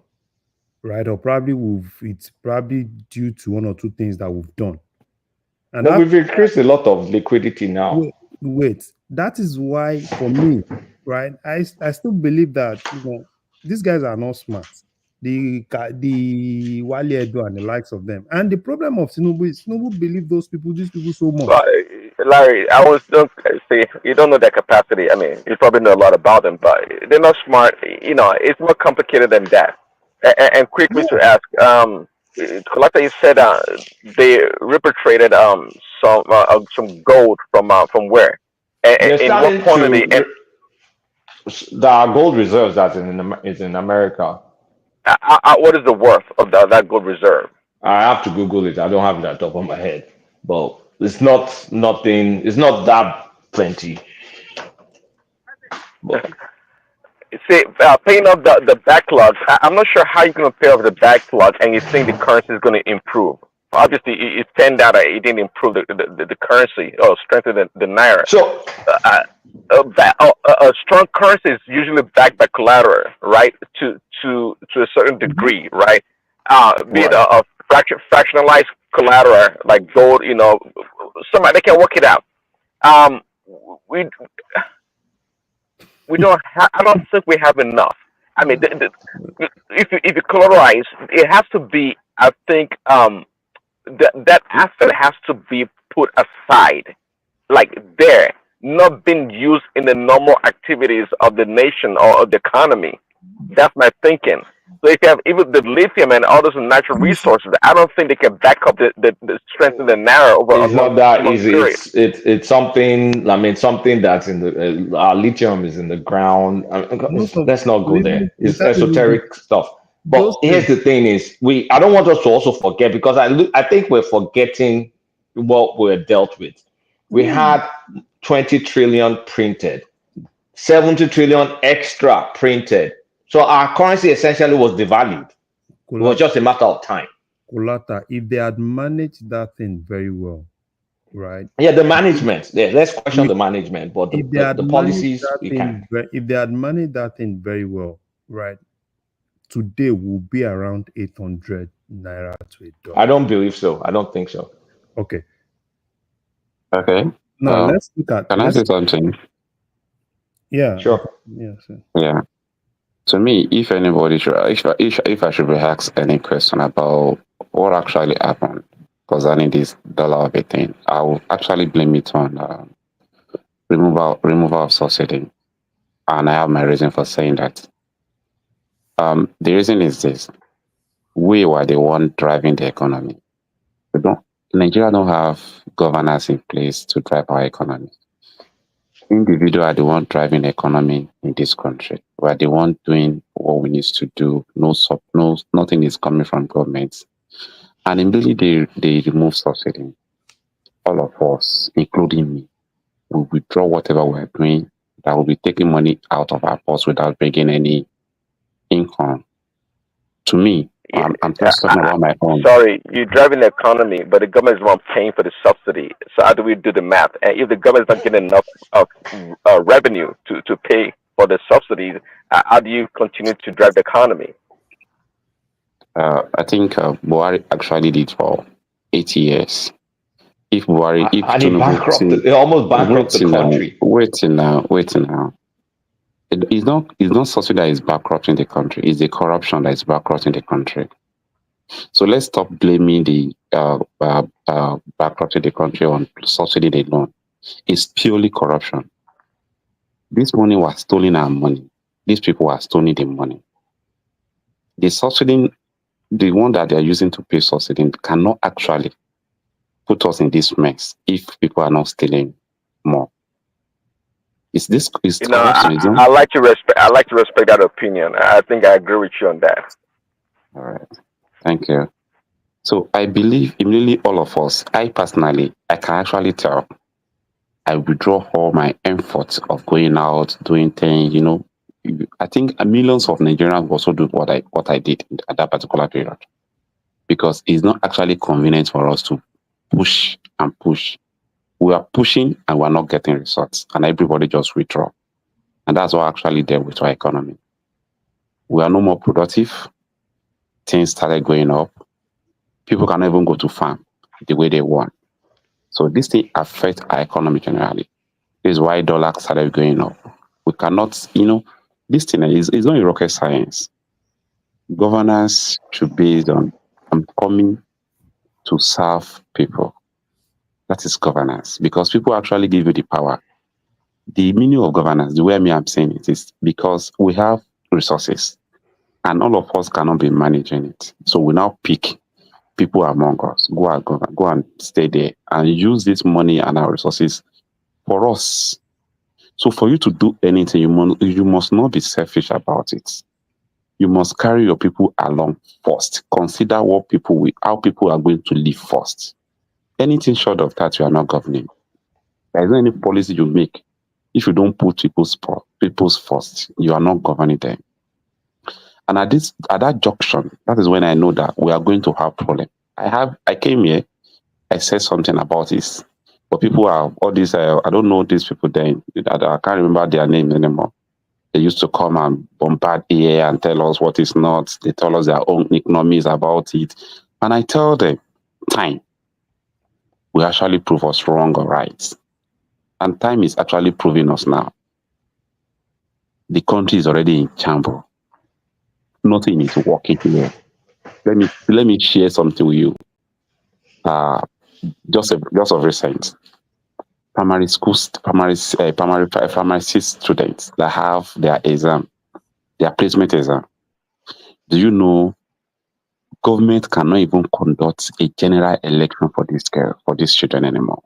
right? Or probably it's probably due to one or two things that we've done. And but we've increased a lot of liquidity now. Wait, that is why for me, right? I still believe that these guys are not smart. The Wale Edo and the likes of them. And the problem of Tinubu is Tinubu believe these people so much. Larry, I was don't say you don't know their capacity. I mean, you probably know a lot about them, but they're not smart. It's more complicated than that. And quickly to ask, Kolata, you said they repatriated some gold from where? They're In what starting quantity? The gold reserves that is in America. What is the worth of that gold reserve? I have to Google it. I don't have it at the top of my head, but it's not nothing. It's not that plenty. But See, paying off the backlog, I'm not sure how you're going to pay off the backlog and you think the currency is going to improve. Obviously, it turned out that it didn't improve the currency or strengthen the naira. So, a strong currency is usually backed by collateral, right? To a certain degree, right? Be it a fractionalized collateral like gold, somebody they can work it out. We don't. I don't think we have enough. I mean, if you collateralize, it has to be. I think that asset has to be put aside, like there, not being used in the normal activities of the nation or of the economy. That's my thinking. So if you have even the lithium and all those natural resources, I don't think they can back up the strength of the naira over it's not that easy. It's something. I mean, something that's in the lithium is in the ground. Let's not go there. It's esoteric stuff. But here's the thing: is I don't want us to also forget, because I think we're forgetting what we're dealt with. We had 20 trillion printed, 70 trillion extra printed. So our currency essentially was devalued. It was just a matter of time. Kulata, if they had managed that thing very well, right? Yeah, the management. Yeah, let's question the management, but the policies we can't. If they had managed that thing very well, right? Today will be around 800 naira to $1. I don't believe so. I don't think so. Okay. Now let's look at. Can I say something? Yeah. Sure. Yeah. Sure. Yeah. To me, if anybody should, if I should be asked any question about what actually happened concerning this dollar of a thing, I will actually blame it on removal of subsidy, and I have my reason for saying that. The reason is this: we were the one driving the economy. Nigeria don't have governance in place to drive our economy. Individuals are the one driving the economy in this country. We are the one doing what we need to do. Nothing is coming from government. And immediately they remove subsidy. All of us, including me, will withdraw whatever we're doing. That will be taking money out of our purse without bringing any income. To me, I'm just talking about my own. Sorry, you're driving the economy, but the government is the one paying for the subsidy. So how do we do the math? And if the government is not getting enough of revenue to pay for the subsidies, how do you continue to drive the economy? I think Buhari actually did for 8 years. If Buhari, he almost bankrupted the country. Waiting now. It's not subsidy that is bankrupting the country. It's the corruption that is bankrupting the country. So let's stop blaming the bankrupting the country on subsidy alone. It's purely corruption. This money was stolen our money. These people were stealing the money. The subsidy, the one that they are using to pay subsidy, cannot actually put us in this mess if people are not stealing more. It's You know, corruption, isn't it? I like to respect. I like to respect that opinion. I think I agree with you on that. All right. Thank you. So I believe immediately all of us, I personally, I can actually tell I withdraw all my efforts of going out, doing things, I think millions of Nigerians also do what I did at that particular period because it's not actually convenient for us to push and push. We are pushing and we're not getting results, and everybody just withdraw. And that's what actually did with our economy. We are no more productive. Things started going up. People cannot even go to farm the way they want. So this thing affects our economy generally. This is why dollar started going up. We cannot, this thing is not a rocket science. Governance should be based on I'm coming to serve people. That is governance because people actually give you the power. The meaning of governance, the way I'm saying it is because we have resources and all of us cannot be managing it. So we now pick people among us, go and stay there and use this money and our resources for us. So for you to do anything, you must not be selfish about it. You must carry your people along first. Consider how people are going to live first. Anything short of that, you are not governing. There is not any policy you make. If you don't put people's first, you are not governing them. And at that junction, that is when I know that we are going to have problem. I came here, I said something about this, but people are all these. I don't know these people. Then I can't remember their names anymore. They used to come and bombard here and tell us what is not. They tell us their own economies about it, and I tell them, time will actually prove us wrong or right, and time is actually proving us now. The country is already in shambles. Nothing is working here. Let me share something with you. Just of recent, primary six students that have their placement exam. Do you know government cannot even conduct a general election for these children anymore?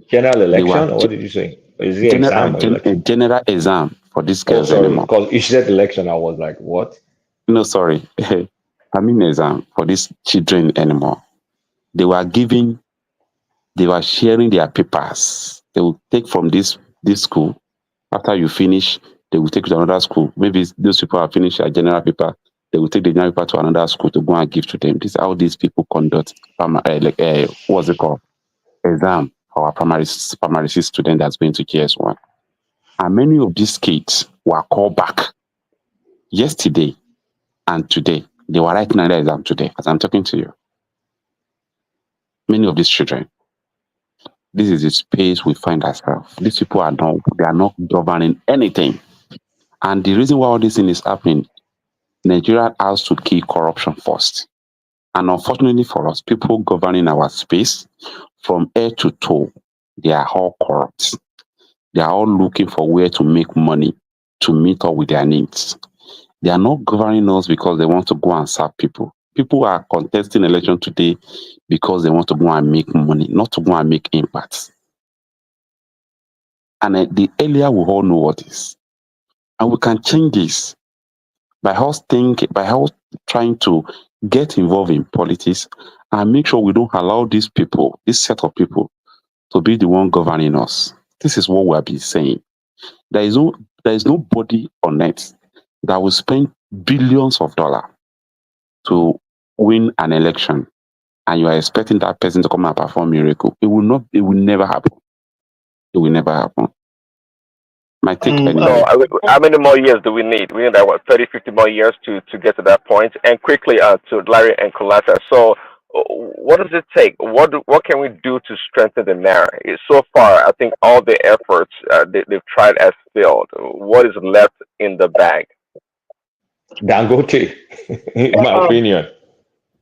General election, or what did you say? Is it exam or election? A general exam for these Oh, girls sorry, anymore. because you said election, I was like, what? No, sorry. I mean exam for these children anymore. They were sharing their papers. They will take from this school. After you finish, they will take to another school. Maybe those people have finished their general paper. They will take the general paper to another school to go and give to them. This is how these people conduct what's it called? Exam for our primary six student that's going to GS1. And many of these kids were called back yesterday and today. They were writing another exam today as I'm talking to you. Many of these children. This is the space we find ourselves. These people are not governing anything. And the reason why all this thing is happening, Nigeria has to kill corruption first. And unfortunately for us, people governing our space from head to toe, they are all corrupt. They are all looking for where to make money to meet up with their needs. They are not governing us because they want to go and serve people. People are contesting election today because they want to go and make money, not to go and make impact. And the earlier we all know what is. And we can change this by us trying to get involved in politics and make sure we don't allow this set of people, to be the one governing us. This is what we have been saying. There is nobody on earth that will spend billions of dollars to win an election, and you are expecting that person to come and perform miracle. It will never happen. It will never happen. My take anyway. So, how many more years do we need? We need 30, 50 more years to get to that point. And quickly, to Larry and Kulata. So, what does it take? What can we do to strengthen the naira? So far, I think all the efforts they've tried has failed. What is left in the bag? Dangote, in my opinion.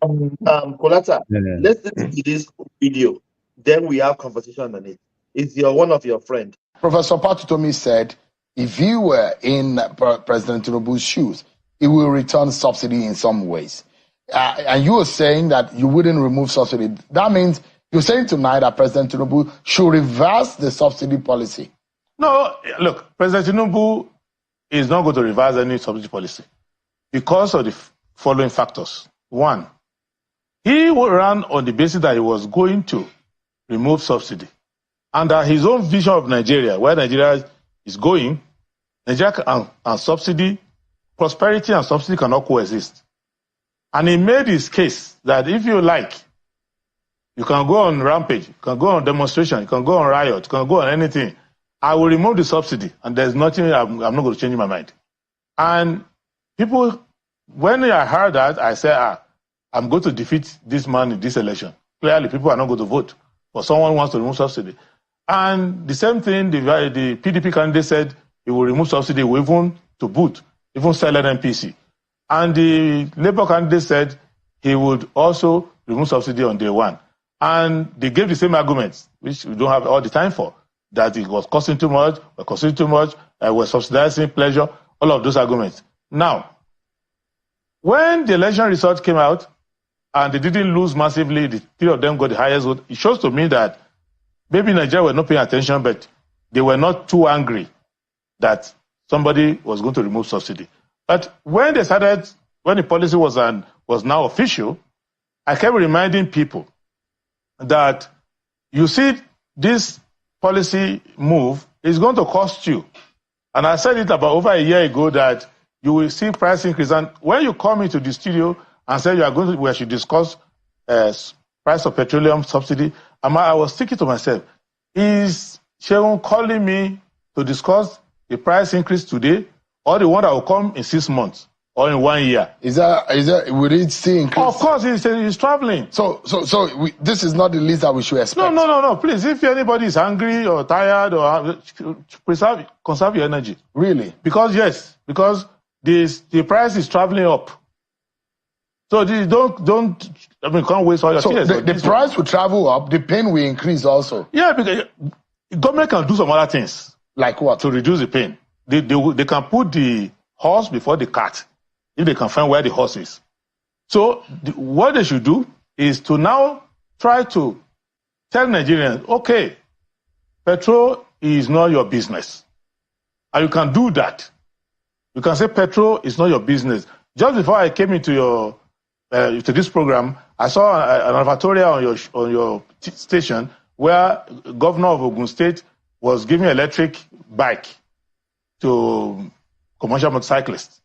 Kolata, let's listen to this video. Then we have conversation on it. It's one of your friends. Professor Patutomi said, if you were in President Tinubu's shoes, he will return subsidy in some ways. And you were saying that you wouldn't remove subsidy. That means you're saying tonight that President Tinubu should reverse the subsidy policy. No, look, President Tinubu is not going to revise any subsidy policy because of the following factors. One, he ran on the basis that he was going to remove subsidy. Under his own vision of Nigeria, where Nigeria is going, Nigeria and subsidy, prosperity and subsidy cannot coexist. And he made his case that if you like, you can go on rampage, you can go on demonstration, you can go on riot, you can go on anything. I will remove the subsidy, and there's nothing, I'm not going to change my mind. And people, when I heard that, I said, I'm going to defeat this man in this election. Clearly, people are not going to vote for someone who wants to remove subsidy. And the same thing, the PDP candidate said he will remove subsidy, even to boot, even sell NNPC. And the Labour candidate said he would also remove subsidy on day one. And they gave the same arguments, which we don't have all the time for, that it was costing too much, we're subsidizing pleasure, all of those arguments. Now, when the election results came out, and they didn't lose massively, the three of them got the highest vote, it shows to me that maybe Nigeria were not paying attention, but they were not too angry that somebody was going to remove subsidy. But when they started, when the policy was now official, I kept reminding people that you see this policy move is going to cost you. And I said it about over a year ago that you will see price increase. And when you come into the studio and say we should discuss price of petroleum subsidy, I was thinking to myself, is Sheon calling me to discuss the price increase today, or the one that will come in 6 months or in 1 year? Will it still increase? Of course, he's traveling. So this is not the least that we should expect. No. Please, if anybody is hungry or tired, or conserve your energy. Really? Because the price is traveling up. So can't waste all your tears. The price will travel up, the pain will increase also. Yeah, because government can do some other things. Like what? To reduce the pain. They can put the horse before the cart, if they can find where the horse is. So what they should do is to now try to tell Nigerians, okay, petrol is not your business. And you can do that. You can say petrol is not your business. Just before I came into to this program, I saw an advertorial on your station where Governor of Ogun State was giving electric bike to commercial motorcyclists.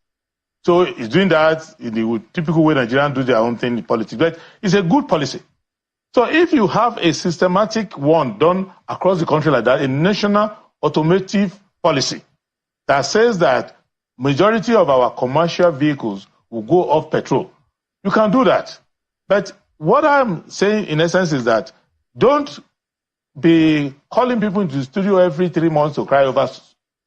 So he's doing that in the typical way Nigerians do their own thing in politics. But it's a good policy. So if you have a systematic one done across the country like that, a national automotive policy that says that majority of our commercial vehicles will go off petrol, you can do that. But what I'm saying in essence is that don't be calling people into the studio every 3 months to cry over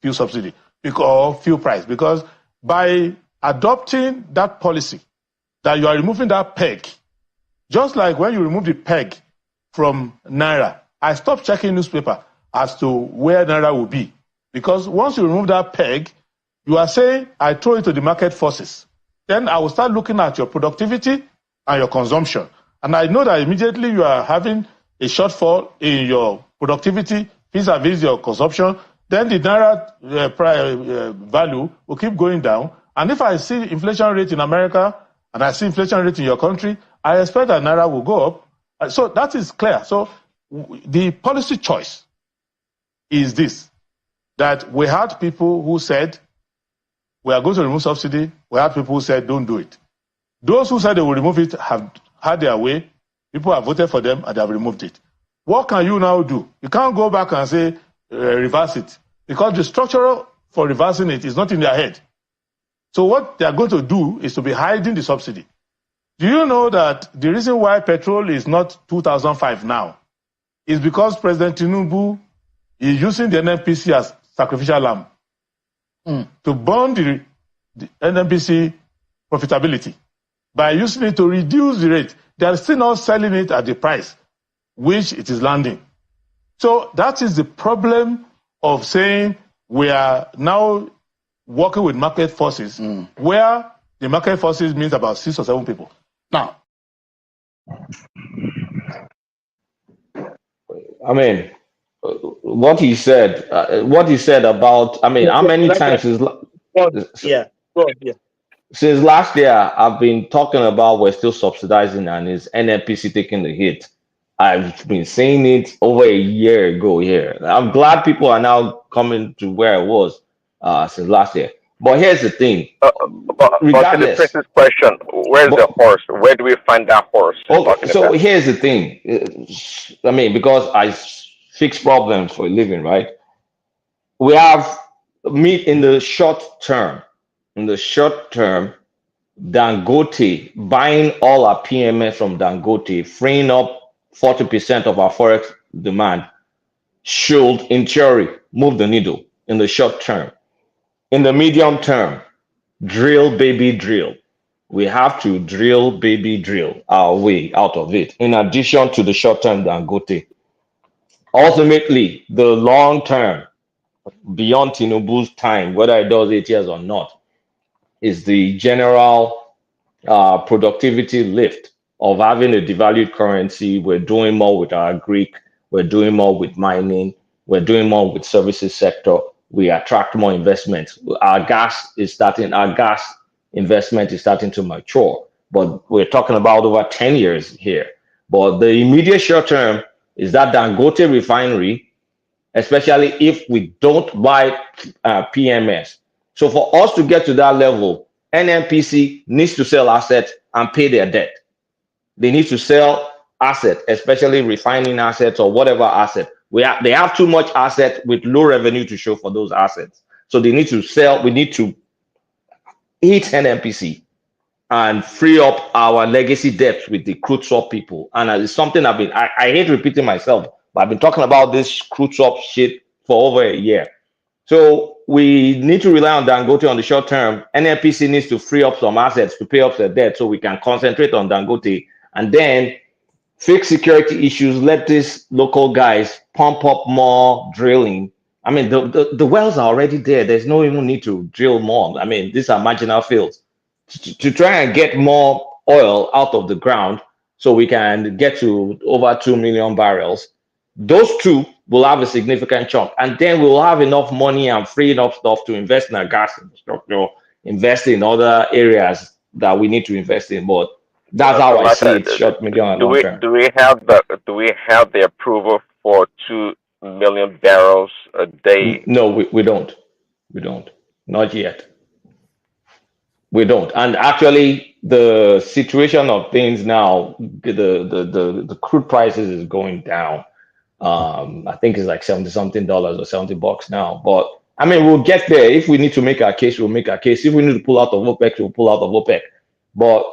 fuel subsidy or fuel price, because by adopting that policy that you are removing that peg, just like when you remove the peg from Naira, I stopped checking newspaper as to where Naira will be. Because once you remove that peg, you are saying, I throw it to the market forces. Then I will start looking at your productivity and your consumption. And I know that immediately you are having a shortfall in your productivity vis-a-vis your consumption, then the Naira value will keep going down. And if I see inflation rate in America and I see inflation rate in your country, I expect that Naira will go up. So that is clear. So the policy choice is this, that we had people who said, we are going to remove subsidy. We had people who said, don't do it. Those who said they will remove it have had their way. People have voted for them and they have removed it. What can you now do? You can't go back and say, reverse it. Because the structure for reversing it is not in their head. So what they are going to do is to be hiding the subsidy. Do you know that the reason why petrol is not 2005 now is because President Tinubu is using the NNPC as sacrificial lamb to burn the NNPC profitability by using it to reduce the rate. They are still not selling it at the price which it is landing. So that is the problem of saying we are now working with market forces, where the market forces means about 6 or 7 people. Now, I mean, what he said about, I mean, how many times Yeah, go on, yeah. since last year I've been talking about we're still subsidizing and is NNPC taking the hit. I've been saying it over a year ago here. I'm glad people are now coming to where I was since last year. But here's the thing, But to the regardless, prince's question, where's the but horse? Where do we find that horse he's okay, talking so about? here's the thing. I mean, because I fix problems for a living, right? We have meet in the short term. In the short term, Dangote buying all our PMS from Dangote, freeing up 40% of our forex demand, should, in theory, move the needle in the short term. In the medium term, drill, baby, drill. We have to drill, baby, drill our way out of it. In addition to the short term Dangote, ultimately, the long term, beyond Tinubu's time, whether it does 8 years or not, is the general productivity lift of having a devalued currency. We're doing more with our Greek, we're doing more with mining, we're doing more with services sector. We attract more investments. Our gas investment is starting to mature, but we're talking about over 10 years here. But the immediate short term is that Dangote refinery, especially if we don't buy PMS. So for us to get to that level, NNPC needs to sell assets and pay their debt. They need to sell assets, especially refining assets or whatever asset. They have too much asset with low revenue to show for those assets. So they need to sell. We need to hit NNPC and free up our legacy debt with the crude swap people. And it's something I hate repeating myself, but I've been talking about this crude swap shit for over a year. So we need to rely on Dangote on the short term. NNPC needs to free up some assets to pay off the debt so we can concentrate on Dangote and then fix security issues. Let these local guys pump up more drilling. I mean, the wells are already there. There's no even need to drill more. I mean, these are marginal fields. To try and get more oil out of the ground so we can get to over 2 million barrels. Those two will have a significant chunk, and then we'll have enough money and free enough stuff to invest in our gas infrastructure, invest in other areas that we need to invest in. But that's how I see it, short, medium, and Do long we term. do we have the approval for 2 million barrels a day? No, we don't. We don't. Not yet. We don't. And actually, the situation of things now, the crude prices is going down. I think it's like 70 something dollars or $70 now. But I mean, we'll get there. If we need to make our case, we'll make our case. If we need to pull out of OPEC, we'll pull out of OPEC. But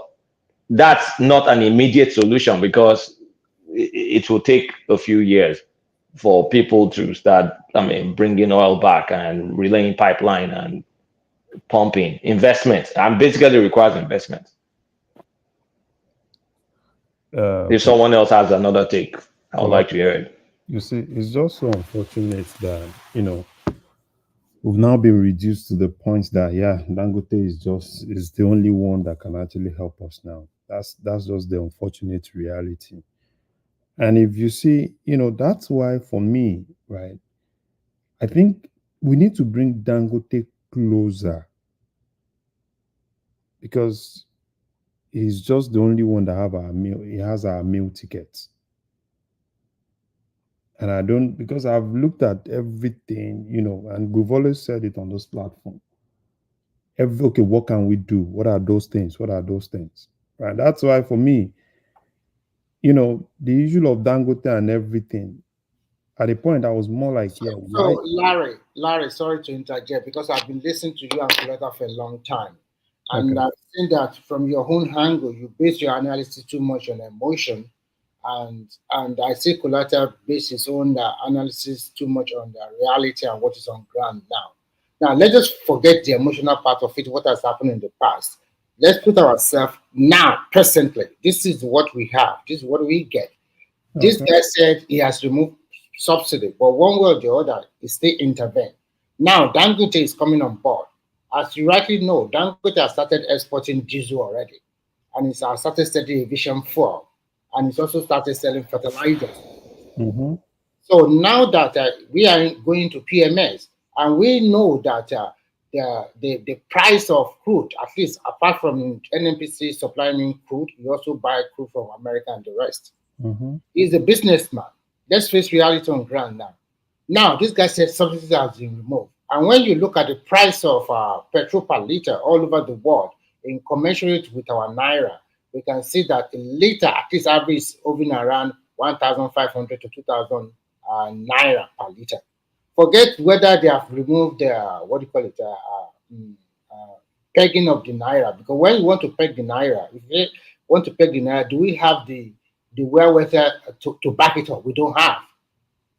that's not an immediate solution because it will take a few years for people to start, I mean, bringing oil back and relaying pipeline and pumping investment. And basically requires investment. If someone else has another take, I would like to hear it. You see, it's just so unfortunate that, we've now been reduced to the point that, Dangote is the only one that can actually help us now. That's just the unfortunate reality. And if you see, that's why for me, right, I think we need to bring Dangote closer because he's just the only one that he has our meal tickets. And I don't, because I've looked at everything, and we've always said it on this platform. Okay, what can we do? What are those things? What are those things? Right. That's why for me, the issue of Dangote and everything, at a point I was more like, So Larry, sorry to interject because I've been listening to you and Coletta for a long time. And I've seen that from your own angle, you base your analysis too much on emotion. And I see Coletta base his own analysis too much on the reality and what is on ground now. Now, let's just forget the emotional part of it, what has happened in the past. Let's put ourselves now, presently. This is what we have. This is what we get. This guy said he has removed subsidy, but one way or the other, he still intervened. Now, Dangote is coming on board. As you rightly know, Dangote has started exporting diesel already, and it's started selling aviation fuel, and it's also started selling fertilizers. Mm-hmm. So now that we are going to PMS, and we know that the price of crude, at least apart from NNPC supplying crude, we also buy crude from America and the rest. He's a businessman. Let's face reality on ground now. Now, this guy says subsidies have been removed. And when you look at the price of petrol per liter all over the world, in commensurate with our naira, we can see that the liter at least average is hovering around 1,500 to 2,000 naira per liter. Forget whether they have removed the pegging of the naira. Because when you want to peg the naira, if you want to peg the naira, do we have the wherewithal to back it up? We don't have.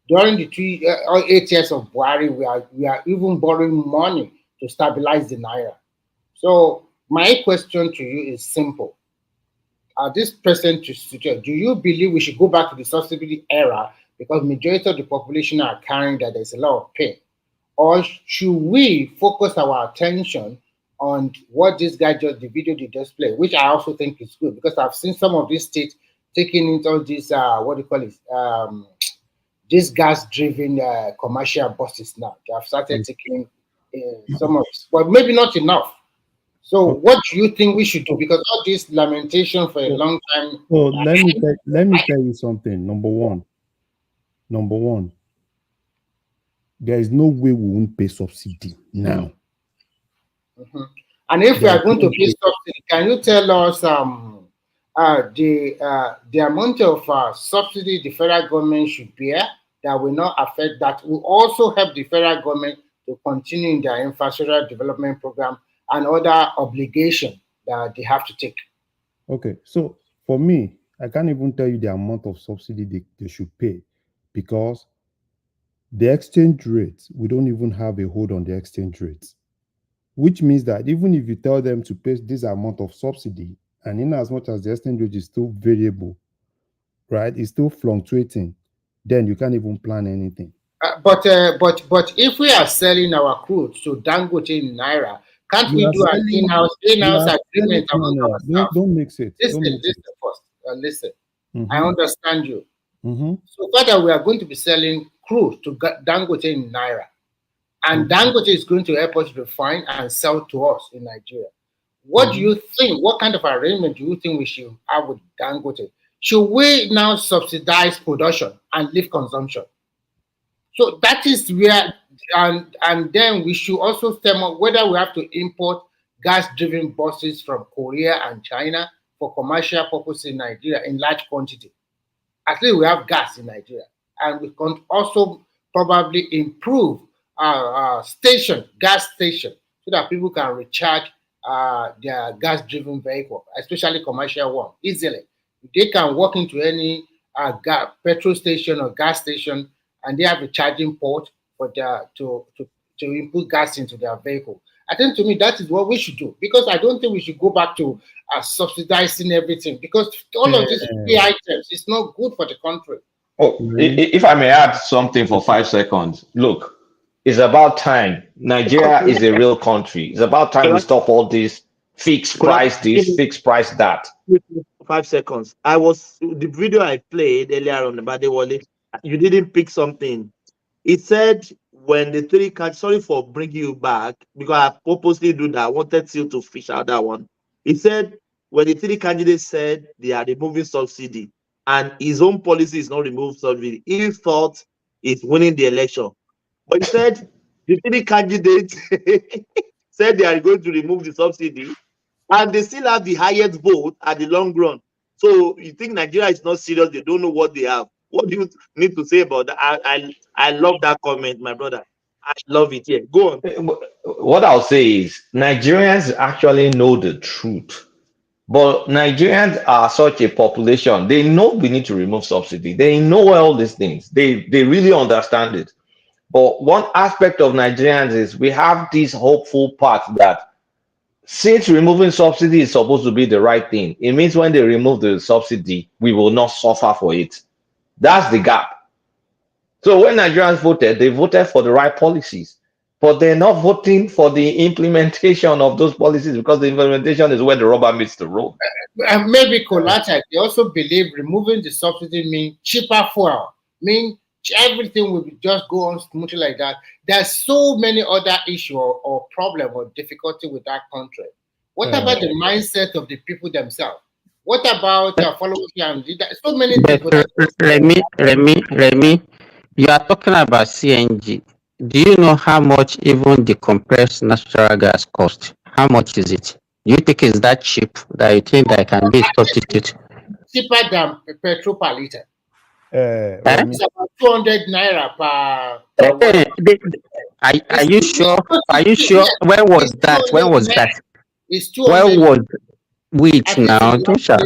During the 8 years of Buhari, we are even borrowing money to stabilize the naira. So my question to you is simple. At this present situation, do you believe we should go back to the subsidy era because majority of the population are carrying that there's a lot of pain? Or should we focus our attention on what this guy the video they just played, which I also think is good because I've seen some of these states taking into this, these gas-driven commercial buses now. They have started taking some of this, but maybe not enough. So what do you think we should do? Because all this lamentation for a long time. So let me tell you something. Number one, there is no way we won't pay subsidy now. And if we are going to pay subsidy, can you tell us the amount of subsidy the federal government should bear that will not affect, that will also help the federal government to continue in their infrastructure development program and other obligation that they have to take? Okay, so for me, I can't even tell you the amount of subsidy they should pay because the exchange rate, we don't even have a hold on the exchange rates, which means that even if you tell them to pay this amount of subsidy, and in as much as the exchange rate is still variable, right, it's still fluctuating, then you can't even plan anything. But if we are selling our crude to Dangote in Naira, can't we do an in-house agreement among ourselves? Don't mix it. Listen first. Listen. I understand you. So further, we are going to be selling crude to Dangote in Naira. And Dangote is going to help us refine and sell to us in Nigeria. What do you think? What kind of arrangement do you think we should have with Dangote? Should we now subsidize production and leave consumption? So that is where, and then we should also stem up whether we have to import gas-driven buses from Korea and China for commercial purposes in Nigeria in large quantity. At least we have gas in Nigeria, and we can also probably improve our gas station, so that people can recharge their gas-driven vehicle, especially commercial one, easily. They can walk into any petrol station or gas station, and they have a charging port for to input gas into their vehicle. I think to me that is what we should do, because I don't think we should go back to subsidizing everything, because all of these free items is not good for the country. Oh, if I may add something for 5 seconds, look, it's about time. Nigeria is a real country. It's about time we stop all this fixed price this, fixed price that. 5 seconds. The video I played earlier on about the Wale, you didn't pick something. It said when the three candidates, sorry for bringing you back, because I purposely do that. I wanted you to fish out that one. It said when the three candidates said they are removing subsidy and his own policy is not remove subsidy, he thought he's winning the election. But he said the three candidates said they are going to remove the subsidy and they still have the highest vote at the long run. So you think Nigeria is not serious? They don't know what they have. What do you need to say about that? I love that comment, my brother. I love it. Yeah, go on. What I'll say is Nigerians actually know the truth. But Nigerians are such a population. They know we need to remove subsidy. They know all these things. They really understand it. But one aspect of Nigerians is we have this hopeful part that since removing subsidy is supposed to be the right thing, it means when they remove the subsidy, we will not suffer for it. That's the gap. So when Nigerians voted, they voted for the right policies, but they're not voting for the implementation of those policies, because the implementation is where the rubber meets the road. And maybe collateral, they also believe removing the subsidy means cheaper fuel, means everything will just go on smoothly like that. There's so many other issues or problem or difficulty with that country. What about the mindset of the people themselves? What about followers and leaders? So many things. But Remy, you are talking about CNG. Do you know how much even the compressed natural gas cost? How much is it? Do you think it's that cheap that you think that it can be a substitute? Cheaper than petrol per liter. Remy? It's about 200 naira per Are you sure? Are you sure? When was that? When was that? It's When 200. was wait now? Don't shout.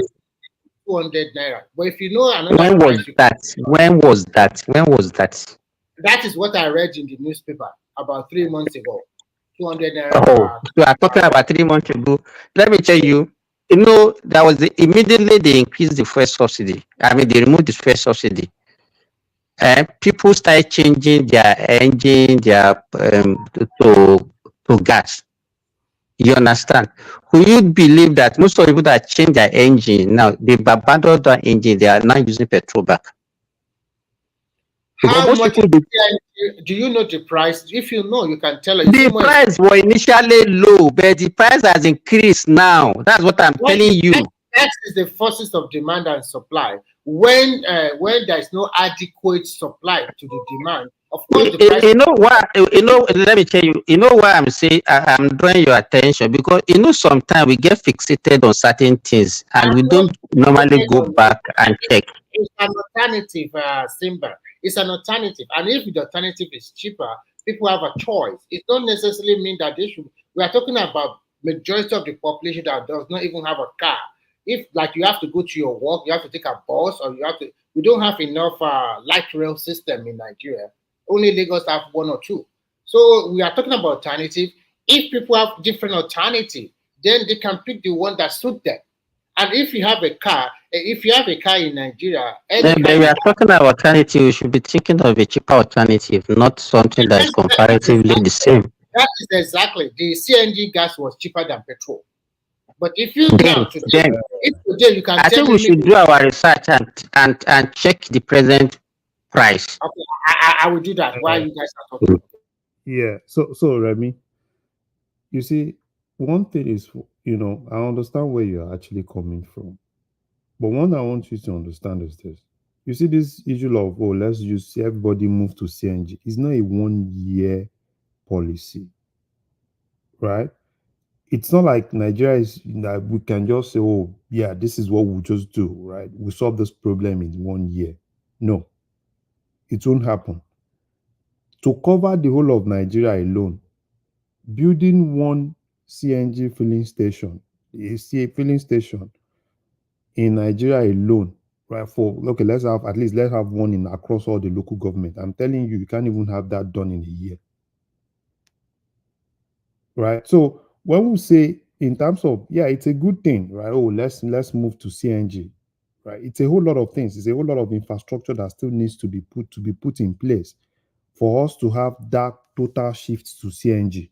200 naira. But if you know another When was price, that? When was that? When was that? that is what I read in the newspaper about 3 months ago. 200 naira. Oh, you are talking about 3 months ago. Let me tell you. You know, that was immediately they increased the first subsidy. I mean, they removed the first subsidy. And people started changing their engine, to gas. You understand? Who you believe that most of the people that change their engine now, they've abandoned that engine, they are now using petrol back. Because How most much people do you know the price? If you know, you can tell us. the price was initially low, but the price has increased now. That's what I'm telling you. That is the forces of demand and supply. When there is no adequate supply to the demand, of course the price. You know what? You know, let me tell you. You know why I'm saying I'm drawing your attention, because you know sometimes we get fixated on certain things and we don't normally go back and check. It's an alternative, Simba. It's an alternative, and if the alternative is cheaper, people have a choice. It don't necessarily mean that they should. We are talking about majority of the population that does not even have a car. If like you have to go to your work, you have to take a bus, or you have to. We don't have enough light rail system in Nigeria. Only Lagos have 1 or 2. So we are talking about alternative. If people have different alternative, then they can pick the one that suits them. And if you have a car in Nigeria, Then we are talking about alternative. We should be thinking of a cheaper alternative, not something that is comparatively the same. That is exactly. The CNG gas was cheaper than petrol. But if you today you can. I think we should do our research and check the present price. Okay, I will do that while you guys are talking. Yeah. So Remy, you see, one thing is, you know, I understand where you're actually coming from, but one I want you to understand is this. You see, this issue of let's just see everybody move to CNG. It's not a 1-year policy, right? It's not like Nigeria is that we can just say, oh, yeah, this is what we'll just do, right? We solve this problem in 1 year. No, it won't happen. To cover the whole of Nigeria alone, building one CNG filling station, a filling station in Nigeria alone, right? Let's have one across all the local government. I'm telling you, you can't even have that done in a year, right? So when we say in terms of, yeah, it's a good thing, right? Oh, let's move to CNG, right? It's a whole lot of things. It's a whole lot of infrastructure that still needs to be put in place for us to have that total shift to CNG.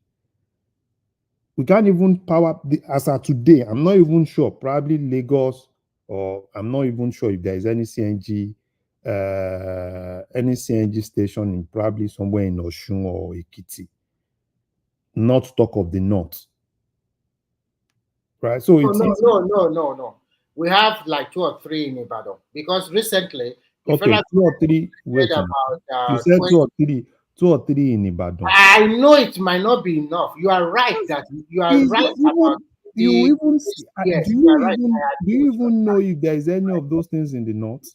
We can't even power as of today. I'm not even sure. Probably Lagos, or I'm not even sure if there is any CNG station in probably somewhere in Osun or Ekiti. Not to talk of the north. Right. So No. We have like 2 or 3 in Ibadan, because recently. Okay, 2 or 3. Wait. You said 2 or 3. 2 or 3 in Ibadan. I know it might not be enough. You are right that you are right about do you even know if there is any of those things in the north?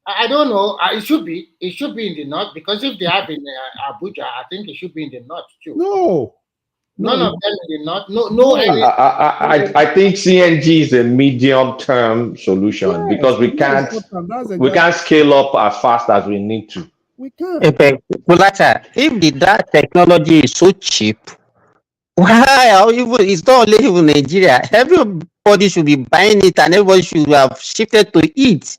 I don't know. It should be. It should be in the north, because if they have in Abuja, I think it should be in the north too. No. None of them in the north. No. I think CNG is a medium-term solution, because we can't scale up as fast as we need to. We can't. If that technology is so cheap, why? It's not only even Nigeria. Everybody should be buying it, and everybody should have shifted to it.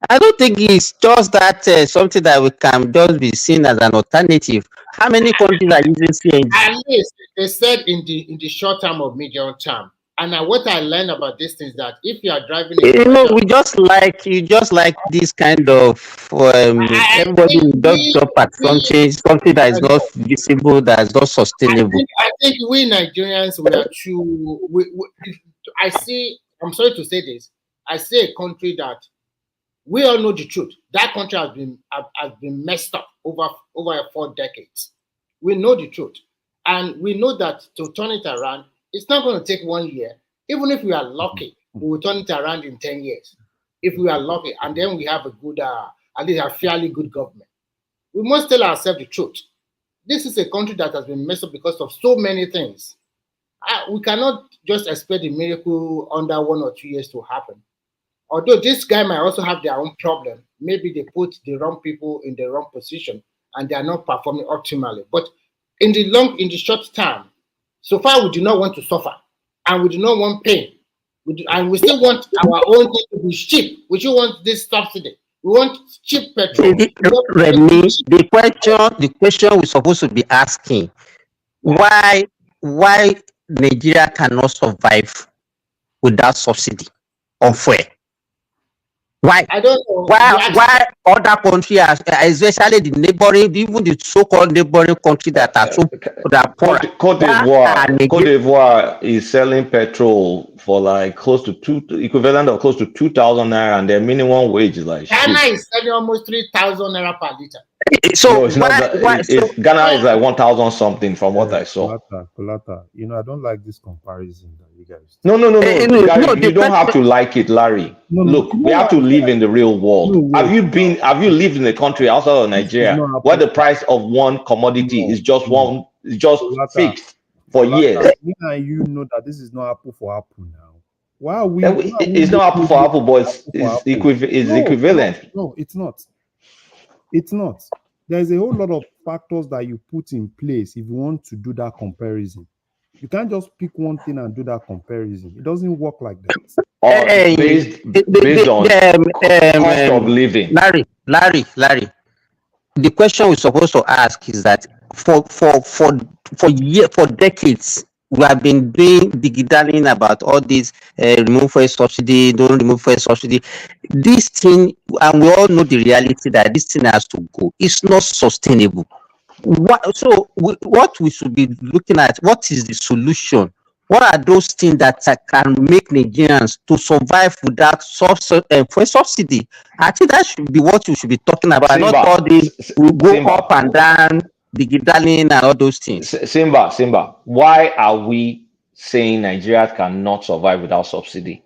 I don't think it's just that something that we can just be seen as an alternative. How many countries are using CNG? At least they said in the short term or medium term, And what I learned about this thing is that if you are driving a You know, commercial, you just like this kind of I everybody think will just jump at something that is not no, visible, that is not sustainable. I think we Nigerians we are too. I see. I'm sorry to say this. I see a country that we all know the truth. That country has been messed up over 4 decades. We know the truth, and we know that to turn it around, it's not going to take 1 year. Even if we are lucky, we will turn it around in 10 years. If we are lucky, and then we have a good, at least a fairly good government. We must tell ourselves the truth. This is a country that has been messed up because of so many things. We cannot just expect a miracle under 1 or 2 years to happen. Although this guy might also have their own problem. Maybe they put the wrong people in the wrong position and they are not performing optimally. But in the short term, so far we do not want to suffer and we do not want pain. And we still want our own thing to be cheap. We still want this subsidy. We want cheap petrol. Remy, the question we're supposed to be asking, why Nigeria cannot survive without subsidy on fuel? Why? I don't know. Why other countries, especially the neighboring, even the so-called neighboring country that are poor? Cote d'Ivoire is selling petrol for like close to equivalent of close to 2,000 naira, and their minimum wage is like Ghana is selling almost 3,000 naira per liter. So no, it's not that, Ghana is like 1,000 something from what I saw. Colata, you know, I don't like this comparison that you guys. No. You don't have to like it, Larry. Look, we have to live in the real world. Have you lived in a country outside of Nigeria where the price of one commodity is just fixed for years? Me and you know that this is not apple for apple now. Why are we? It's not apple for apple, but it's equivalent. No, it's not. It's not. There's a whole lot of factors that you put in place if you want to do that comparison. You can't just pick one thing and do that comparison. It doesn't work like that. Based on cost of living. Larry, the question we're supposed to ask is that for decades we have been doing digging about all this remove fuel subsidy, don't remove fuel subsidy. This thing, and we all know the reality that this thing has to go. It's not sustainable. What we should be looking at, what is the solution? What are those things that can make Nigerians to survive without fuel subsidy? I think that should be what we should be talking about. Simba, not all this we go up and down, digging and all those things. Simba, why are we saying Nigeria cannot survive without subsidy?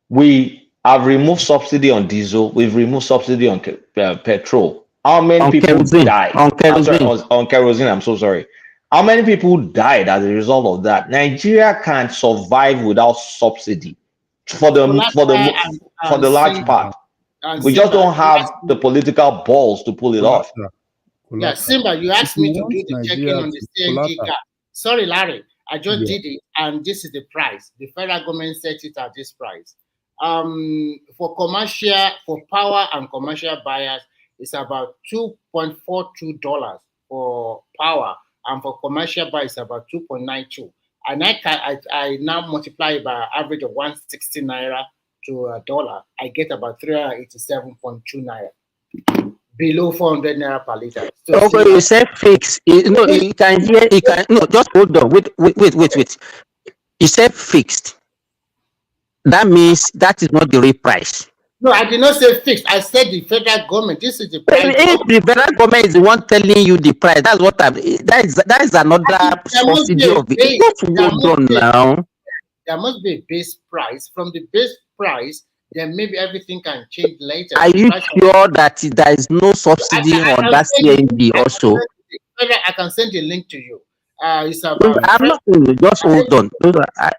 We have removed subsidy on diesel. We've removed subsidy on petrol. How many people died? On kerosene. I'm so sorry. How many people died as a result of that? Nigeria can survive without subsidy for the large part. We just don't have the political balls to pull it off. Yeah, Simba, you asked me to do the check-in on the CNG gas. Sorry, Larry, I just did it, and this is the price. The federal government set it at this price. For power and commercial buyers, it's about $2.42 for power, and for commercial buyers, about 2.92. And I now multiply it by an average of 160 naira to a dollar. I get about 387.2 naira. Below 400 naira per liter. So okay, you said fixed. You can hear. No, just hold on. Wait. You said fixed. That means that is not the real price. No, I did not say fixed. I said the federal government. This is the price. If the federal government is the one telling you the price, that's what that is another subsidy of it. What's going on now? There must be a base price. From the base price, then maybe everything can change later. Are you sure that there is no subsidy on that CNG also? I can send a link to you. It's about I'm not just hold on.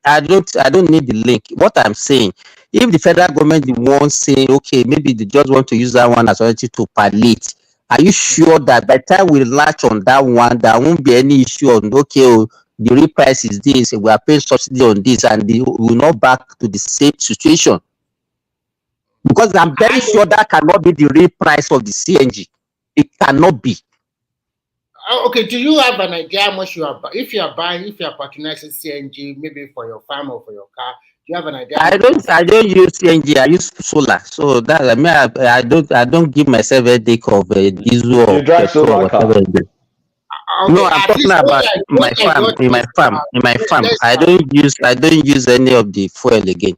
I don't need the link. What I'm saying, if the federal government wants say, okay, maybe they just want to use that one as authority to palliate, are you sure that by the time we latch on that one, there won't be any issue on the real price is this, we are paying subsidy on this, and we will not back to the same situation? Because I'm very sure that cannot be the real price of the CNG. It cannot be. Okay, do you have an idea how much you are if you are patronizing CNG, maybe for your farm or for your car? Do you have an idea? I don't use CNG. I use solar. So that I mean, I don't give myself a headache of diesel or You drive petrol or solar car? whatever it is. No, Okay, I'm at talking least about my what I farm. got In my is farm. In my farm, let's I don't use any of the fuel again.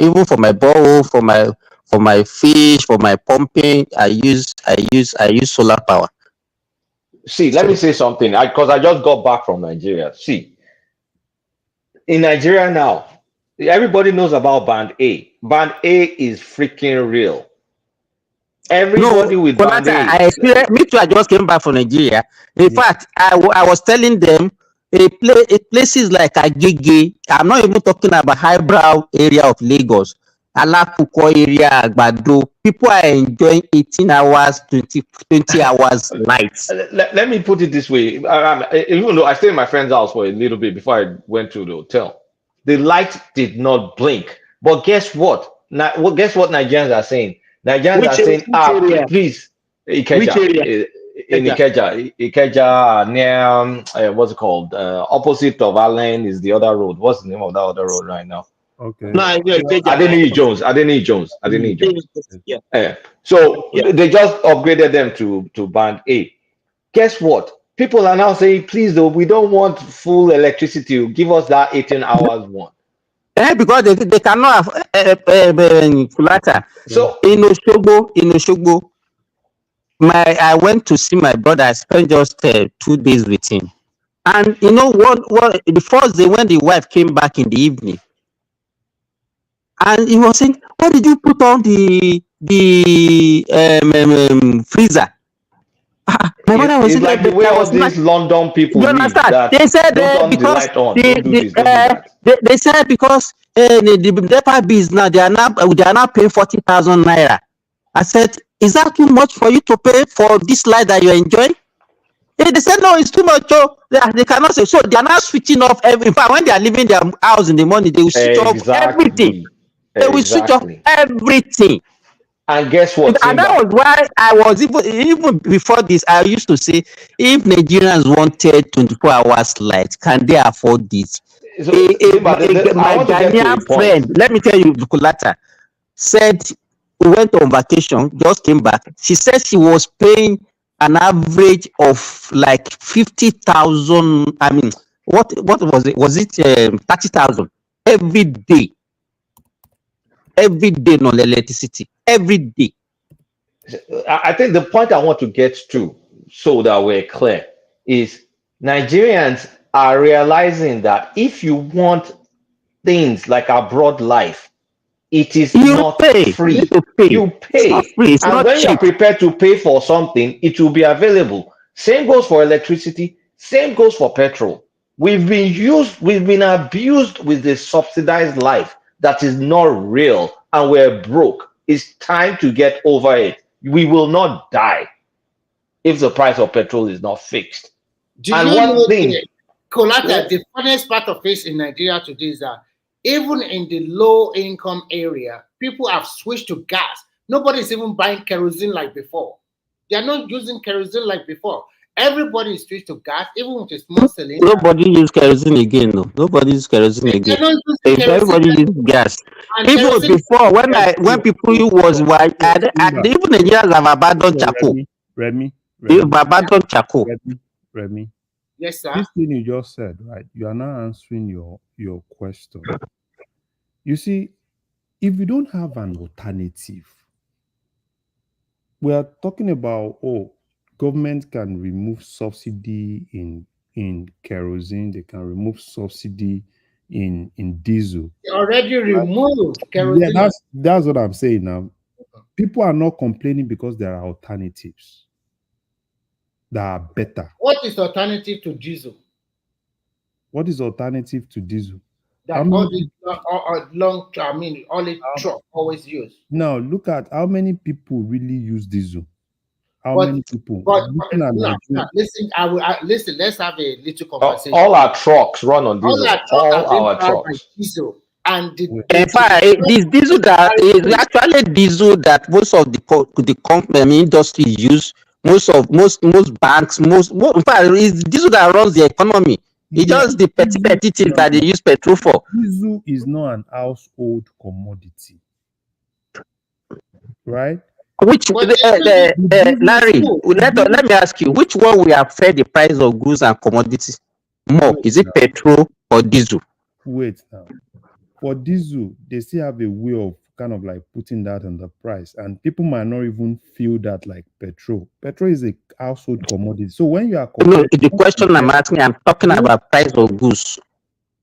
Even for my borehole, for my fish, for my pumping, I use solar power. See, let me say something. Because I just got back from Nigeria. See, in Nigeria now, everybody knows about Band A. Band A is freaking real. No, Everybody with Band Kolata, A. I experienced. Me too. I just came back from Nigeria. In fact, I was telling them places like Agege. I'm not even talking about highbrow area of Lagos, Alakuko area, Agbado. People are enjoying 18 hours, 20 hours lights. Let me put it this way. Even though I stayed in my friend's house for a little bit before I went to the hotel, the light did not blink. But guess what? Guess what Nigerians are saying? Nigerians are saying, please, Ikeja, in Ikeja, near, what's it called? Opposite of Allen is the other road. What's the name of that other road right now? Okay. Adeniyi Jones. Yeah. So they just upgraded them to Band A. Guess what? People are now saying, please, though, we don't want full electricity. Give us that 18 hours one. Because they cannot have Kulata. So in Oshogbo, I went to see my brother. I spent just 2 days with him. And you know what the first day when the wife came back in the evening, and he was saying, why did you put on the freezer? My mother was it's saying, like the way all these London people you live. understand? That They said don't turn the because light on, don't do this, don't do that. they said because the NEPA bills now they are now paying 40,000 naira. I said, is that too much for you to pay for this light that you're enjoying? They said no, it's too much. Oh, they cannot say so. They are now switching off every. In fact, when they are leaving their house in the morning, they will switch off everything. They will switch off everything. And guess what? And that was why I was even before this. I used to say, if Nigerians wanted 24 hours light, can they afford this? So, My Ghanaian friend, let me tell you, Bukulata, said we went on vacation, just came back. She said she was paying an average of like 50,000. I mean, what was it? Was it 30,000 every day? Every day, no electricity. Every day. I think the point I want to get to, so that we're clear, is Nigerians are realizing that if you want things like abroad life, it is not free. You pay. And when you are prepared to pay for something, it will be available. Same goes for electricity, same goes for petrol. We've been abused with the subsidized life that is not real, and we're broke. It's time to get over it. We will not die if the price of petrol is not fixed. Kolata, the funniest part of this in Nigeria today is that even in the low income area, people have switched to gas. Nobody's even buying kerosene like before. They are not using kerosene like before. Everybody is switched to gas, even with a small cylinder. Nobody use kerosene again. No, nobody use kerosene again. Everybody use gas. Even before, when people was white, even the years have abandoned charcoal. Remy. Abandoned charcoal. Remy. Yes, sir. This thing you just said, right? You are now answering your question. You see, if you don't have an alternative, we are talking about government can remove subsidy in kerosene, they can remove subsidy in diesel. They already removed kerosene. Yeah, that's what I'm saying now. People are not complaining because there are alternatives that are better. What is alternative to diesel? What is alternative to diesel? That all the truck always use. Now look at how many people really use diesel. Many people? Listen, listen. Let's have a little conversation. All our trucks run on diesel. All our trucks. Diesel. And in fact, this diesel that is actually diesel that most of the industry use. most banks, in fact, it's diesel that runs the economy. It's Yeah, just the petty things that they use petrol for. diesel is not an household commodity, right? Which But the Larry, diesel, let me ask you, which one will affect the price of goods and commodities more? Wait Is it now. petrol or diesel? Wait now. For diesel, they still have a way of kind of like putting that on the price, and people might not even feel that like petrol. Petrol is a household commodity. So when you are No, comparing, the question I'm asking, I'm talking about price of goods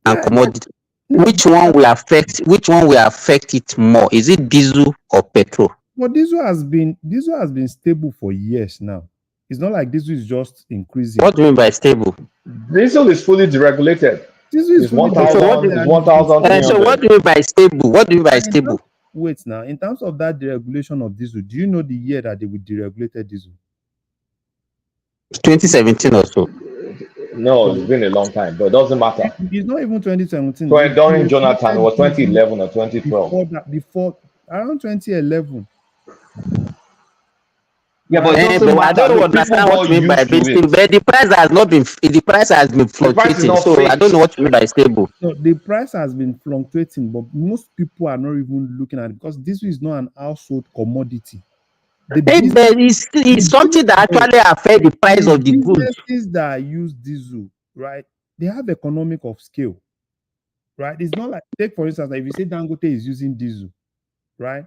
and commodity. Which one will affect it more? Is it diesel or petrol? But diesel has been stable for years now. It's not like diesel is just increasing. What do you mean by stable? Diesel is fully deregulated. Diesel is It's fully 1,000. It's 1,300. So what do you mean by stable? What do you mean by And stable? wait now, in terms of that deregulation of diesel, do you know the year that they will deregulate diesel? 2017 or so. No, it's been a long time, but it doesn't matter. It's not even 2017. During Jonathan, it was 2011 or 2012. Before around 2011. Yeah, but it But doesn't I matter. don't Look, people understand what got you mean by used to stable. it. But the price has been The price is fluctuating. not So I don't fixed. know what you mean by stable. So the price has been fluctuating, but most people are not even looking at it because this is not an household commodity. But it's something that actually affects the price of the goods. Businesses that use diesel, right? They have economic of scale, right? It's not like, take for instance, like if you say Dangote is using diesel, right?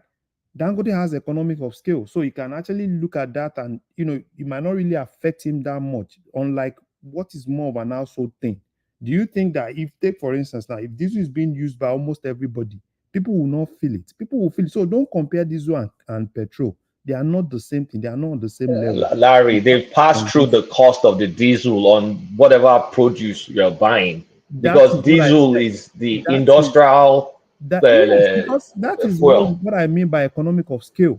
Dangote has economic of scale, so you can actually look at that, and it might not really affect him that much. Unlike what is more of an household thing. Do you think that if, take for instance, now if diesel is being used by almost everybody, people will not feel it? People will feel it. So don't compare diesel and petrol. They are not the same thing. They are not on the same level. Larry, they pass through the cost of the diesel on whatever produce you're buying, because diesel is the industrial because that is fuel. what I mean by economic of scale,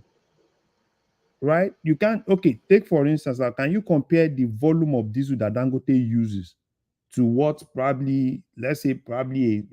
right? You can't, okay, take for instance, can you compare the volume of diesel that Dangote uses to what probably, let's say, probably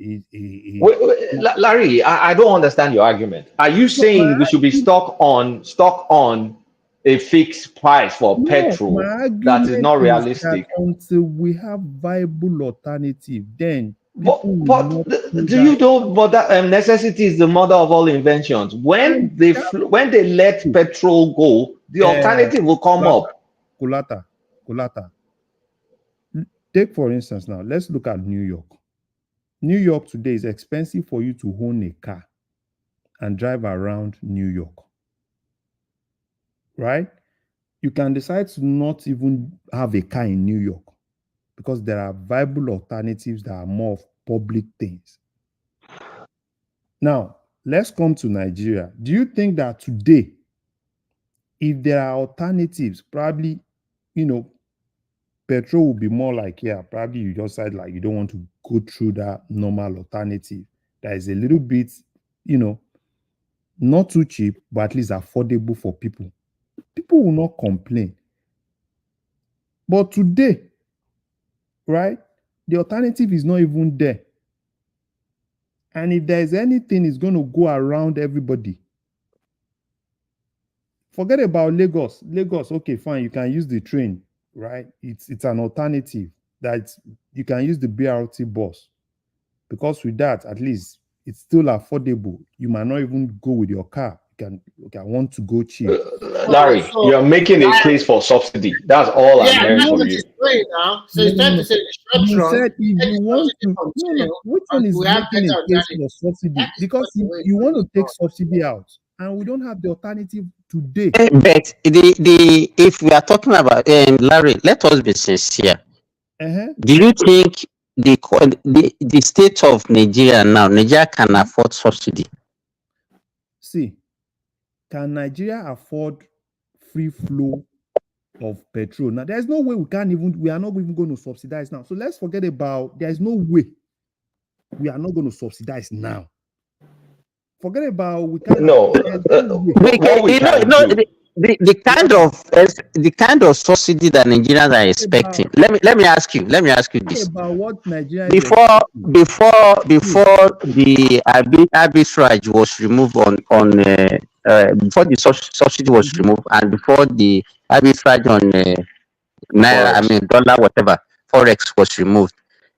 Larry, I don't understand your argument. Are you saying we should be stuck on a fixed price for petrol that is not realistic? That until we have viable alternative, then But do you know? But that necessity is the mother of all inventions. When they let petrol go, the alternative will come up. Kulata. Take for instance now, let's look at New York. New York today is expensive for you to own a car and drive around New York, right? You can decide to not even have a car in New York because there are viable alternatives that are more of public things. Now, let's come to Nigeria. Do you think that today, if there are alternatives, probably, petrol will be more like, probably you just said like you don't want to go through that normal alternative that is a little bit, not too cheap, but at least affordable for people. People will not complain. But today, right, the alternative is not even there. And if there's anything, it's going to go around everybody. Forget about Lagos. Lagos, okay, fine, you can use the train, right? It's an alternative that you can use the BRT bus. Because with that, at least it's still affordable. You might not even go with your car. You can, I want to go cheap. Larry, you're making a case for subsidy. That's all I'm hearing from you. Now. So it's time to say you said if you want to, which one is making a case for subsidy? Because you want to take subsidy out, and we don't have the alternative today. But if we are talking about Larry, let us be sincere. Do you think the state of Nigeria can afford subsidy? See, can Nigeria afford free flow of petrol? Now, there's no way we are not even going to subsidize now. So let's forget about, there's no way we are not going to subsidize now. Forget about we can't. The kind of subsidy that Nigerians are expecting. Let me ask you this. About what Nigeria before the arbitrage was removed on before the subsidy was removed, and before the arbitrage on naira, I Forex. mean dollar, whatever, forex was removed.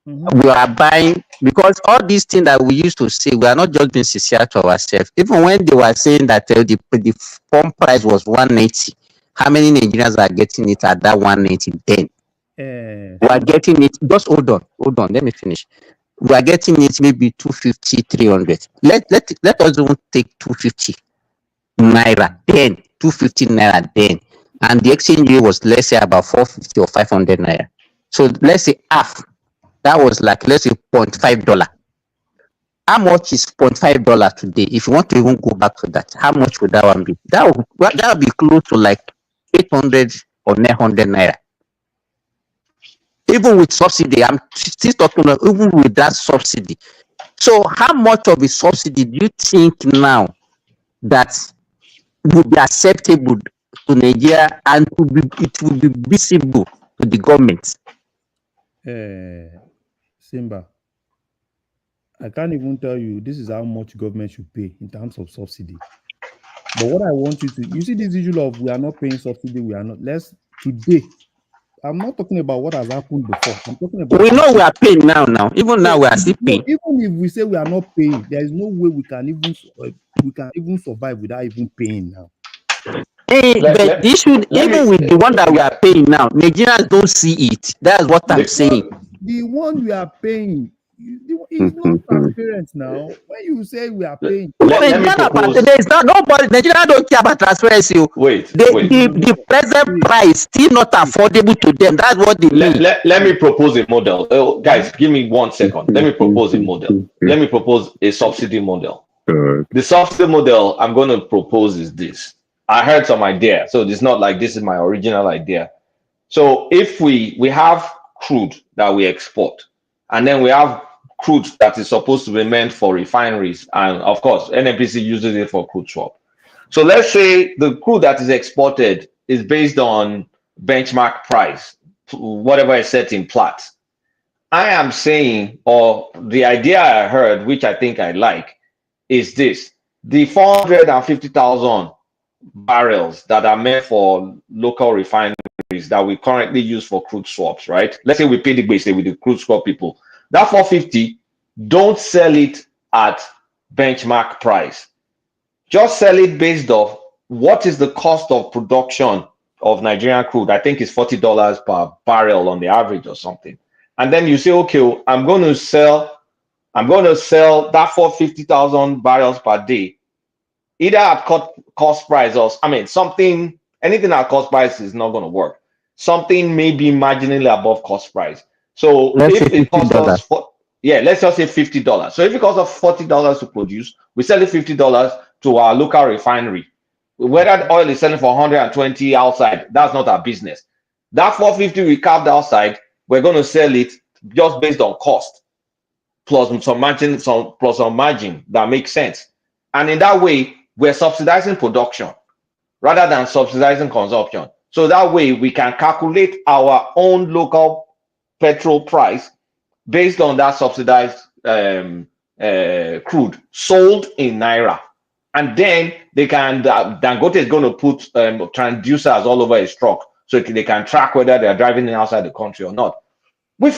Mm-hmm. We are buying because all these things that we used to say, we are not just being sincere to ourselves. Even when they were saying that the pump price was 180, how many Nigerians are getting it at that 180 then? We are Simba. getting it, just hold on, let me finish. We are getting it maybe 250, 300. Let us even take 250 naira then, 250 naira then. And the exchange rate was, let's say, about 450 or 500 naira. So let's say half. That was like, let's say, $0.5. How much is $0.5 today? If you want to even go back to that, how much would that one be? That would be close to like 800 or 900 naira. Even with subsidy, I'm still talking about even with that subsidy. So how much of a subsidy do you think now that would be acceptable to Nigeria and it will be visible to the government? Simba, I can't even tell you this is how much government should pay in terms of subsidy. But what I want you see this issue of we are not paying subsidy, we are not. Today, I'm not talking about what has happened before. I'm talking about We know we today. are paying now. Even now we are still No, paying. even if we say we are not paying, there is no way we can even survive without even paying now. But the issue, Let even me, with the one that we are yeah, paying now, Nigerians don't see it. That's what I'm saying. The one we are paying is not transparent now. When you say we are paying, Even in let me Ghana, but propose. there is not nobody. Nigeria don't care about transparency. Wait, wait. The present price still not affordable to them. That's what they mean. Let me propose a model. Guys, give me 1 second. Let me propose a model. Let me propose a subsidy model. The subsidy model I'm going to propose is this. I heard some idea, so it's not like this is my original idea. So if we have crude that we export, and then we have crude that is supposed to be meant for refineries, and of course NNPC uses it for crude swap. So let's say the crude that is exported is based on benchmark price, whatever is set in Platts. I am saying, or the idea I heard, which I think I like, is this: the 450,000 barrels that are meant for local refineries that we currently use for crude swaps, right? Let's say we pay the base with the crude swap people. That 450, don't sell it at benchmark price. Just sell it based off what is the cost of production of Nigerian crude. I think it's $40 per barrel on the average or something. And then you say, okay, I'm going to sell that 450,000 barrels per day, either at cost price or anything at cost price is not going to work. Something may be marginally above cost price. So Let's say if it costs $50. us, let's just say $50. So if it costs us $40 to produce, we sell it $50 to our local refinery. Whether the oil is selling for 120 outside, that's not our business. That 450 we carved outside, we're going to sell it just based on cost plus some margin that makes sense. And in that way, we're subsidizing production rather than subsidizing consumption. So that way we can calculate our own local petrol price based on that subsidized crude sold in naira. And then they can, Dangote is going to put transducers all over his truck so they can track whether they're driving outside the country or not. In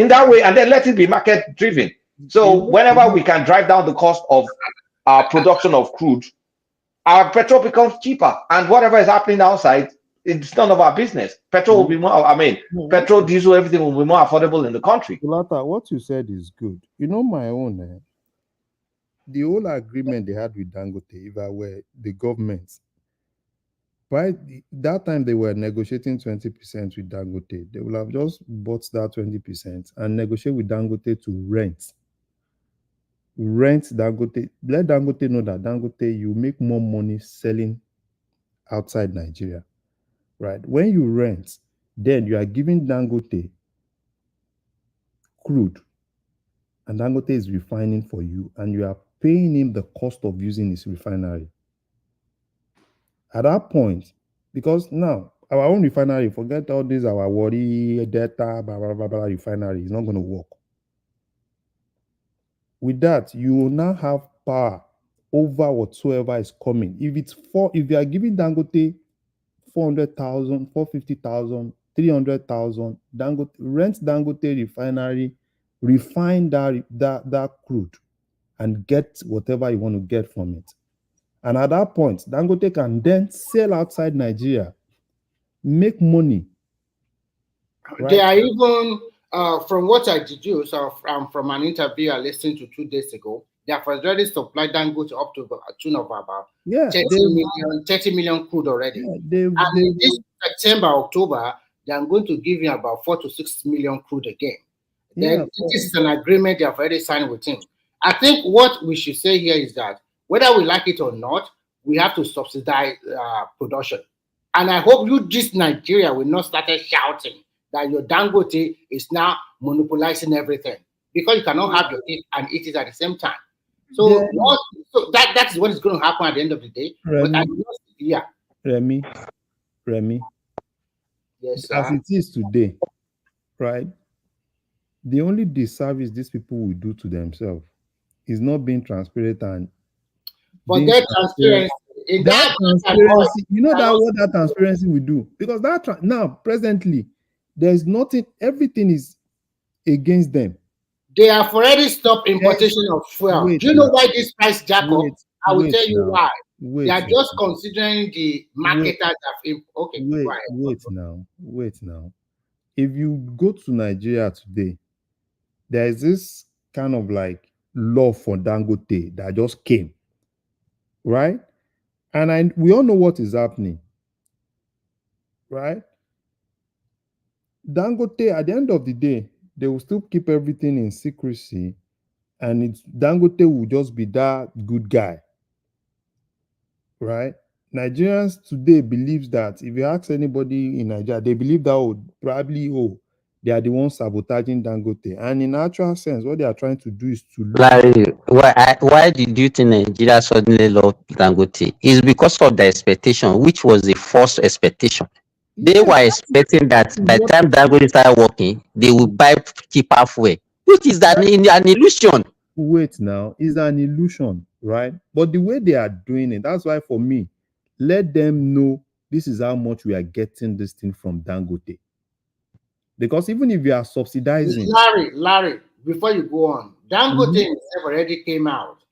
that way, and then let it be market driven. So whenever we can drive down the cost of our production of crude, our petrol becomes cheaper, and whatever is happening outside, it's none of our business. Petrol will be more. Petrol, diesel, everything will be more affordable in the country. Lata, what you said is good. You know, my own, the whole agreement they had with Dangote, if I were the government, by that time they were negotiating 20% with Dangote. They will have just bought that 20% and negotiate with Dangote to rent Dangote. Let Dangote know that Dangote, you make more money selling outside Nigeria, right? When you rent, then you are giving Dangote crude, and Dangote is refining for you, and you are paying him the cost of using his refinery. At that point, because now our own refinery, forget all this, our worry, data, blah, blah, blah, blah, refinery is not going to work. With that, you will now have power over whatsoever is coming. If you are giving Dangote 400,000, 450,000, 300,000, Dangote rent Dangote refinery, refine that crude, and get whatever you want to get from it. And at that point, Dangote can then sell outside Nigeria, make money. Right? They are even, from what I deduce from an interview I listened to 2 days ago, they have already supplied Dangote up to a tune of about 30 million crude already. And this September, October, they are going to give him about 4 to 6 million crude again. Then this is an agreement they have already signed with him. I think what we should say here is that whether we like it or not, we have to subsidize production. And I hope you, just Nigeria, will not start shouting that your Dangote is now monopolizing everything, because you cannot have your cake and eat it at the same time. So, that is what is going to happen at the end of the day. Remy, yes, sir. as it is today, right? The only disservice these people will do to themselves is not being transparent and forget transparency. That transparency, you know that what that transparency will do, because now presently there's nothing. Everything is against them. They have already stopped importation of fuel. Do you know why this price jack up? I will tell you why. They are just considering the marketers have. Okay, wait now. If you go to Nigeria today, there is this kind of like law for Dangote that just came, right? And we all know what is happening, right? Dangote, at the end of the day, they will still keep everything in secrecy, and Dangote will just be that good guy, right? Nigerians today believe that if you ask anybody in Nigeria, they believe that they are the ones sabotaging Dangote. And in actual sense, what they are trying to do is to Larry, why did you think Nigeria suddenly love Dangote? It's because of the expectation, which was the first expectation. They were expecting that by the time Dangote started working, they would buy cheaper fuel, which is an illusion. Wait now, it's an illusion, right? But the way they are doing it, that's why for me, let them know this is how much we are getting this thing from Dangote. Because even if you are subsidizing, Larry, before you go on, Dangote himself already came out,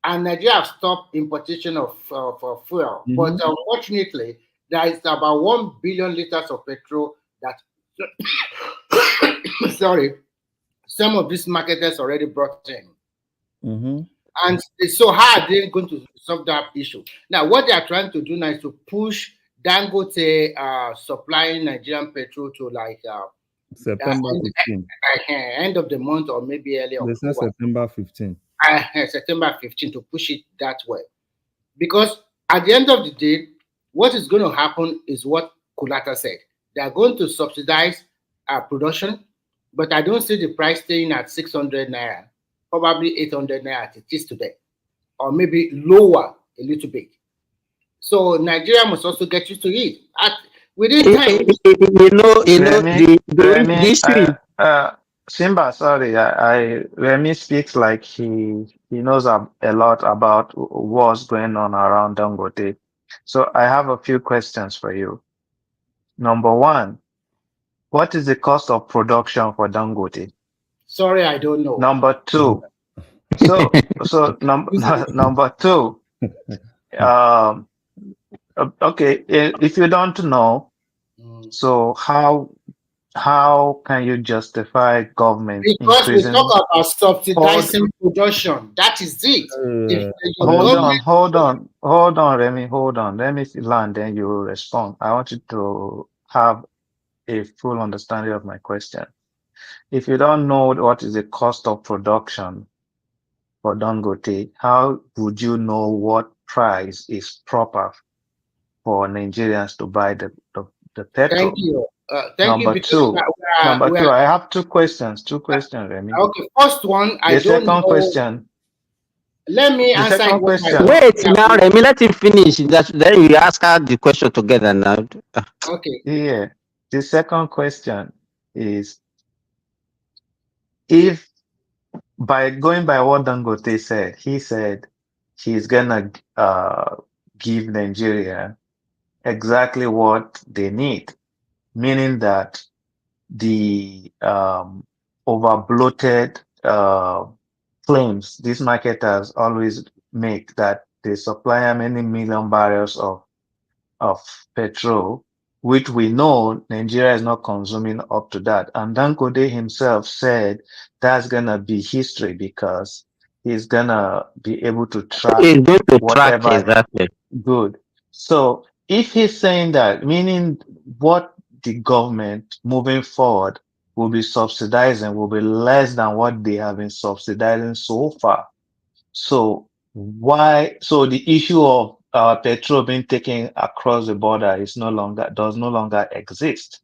and Nigeria have stopped importation of fuel. But unfortunately, there is about 1 billion liters of petrol that sorry, some of these marketers already brought in. And so how are they going to solve that issue? Now, what they are trying to do now is to push Dangote supplying Nigerian petrol to like September 15. End of the month, or maybe early October. September 15. September 15, to push it that way. Because at the end of the day, what is going to happen is what Kulata said. They are going to subsidize production, but I don't see the price staying at 600 naira, probably 800 naira as it is today, or maybe lower a little bit. So Nigeria must also get used to it. Within time, Simba, sorry, Remy speaks like he knows a lot about what's going on around Dangote. So I have a few questions for you. Number one, what is the cost of production for Dangote? Sorry, I don't know. Number two, number two, okay, if you don't know, so how can you justify government because increasing? We talk about subsidizing production. That is it. Hold on, Remy. Hold on. Let me land, then you will respond. I want you to have a full understanding of my question. If you don't know what is the cost of production for Dangote, how would you know what price is proper for Nigerians to buy the petrol? Thank you. Number two, I have two questions, Remy. Okay, first one, I don't know. Question. Let me answer. Second question. Wait, now, Remy, let him finish. Then we ask her the question together now. Okay. Yeah. The second question is, if by going by what Dangote said, he said he's gonna give Nigeria exactly what they need, meaning that the over bloated claims these marketers always make that they supply how many million barrels of petrol, which we know Nigeria is not consuming up to that. And Dangote himself said that's gonna be history because he's gonna be able to track It's going to track whatever exactly. good. So if he's saying that, meaning what the government moving forward will be subsidizing will be less than what they have been subsidizing so far. So why? So the issue of petrol being taken across the border does no longer exist.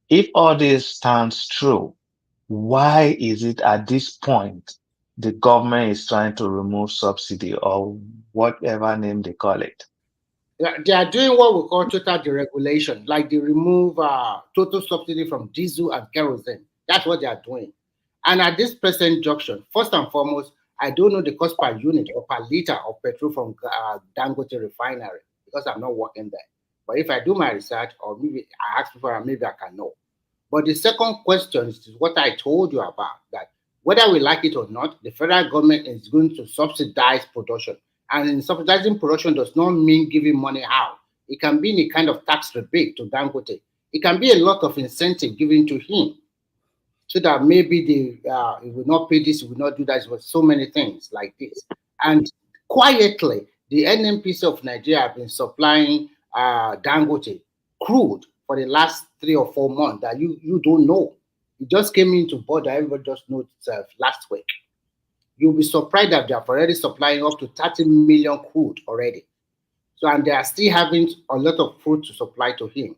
If all this stands true, why is it at this point the government is trying to remove subsidy or whatever name they call it? They are doing what we call total deregulation, like they remove total subsidy from diesel and kerosene. That's what they are doing. And at this present junction, first and foremost, I don't know the cost per unit or per liter of petrol from Dangote refinery because I'm not working there. But if I do my research or maybe I ask people, maybe I can know. But the second question is what I told you about, that whether we like it or not, the federal government is going to subsidize production. And in subsidizing production does not mean giving money out. It can be in a kind of tax rebate to Dangote. It can be a lot of incentive given to him so that maybe he will not pay this, he will not do that, with so many things like this. And quietly, the NNPC of Nigeria have been supplying Dangote crude for the last 3 or 4 months that you don't know. It just came into border, everybody just knows last week. You'll be surprised that they are already supplying up to 30 million crude already. So, and they are still having a lot of crude to supply to him.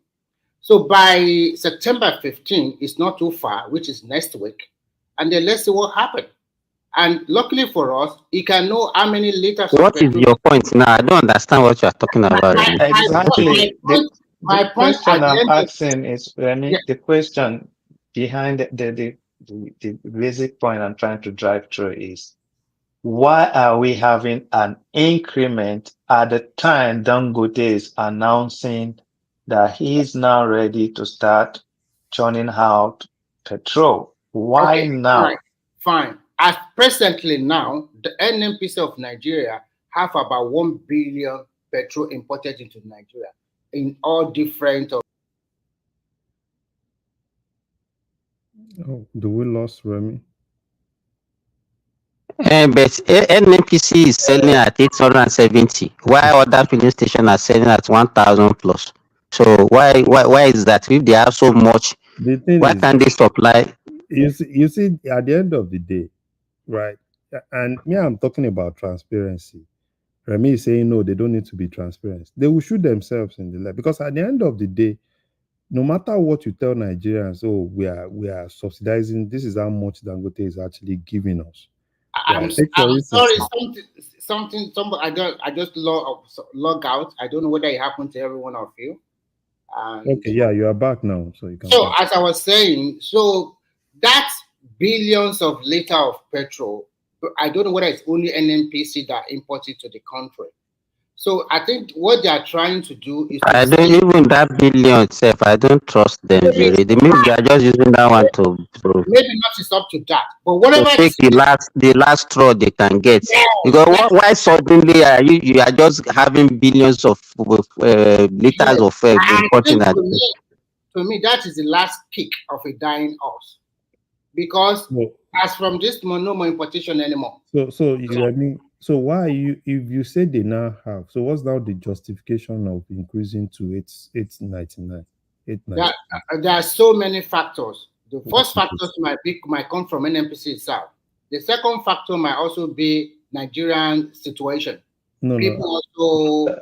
So by September 15, it's not too far, which is next week. And then let's see what happens. And luckily for us, he can know how many liters of What is petrol. your point now? I don't understand what you are talking about. Exactly. My The point question at the I'm end of asking is, Remy, the question behind the basic point I'm trying to drive through is, why are we having an increment at the time Dangote is announcing that he is now ready to start churning out petrol? Why Okay, now? fine. As presently now, the NNPC of Nigeria have about 1 billion petrol imported into Nigeria in all different. Oh, do we lost Remy? But NNPC is selling at 870, while other filling stations are selling at 1,000 plus. So why is that? If they have so much, The thing why is, can't they supply? you see, at the end of the day, right? And me, I'm talking about transparency. Remy is saying no, they don't need to be transparent. They will shoot themselves in the leg because at the end of the day, no matter what you tell Nigerians, oh, we are subsidizing. This is how much Dangote is actually giving us. I'm sorry, somebody, I just log out. I don't know whether it happened to every one of you. And okay, yeah, you are back now, so you can. so as I was saying, so that's billions of liter of petrol. I don't know whether it's only NNPC that imports it to the country. So I think what they are trying to do is I don't even that billion itself. I don't trust them very. Maybe they are just using that one to maybe not it's up to that, but whatever take the last straw they can get. Because why suddenly are you are just having billions of liters of importing that? To me, that is the last kick of a dying horse. Because as from this month, no more importation anymore. So why are you, if you say they now have, so what's now the justification of increasing to 899? There are so many factors. The first factors might come from NNPC itself. The second factor might also be Nigerian situation. People also.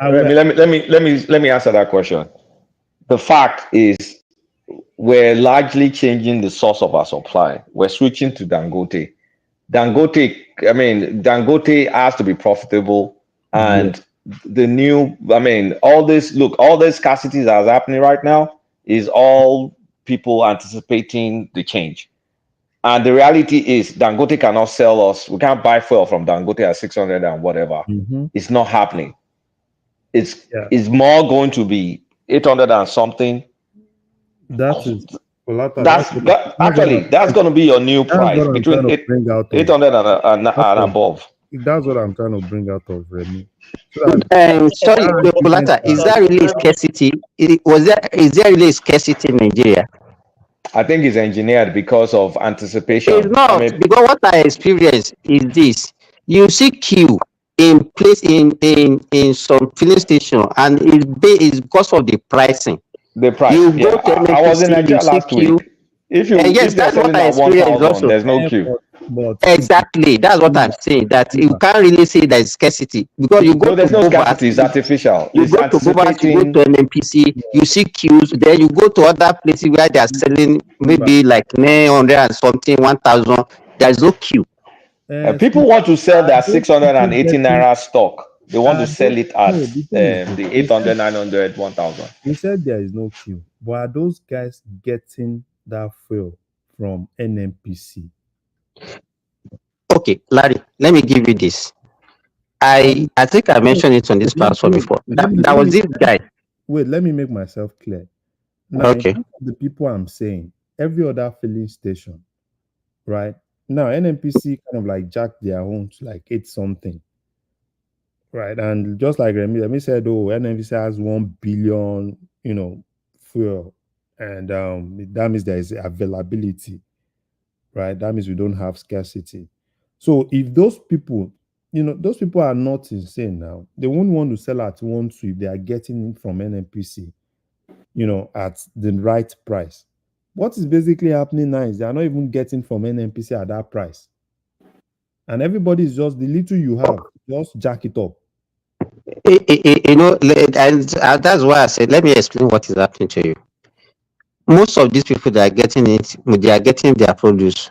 Let me answer that question. The fact is, we're largely changing the source of our supply. We're switching to Dangote. Dangote has to be profitable, and all this scarcity that's happening right now is all people anticipating the change. And the reality is Dangote cannot sell us. We can't buy fuel from Dangote at 600 and whatever. Mm-hmm. It's not happening. It's Yeah. it's more going to be 800 and something. That is, That's going to be your new that's price what I'm trying between to bring out of 800 and above. that's what I'm trying to bring out of Remy. So that Sorry, that argument Polata, is that that really scarcity? Is there really scarcity in Nigeria? I think it's engineered because of It's anticipation. not, because what I experience is this: you see queue in place in some filling station, and it's because of the pricing. The price. You go Yeah, to I was in NNPC, you Nigeria see last queue. week. If Yes, they're that's what selling I at experienced 1,000, also. there's no queue. but Exactly, that's what I'm saying. That you can't really say there's scarcity, because you go No, to there's no Bovas, scarcity. It's artificial. you It's go to Bovas, you go anticipating. to NNPC, you see queues. Then you go to other places where they are selling maybe like 900 and something, 1,000. There's no queue. People want to sell their those 680 people naira stock. They want to sell it at no, the thing is this, the 800, 900, 1,000. we said there is no queue, but are those guys getting that fuel from NNPC? Okay, Larry, let me give you this. I think I mentioned it on this platform before. That was this guy. Wait, let me make myself clear. Now, in Okay. terms of the people I'm saying, every other filling station, right? Now, NNPC kind of like jacked their own to like 8 something, right? And just like Remy said, oh, NNPC has 1 billion, fuel, and that means there is availability, right? That means we don't have scarcity. So if those people, those people are not insane now. They won't want to sell at 1.2 if they are getting it from NNPC, at the right price. What is basically happening now is they are not even getting from NNPC at that price. And everybody is just the little you have, just jack it up. And that's why I said, let me explain what is happening to you. Most of these people that are getting it, they are getting their produce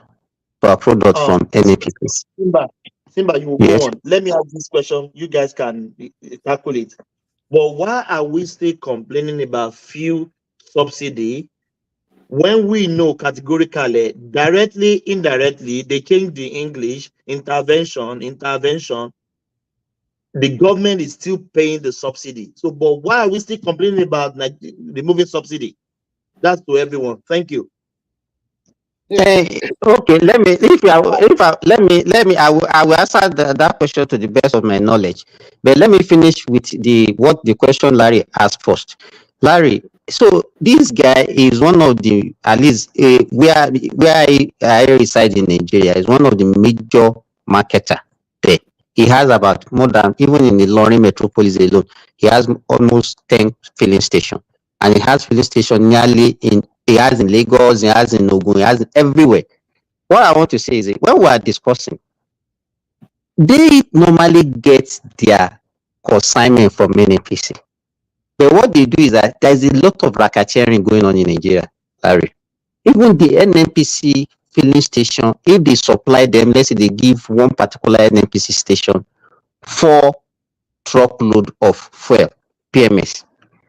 or product from NAPs. Simba, you will Yes. go on. Let me ask this question. You guys can tackle it. But why are we still complaining about fuel subsidy when we know categorically, directly, indirectly, they change the English, intervention, the government is still paying the subsidy. So, but why are we still complaining about removing subsidy? That's to everyone. Thank you. Okay, let me I will answer that question to the best of my knowledge. But let me finish with what the question Larry asked first. Larry, so this guy is one of the, at least where I reside in Nigeria, is one of the major marketer there. He has about more than, even in the Lorry metropolis alone, he has almost 10 filling stations, and he has filling station nearly he has in Lagos, he has in Ogun, he has everywhere. What I want to say is that when we are discussing, they normally get their consignment from NNPC. But what they do is that there's a lot of racketeering going on in Nigeria, Larry. Even the NNPC filling station, if they supply them, let's say they give one particular NNPC station 4 truckload of fuel, PMS.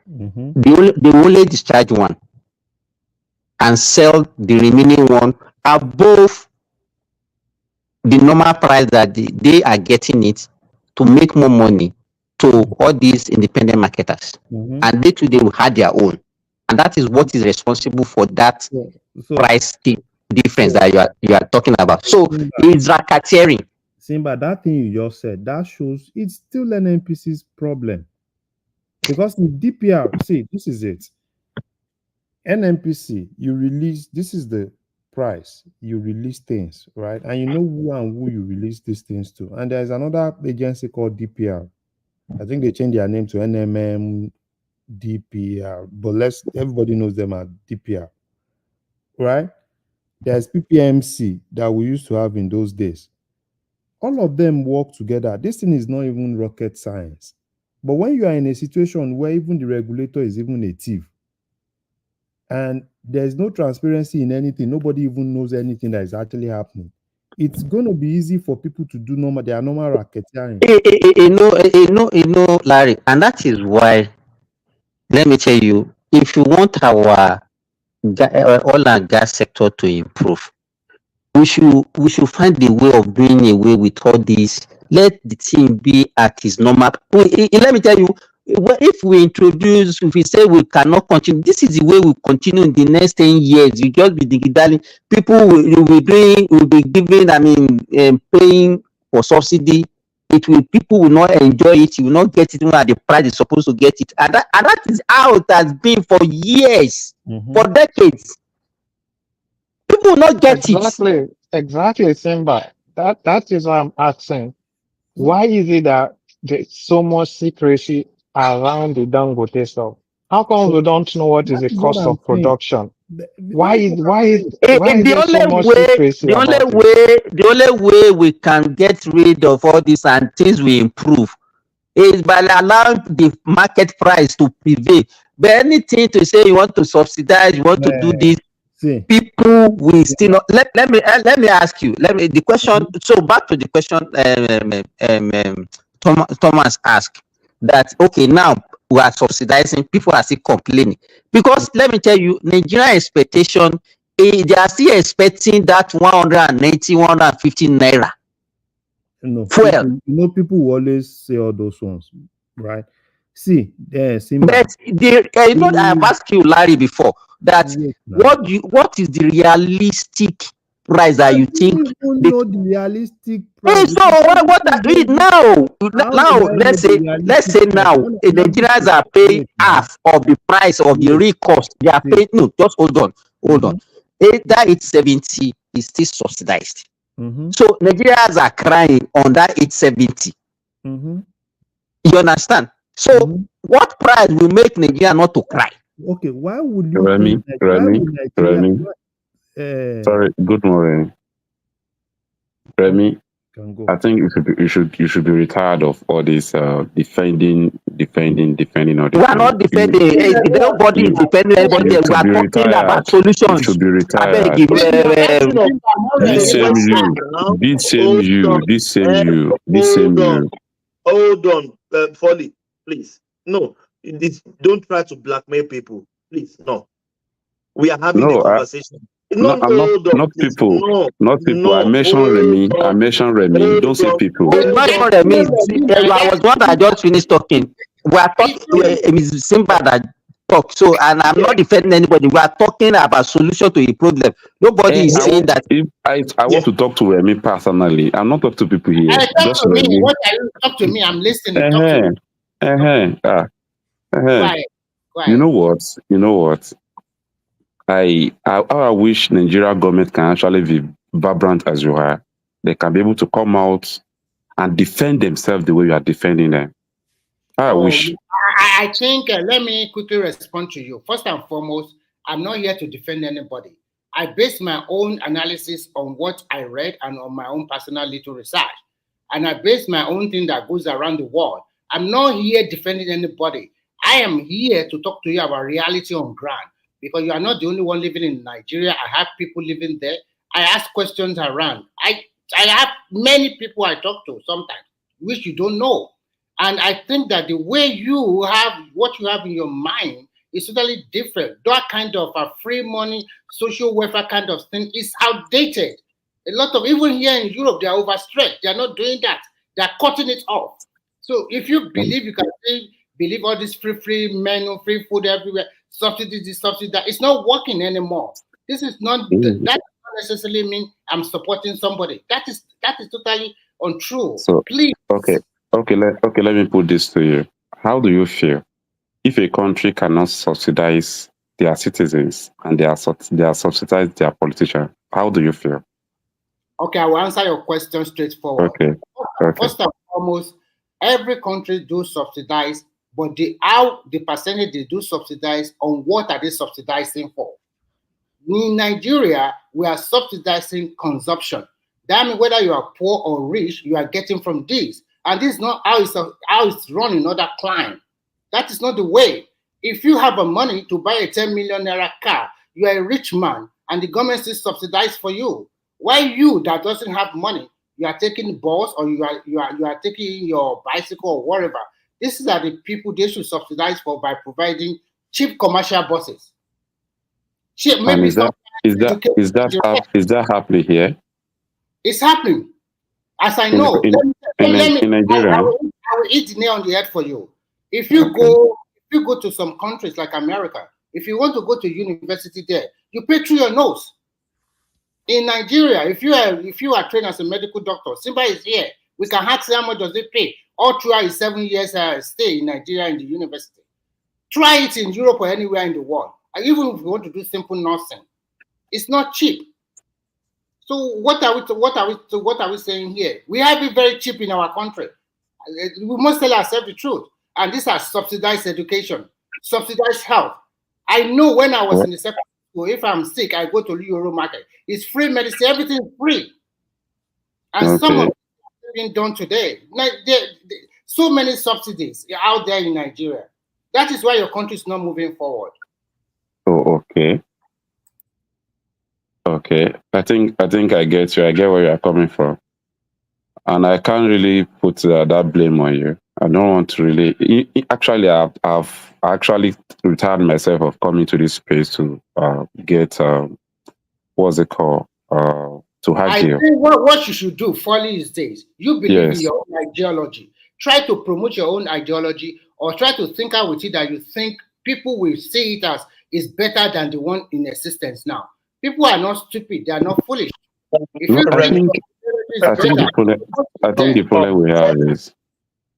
They only discharge one and sell the remaining one above the normal price that they are getting it, to make more money to all these independent marketers. And they too, they will have their own. And that is what is responsible for that price difference that you are talking about. So it's racketeering. Simba, that thing you just said, that shows it's still an NPC's problem. Because in DPR, see, this is it. NNPC, you release, this is the price, you release things, right? And you know who you release these things to. And there's another agency called DPR. I think they changed their name to NMM DPR, but everybody knows them as DPR, right? There's PPMC that we used to have in those days. All of them work together. This thing is not even rocket science. But when you are in a situation where even the regulator is even a thief, and there's no transparency in anything, nobody even knows anything that is actually happening, it's going to be easy for people to do their normal racketeering. You know, Larry, and that is why, let me tell you, if you want our oil and gas sector to improve, we should find a way of doing away with all this. Let the thing be at its normal. Let me tell you, if we say we cannot continue, this is the way we continue in the next 10 years. You just be digital. People will be giving, paying for subsidy. People will not enjoy it. You will not get it even at the price they're supposed to get it. And that is how it has been for years, for decades. People will not get it. Exactly, Simba. That is why I'm asking. Why is it that there's so much secrecy around the Dangote stuff? How come we don't know what is the That is what cost I'm of saying. production? That Why is is what I'm why is saying. why is there so much secrecy about it? The only way we can get rid of all this and things will improve is by allowing the market price to prevail. But anything to say you want to subsidize, you want to do this, See, people will still not. Let me ask you. The question. So back to the question. Thomas asked that. Okay, now we are subsidizing. People are still complaining because let me tell you, Nigerian expectation. They are still expecting that 190, 150 naira. no, Fuel. people will always say all those ones, right? See, Simba. But I've asked you, Larry, before that what is the realistic price that you think? You don't know the realistic price. Hey, so now let's say now Nigerians are paying half of the price of the real cost. They are paying. No, just hold on. That 870 is still subsidized. So Nigerians are crying on that 870. You understand? So what price will make Nigeria not to cry? Okay, why would you Remy? Sorry, good morning. Remy, I think you should be retired of all this defending all this. We are not defending. Nobody is defending anybody. We are talking about solutions. You should be retired. I beg you. This same you. Hold on, Folly, please. No, don't try to blackmail people. Please, no. We are having a conversation. Not people. I mentioned Remy. Don't say people. It's not even Remy. I was one that just finished talking. We are talking. It's Simba that talk. So, and I'm not defending anybody. We are talking about solution to a problem. Nobody is saying that. I want to talk to Remy personally. I'm not talking to people here. Talk to me. What are you talk to me? I'm listening. Talk to me. You know what? I wish Nigeria government can actually be vibrant as you are. They can be able to come out and defend themselves the way you are defending them. I wish. I think, let me quickly respond to you. First and foremost, I'm not here to defend anybody. I base my own analysis on what I read and on my own personal little research. And I base my own thing that goes around the world. I'm not here defending anybody. I am here to talk to you about reality on ground. Because you are not the only one living in Nigeria. I have people living there. I ask questions around. I have many people I talk to sometimes, which you don't know. And I think that the way you have what you have in your mind is totally different. That kind of a free money, social welfare kind of thing is outdated. A lot of, even here in Europe, they are overstretched. They are not doing that. They are cutting it off. So if you believe you can believe all this free menu, free food everywhere, subsidy this, subsidy that, it's not working anymore. This is not that does not necessarily mean I'm supporting somebody. That is totally untrue. So please. Okay, let me put this to you. How do you feel if a country cannot subsidize their citizens and they are subsidize their politicians? How do you feel? Okay, I will answer your question straightforward. Okay. First and foremost, every country do subsidize, but the percentage they do subsidize, on what are they subsidizing for? In Nigeria, we are subsidizing consumption. That means whether you are poor or rich, you are getting from this. And this is not how it's run in other climes. That is not the way. If you have a money to buy a 10 million naira car, you are a rich man, and the government is subsidized for you. Why you that doesn't have money, you are taking the bus or you are taking your bicycle or whatever. These are the people they should subsidize for by providing cheap commercial buses. Cheap, maybe is that happening here? It's happening. As I in know, in Nigeria. I will hit the nail on the head for you. If you go to some countries like America, if you want to go to university there, you pay through your nose. In Nigeria, if you are trained as a medical doctor, somebody is here, we can ask how much does it pay all throughout his 7 years stay in Nigeria in the university. Try it in Europe or anywhere in the world. And even if you want to do simple nursing, it's not cheap. So what are we saying here? We have it very cheap in our country. We must tell ourselves the truth. And these are subsidized education, subsidized health. I know when I was in the secondary school, if I'm sick, I go to Euro Market. It's free medicine, everything is free. And some of it is being done today. So many subsidies out there in Nigeria. That is why your country is not moving forward. Oh, okay. Okay. I think I get you. I get where you're coming from. And I can't really put that blame on you. I don't want to really. Actually, I've actually retired myself of coming to this space to get what's it called? To argue. I think what you should do, folly these days, you believe in your own ideology. Try to promote your own ideology, or try to think out with it that you think people will see it as is better than the one in existence now. People are not stupid; they are not foolish. If you I think the problem we have is.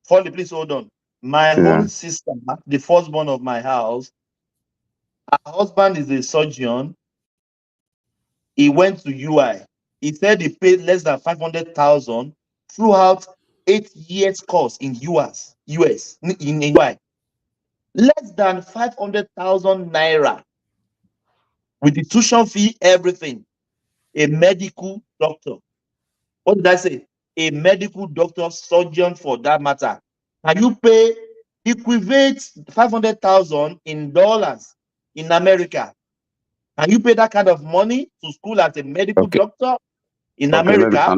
Folly, please hold on. My own sister, the firstborn of my house, her husband is a surgeon. He went to UI. He said he paid less than 500,000 throughout 8 years course in US in UI. Less than 500,000 naira with the tuition fee, everything. A medical doctor. What did I say? A medical doctor, surgeon for that matter. Can you pay equivalent 500,000 in dollars in America? Can you pay that kind of money to school as a medical doctor in America?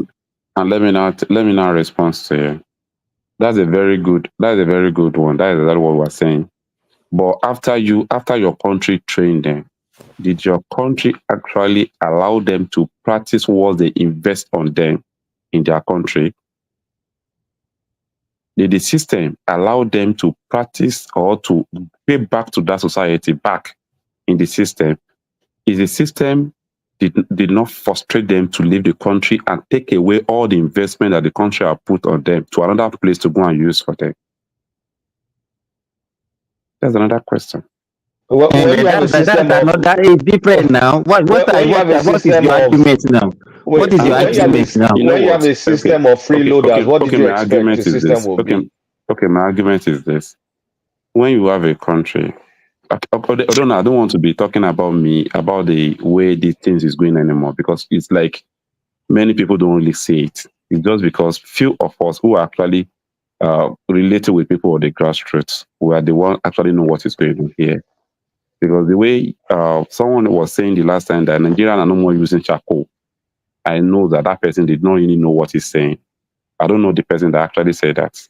Let me now respond to you. That's a very good one. That is what we're saying. But after your country trained them, did your country actually allow them to practice what they invest on them in their country? Did the system allow them to practice or to pay back to that society back in the system? Is the system did not frustrate them to leave the country and take away all the investment that the country have put on them to another place to go and use for them? That's another question. Well, that's different now. What is your argument now? What is your argument now? When you have a system of freeloaders, what did you expect the system will be? Okay, my argument is this. When you have a country, I don't want to be talking about the way these things is going anymore, because it's like many people don't really see it. It's just because few of us who are actually related with people of the grassroots, who are the one actually know what is going on here. Because the way someone was saying the last time that Nigerians are no more using charcoal, I know that person did not really know what he's saying. I don't know the person that actually said that.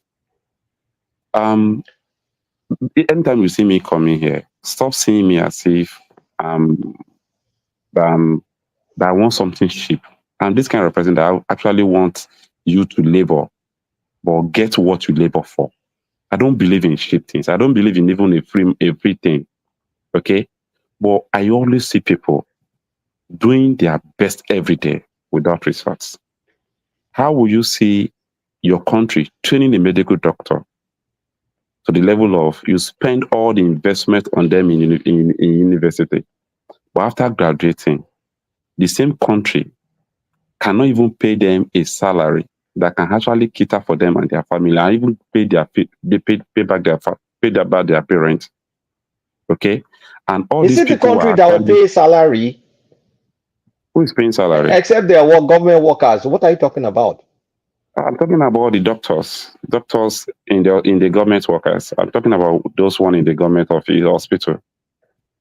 Anytime you see me coming here, stop seeing me as if that I want something cheap. I'm this kind of person that I actually want you to labor, but get what you labor for. I don't believe in cheap things. I don't believe in even a free thing. Okay? But I always see people doing their best every day without results. How will you see your country training a medical doctor to the level of you spend all the investment on them in university, but after graduating, the same country cannot even pay them a salary that can actually cater for them and their family, and even pay back their parents. Okay, and all is these it the people country that will pay salary? Who is paying salary? Except they are government workers. What are you talking about? I'm talking about the doctors in the government workers. I'm talking about those one in the government hospital.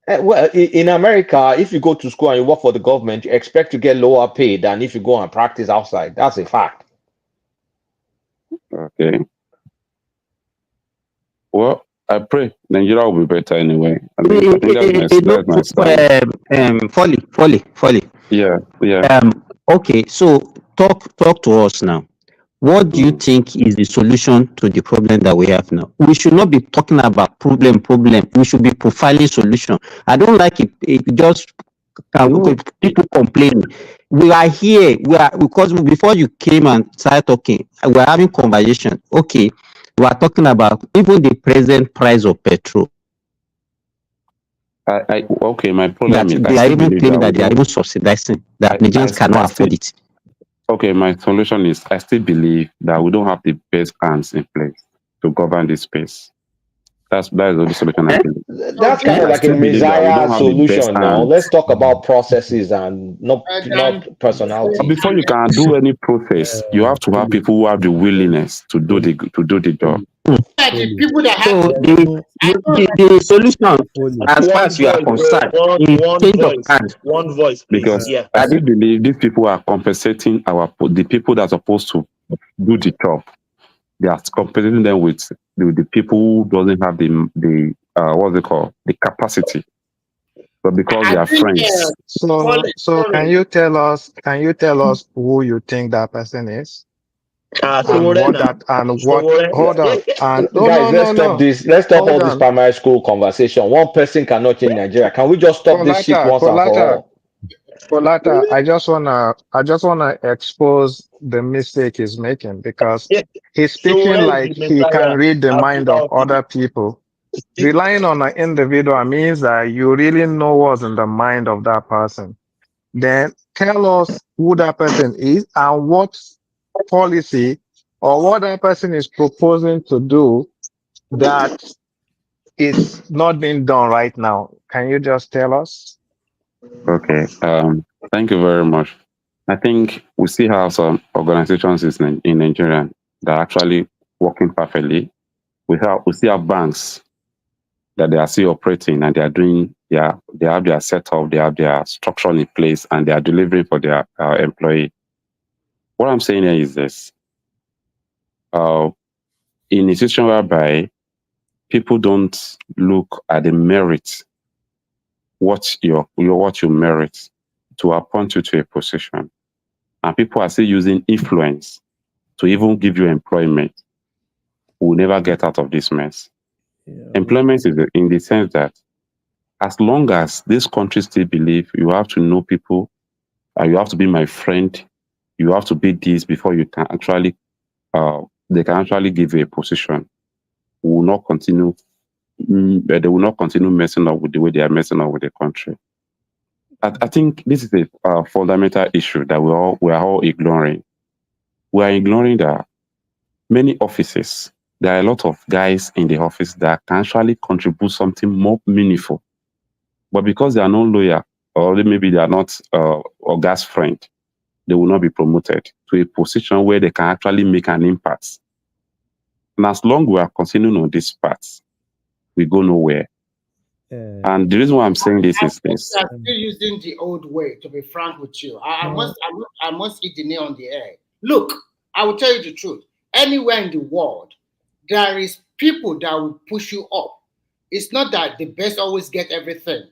Well, in America, if you go to school and you work for the government, you expect to get lower pay than if you go and practice outside. That's a fact. Okay. Well, I pray Nigeria will be better anyway. I think that's my stand. Folly. Yeah. Okay, so talk to us now. What do you think is the solution to the problem that we have now? We should not be talking about problem. We should be profiling solution. I don't like it just people complaining. We are here. Because before you came and started talking, we are having conversation. Okay, we are talking about even the present price of petrol. Okay, my problem That is they are even claiming that they are even subsidizing, that Nigerians cannot afford it. Okay, my solution is I still believe that we don't have the best hands in place to govern this space. That's the only solution I believe. That's kind of I like a still believe that we Messiah don't have the best solution now. hands. Let's talk about processes and not But personalities. before you can do any process, you have to have people who have the willingness to do the job. The people that have So the solution, as far as you are concerned, is change of hand. One voice, please. Because I still believe these people are compensating the people that are supposed to do the job. They are compensating them with the people who doesn't have the what's it called, the capacity. But because they are friends. So can you tell us who you think that person is? Hold on. And guys, let's stop this. Let's stop all this primary school conversation. One person cannot change Nigeria. Can we just stop this shit once and for all? Polata, I just wanna expose the mistake he's making, because he's speaking like he can read the mind of other people. Relying on an individual means that you really know what's in the mind of that person. Then tell us who that person is and what policy or what that person is proposing to do that is not being done right now. Can you just tell us? Okay. Thank you very much. I think we still have some organizations in Nigeria that are actually working perfectly. We still have banks that they are still operating, and they have their setup, they have their structure in place, and they are delivering for their employee. What I'm saying here is this: in a situation whereby people don't look at the merit, what you merit to appoint you to a position, and people are still using influence to even give you employment, we will never get out of this mess. Employment is in the sense that as long as this country still believe you have to know people, you have to be my friend, you have to be this before you can actually, they can actually give you a position, we will not continue. They will not continue messing up with the way they are messing up with the country. I think this is a fundamental issue that we are all ignoring. We are ignoring that many offices, there are a lot of guys in the office that can actually contribute something more meaningful. But because they are not loyal, or maybe they are not or gas friend, they will not be promoted to a position where they can actually make an impact. And as long as we are continuing on this path, we go nowhere. And the reason why I'm saying this is this. I'm still using the old way, to be frank with you. I must hit the nail on the head. Look, I will tell you the truth. Anywhere in the world, there is people that will push you up. It's not that the best always get everything.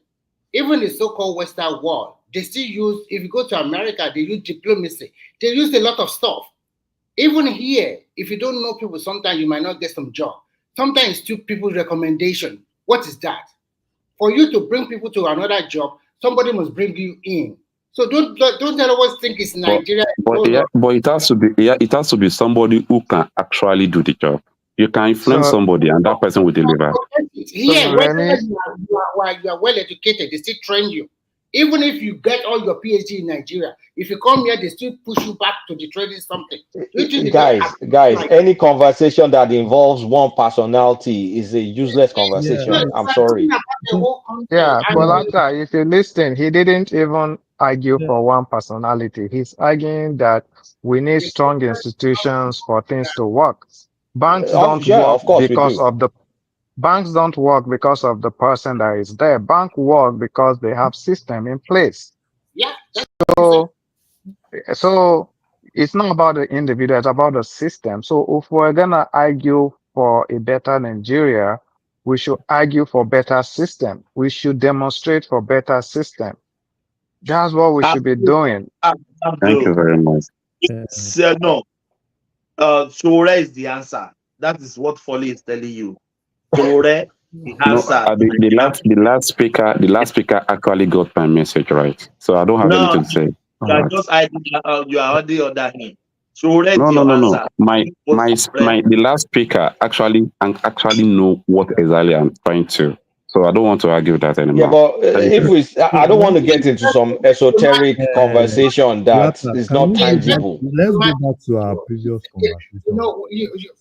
Even the so-called Western world, they still use, if you go to America, they use diplomacy. They use a lot of stuff. Even here, if you don't know people, sometimes you might not get some job. Sometimes it's people's recommendation. What is that? For you to bring people to another job, somebody must bring you in. So don't always think it's Nigeria. But it has to be somebody who can actually do the job. You can influence somebody, and that person will deliver. Here, whenever you are well educated, they still train you. Even if you get all your PhD in Nigeria, if you come here, they still push you back to the trading something. Guys, any conversation that involves one personality is a useless conversation. I'm sorry. Yeah, Polata, if you listen, he didn't even argue for one personality. He's arguing that we need strong institutions for things to work. Banks don't work because of the person that is there. Bank work because they have system in place. Yeah. So it's not about the individual, it's about the system. So if we're gonna argue for a better Nigeria, we should argue for better system. We should demonstrate for better system. That's what we should be doing. Thank you very much. No. Sowore is the answer. That is what Folly is telling you. Sowore, the No, answer. the last speaker actually got my message right. So I don't have No, anything to say. All you are right. just hiding. You are already under him. Sowore is No, no, your no, no. answer. The last speaker actually know what exactly I'm trying to. So I don't want to argue with that Yeah, anymore. but Thank if you. we, I don't want to get into some esoteric conversation that Lata, is can not we go back? tangible. Let's go back to our previous conversation.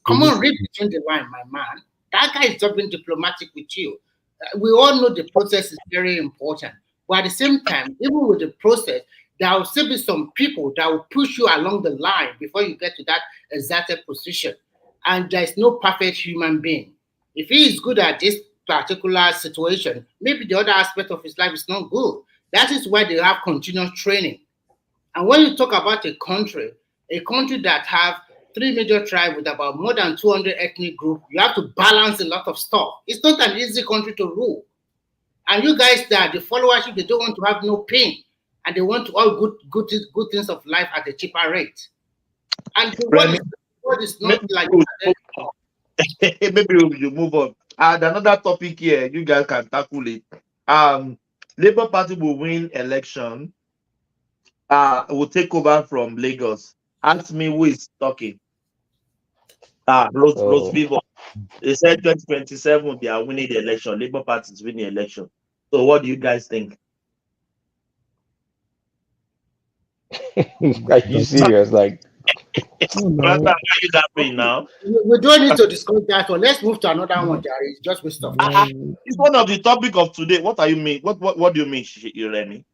Come on, read between the line, my man. That guy is not being diplomatic with you. We all know the process is very important, but at the same time, even with the process, there will still be some people that will push you along the line before you get to that exact position. And there's no perfect human being. If he is good at this particular situation, maybe the other aspect of his life is not good. That is why they have continuous training. And when you talk about a country that have three major tribes with about more than 200 ethnic groups, you have to balance a lot of stuff. It's not an easy country to rule. And you guys that the followership, they don't want to have no pain, and they want all good things of life at a cheaper rate. And the world is not like that. Maybe you move on. And another topic here, you guys can tackle it. Labour Party will win election. Will take over from Lagos. Ask me who is talking. Rose Vivo. They said 2027 they are winning the election. Labour Party is winning the election. So what do you guys think? Are you serious? Like, Brother, are you laughing now? We don't need to discuss that one. Let's move to another one, Jerry. It's just waste of time. It's one of the topic of today. What are you mean? What do you mean, Remy?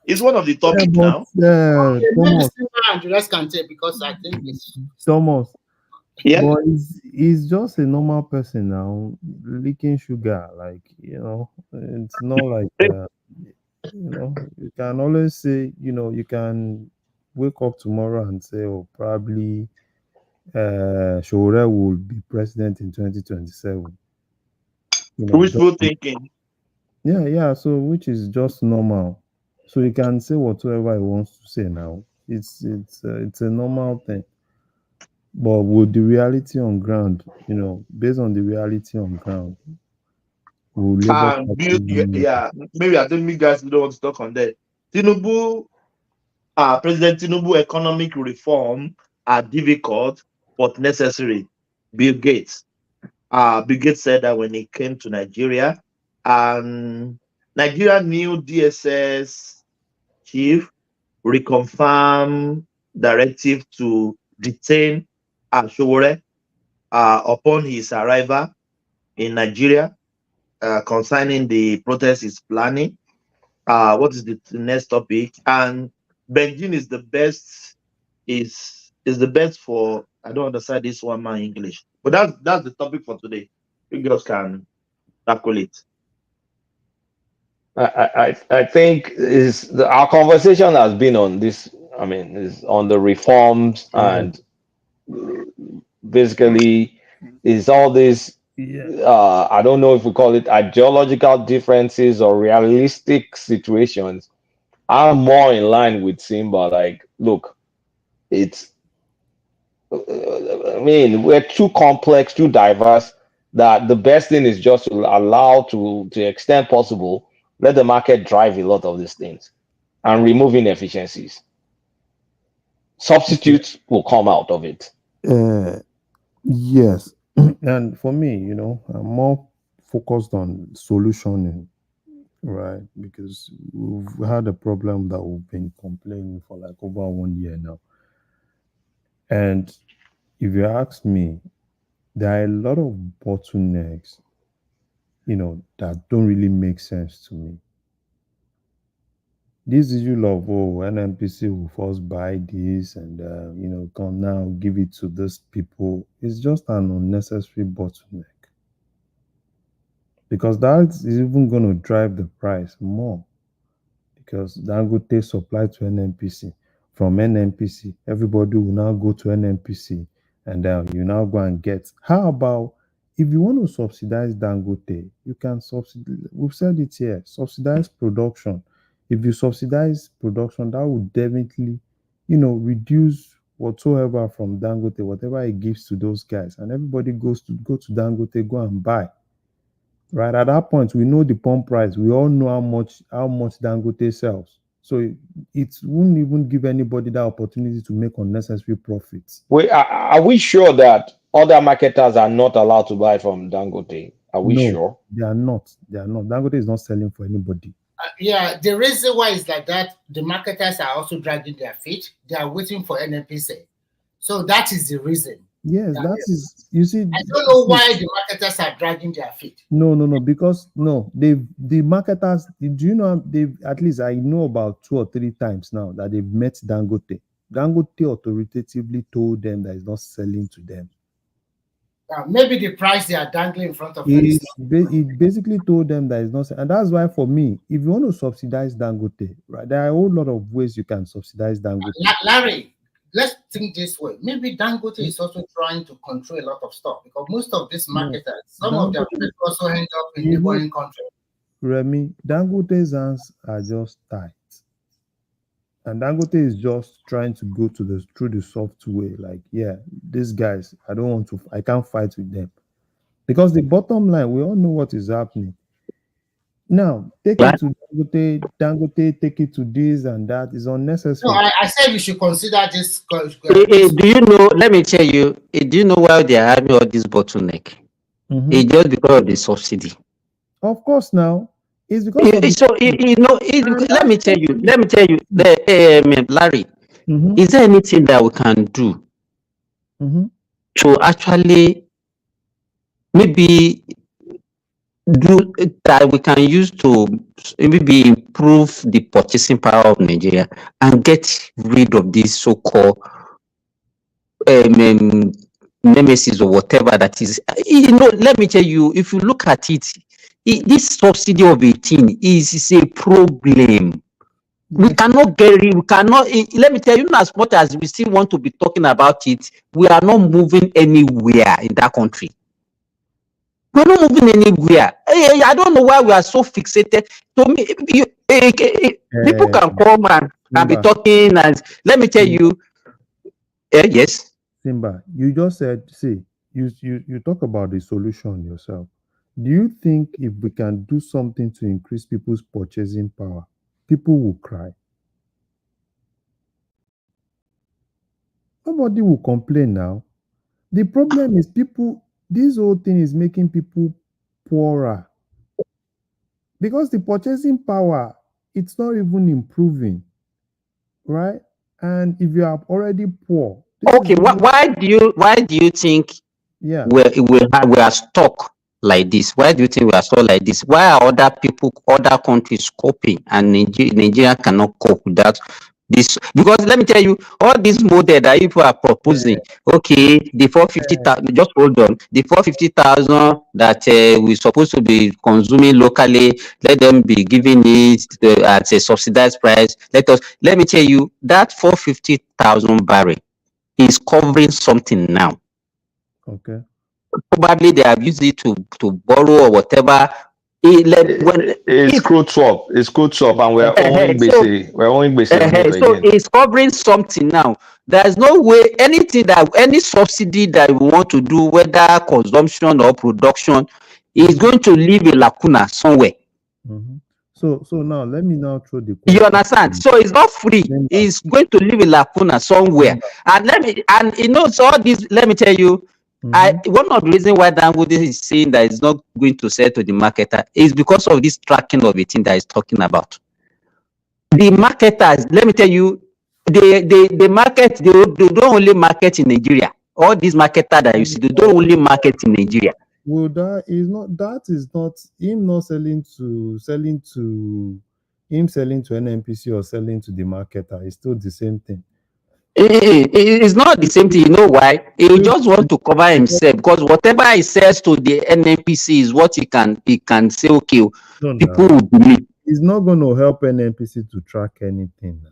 It's one of the topic now. Maybe Thomas, Simba and the rest can take because I think it's Thomas. Yeah. But he's just a normal person now, licking sugar. Like, it's not like, you can always say, you can wake up tomorrow and say, oh, probably Sowore will be president in 2027. Wishful thinking. Yeah. So, which is just normal. So he can say whatever he wants to say now. It's a normal thing. But with the reality on ground, based on the reality on ground, will Labour Party Yeah, maybe I think you guys don't want to talk on that. Tinubu, President Tinubu, economic reform are difficult but necessary. Bill Gates. Bill Gates said that when he came to Nigeria, and Nigeria new DSS chief reconfirmed directive to detain Sowore upon his arrival in Nigeria concerning the protest he's planning. What is the next topic? And Benjin is the best. Is the best for. I don't understand this one man English, but that's the topic for today. You girls can tackle it. I think our conversation has been on this. I mean, is on the reforms and basically is all this. I don't know if we call it ideological differences or realistic situations. I'm more in line with Simba. Like, look, it's. I mean, we're too complex, too diverse. That the best thing is just to allow to the extent possible, let the market drive a lot of these things and remove inefficiencies. Substitutes will come out of it. Yes. And for me, I'm more focused on solutioning, right? Because we've had a problem that we've been complaining for like over 1 year now. And if you ask me, there are a lot of bottlenecks, that don't really make sense to me. This issue of, NNPC will first buy this and, come now give it to those people is just an unnecessary bottleneck. Because that is even going to drive the price more. Because Dangote supply to NNPC. From NNPC, everybody will now go to NNPC and you now go and get. How about if you want to subsidize Dangote, you can subsidize, we've said it here, subsidize production. If you subsidize production, that would definitely, reduce whatsoever from Dangote, whatever he gives to those guys, and everybody go to Dangote, go and buy. Right at that point, we know the pump price. We all know how much Dangote sells. So it wouldn't even give anybody that opportunity to make unnecessary profits. Wait, are we sure that other marketers are not allowed to buy from Dangote? Are we No, sure? they are not. They are not. Dangote is not selling for anybody. Yeah, the reason why is like that, the marketers are also dragging their feet. They are waiting for NNPC. So that is the reason. Yes, that is, you see. I don't know why the marketers are dragging their feet. No, because the marketers, do you know, they've, at least I know about 2 or 3 times now that they've met Dangote. Dangote authoritatively told them that it's not selling to them. Maybe the price they are dangling in front of them is not. It basically told them that it's not, and that's why for me, if you want to subsidize Dangote, right, there are a whole lot of ways you can subsidize Dangote. Larry, let's think this way. Maybe Dangote is also trying to control a lot of stuff because most of these marketers, some of them also end up in neighboring countries. Remy, Dangote's hands are just tight. And Dangote is just trying to go through the soft way. Like, yeah, these guys, I can't fight with them. Because the bottom line, we all know what is happening. Now, take it to Dangote, take it to this and that is unnecessary. No, I said we should consider this. Do you know, let me tell you, do you know why they are having all this bottleneck? It's just because of the subsidy. Of course, now. It's because of let me tell you, Larry, is there anything that we can do to actually maybe do that we can use to maybe improve the purchasing power of Nigeria and get rid of this so-called nemesis or whatever that is? Let me tell you, if you look at it, this subsidy of 18 is a problem. We cannot get it. We cannot. Let me tell you, as much as we still want to be talking about it, we are not moving anywhere in that country. We're not moving anywhere. I don't know why we are so fixated. To me, people can come and be talking, and let me tell you, yes. Simba, you just said, see, you talk about the solution yourself. Do you think if we can do something to increase people's purchasing power, people will cry? Nobody will complain now. The problem is this whole thing is making people poorer. Because the purchasing power, it's not even improving, right? And if you are already poor, okay, why do you think we are stuck like this? Why do you think we are stuck like this? Why are other countries coping and Nigeria cannot cope with that? This, because let me tell you, all this model that people are proposing, okay, the 450,000, just hold on, the 450,000 that we're supposed to be consuming locally, let them be giving it at a subsidized price. Let me tell you, that 450,000 barrel is covering something now. Okay. Probably they have used it to borrow or whatever. It's crude swap. It's crude swap, and we're owing basic. We're owing basic. So it's covering something now. There's no way any subsidy that we want to do, whether consumption or production, is going to leave a lacuna somewhere. So now let me now throw the question. You understand? So it's not free. It's going to leave a lacuna somewhere. And so all this, let me tell you, one of the reasons why Dangote is saying that it's not going to sell to the marketer is because of this tracking of the thing that he's talking about. The marketers, let me tell you, the market, they don't only market in Nigeria. All these marketers that you see, they don't only market in Nigeria. Well, that is not him not selling to NNPC or selling to the marketer. It's still the same thing. It's not the same thing. You know why? He just wants to cover himself, because whatever he says to the NNPC is what he can say, okay, people will believe. It's not going to help NNPC to track anything now.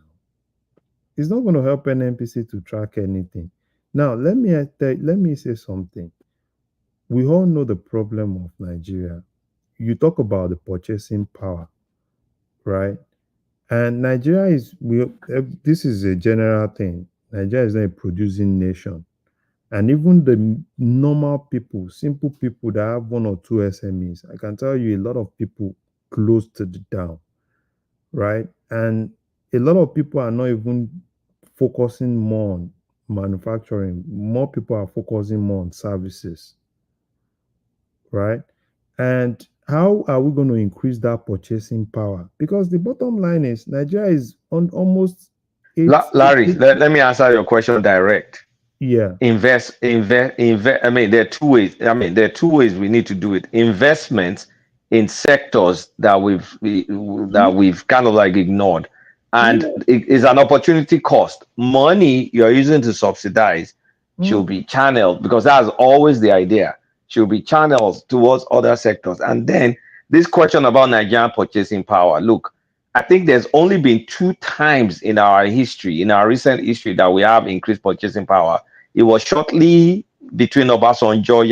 It's not going to help NNPC to track anything. Now, let me say something. We all know the problem of Nigeria. You talk about the purchasing power, right? And Nigeria this is a general thing. Nigeria is not a producing nation. And even the normal people, simple people that have one or two SMEs, I can tell you a lot of people closed to the down, right? And a lot of people are not even focusing more on manufacturing. More people are focusing more on services, right? And how are we going to increase that purchasing power? Because the bottom line is Nigeria is on almost Larry, let me answer your question direct. Yeah. Invest. I mean, there are two ways. I mean, there are two ways we need to do it. Investment in sectors that we've kind of like ignored, and it is an opportunity cost. Money you're using to subsidize should be channeled, because that's always the idea. Should be channeled towards other sectors. And then this question about Nigerian purchasing power. Look, I think there's only been 2 times in our history, in our recent history, that we have increased purchasing power. It was shortly between Obasanjo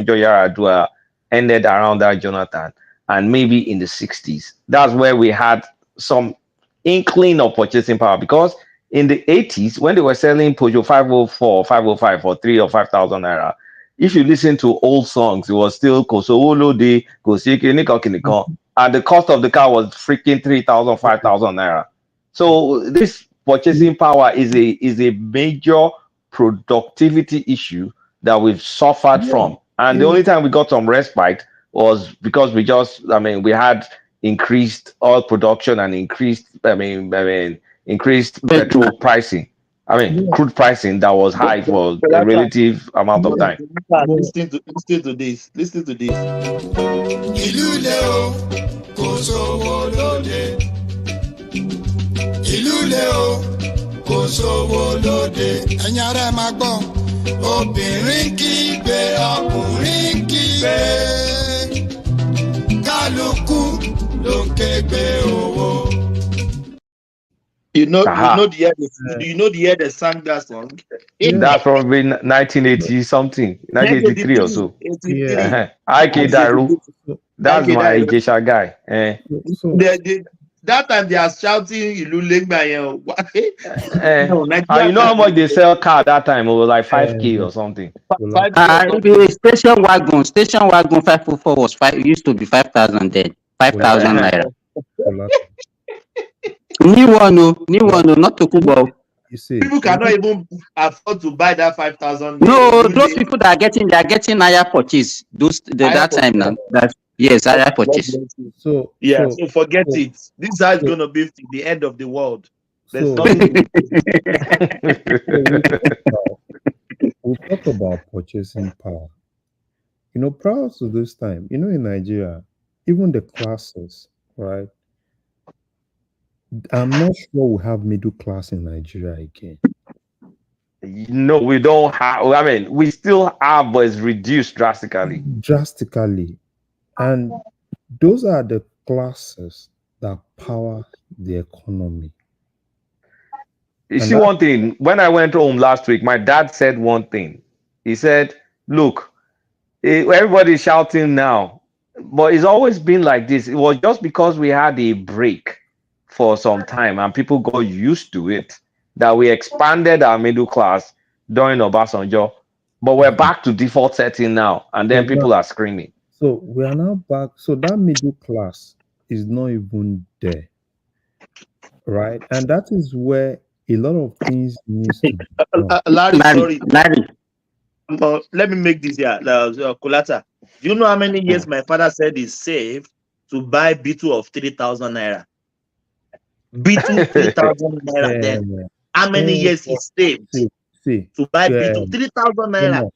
Yaradua ended around that Jonathan, and maybe in the 60s. That's where we had some inkling of purchasing power, because in the 80s, when they were selling Peugeot 504, 505 for 3 or 5,000 naira, if you listen to old songs, it was still Kosowolo de Kosike Nikon, and the cost of the car was freaking 3,000, 5,000 naira. So this purchasing power is a major productivity issue that we've suffered from. And the only time we got some respite was because we had increased oil production and increased petrol pricing. Crude pricing that was high for a relative amount of time. Listen to this. Listen to this. Ìlú le o, kò sówó lóde. Ìlú le o, kò sówó lóde. Ẹ̀yin ará ẹ máa gbọ́. Obìnrin kígbe, ọkùnrin kígbe. Kálukú ló ń kégbe owó. You know the year they sang that song? That's probably 1980 something, 1983 or so. 83. Ike Daru. That's my Ijesha guy. That time they are shouting Ilu Legba. And you know how much they sell car that time? It was like 5K or something. Station wagon 544 was used to be 5,000 then. 5,000 naira. New one, not to Kubo. You see, people cannot even afford to buy that 5,000. No, those people that are getting higher purchase. That time now. Yes, higher purchase. So forget it. This is how it's going to be to the end of the world. There's nothing. We talk about purchasing power. You know, prior to this time, you know, in Nigeria, even the classes, right? I'm not sure we have middle class in Nigeria again. No, we don't have. We still have, but it's reduced drastically. And those are the classes that power the economy. You see, one thing, when I went home last week, my dad said one thing. He said, look, everybody's shouting now, but it's always been like this. It was just because we had a break for some time and people got used to it that we expanded our middle class during Obasanjo, but we're back to default setting now, and then people are screaming. So we are now back. So that middle class is not even there, right? And that is where a lot of things needs to be done. Larry. Let me make this here, Kolata. Do you know how many years my father said he saved to buy Beetle of 3,000 naira? Beetle 3,000 naira then. How many years he saved to buy Beetle 3,000 naira?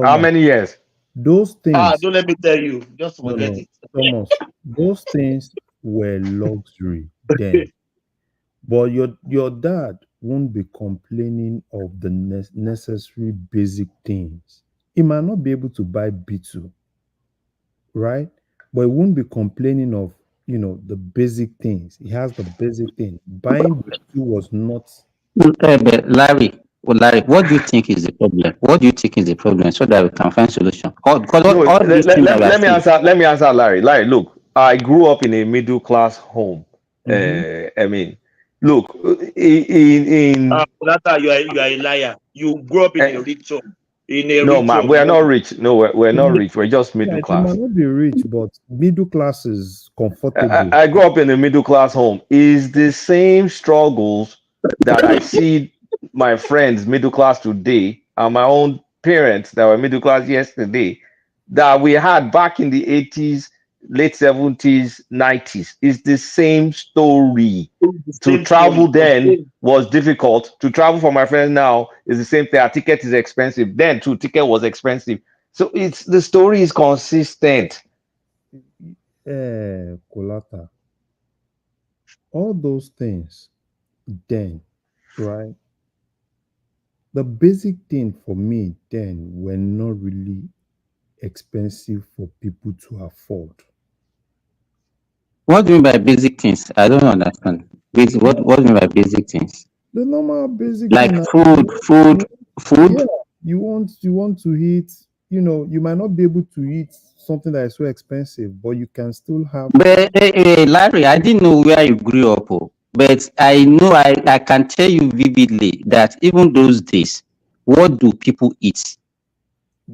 How many years? Those things. Don't let me tell you. Just forget it. Thomas, those things were luxury then. But your dad won't be complaining of the necessary basic things. He might not be able to buy B2, right? But he won't be complaining of, the basic things. He has the basic thing. Buying B2 was not. Larry, what do you think is the problem? What do you think is the problem so that we can find solution? Let me answer Larry. Larry, look, I grew up in a middle class home. Look, in Lata, you are a liar. You grew up in a rich home. In a no, rich man, home. we are not rich. No, we're not rich. We're just middle Right, you might class. not be rich, but middle class is comfortable. I grew up in a middle class home. Is the same struggles that I see my friends middle class today and my own parents that were middle class yesterday that we had back in the 80s, late 70s, 90s. Is the same story. To travel then was difficult. To travel for my friends now is the same thing. Our ticket is expensive. Then too, ticket was expensive. So it's the story is consistent. Kolata, all those things then, right? The basic thing for me then were not really expensive for people to afford. What do you mean by basic things? I don't understand. What do you mean by basic things? The normal basic Like thing, food. yeah, you want to eat, you might not be able to eat something that is so expensive, but you can still have. But Larry, I didn't know where you grew up, but I know I can tell you vividly that even those days, what do people eat?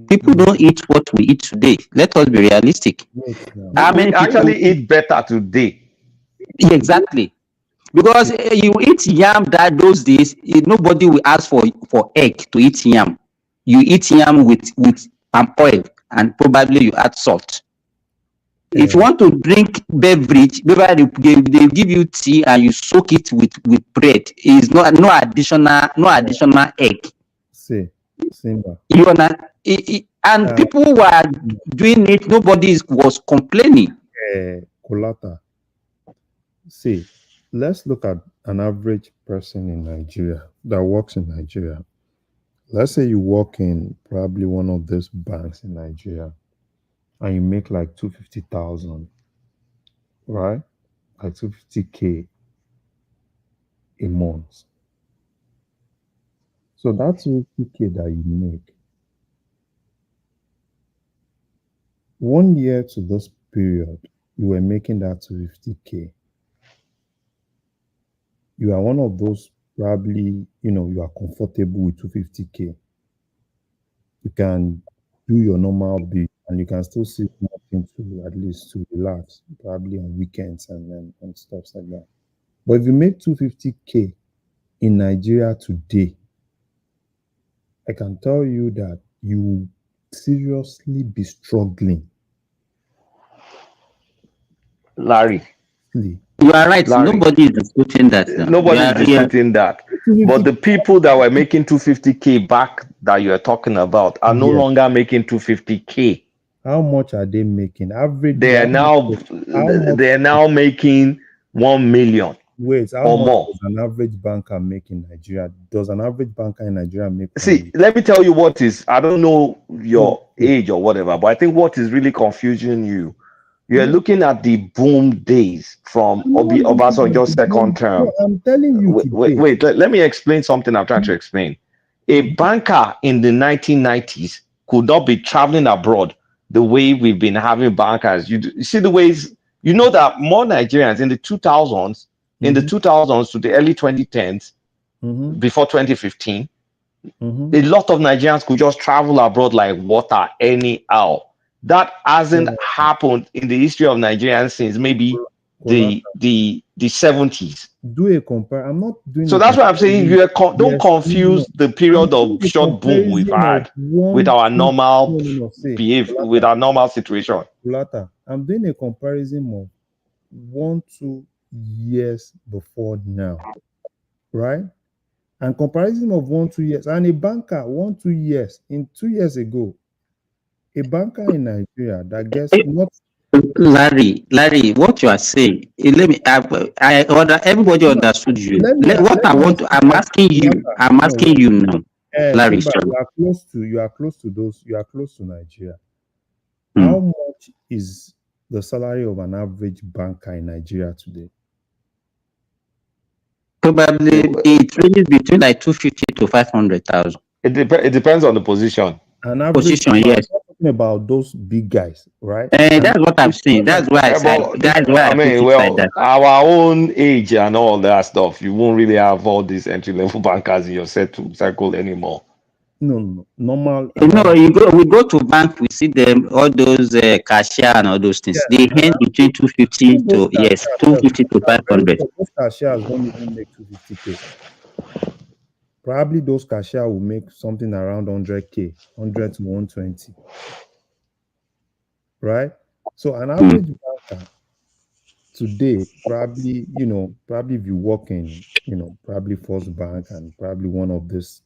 People don't eat what we eat today. Let us be realistic. How We many people actually eat better today. exactly? Because you eat yam that those days, nobody will ask for egg to eat yam. You eat yam with palm oil and probably you add salt. If you want to drink beverage, they give you tea and you soak it with bread. Is no additional egg. See, Simba. You understand? And people were doing it. Nobody was complaining. Kolata. See, let's look at an average person in Nigeria that works in Nigeria. Let's say you work in probably one of those banks in Nigeria and you make like 250,000, right? Like 250K a month. So that's 250K that you make. 1 year to this period, you were making that 250K. You are one of those probably, you are comfortable with 250K. You can do your normal bill and you can still see nothing to at least to relax, probably on weekends and stuff like that. But if you make 250K in Nigeria today, I can tell you that you will seriously be struggling. Larry. You are right. Larry. Nobody is disputing that. Nobody is disputing that. But the people that were making 250K back that you are talking about are no longer making 250K. How much are they making? Average. They are now making 1 million. Wait, how or much more. does an average banker make in Nigeria? Does an average banker in Nigeria make? See, let me tell you what is. I don't know your age or whatever, but I think what is really confusing you. You're looking at the boom days from Obasanjo's second term. I'm telling you Wait, let me explain something I'm trying to explain. A banker in the 1990s could not be traveling abroad the way we've been having bankers. You see the ways, you know that more Nigerians in the 2000s, to the early 2010s, before 2015, a lot of Nigerians could just travel abroad like water anyhow. That hasn't happened in the history of Nigeria since maybe the 70s. Do a compare. I'm not doing. So that's why I'm saying don't confuse the period of short boom we've had with our normal with our normal situation. I'm doing a comparison of 1-2 years before now, right? And comparison of 1-2 years and a banker 1-2 years in 2 years ago. A banker in Nigeria that gets not. Larry, what you are saying, let me. Everybody understood you. I'm asking you now, Larry. You are close to those. You are close to Nigeria. How much is the salary of an average banker in Nigeria today? Probably it ranges between like 250 to 500,000. It depends on the position. An average yes. talking about those big guys, right? That's what I'm saying. That's why I said. But That's why I I put mean, it like well, that. our own age and all that stuff, you won't really have all these entry level bankers in your circle anymore. No, normal. You know, we go to bank, we see them, all those cashier and all those things. They hand between 250 to 250 to 500. Those cashiers don't even make 250K. Probably those cashiers will make something around 100K, 100 to 120. Right? So an average banker today, probably, probably if you work in, probably First Bank and probably one of this,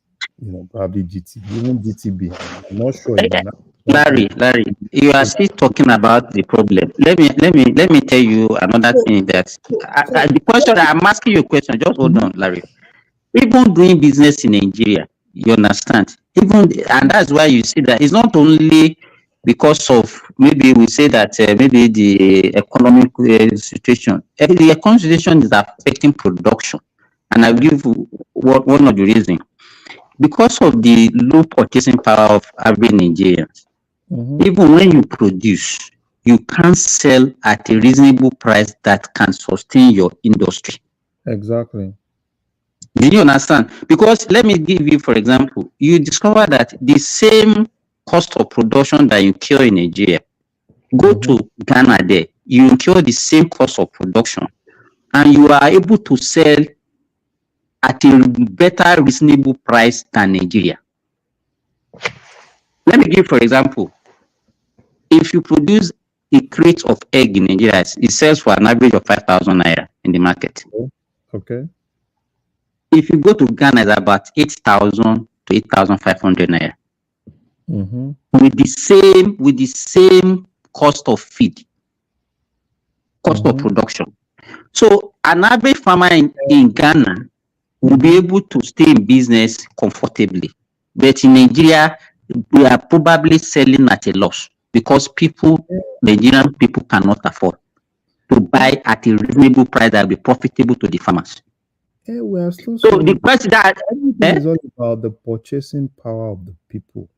probably GTB, even GTB. I'm not sure if an Larry, you are still talking about the problem. Let me tell you another thing that the question I'm asking you a question. Just hold on, Larry. Even doing business in Nigeria, you understand? And that's why you see that it's not only because of maybe we say that maybe the economic situation. The economic situation is affecting production, and I'll give one of the reasons. Because of the low purchasing power of average Nigerians, even when you produce, you can't sell at a reasonable price that can sustain your industry. Exactly. Do you understand? Because let me give you, for example, you discover that the same cost of production that you incur in Nigeria, go to Ghana there, you incur the same cost of production, and you are able to sell at a better reasonable price than Nigeria. Let me give, for example, if you produce a crate of egg in Nigeria, it sells for an average of 5,000 naira in the market. Okay. If you go to Ghana, it's about 8,000 to 8,500 naira. With the same cost of feed, cost of production. So an average farmer in Ghana will be able to stay in business comfortably. But in Nigeria, we are probably selling at a loss because Nigerian people cannot afford to buy at a reasonable price that will be profitable to the farmers. We are still so the question that everything is all about the purchasing power of the people.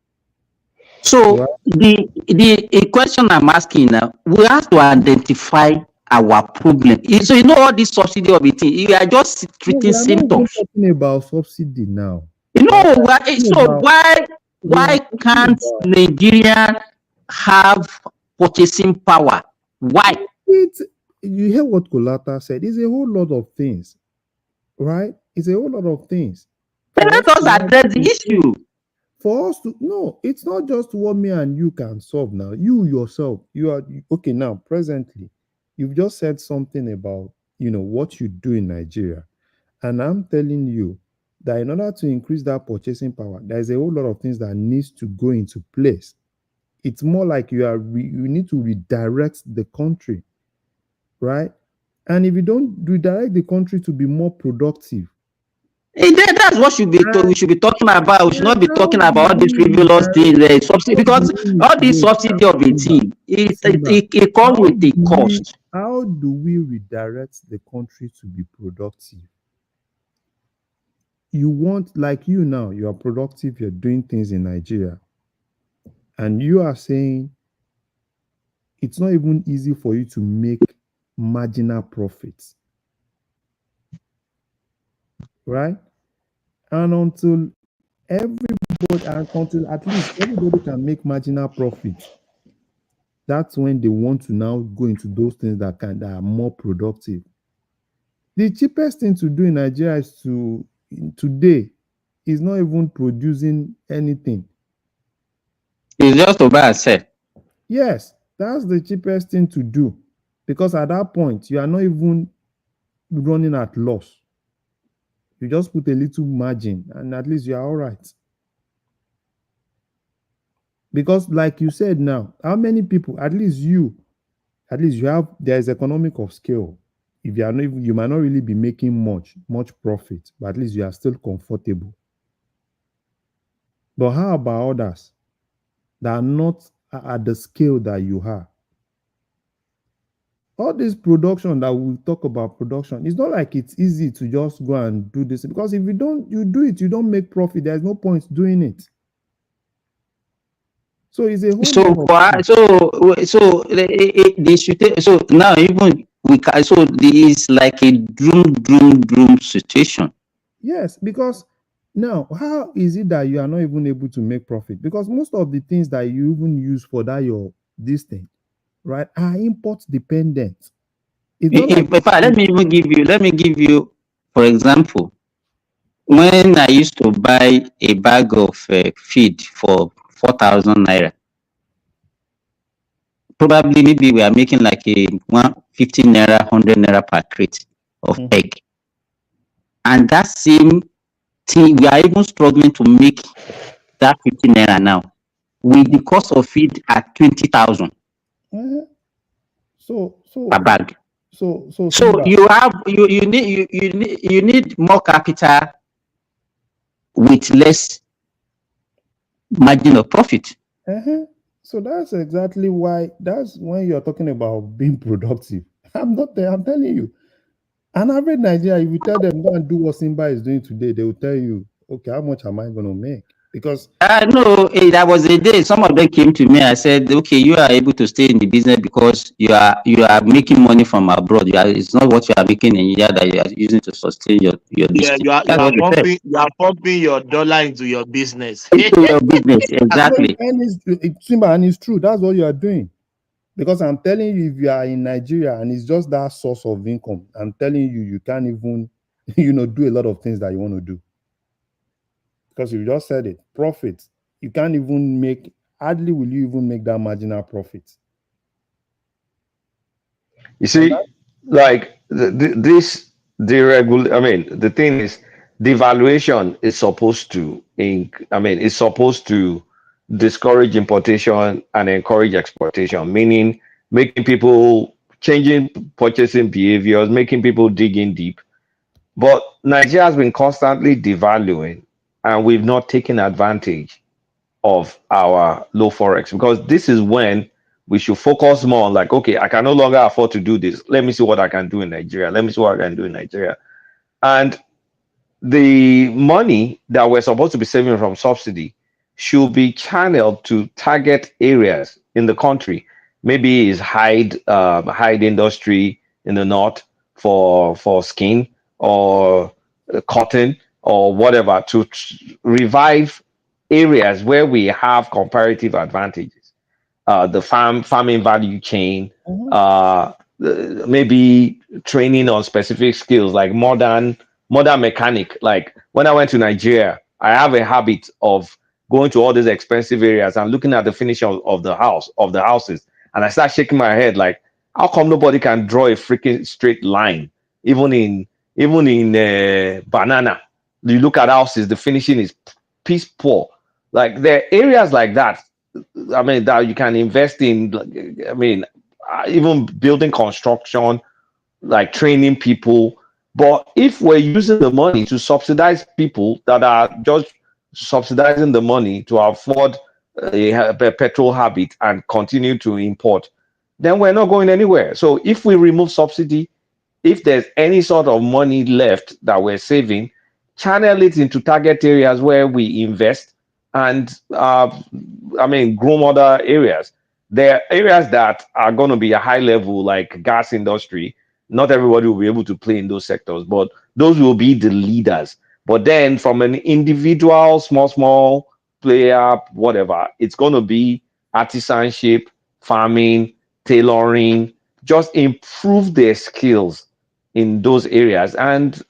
So the question I'm asking now, we have to identify our problem. So you know all this subsidy of it, you are just treating symptoms. We're not talking about subsidy now. So why can't Nigeria have purchasing power? Why? You hear what Kolata said? It's a whole lot of things, right? It's a whole lot of things. Let us address the issue. For us to it's not just what me and you can solve now. You yourself, you are okay now. Presently, you've just said something about what you do in Nigeria, and I'm telling you that in order to increase that purchasing power, there's a whole lot of things that needs to go into place. It's more like you need to redirect the country, right? And if you don't redirect the country to be more productive, that's what we should be talking about. We should not be talking about all these frivolous things, subsidy, because all this subsidy of a thing, it comes with a cost. How do we redirect the country to be productive? You want, like you now, you are productive, you're doing things in Nigeria, and you are saying it's not even easy for you to make marginal profits, right? And until at least everybody can make marginal profits, that's when they want to now go into those things that are more productive. The cheapest thing to do in Nigeria today is not even producing anything. It's just to buy and sell. Yes, that's the cheapest thing to do, because at that point you are not even running at loss. You just put a little margin and at least you are all right. Because like you said now, how many people, at least you have, there's economic of scale. If you are not, you might not really be making much profit, but at least you are still comfortable. But how about others that are not at the scale that you are? All this production that we talk about production, it's not like it's easy to just go and do this, because if you do it, you don't make profit. There's no point doing it. So it's a whole So lot of for things. they should so now even we can so there is like a doom situation. Yes, because now how is it that you are not even able to make profit? Because most of the things that you even use for that your this thing, right, are import dependent. It's not like In fact, let me give you for example. When I used to buy a bag of feed for 4,000 naira, probably maybe we are making like a 150 naira, 100 naira per crate of egg. And that same thing, we are even struggling to make that 50 naira now with the cost of feed at 20,000 Mhm. So per so bag. so So Simba. you need more capital with less margin of profit. Uh-huh. So that's exactly why that's when you're talking about being productive. I'm not there, I'm telling you. An average Nigeria, if you tell them go and do what Simba is doing today, they will tell you, okay, how much am I gonna make? Because No, that was a day. Some of them came to me. I said, "Okay, you are able to stay in the business because you are making money from abroad. It's not what you are making in here that you are using to sustain your Yeah, business." you That's are what they said. pumping your dollar into your business. Into your business, and, exactly. and Simba, and it's true, that's what you are doing. Because I'm telling you, if you are in Nigeria and it's just that source of income, I'm telling you, you can't even, do a lot of things that you want to do. Because you just said it, profit. You can't even make, hardly will you even make that marginal profit. You And that, see, like this deregul. I mean, the thing is, devaluation is supposed to. I mean, it's supposed to discourage importation and encourage exportation. Meaning, making people changing purchasing behaviors, making people dig in deep. But Nigeria has been constantly devaluing, and we've not taken advantage of our low forex, because this is when we should focus more on, like, okay, I can no longer afford to do this. Let me see what I can do in Nigeria. Let me see what I can do in Nigeria. And the money that we're supposed to be saving from subsidy should be channeled to target areas in the country. Maybe is hide industry in the north for skin, or cotton, or whatever, to revive areas where we have comparative advantages. The farming value chain, uh, maybe training on specific skills like modern mechanic. Like when I went to Nigeria, I have a habit of going to all these expensive areas and looking at the finish of the houses, and I start shaking my head like, how come nobody can draw a freaking straight line? Even in banana, you look at houses, the finishing is piece poor. Like there are areas like that, I mean, that you can invest in. I mean, even building construction, like training people. But if we're using the money to subsidize people that are just subsidizing the money to afford a petrol habit and continue to import, then we're not going anywhere. So if we remove subsidy, if there's any sort of money left that we're saving, channel it into target areas where we invest, and I mean, groom other areas. There are areas that are going to be a high level, like gas industry. Not everybody will be able to play in those sectors, but those will be the leaders. But then from an individual, small player, whatever, it's going to be artisanship, farming, tailoring, just improve their skills in those areas. And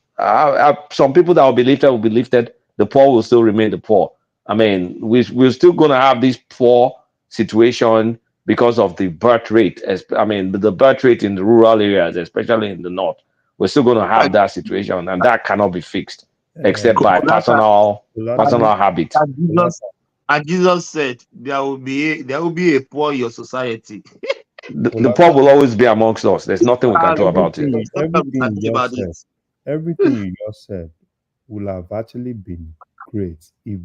some people that will be lifted. The poor will still remain the poor. I mean, we're still going to have this poor situation because of the birth rate. I mean, the birth rate in the rural areas, especially in the north, we're still going to have that situation, and that cannot be fixed except by Kolata, Olata, personal habit. and Jesus, Olata, and Jesus said there will be a poor in your society. The poor Olata, will always be amongst us. There's nothing we can do about it. everything, There's nothing we everything can do you about just it. said, everything you just said would have actually been great if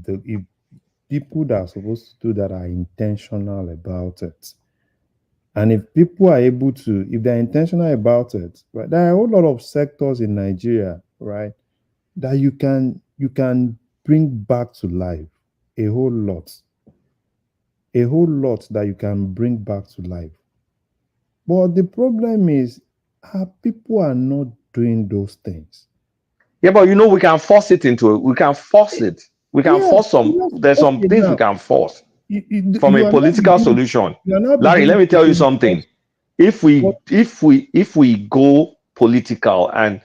people that are supposed to do that are intentional about it. And if people are able to, if they're intentional about it, right, there are a whole lot of sectors in Nigeria, right, that you can bring back to life a whole lot. a whole lot that you can bring back to life. But the problem is, people are not doing those things. Yeah, but we can force it into it. We can force it. We can Yeah, force some. yes, There's some okay, things we now can force from you a are not political beginning. solution. You are not Larry, let beginning me to tell you do something. because If what we go political and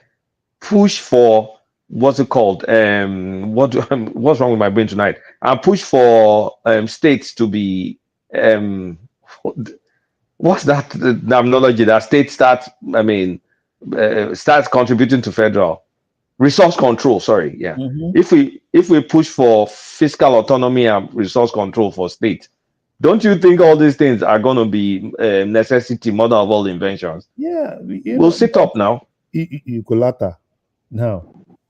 push for what's it called? What's wrong with my brain tonight? And push for states to be what's that terminology that states start? Starts contributing to federal resource control. Sorry, yeah. Mhm. If we push for fiscal autonomy and resource control for states, don't you think all these things are going to be necessity, mother of all inventions? Yeah, We'll sit up now. Colata. Now,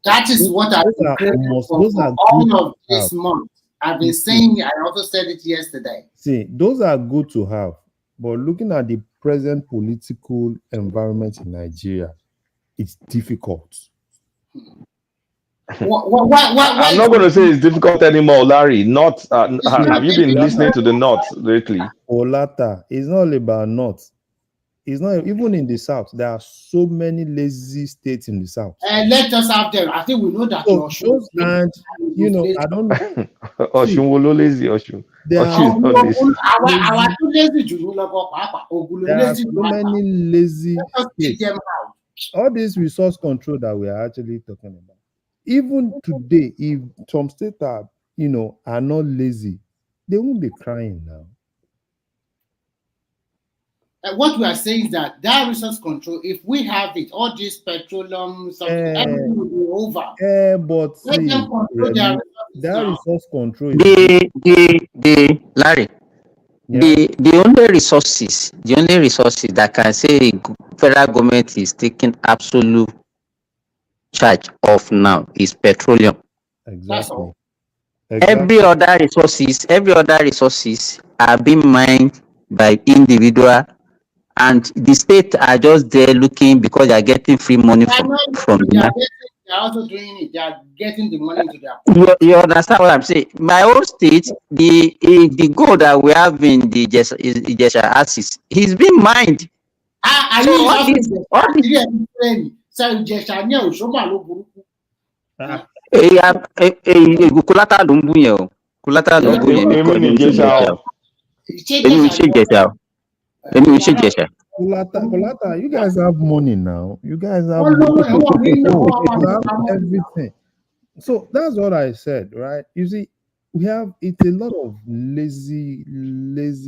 That is what I've been craving for those are good all of to have. this month. I've been You see, saying, I also said it yesterday. see, those are good to have. But looking at the present political environment in Nigeria, it's difficult. I'm not going to say it's difficult anymore, Larry. Not have you been listening to the North lately? Olata, it's not all about North. It's not even in the South. There are so many lazy states in the South. And let us have them. I think we know that So you're sure. and I don't know. Oshun will lazy Oshun. There are Oshun is not lazy. Our too lazy to rule up. There are so many lazy Let us take states. them out. All this resource control that we are actually talking about. Even today, if some states are not lazy, they won't be crying now. What we are saying is that resource control, if we have it, all this petroleum, something, everything will be over. But let see, them control their that resource control is the Larry, yeah. the only resources that can say federal government is taking absolute charge of now is petroleum. Exactly. Every other resources are being mined by individual, and the state are just there looking because they are getting free money from They are also doing it. They are getting the money into their pocket. you understand what I'm saying? My own state, the gold that we have in the Ijesha axis, he's been mined. Are So you all this, Kulata ló ń bú yẹn o. Kulata ló ń bú yẹn. Èmi ni Ìjẹ̀ṣà o. Èmi ò ṣe Ìjẹ̀ṣà o. Èmi ò ṣe Ìjẹ̀ṣà. Kulata, you guys have money now. You guys have money. You have everything. So that's what I said, right? You see, it's a lot of laziness,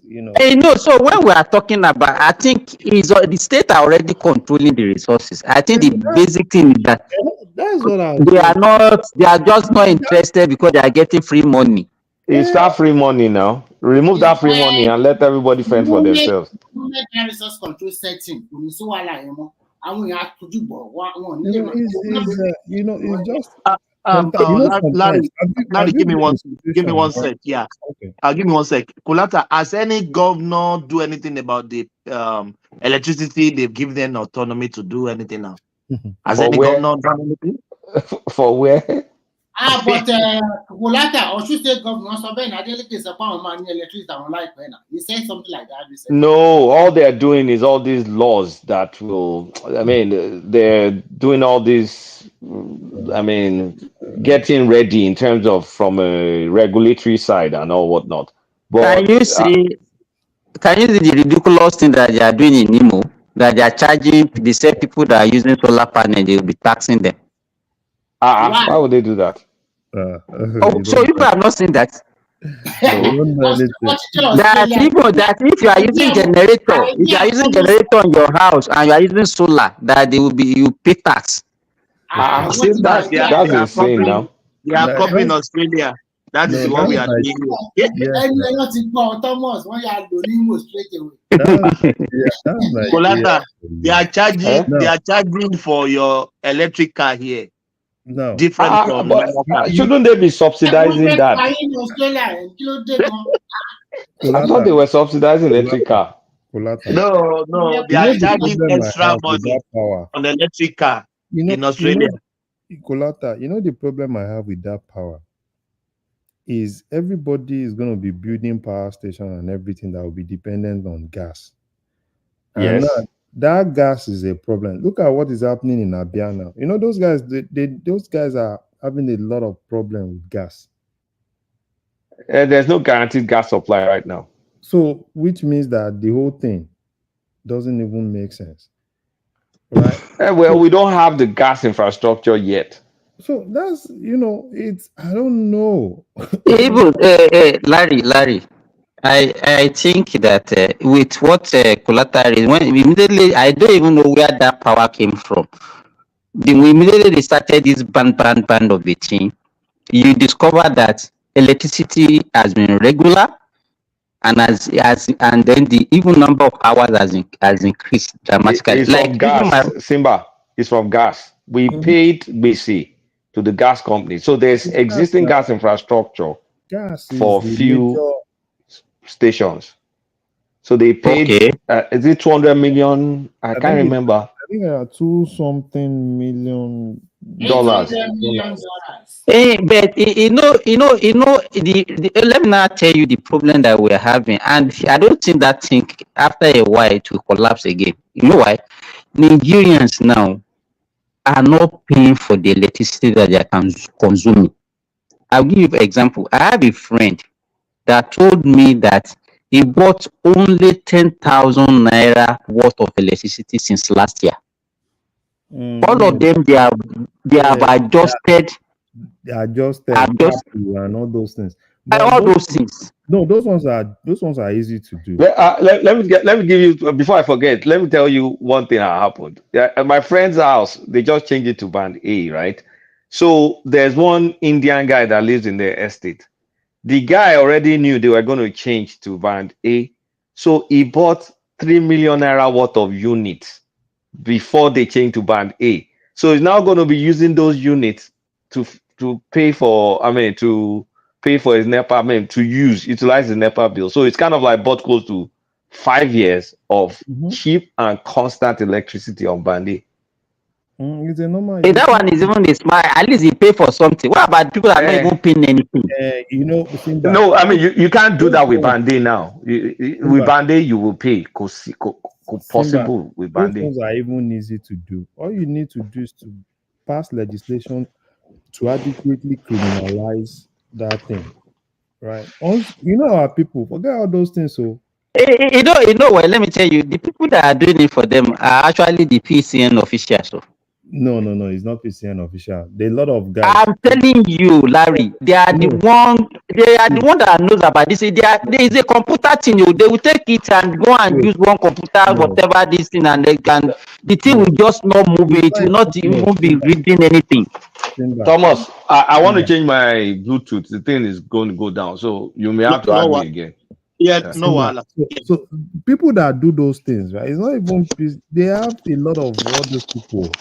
No, so when we are talking about, I think the state are already controlling the resources. I think the basic thing is that that's what I they are just not interested because they are getting free money. It's that free money now. Remove that free money and let everybody fend for themselves. Resource control setting. It's just Larry, give me one sec. Yeah. Okay. Give me one sec. Kulata, has any governor do anything about the electricity? They've given them autonomy to do anything now. Has any governor done anything? For where? But Kulata, or should state governor, so Ben Adeleke is upon money electricity and like Pena. He said something like that. No, all they're doing is all these laws that will, they're doing all this, getting ready in terms of from a regulatory side and all whatnot. But Can you see the ridiculous thing that they are doing in Imo? That they are charging the same people that are using solar panel, they will be taxing them. Why would they do that? So you have not seen that? That if you are using generator in your house and you are using solar, that you pay tax. That's insane now. They are copying Australia. That is what we are doing. Thomas, when you are doing straight away. Kolata, they are charging for your electric car here. No. Different from shouldn't they be subsidizing that? I thought they were subsidizing electric car. No, they are charging extra money on the electric car in Australia. Kolata, the problem I have with that power is everybody is going to be building power station and everything that will be dependent on gas. And now Yes. that gas is a problem. Look at what is happening in Abia now. You know, those guys, those guys are having a lot of problem with gas. There's no guaranteed gas supply right now. So, which means that the whole thing doesn't even make sense, right? Well, we don't have the gas infrastructure yet. So that's, it's, I don't know. Even Larry, I think that with what collateral is, when immediately I don't even know where that power came from. We immediately started this band of the thing. You discover that electricity has been regular, and and then the even number of hours has increased dramatically. It's Like from even my gas, Simba. It's from gas. We Mhm. paid BC to the gas company. So there's It's gas existing now. gas infrastructure Gas is for the few major. stations. So they paid, okay. is it 200 million? I I can't think remember. I think there are two something million Dollars. dollars. But let me now tell you the problem that we're having, and I don't think that thing after a while it will collapse again. You know why? Nigerians now are not paying for the electricity that they are consuming. I'll give you an example. I have a friend that told me that he bought only 10,000 naira worth of electricity since last year. All of No, them they have yeah, adjusted they are just adjust capital and all those things. But all those things. no, those ones are easy to do. Let me give you, before I forget, let me tell you one thing that happened. Yeah, at my friend's house, they just changed it to band A, right? So there's one Indian guy that lives in their estate. The guy already knew they were going to change to band A. So he bought 3 million naira worth of units before they changed to band A. So he's now going to be using those units to pay for, to pay for his NEPA, utilize his NEPA bill. So it's kind of like bought close to 5 years of Mhm. cheap and constant electricity on band A. It's a normal. Hey, that one is even a smart. At least he pay for something. What about people that are not Eh, even paying anything? Simba. no, you can't do Those that with ones, band A now. With Simba, band A, you will pay. Simba. Possible with Those band A. ones are even easy to do. All you need to do is to pass legislation to adequately criminalize that thing, right? Once our people forget all those things. So Well, let me tell you, the people that are doing it for them are actually the PCN officials. So. no, it's not PCN official. There are a lot of guys. I'm telling you, Larry, they are the No, one. They are the see, one that knows about this. There is a computer thing. They will take it and go and wait, use one computer, no, whatever this thing, and they can. The thing no. will just not move. It's It not will not no, even be Simba, reading anything. Simba, Thomas, I want to Simba, change my Bluetooth. The thing is going to go down. So you may No, have to no add me what? again. Yeah, Yeah. no Simba. wahala. So people that do those things, right? It's not even they have a lot of all those people,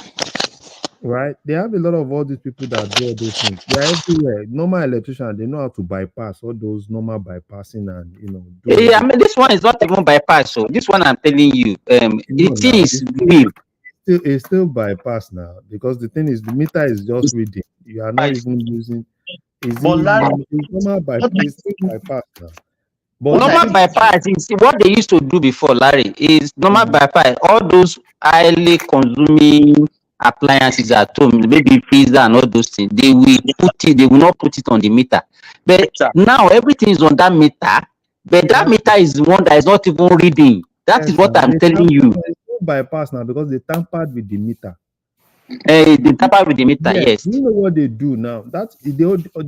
right? They have a lot of all these people that do all those things. They're everywhere. Normal electricians, they know how to bypass all those normal bypassing and do I everything. mean, this one is not even bypass. So this one, I'm telling you, No, it now is real. it's still bypass now because the thing is the meter is just reading. You are not even using. Is But it? Larry, It's normal bypass. what I It's still bypass now. But what the I Normal thing, feel bypass is what they used to do before, Larry. Is normal Mhm. bypass. All those highly consuming appliances at home, maybe freezer and all those things, they will put it. They will not put it on the meter. But now everything is on that meter. But that That meter is the one that is not even reading. That is yes, what now I'm telling you. it's still bypass now because they tampered with the meter. They tamper with the meter. Yes, Yes. you know what they do now. That's the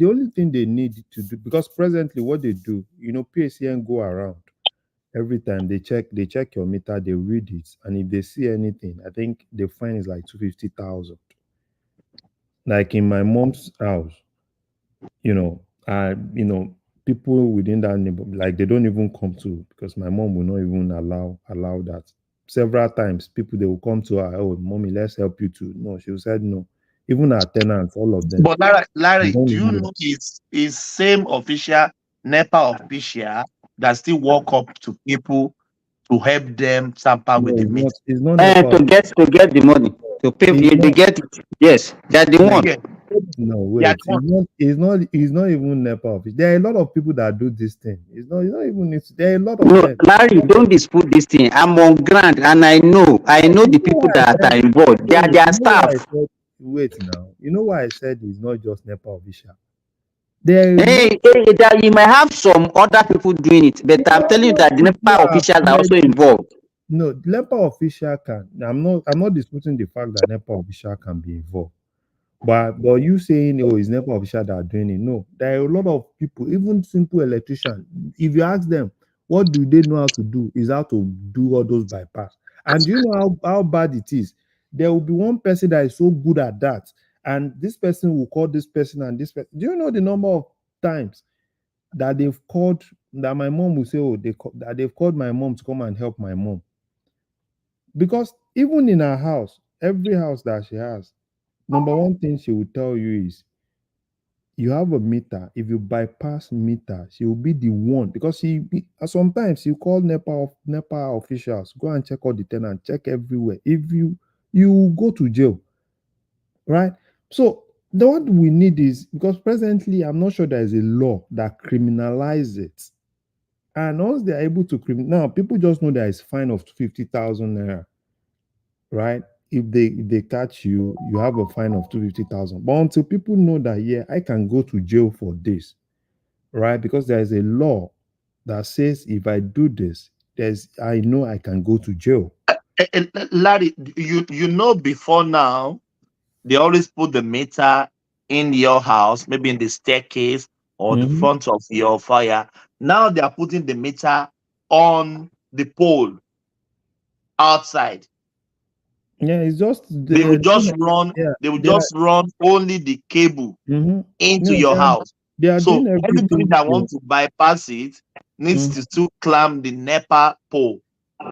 only thing they need to do because presently what they do, PACN go around every time they check your meter, they read it, and if they see anything, I think the fine is like 250,000. Like in my mom's house, you know, people within that neighbor, like they don't even come to because my mom will not even allow that. Several times, people they will come to her, oh, mommy, let's help you too. No, she said no. Even our tenants, all of them, but they Larry, don't do you even. know is same official NEPA official that still walk up to people to help them tamper with No, the it's meter? not. It's not NEPA. To get the money to pay. It's They not. get it. Yes, they are the No, one. Yeah. No, They are wait. the ones. It's not even NEPA office. There are a lot of people that do this thing. It's not even. There are a lot of No, them. Larry, don't dispute this thing. I'm on ground and I know the You know people why I that said, are involved. They are you their know why I staff. said, wait now. You know why I said it's not just NEPA official. There are a lot. That you might have some other people doing it, but I'm telling you that the NEPA officials are also involved. No, NEPA official can. I'm not disputing the fact that NEPA official can be involved. But you saying, oh, it's NEPA official that are doing it. No, there are a lot of people, even simple electricians. If you ask them, what do they know how to do? Is how to do all those bypass. And you know how bad it is. There will be one person that is so good at that, and this person will call this person and this person. Do you know the number of times that they've called, that my mom will say, oh, that they've called my mom to come and help my mom? Because even in her house, every house that she has, number one thing she will tell you is, you have a meter. If you bypass meter, she will be the one, because sometimes you call NEPA officials, go and check all the tenants, check everywhere. If you go to jail, right? So what we need is, because presently I'm not sure there is a law that criminalizes it. And once they are able to now, people just know there is fine of 50,000 naira, right? If they catch you, you have a fine of 250,000. But until people know that, yeah, I can go to jail for this, right? Because there is a law that says if I do this, I know I can go to jail. Larry, you know, before now, they always put the meter in your house, maybe in the staircase or the front of your fire. Now they are putting the meter on the pole outside. Yeah, it's just They will just run. They will just run only the cable into your house. They are So doing anybody everything. that wants to bypass it needs to still climb the NEPA pole.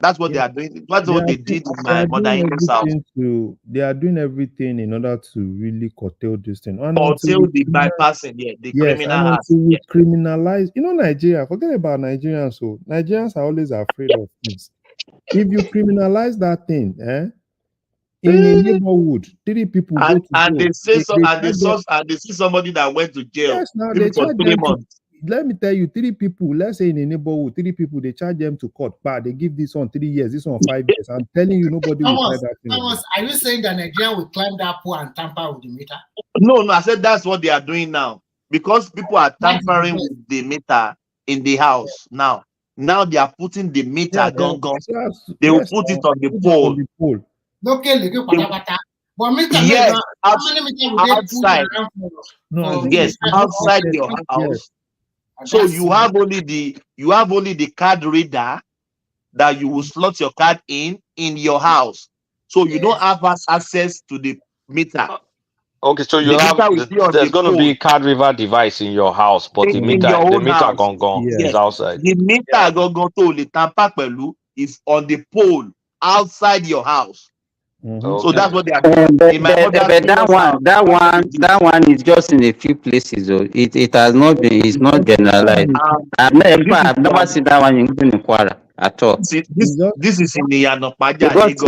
That's what they are doing. That's what they did in my mother-in-law's house. They are doing everything in order to really curtail this thing. And Until the bypassing, the criminal and has. until we criminalize, Nigeria, forget about Nigerians. So Nigerians are always afraid of things. If you criminalize that thing, in a neighborhood, 3 people go to and jail. they say so, and they see somebody that went to jail. Yes, now maybe they for charge 3 them months. let me tell you, 3 people, let's say in a neighborhood, 3 people, they charge them to court. But they give this one 3 years, this one 5 years. I'm telling you, nobody will try that thing. Thomas, are you saying that Nigeria will climb that pole and tamper with the meter? No, I said that's what they are doing now. Because people are tampering with the meter in the house now. Now they are putting the meter They will put it on the pole. But meter, yes, how many meters will they put outside. Yes, outside your house. So you have only the card reader that you will slot your card in your house. So you don't have access to the meter. Okay, so you there's going to be card reader device in your house, but the meter is outside. The meter is on the pole outside your house. So that's what they are doing. But that one is just in a few places. Though. It has not been. It's not generalized. I've never seen that one in Kwara at all. This is in the Yanopaja. Because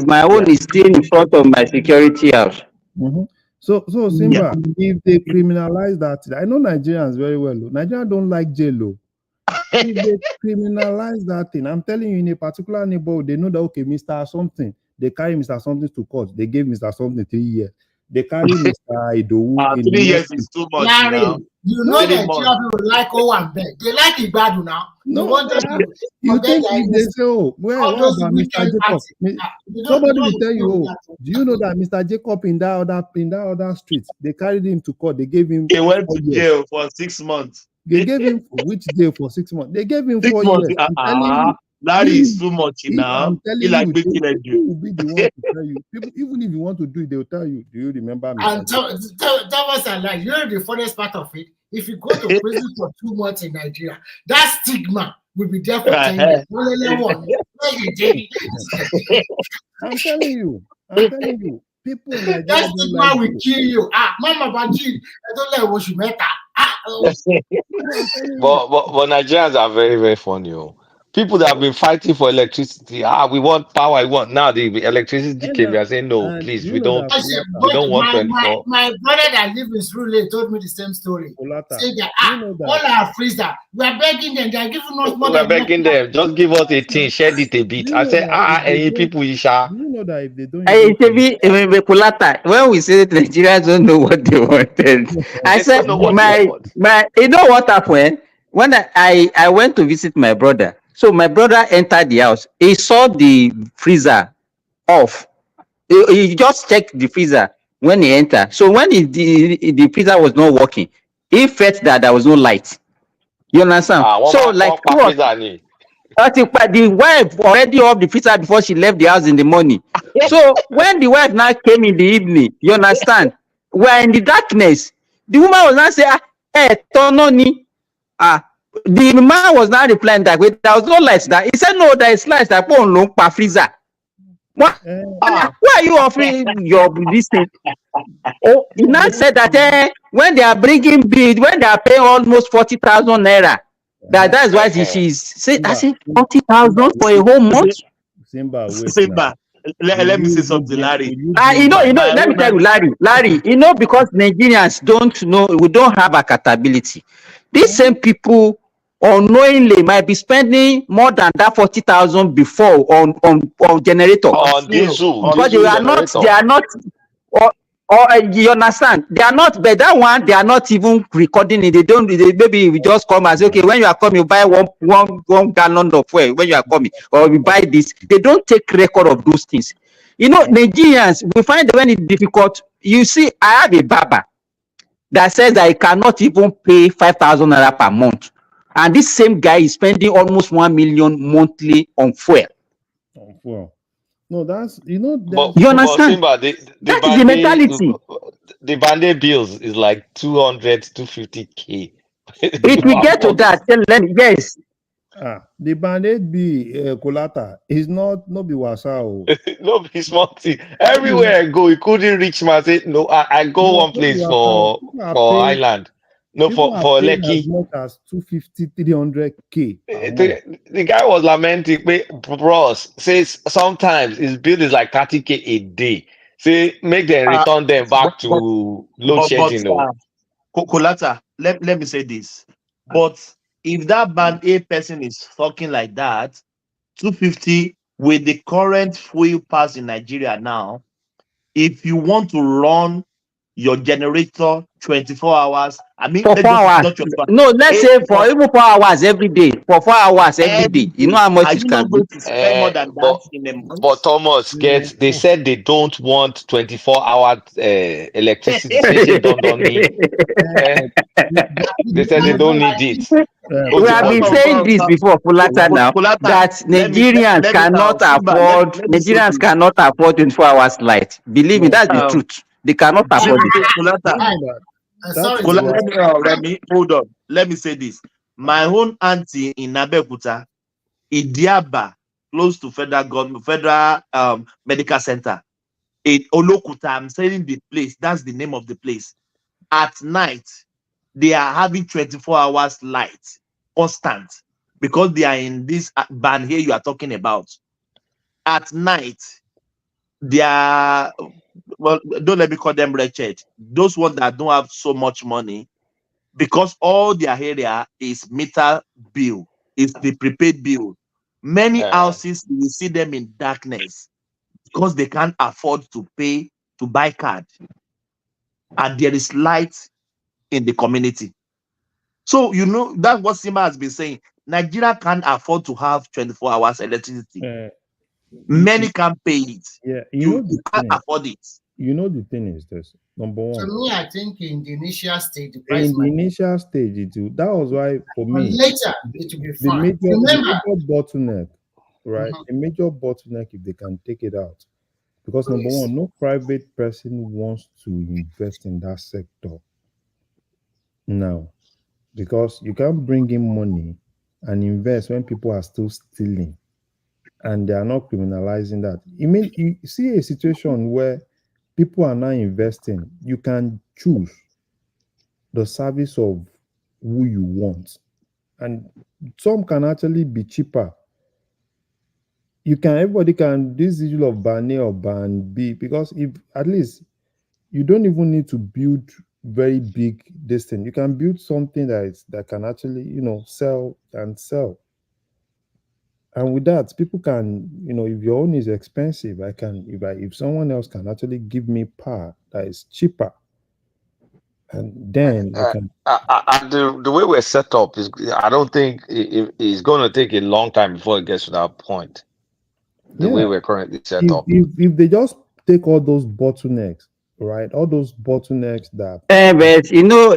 my own is still in front of my security house. So Simba, if they criminalize that, I know Nigerians very well. Nigerians don't like jail. If they criminalize that thing, I'm telling you, in a particular neighborhood, they know that, okay, Mr. Something, they carry Mr. Something to court. They gave Mr. Something 3 years. They carry Mr. Idowu. 3 years is too much. Larry, now. You know Nigeria people like Owambe. They like Igbadu now. No, you think if they say, oh, what about Mr. Jacob? Somebody will tell you, oh, do you know that Mr. Jacob in that other street, they carried him to court. They gave him. He went to jail for 6 months. They gave him which jail for 6 months? They gave him 4 years. Larry is too much now. I'm telling you, people will be the one to tell you. People, even if you want to do it, they'll tell you. Do you remember me? And Thomas and like, you know the funniest part of it? If you go to prison for 2 months in Nigeria, that stigma will be there for 10 years. I'm telling you. People in Nigeria that stigma will kill you. Mama Baji, I don't like what you met. But Nigerians are very, very funny. People that have been fighting for electricity, we want power, we want now the electricity came. They are saying no, and please, you we know that don't, we But don't want my 24. brother that lives in Srule told me the same story. Olata, Say that you know all that our freezer, we are begging them, they are giving us more We're than enough. begging them, just give us 18, shed it a bit. you I know say, that if they any don't people, Isha. do you know that if they don't I even Kulata, when we say that Nigerians don't know what they wanted, I They don't said know what they want. you know what happened when I went to visit my brother. So my brother entered the house. He saw the freezer off. He just checked the freezer when he entered. So when the freezer was not working, he felt that there was no light. You understand? So Woma, like two or freezer ni. the wife already off the freezer before she left the house in the morning. So when the wife now came in the evening, you understand, we're in the darkness. The woman was now saying, tono ni. The man was now replying that there was no light. That he said, no, there is light. That phone long per freezer. What? Why are you offering your this thing? Oh, he now said that when they are bringing bill, when they are paying almost 40,000 naira, that's why she's say, I say 40,000 for a whole month. Simba, wait now. Simba, let me say something, Larry. Let me tell you, Larry, because Nigerians don't know, we don't have accountability. These same people unknowingly might be spending more than that 40,000 before on generator. On diesel Because they are generator. not, you understand? They are not, but that one, they are not even recording it. Maybe we just come and say, okay, when you are coming, you buy one gallon of fuel when you are coming, or we buy this. They don't take record of those things. Nigerians, we find that when it's difficult, you see, I have a barber that says that he cannot even pay 5,000 naira per month. And this same guy is spending almost 1 million monthly on fuel. Well, no, that's you understand? Simba, the That is the mentality. The band bills is like 200, 250K. If we get to that, then yes. The band-aid be Kolata is not be wasa. No be small thing. Everywhere I go, you couldn't reach me. I say, no, I go one place for Island. No, for as Lekki. much as 250, 300K. The guy was lamenting, bros, says sometimes his bill is like 30K a day. Say, make them return them back to load shedding. Kolata, let me say this. But if that band A person is talking like that, 250 with the current fuel pass in Nigeria now, if you want to run your generator 24 hours, I mean, for 4 hours. No, let's say for even 4 hours every day. For 4 hours every day. You know how much it can be. Going to spend more than that in a month? But Thomas, they said they don't want 24-hour electricity. They said they don't need it. We have been saying this before, Fulata, now, that Nigerians cannot afford 24 hours light. Believe me, that's the truth. They cannot afford it. Hold on. Let me say this. My own auntie in Abeokuta, Idiaba, close to federal medical center. In Olokuta, I'm saying the place. That's the name of the place. At night, they are having 24 hours light, constant, because they are in this band here you are talking about. At night, they are, well, don't let me call them wretched. Those ones that don't have so much money, because all their area is meter bill, is the prepaid bill. Many houses, you see them in darkness because they can't afford to pay to buy card. And there is light in the community. So, that's what Sima has been saying. Nigeria can't afford to have 24 hours electricity. Many can't pay it. Yeah, you can't afford it. The thing is this. Number one. To me, I think in the initial stage, that was why for me. Later, it will be fine. The major bottleneck, right? A major bottleneck if they can take it out. Because number one, no private person wants to invest in that sector now. Because you can't bring in money and invest when people are still stealing and they are not criminalizing that. You see a situation where people are now investing. You can choose the service of who you want. And some can actually be cheaper you can, everybody can, this issue of ban A or ban B, because if at least you don't even need to build very big this thing. You can build something that can actually, sell and sell. And with that, people can, if your own is expensive, if someone else can actually give me power that is cheaper, and then I can. The way we're set up is, I don't think it's going to take a long time before it gets to that point. The way Yeah, we're currently set if up. if they just take all those bottlenecks, right? All those bottlenecks that. But you know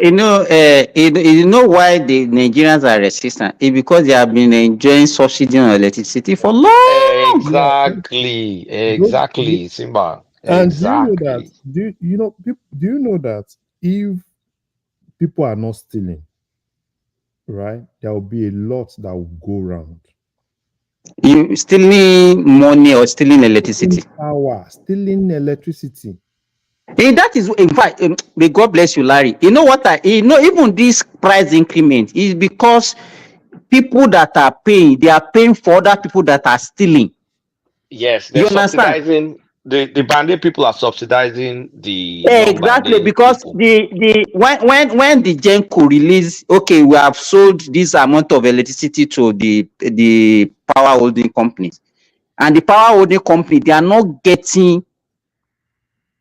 why the Nigerians are resistant? It's because they have been enjoying subsidy on electricity for long. Yeah, those, Exactly, Simba. and do you know that? Exactly. Do you know that if people are not stealing, right, there will be a lot that will go around. You stealing money or stealing electricity? Stealing power, stealing electricity. That is, in fact, may God bless you, Larry. You know what? Even this price increment is because people that are paying, they are paying for other people that are stealing. Yes, they're You understand? subsidizing the bandit people are subsidizing the Exactly, non-bandit because people. when the Genco release, okay, we have sold this amount of electricity to the power holding companies, and the power holding company, they are not getting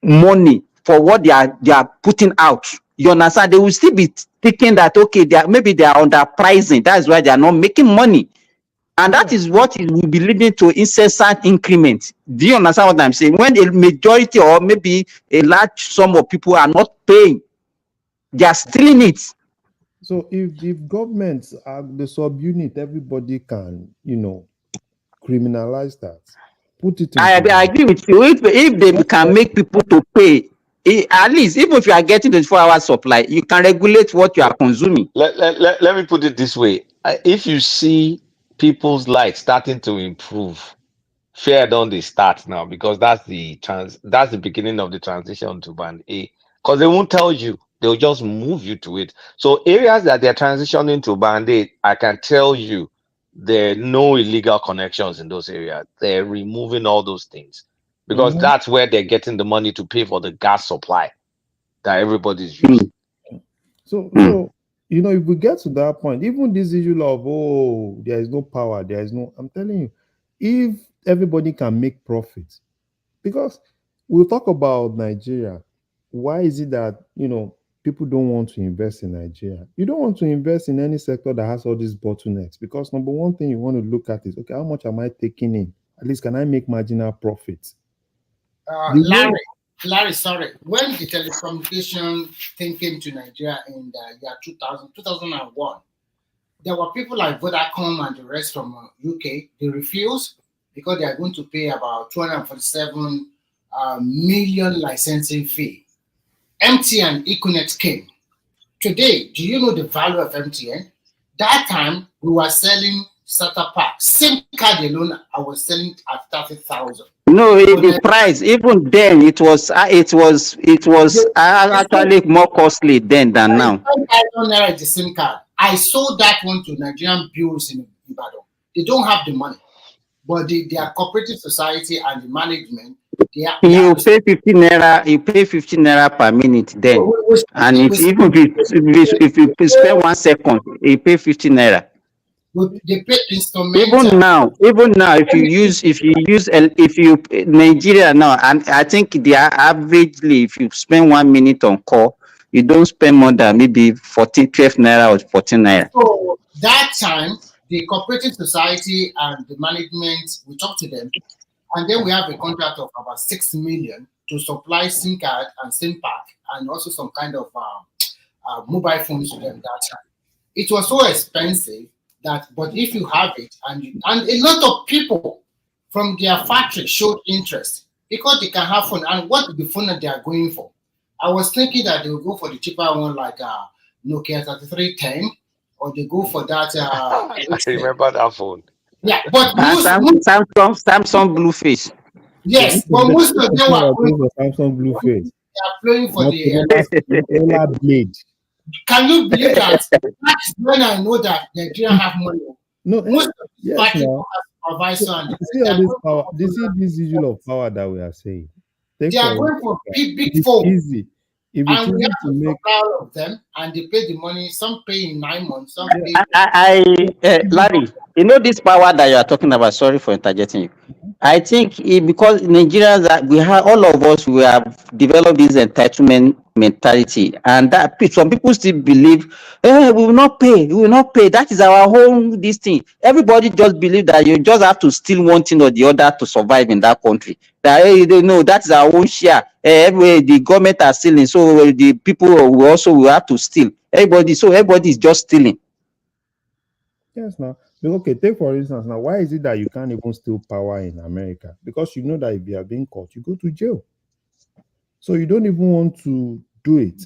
money for what they are putting out. You understand? They will still be thinking that, okay, maybe they are underpricing. That's why they are not making money. And that is what it will be leading to incessant increment. Do you understand what I'm saying? When a majority or maybe a large sum of people are not paying, they are stealing it. So if governments are the subunit, everybody can, criminalize that. Put it I into agree with you. If they can make people to pay, at least even if you are getting 24-hour supply, you can regulate what you are consuming. Let me put it this way. If you see people's light starting to improve, fear don't they start now, because that's the beginning of the transition to band A. Because they won't tell you, they'll just move you to it. So areas that they're transitioning to band A, I can tell you there are no illegal connections in those areas. They're removing all those things because Mhm. that's where they're getting the money to pay for the gas supply that everybody's using. So if we get to that point, even this issue of there is no power, there is no. I'm telling you, if everybody can make profit, because we'll talk about Nigeria. Why is it that people don't want to invest in Nigeria? You don't want to invest in any sector that has all these bottlenecks, because number one thing you want to look at is, okay, how much am I taking in? At least can I make marginal profits? Larry, sorry. When the telecommunication thing came to Nigeria in the year 2001, there were people like Vodacom and the rest from UK. They refused because they are going to pay about 247 million licensing fee. MTN Econet came. Today, do you know the value of MTN? That time, we were selling starter pack. SIM card alone, I was selling at 30,000. No, the price even then it was actually more costly then than now. The SIM card. I sold that one to Nigerian bureaus in Ibadan. They don't have the money, but their cooperative society and the management. You pay 15 naira. You pay 15 naira per minute then, and if you spend 1 second, you pay 15 naira. They pay instrumental. Even now, if you Nigeria now, and I think they are averagely, if you spend 1 minute on call, you don't spend more than maybe 12 naira or 14 naira. So that time, the cooperative society and the management, we talk to them, and then we have a contract of about 6 million to supply SIM card and SIM pack, and also some kind of mobile phones to them that time. It was so expensive that, but if you have it, and a lot of people from their factory showed interest because they can have fun. And what the phone that they are going for? I was thinking that they will go for the cheaper one like Nokia 3310, or they go for that. I remember that phone. Yeah, but Samsung Blueface. Yes, but most of them are going for Samsung Blueface. They are playing for Motorola Blade. Can you believe that? That is when I know that Nigeria have money. No, most of these factories no. supervisor and the See rest. They all are this going power. for This is this issue of power that we are saying. Take they are for going for instance, big it's phone. easy. If it's And we easy have to to make, supply all of them, and they pay the money. Some pay in 9 months, some yeah, pay. Larry, you know this power that you are talking about. Sorry for interjecting you. I think because Nigerians, we have all of us, we have developed this entitlement mentality, and that some people still believe, we will not pay, we will not pay. That is our whole this thing. Everybody just believe that you just have to steal one thing or the other to survive in that country. That they know that is our own share. Everywhere the government are stealing, so the people will have to steal. Everybody is just stealing. yes, now. Okay, take for instance now. Why is it that you can't even steal power in America? Because you know that if you are being caught, you go to jail. So you don't even want to do it.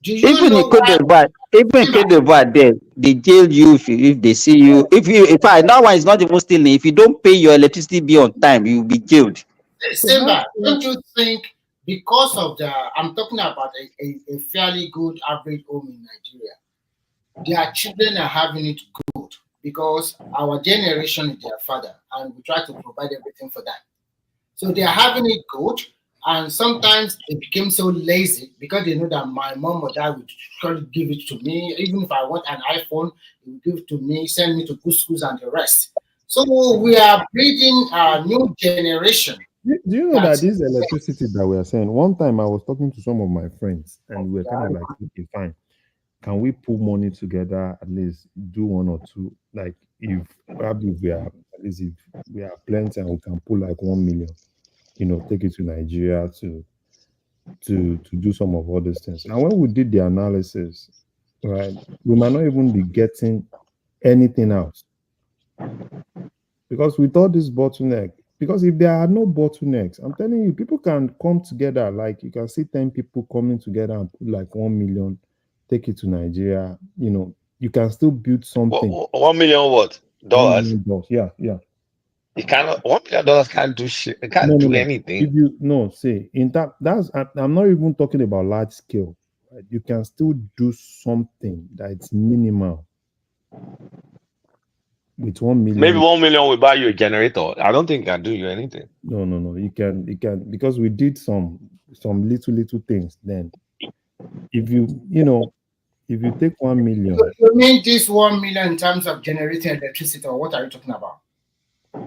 Do you Even in know Cote why? d'Ivoire, they jail you if they see you. In fact, that one is not even stealing. If you don't pay your electricity bill on time, you will be jailed. So how? Simba, don't you think because of I'm talking about a fairly good average home in Nigeria, their children are having it good because our generation is their father and we try to provide everything for them. So they are having it good, and sometimes they became so lazy because they know that my mom or dad would surely give it to me. Even if I want an iPhone, they will give it to me, send me to good schools and the rest. So we are breeding a new generation. Do you know that That's this electricity that we are saying? One time I was talking to some of my friends, and we were kind of like, okay, fine. Can we put money together, at least do one or two? Like if probably we are at least if we are plenty and we can pull like 1 million, take it to Nigeria to do some of all these things. And when we did the analysis, right, we might not even be getting anything out. Because with all this bottleneck, because if there are no bottlenecks, I'm telling you, people can come together. Like you can see 10 people coming together and put like 1 million, take it to Nigeria. You can still build something. 1 million what? Dollars? $1 million. Yeah, yeah. It cannot. $1 million can't do shit. It can't do No. anything. If you no say in that's I'm not even talking about large scale. Right? You can still do something that's minimal with 1 Maybe million. 1 million will buy you a generator. I don't think it can do you anything. No. You can because we did some little things then. If if you take 1 million, you mean this 1 million in terms of generating electricity, or what are you talking about?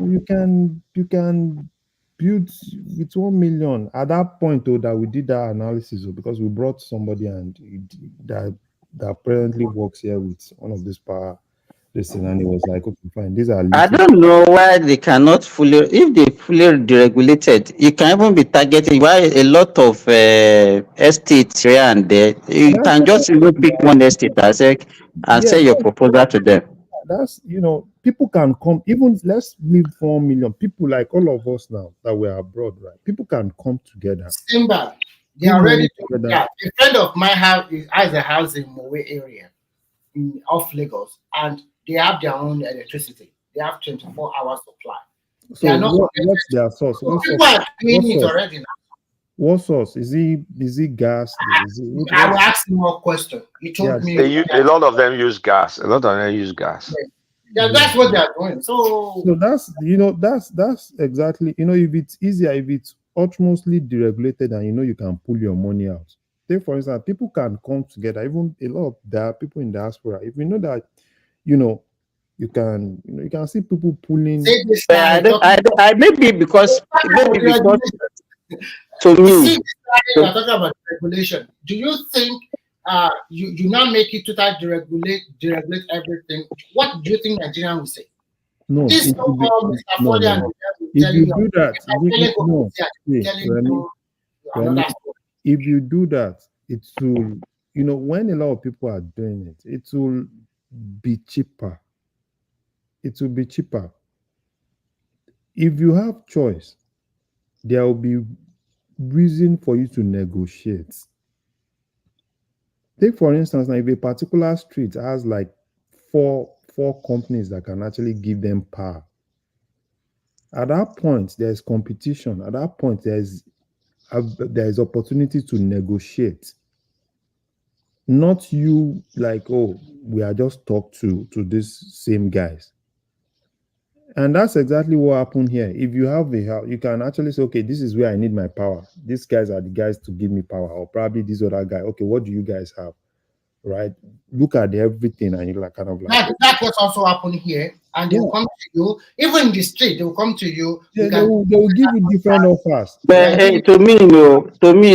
you can build with 1 million at that point though that we did that analysis because we brought somebody that apparently works here with one of these power this thing, and he was like, okay, fine, these are I little. don't know why they cannot if they fully deregulated, you can even be targeting why a lot of estates here and there. You That's can what just even pick one estate and yeah, sell your proposal to them. that's people can come, even let's leave 4 million people like all of us now that we're abroad, right? People can come together, Simba, they put are ready money to do together. that. A friend of mine has a house in Mowe area off Lagos, and they have their own electricity. They have 24 hours supply. They So are not what's their source? so people are doing it already now. What source? Is it gas? I will ask him more questions. He told me A lot of them use gas. A lot of them use gas. that's what they are doing. So that's that's exactly if it's easier, if it's utmostly deregulated, and you can pull your money out. Take for instance, people can come together. Even a lot of there are people in diaspora. If you know that, you can see people pulling. say this I, line, don't, I, don't- I maybe because to see, me. you are talking about regulation. Do you think you now make it total deregulate everything? What do you think Nigerian will say? No, This it will be, so-called Mr. no, Foley no, and no. the If telling you you, do that, no, see, Remy, another story. if you do that, it will, when a lot of people are doing it, it will be cheaper. It will be cheaper. If you have choice, there will be reason for you to negotiate. Take for instance, now if a particular street has like four companies that can actually give them power, at that point there's competition. At that point there is opportunity to negotiate. Not you like, oh, we are just talk to these same guys. And that's exactly what happened here. If you have a house, you can actually say, okay, this is where I need my power. These guys are the guys to give me power, or probably this other guy. Okay, what do you guys have? Right? Look at everything, and you're like kind of like That's what's also happened here. And they will come to you, even in the street, they will come to you. Yeah, they will give you different offers. But to me,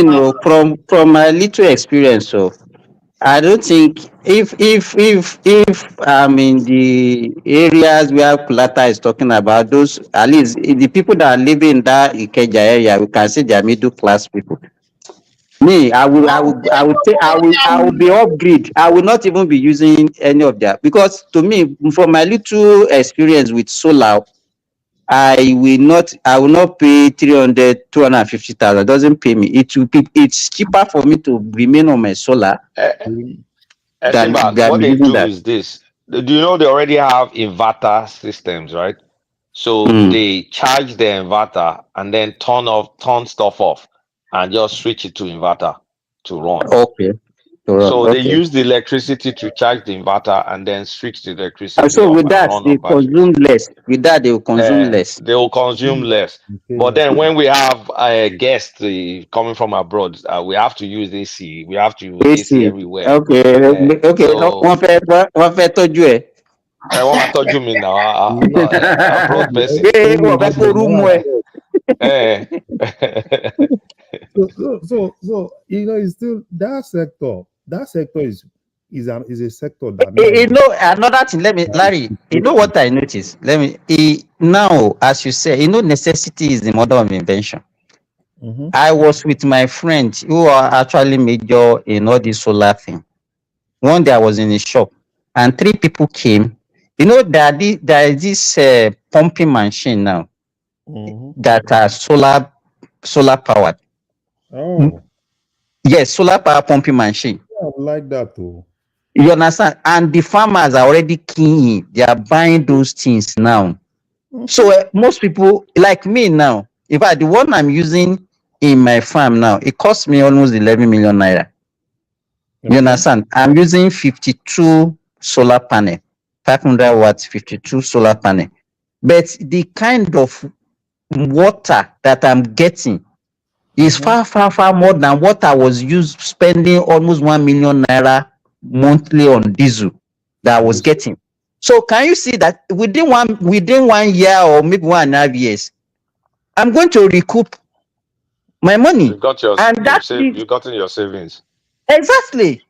no, from my little experience, so I don't think if I'm in the areas where Kulata is talking about, those at least the people that are living in that Ikeja area, we can say they are middle class people. Me, I will be upgrade. I will not even be using any of that, because to me, from my little experience with solar, I will not pay 300, 250,000. It doesn't pay me. It's cheaper for me to remain on my solar Estiba, than what they using do that. is this. Do you know they already have inverter systems, right? So Mm. they charge the inverter and then turn stuff off and just switch it to inverter to run. Okay. So they Okay. use the electricity to charge the inverter and then switch the And electricity so off with and that, run they off battery. consume less. With that, they will consume less. They will consume less. But then when we have a guest coming from abroad, we have to use AC. We have to use AC AC. everywhere. Okay. Okay. So Wọ́n fẹ́ tọ́jú ẹ̀. wọ́n máa tọ́jú mi now, abroad person. Wọ́n fẹ́ kó rúmù ẹ̀. So it's still that sector. That sector is a sector that now You know, another thing, Larry, you know what I noticed? Now, as you say, necessity is the mother of invention. I was with my friend who are actually major in all this solar thing. One day I was in a shop and three people came. You know, there is this pumping machine now that are solar powered. Oh, Yes, solar power pumping machine. yeah, I like that too. You understand? And the farmers are already keen. They are buying those things now. So most people like me now, in fact, the one I'm using in my farm now, it costs me almost 11 million naira. You understand? I'm using 52 solar panel, 500 watts, 52 solar panel. But the kind of water that I'm getting is far more than what I was spending almost 1 million naira monthly on diesel that I was getting. So can you see that within 1 year or maybe 1.5 years, I'm going to recoup my money. You got your you got in your savings. Exactly.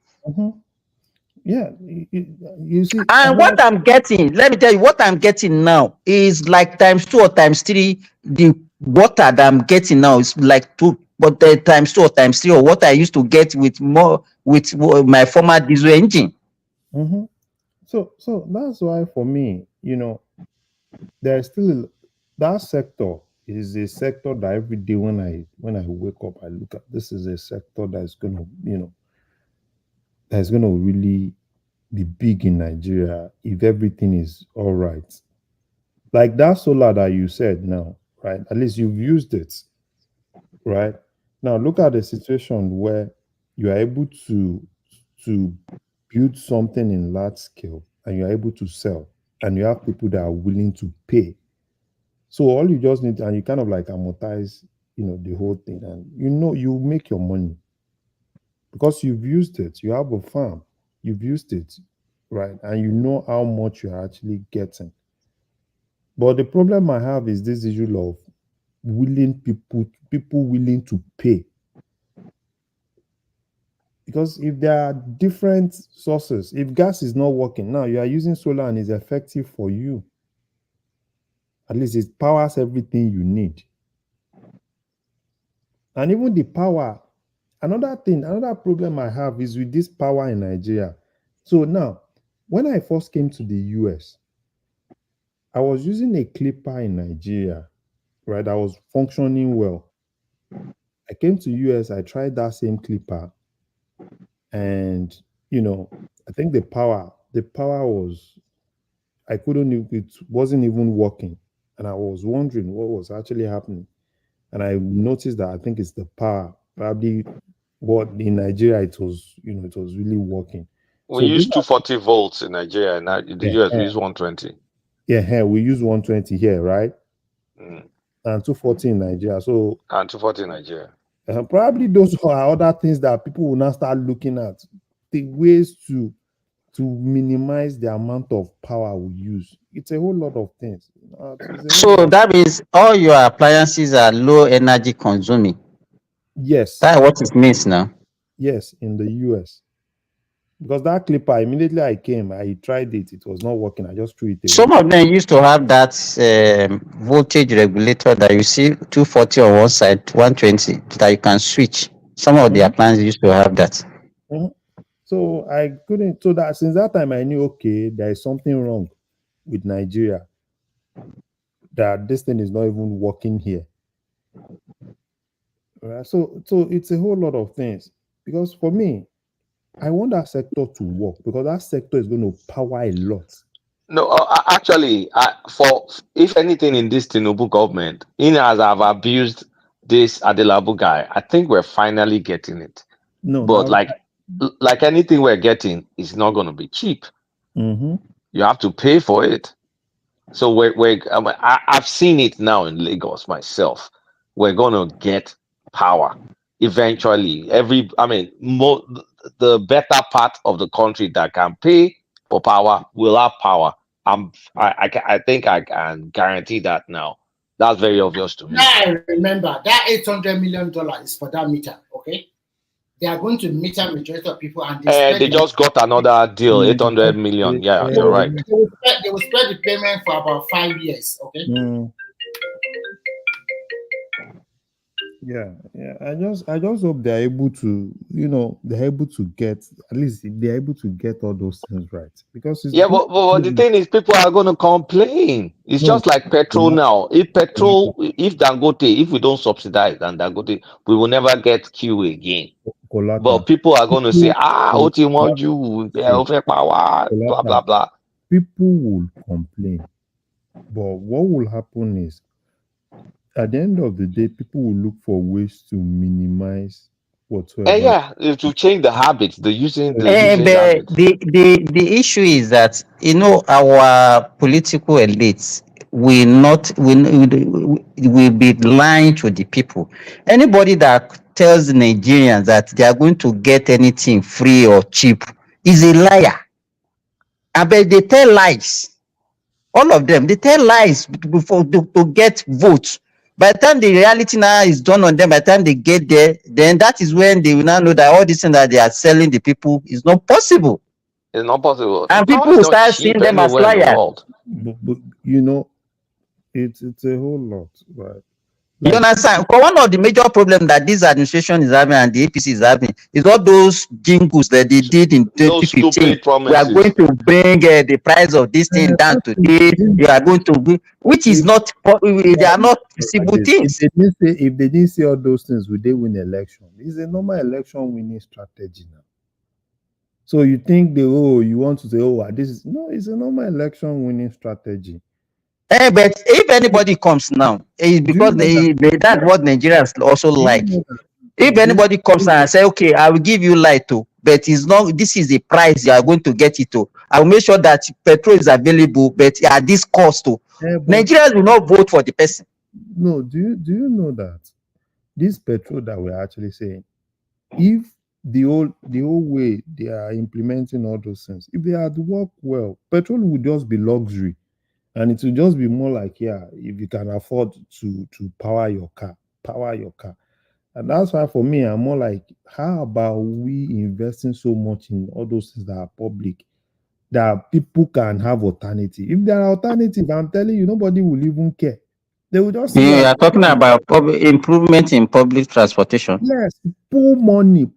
Yeah, you see. And what I'm getting, let me tell you, what I'm getting now is like times 2 or times 3. The water that I'm getting now is like 2, but times 2 or times 3 or what I used to get with my former diesel engine. So that's why for me, there's still that sector is a sector that every day when I wake up, I look at this is a sector that's gonna, that's gonna really be big in Nigeria if everything is all right. Like that solar that you said now, right? At least you've used it, right? Now look at the situation where you are able to build something in large scale and you're able to sell and you have people that are willing to pay. So all you just need, and you kind of like amortize, the whole thing, and you make your money because you've used it. You have a farm, you've used it, right? And you know how much you're actually getting. But the problem I have is this issue of people willing to pay. Because if there are different sources, if gas is not working, now you are using solar and it's effective for you. At least it powers everything you need. And even the power, another problem I have is with this power in Nigeria. So now, when I first came to the US, I was using a clipper in Nigeria, right? I was functioning well. I came to US, I tried that same clipper, and I think the power was, it wasn't even working. And I was wondering what was actually happening. And I noticed that I think it's the power. Probably what in Nigeria it was, it was really working. We So use these 240 volts in Nigeria, and in the US we use 120. Yeah, we use 120 here, right? Mm. And 240 in Nigeria. So And 240 in Nigeria. probably those are other things that people will now start looking at, the ways to minimize the amount of power we use. It's a whole lot of things. It's a whole So lot of, that means all your appliances are low energy consuming. yes, That's what it means now. yes, in the US. Because that clipper, immediately I came, I tried it. It was not working. I just threw it away. Some of them used to have that voltage regulator that you see 240 on one side, 120 that you can switch. Some of the appliances used to have that. So I couldn't. So that since that time, I knew, okay, there is something wrong with Nigeria. That this thing is not even working here. Right? So it's a whole lot of things. Because for me, I want that sector to work because that sector is going to power a lot. No, actually, for if anything in this Tinubu government, in as I've abused this Adelabu guy, I think we're finally getting it. No, But now, like anything we're getting, it's not going to be cheap. mm-hmm. You have to pay for it. So I've seen it now in Lagos myself. We're going to get power eventually. The better part of the country that can pay for power will have power. I think I can guarantee that now. That's very obvious to me. Now I remember that $800 million is for that meter. Okay, they are going to meter majority of people, and They just got another deal, 800 million. Yeah, you're right. They will spread the payment for about 5 years. Okay. Yeah. I just hope they're able to, they're able to get, at least they're able to get all those things right. Because it's but the thing is, people are going to complain. It's just like petrol now. If Dangote, if we don't subsidize and Dangote, we will never get Q again. But people are going to say, Oti want you, power, blah blah blah. People will complain, but what will happen is, at the end of the day, people will look for ways to minimize whatsoever. To change the habits, the usage But habits. the issue is that our political elites will be lying to the people. Anybody that tells the Nigerians that they are going to get anything free or cheap is a liar. But they tell lies. All of them, they tell lies before to get votes. By the time the reality now is done on them, by the time they get there, then that is when they will now know that all this thing that they are selling the people is not possible. It's not possible. And people will start seeing them as liars. But it's a whole lot, right? You understand? One of the major problems that this administration is having and the APC is having is all those jingles that they did in 2015. We are going to bring the price of this thing down today. You are going to be, which is not, they are not feasible things. If they didn't say all those things, would they win election? It's a normal election winning strategy now. So you think you want to say, it's a normal election winning strategy. But if anybody comes now, it's because that's what Nigerians also like. If anybody comes now and say, okay, I will give you light too, but it's not, this is the price you are going to get it to. I will make sure that petrol is available, but at this cost too. Nigerians will not vote for the person. No, do you know that this petrol that we're actually saying, if the old way they are implementing all those things, if they had worked well, petrol would just be luxury. And it will just be more like, if you can afford to power your car. And that's why for me, I'm more like, how about we investing so much in all those things that are public, that people can have alternative? If there are alternatives, I'm telling you, nobody will even care. They will just you are talking about improvement in public transportation. Yes, put money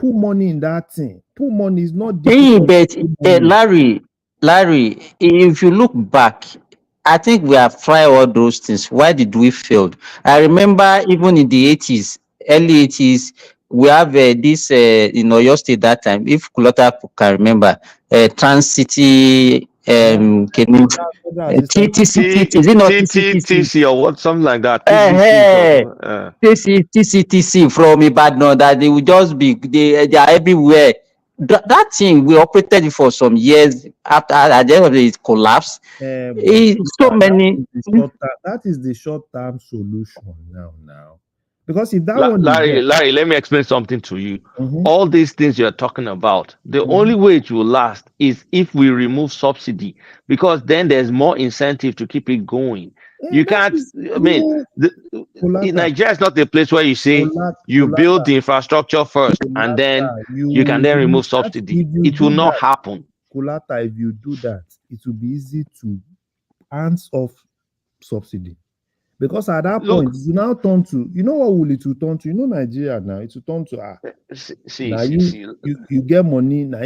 in that thing. Put money is not difficult. But Larry, if you look back, I think we have tried all those things. Why did we fail? I remember even in the 80s, early 80s, we have this in Oyo State that time, if Kulota can remember, Trans City, TTC or what, something like that. TCTC from Ibadan, that they will just be, they are everywhere. that thing we operated it for some years. After at the end of it collapsed. But So many. that is the short-term solution now. Because if that one is Larry, there, Larry, let me explain something to you. mm-hmm, All these things you're talking about, the only way it will last is if we remove subsidy, because then there's more incentive to keep it going. You that can't, is, I mean, Kolata, Nigeria is not a place where you say you build the infrastructure first and then you can then remove subsidy. It will not happen. Kolata, if you do that, it will be easy to hands off subsidy. Because at that point, you now turn to, you know what will it will turn to? You know Nigeria now, it will turn to now you get money, now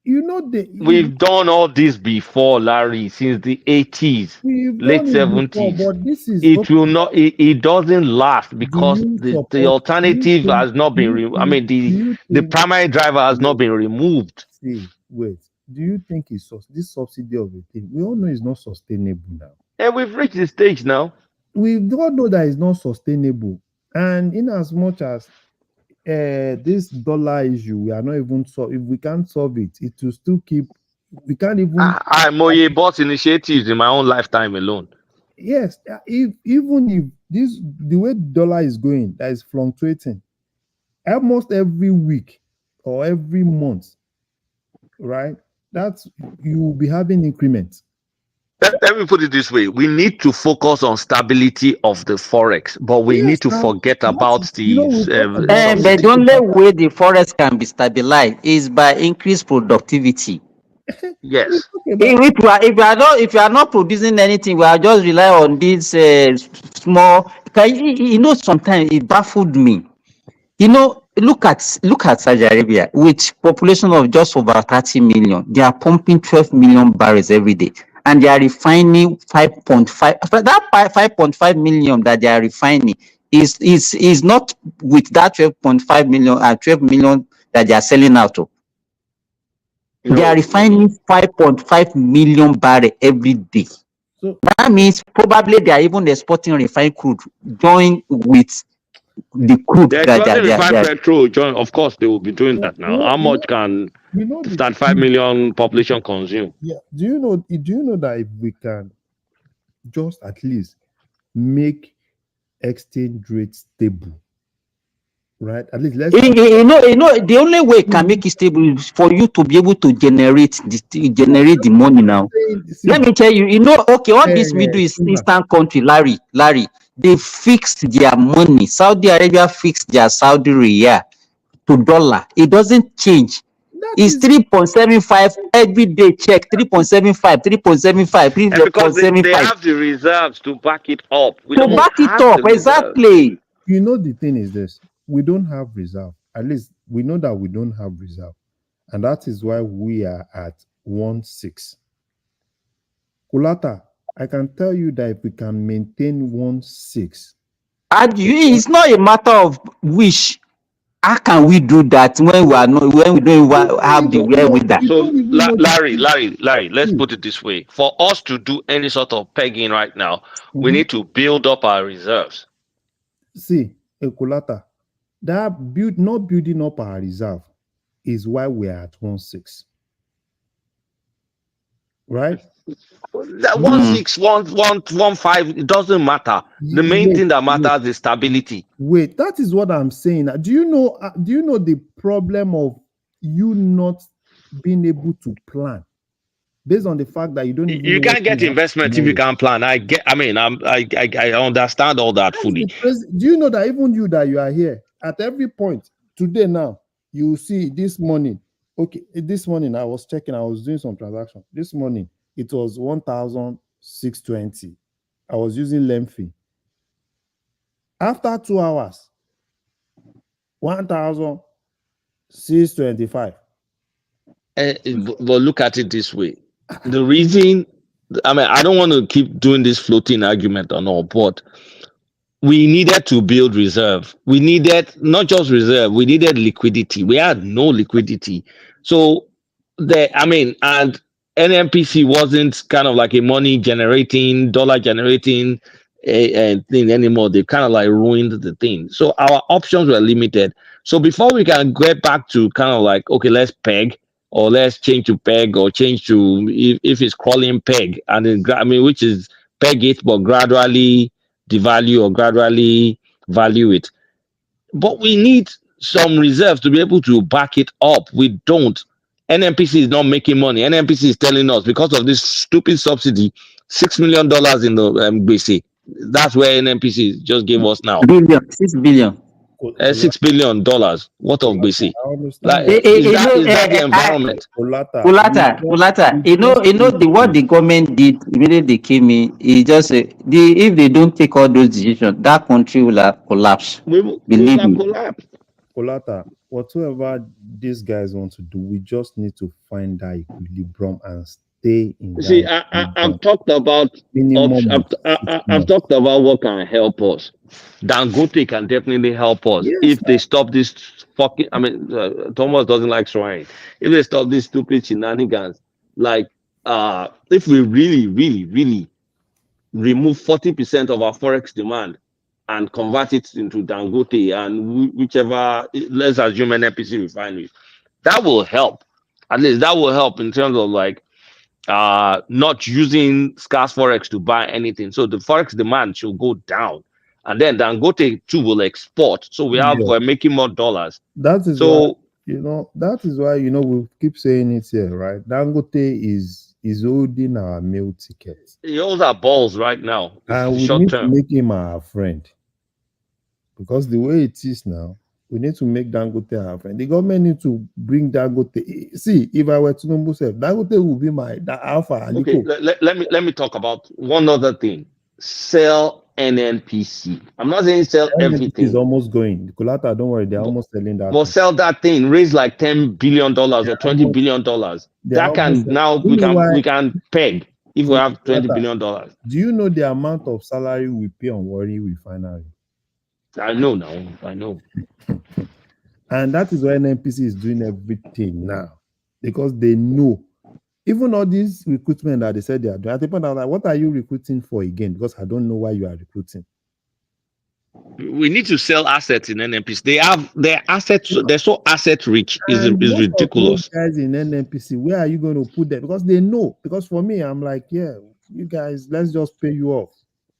we've done all this before, Larry, since the 80s, late 70s. but this is it will not, it doesn't last because the alternative has not been the primary driver has not been removed. See, wait, do you think this subsidy of a thing? We all know it's not sustainable now. And we've reached the stage now. We all know that it's not sustainable. And in as much as this dollar issue, we are not even if we can't solve it, it will still keep. We can't even. I'm bought initiatives in my own lifetime alone. Yes, even if the way dollar is going, that is fluctuating, almost every week or every month, right? That's you will be having increments. Let me put it this way: we need to focus on stability of the forex, but we need to forget about the. But the only way the forex can be stabilized is by increased productivity. Yes. If you are not producing anything, we are just rely on this small. You know, sometimes it baffled me. You know, look at Saudi Arabia with population of just over 30 million. They are pumping 12 million barrels every day, and they are refining 5.5. That 5.5 million that they are refining is not with that 12.5 million and 12 million that they are selling out of. They are refining 5.5 million barrels every day. So that means probably they are even exporting refined crude, join with the crude they're refine petrol, John. Of course, they will be doing that now. How much can 5 million population consume? Yeah. Do you know that if we can just at least make exchange rate stable, right? At least let's you know the only way it can make it stable is for you to be able to generate the money now. Let me tell you, okay, all this we do is Eastern country, Larry, they fixed their money. Saudi Arabia fixed their Saudi riyal to dollar. It doesn't change. It's 3.75 every day. Check 3.75, 3.75, 3.75. Because they have the reserves to back it up. Exactly. You know, the thing is this: we don't have reserve. At least we know that we don't have reserve, and that is why we are at 1.6. Kulata, I can tell you that if we can maintain 1.6, it's not a matter of wish. How can we do that when we don't even have the wherewithal? So, Larry, let's put it this way: for us to do any sort of pegging right now, we need to build up our reserves. See, Kulata, that not building up our reserve is why we are at 1.6. Right? That 1.6, 1.15, it doesn't matter. The main thing that matters is stability. Wait, that is what I'm saying. Do you know the problem of you not being able to plan based on the fact that you don't even you can't get investment if you can't plan. I understand all that fully. Do you know that even you are here at every point today now, you see this morning, okay, this morning I was checking, I was doing some transaction. This morning it was 1,620. I was using Lemfi. After 2 hours, 1,625. But look at it this way. The reason, I don't want to keep doing this floating argument and all, but we needed to build reserve. We needed not just reserve, we needed liquidity. We had no liquidity. So and NMPC wasn't kind of like a money generating, dollar generating thing anymore. They kind of like ruined the thing. So our options were limited. So before we can get back to kind of like, okay, let's peg or let's change to peg or change to if it's crawling peg, and then I mean, which is peg it but gradually devalue or gradually value it. But we need some reserves to be able to back it up. We don't. NNPC is not making money. NNPC is telling us because of this stupid subsidy, $6 million in the BC. That's where NNPC just gave us now. Billion, 6 billion. $6 billion worth of BC. I understand Like, that. is that the environment? Kulata, you know what the government did immediately they came in. It just if they don't take all those decisions, that country will have collapsed. Believe me. Kolata, whatever these guys want to do, we just need to find that equilibrium and stay in that. See, I've talked about I've talked about what can help us. Dangote can definitely help us if they stop this fucking. I mean, Thomas doesn't like swine. If they stop these stupid shenanigans, like if we really remove 40% of our forex demand and convert it into Dangote and whichever, let's assume NNPC refinery, that will help. At least that will help in terms of like not using scarce forex to buy anything. So the forex demand should go down, and then Dangote too will export. So we're making more dollars. That is so why, that is why we keep saying it here, right? Dangote is holding our meal tickets. He holds our balls right now. And we need to make him our friend. Because the way it is now, we need to make Dangote our friend. The government need to bring Dangote. See, if I were Tinubu self, Dangote will be my alpha. Okay, let me talk about one other thing. Sell NNPC. I'm not saying sell everything. Is almost going. Kolata, don't worry, they're almost selling that. But sell that thing, raise like $10 billion or $20 billion. That can now we can peg if we have $20 billion. Do you know the amount of salary we pay on Warri Refinery? I know now. I know. And that is why NNPC is doing everything now. Because they know. Even all these recruitment that they said they are doing, at the point I'm like, what are you recruiting for again? Because I don't know why you are recruiting. We need to sell assets in NNPC. They have their assets, they're so asset rich, is ridiculous. Guys in NNPC, where are you going to put them? Because they know. Because for me, I'm like, yeah, you guys, let's just pay you off.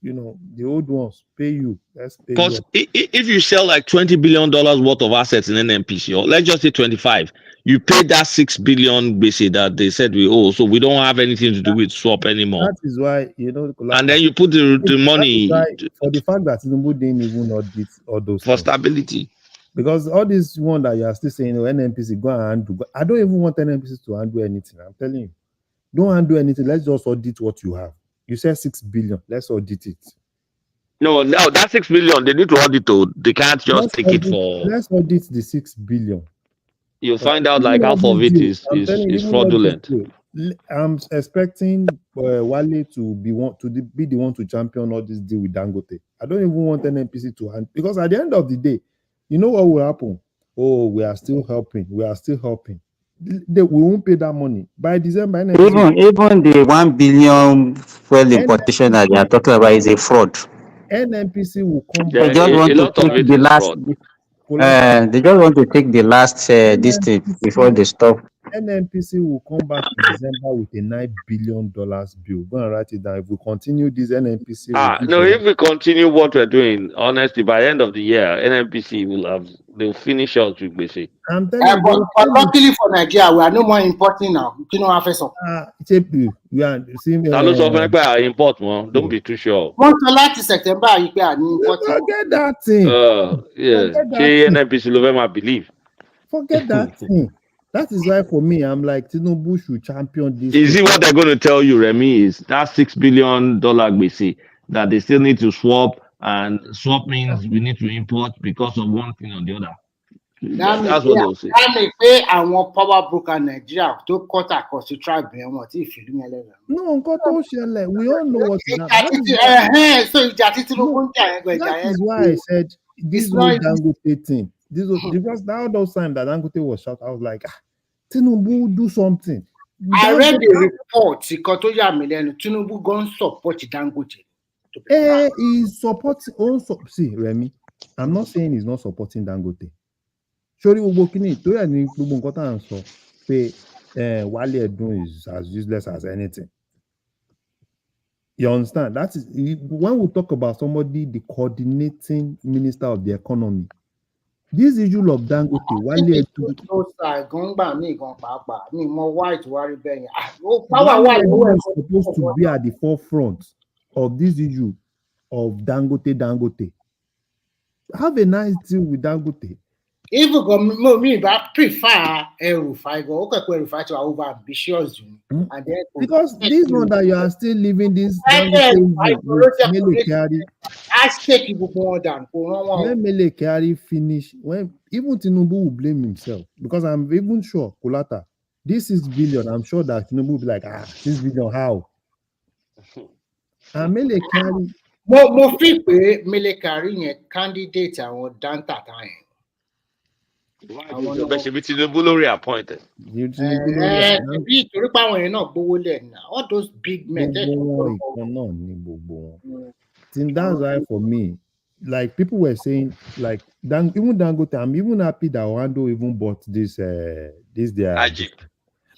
The old ones pay you. Let's pay you. If you sell like $20 billion worth of assets in NNPC, or let's just say 25, you pay that $6 billion basic that they said we owe, so we don't have anything to do with swap anymore. That is why and then you put the money for the fact that Tinubu didn't even audit all those for stability. Because all this one that you are still saying, NNPC go and handle. I don't even want NNPC to handle anything. I'm telling you, don't handle anything. Let's just audit what you have. You said 6 billion. Let's audit it. No, that 6 billion they need to audit it. They can't just take it for. Let's audit the 6 billion. You'll find out like half of it is fraudulent. I'm expecting Wale to be the one to champion all this deal with Dangote. I don't even want NNPC to hand, because at the end of the day, you know what will happen? Oh, we are still helping. We won't pay that money by December. Even the 1 billion fuel importation that they are talking about is a fraud. NNPC will come. They just want to take the last. They just want to take the last district before they stop. NNPC will come back in December with a $9 billion bill. Go and write it down. If we continue this, NNPC. If we continue what we're doing, honestly, by the end of the year, NNPC they'll finish out with basic. I'm telling you, but luckily for Nigeria, we are no more importing now. You know, we are seeing. Import more. Don't be too sure. September, forget that thing. NNPC believe. Forget that thing. That is why for me, I'm like, Tinubu should champion this. You see what they're going to tell you, Remy, is that $6 billion BC that they still need to swap, and swap means we need to import because of one thing or the other. That's what they'll say. I want power broker Nigeria to cut across to try bring what if you No, we all know what is happening. That is why I said this was Dangote thing. Because now those time that Dangote was shot, I was like, Tinubu do something. I read the report. Tinubu going support Dangote. to be frank. He's supporting also. See, Remy, I'm not saying he's not supporting Dangote. Surely Ubokini, to any Bubunkota answer, pay Wale Edun is as useless as anything. You understand? That is when we talk about somebody, the coordinating minister of the economy. This issue of Dangote, Wale Edun. Wale Edun is supposed to be at the forefront of this issue of Dangote. Have a nice deal with Dangote. Even me, I prefer Erufai. Go okay, Erufai to over ambitious, and then because this one that you are still living this Dangote Mele carry. I take you more than when Mele carry finish, when even Tinubu will blame himself because I'm even sure Kulata, this 6 billion. I'm sure that Tinubu will be like 6 billion how? And Mele carry. Mo fi pe Mele carry yẹn candidate àwọn danta time. Àwọn ọbẹ̀ ṣe bí Tinubu lórí appointed. Bí torí pé àwọn yẹn náà gbówó lẹ̀ na all those big men. That's why for me, like people were saying, like even Dangote, I'm even happy that Orlando even bought this their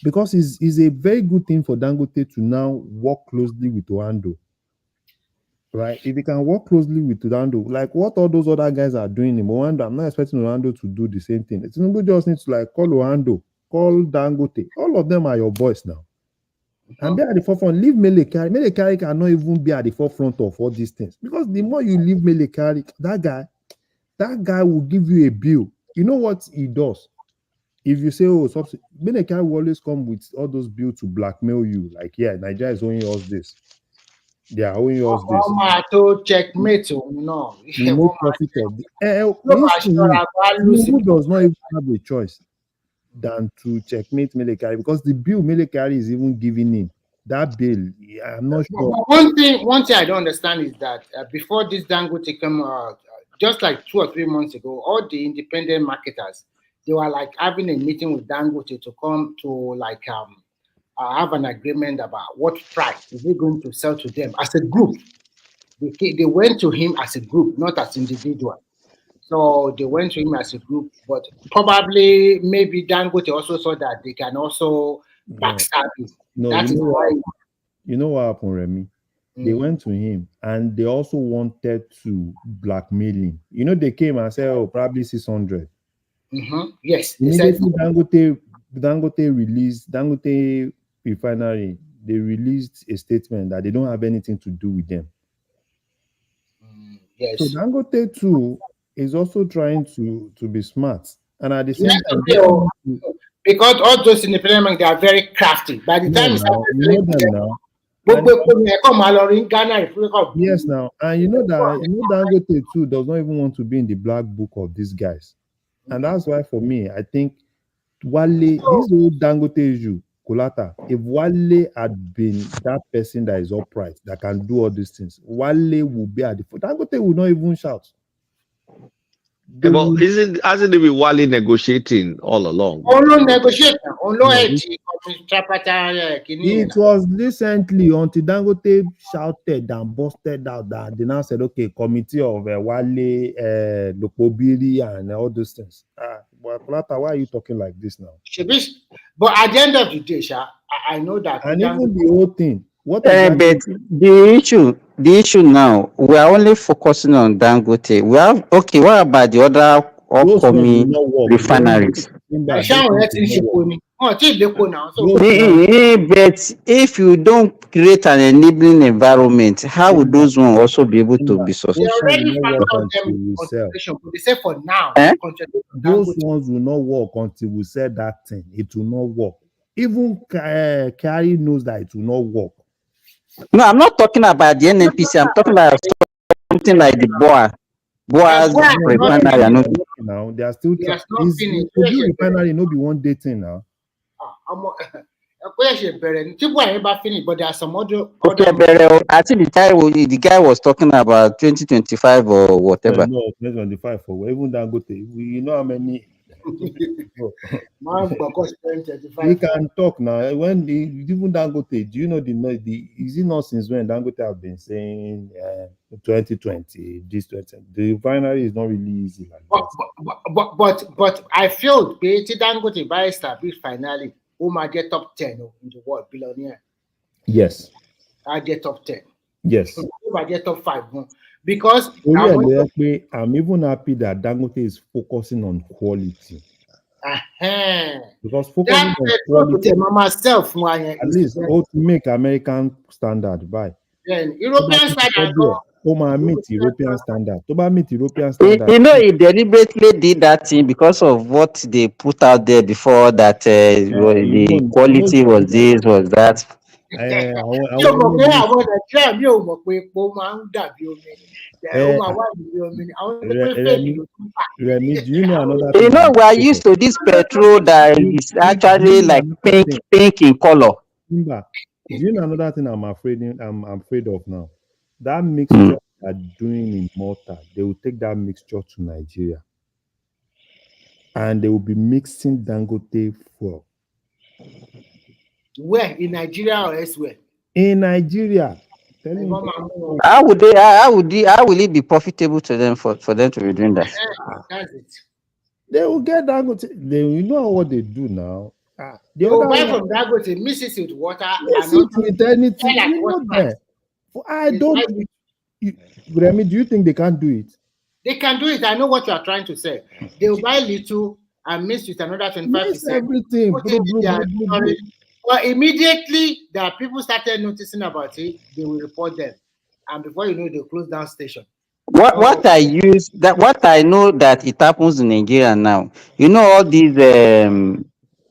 because it's a very good thing for Dangote to now work closely with Orlando. Right, if you can work closely with Orlando, like what all those other guys are doing in Rwanda, I'm not expecting Orlando to do the same thing. Tinubu just needs to like call Orlando, call Dangote. All of them are your boys now, and be at the forefront. Leave Mele Kyari. Mele Kyari cannot even be at the forefront of all these things because the more you leave Mele Kyari, that guy will give you a bill. You know what he does? If you say, "Oh, Mele Kyari will always come with all those bills to blackmail you," like, "Yeah, Nigeria is owing us this." They are owing us this. To checkmate, no. No profit of the Tinubu does not even have a choice than to checkmate Mele Kyari because the bill Mele Kyari is even giving him that bill. I'm not sure. One thing I don't understand is that before this Dangote came out, just like 2 or 3 months ago, all the independent marketers they were like having a meeting with Dangote to come to like have an agreement about what price is he going to sell to them as a group. They went to him as a group, not as individual. So they went to him as a group, but probably maybe Dangote also saw that they can also backstab him. No, that is why. You know what happened, Remy? They went to him and they also wanted to blackmail him. You know, they came and said, "Oh, probably 600." Yes. Immediately, Dangote released Dangote Refinery. They released a statement that they don't have anything to do with them. Yes. So Dangote too is also trying to be smart, and at the same time, because all those independent they are very crafty. By the time you know them now. Yes, now, and you know Dangote too does not even want to be in the black book of these guys, and that's why for me, I think Wale, this old Dangote issue, Kolata, if Wale had been that person that is upright, that can do all these things, Wale will be at the front. Dangote will not even shout. But hasn't it been Wale negotiating all along? It was recently until Dangote shouted and busted out that they now said, "Okay, committee of Wale, Lokobiri, and all those things." But Kolata, why are you talking like this now? But at the end of the day, I know that. And even the whole thing. But the issue now, we are only focusing on Dangote. We have what about the other upcoming refineries? But if you don't create an enabling environment, how would those ones also be able to be successful? They say for now, those ones will not work until we say that thing. It will not work. Even Kyari knows that it will not work. No, I'm not talking about the NNPC. I'm talking about something like the Boas refinery. Now they are still the refinery. No be one day thing now. But there are some other. I think the guy was talking about 2025 or whatever. No, 2025 for even Dangote. You know how many Man, because spend 35 We can talk now. When even Dangote, do you know the is it not since when Dangote have been saying 2020, this 20, the refinery is not really easy like but, that. but I feel Betty Dangote by established finally Woma get top 10 in the world billionaire. Yes. I get top 10. Yes. I get top 5 because I'm even happy that Dangote is focusing on quality. that Because focusing on quality, myself, at least to make American standard by. Then European standard. Meet European standard. Meet European standard. You know, he deliberately did that thing because of what they put out there before that the quality was this, was that. Remy, do you know another thing? You know, we are used to this petrol that is actually like pink in color. Do you know another thing I'm afraid of now? That mixture they are doing in Malta, they will take that mixture to Nigeria. And they will be mixing Dangote fuel. Where? In Nigeria or elsewhere? In Nigeria. How will it be profitable to them for them to be doing that? That's it. They will get Dangote. You know what they do now. They will buy from Dangote, mix it with water, and not with anything. You know that. I don't. Remy, do you think they can't do it? They can do it. I know what you are trying to say. They will buy little and mix with another 25%. Everything. Well, immediately that people started noticing about it, they will report them, and before you know, they'll close down station. What I know that it happens in Nigeria now. You know all these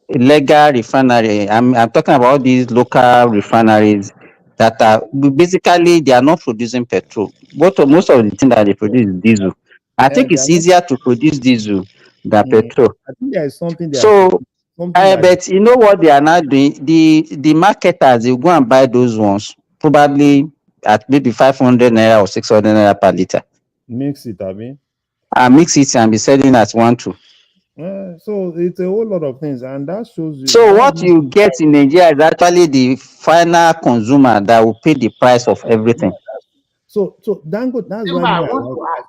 legal refinery. I'm talking about these local refineries that are basically they are not producing petrol. Most of the thing that they produce is diesel. I think it's easier to produce diesel than petrol. I think there is something there. So but you know what they are now doing? The marketers, they go and buy those ones probably at maybe 500 naira or 600 naira per liter. Mix it, I mean. And mix it and be selling at 1-2. So it's a whole lot of things, and that shows you. So what you get in Nigeria is actually the final consumer that will pay the price of everything. So Dangote, that's why I want to ask,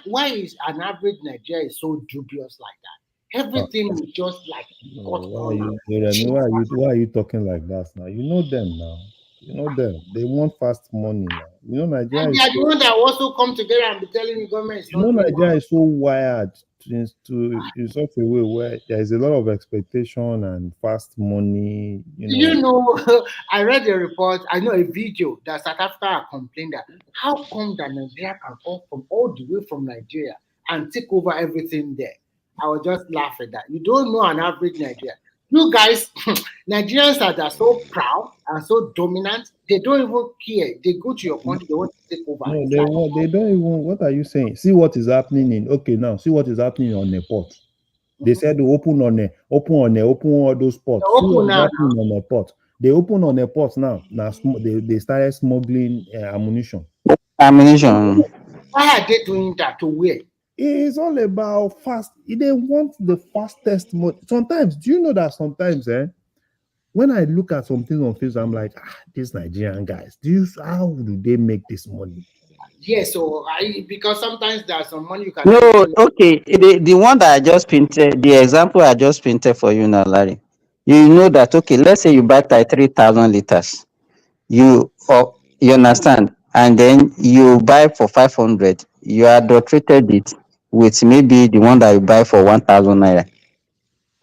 why is an average Nigeria so dubious like that? Everything is just like why are you talking like that now? You know them now. You know them. They want fast money now. You know Nigeria. And they are the one that also come together and be telling the government. You know Nigeria is so wired in such a way where there is a lot of expectation and fast money. You know, I read a report. I know a video that South Africa complained that how come that Nigeria can come from all the way from Nigeria and take over everything there. I was just laughing at that. You don't know an average Nigerian. You guys, Nigerians are so proud and so dominant. They don't even care. They go to your country, they want to take over. No, they don't even. What are you saying? See what is happening see what is happening on the port. They said to open all those ports. Open now. On the port. They open on the ports now. Now they started smuggling ammunition. Ammunition. Why are they doing that? To where? It's all about fast. They want the fastest money. Sometimes, do you know that sometimes, when I look at something on Facebook, I'm like, these Nigerian guys, how do they make this money? Yes, so because sometimes there's some money you can. No, okay. The one that I just painted, the example I just painted for you now, Larry. You know that, okay, let's say you buy 3,000 liters. You understand, and then you buy for 500. You adulterated it with maybe the one that you buy for 1,000 naira.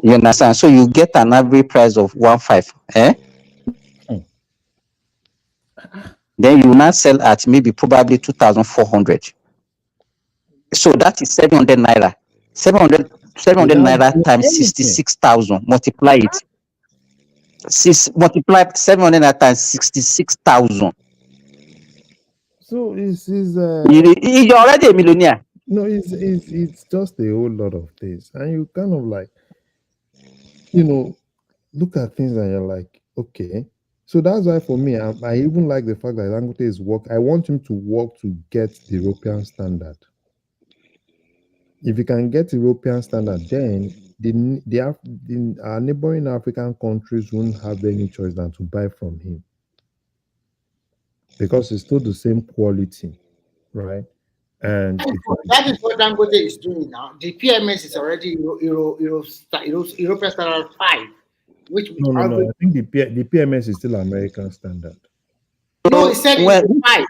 You understand? So you get an average price of 1,500. Then you now sell at maybe probably 2,400. So that is 700 naira. 700 naira times 66,000. Multiply it. Multiply 700 naira times 66,000. So you're already a millionaire. No, it's just a whole lot of things, and you kind of like, look at things and you're like, okay. So that's why for me, I even like the fact that Dangote is I want him to work to get the European standard. If you can get European standard, then our neighboring African countries won't have any choice than to buy from him because it's still the same quality, right? And it will be That cheap. is what Dangote is doing now. The PMS is already European standard 5, which would No. average. I think the PMS is still American standard. No, it said Well, 5.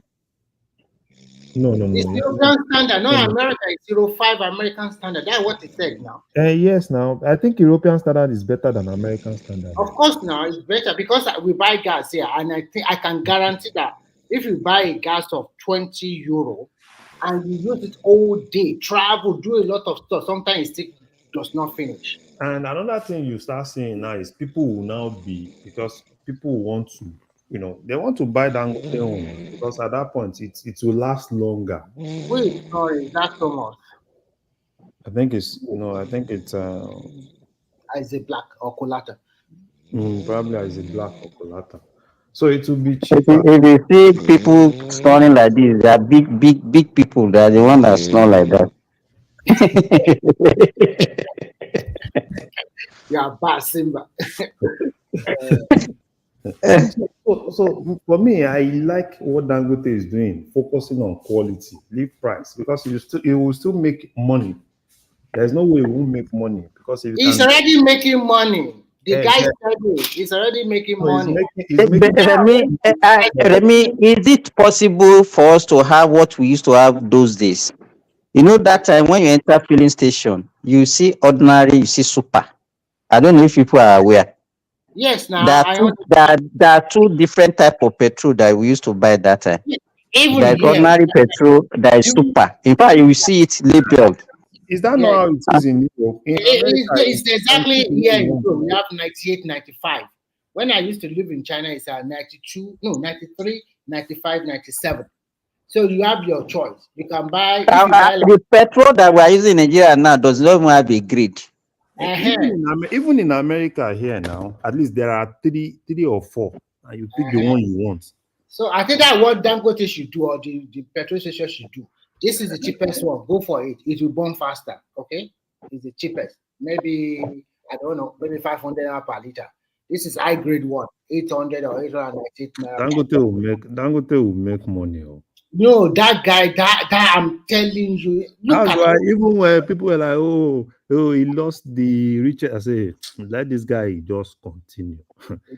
No. It's Yeah, European standard, not PMS. America. It's 05 American standard. That's what it said now. Yes, now I think European standard is better than American standard. Of course, now it's better because we buy gas here, and I think I can guarantee that if you buy a gas of 20 euro and you use it all day, travel, do a lot of stuff, sometimes it still does not finish. And another thing you start seeing now is people will now be because people want to, they want to buy Dangote own because at that point it will last longer. Wait, sorry, that's so much. I think it's As a black or colata. probably as a black or colata. So it will be if cheaper. you see people snoring like this, they are big people. They are the one that snore like that. Yeah, bad Simba. So for me, I like what Dangote is doing, focusing on quality, leave price, because it will still make money. There's no way it won't make money because if you He's can, already making money. The guy exactly. said it. He's already making So money. Remy, is it possible for us to have what we used to have those days? You know that time when you enter filling station, you see ordinary, you see super. I don't know if people are aware. Yes, There now are I two, understand. there are two different type of petrol that we used to buy that time. Even There is here, ordinary petrol, there is even super. In fact, you will see it labeled. Is that not yeah, how it is in Europe? In America, it's you can exactly choose the here one you in want. Europe. We have 98, 95. When I used to live in China, it's 92, no, 93, 95, 97. So you have your choice. You can buy, if you buy like, The petrol that we are using in Nigeria now does not even have a grade. Even in America here now, at least there are three or four, and you pick the one you want. So I think that's what Dangote should do, or the petrol station should do. This is the cheapest one. Go for it. It will burn faster. Okay, it's the cheapest. Maybe I don't know. Maybe 500 naira per liter. This is high grade one, 800 or 898 naira. Dangote will make money. Oh. No, that guy. That I'm telling you. Look That's at why it. even when people were like, oh, he lost the riches, I say, let this guy just continue.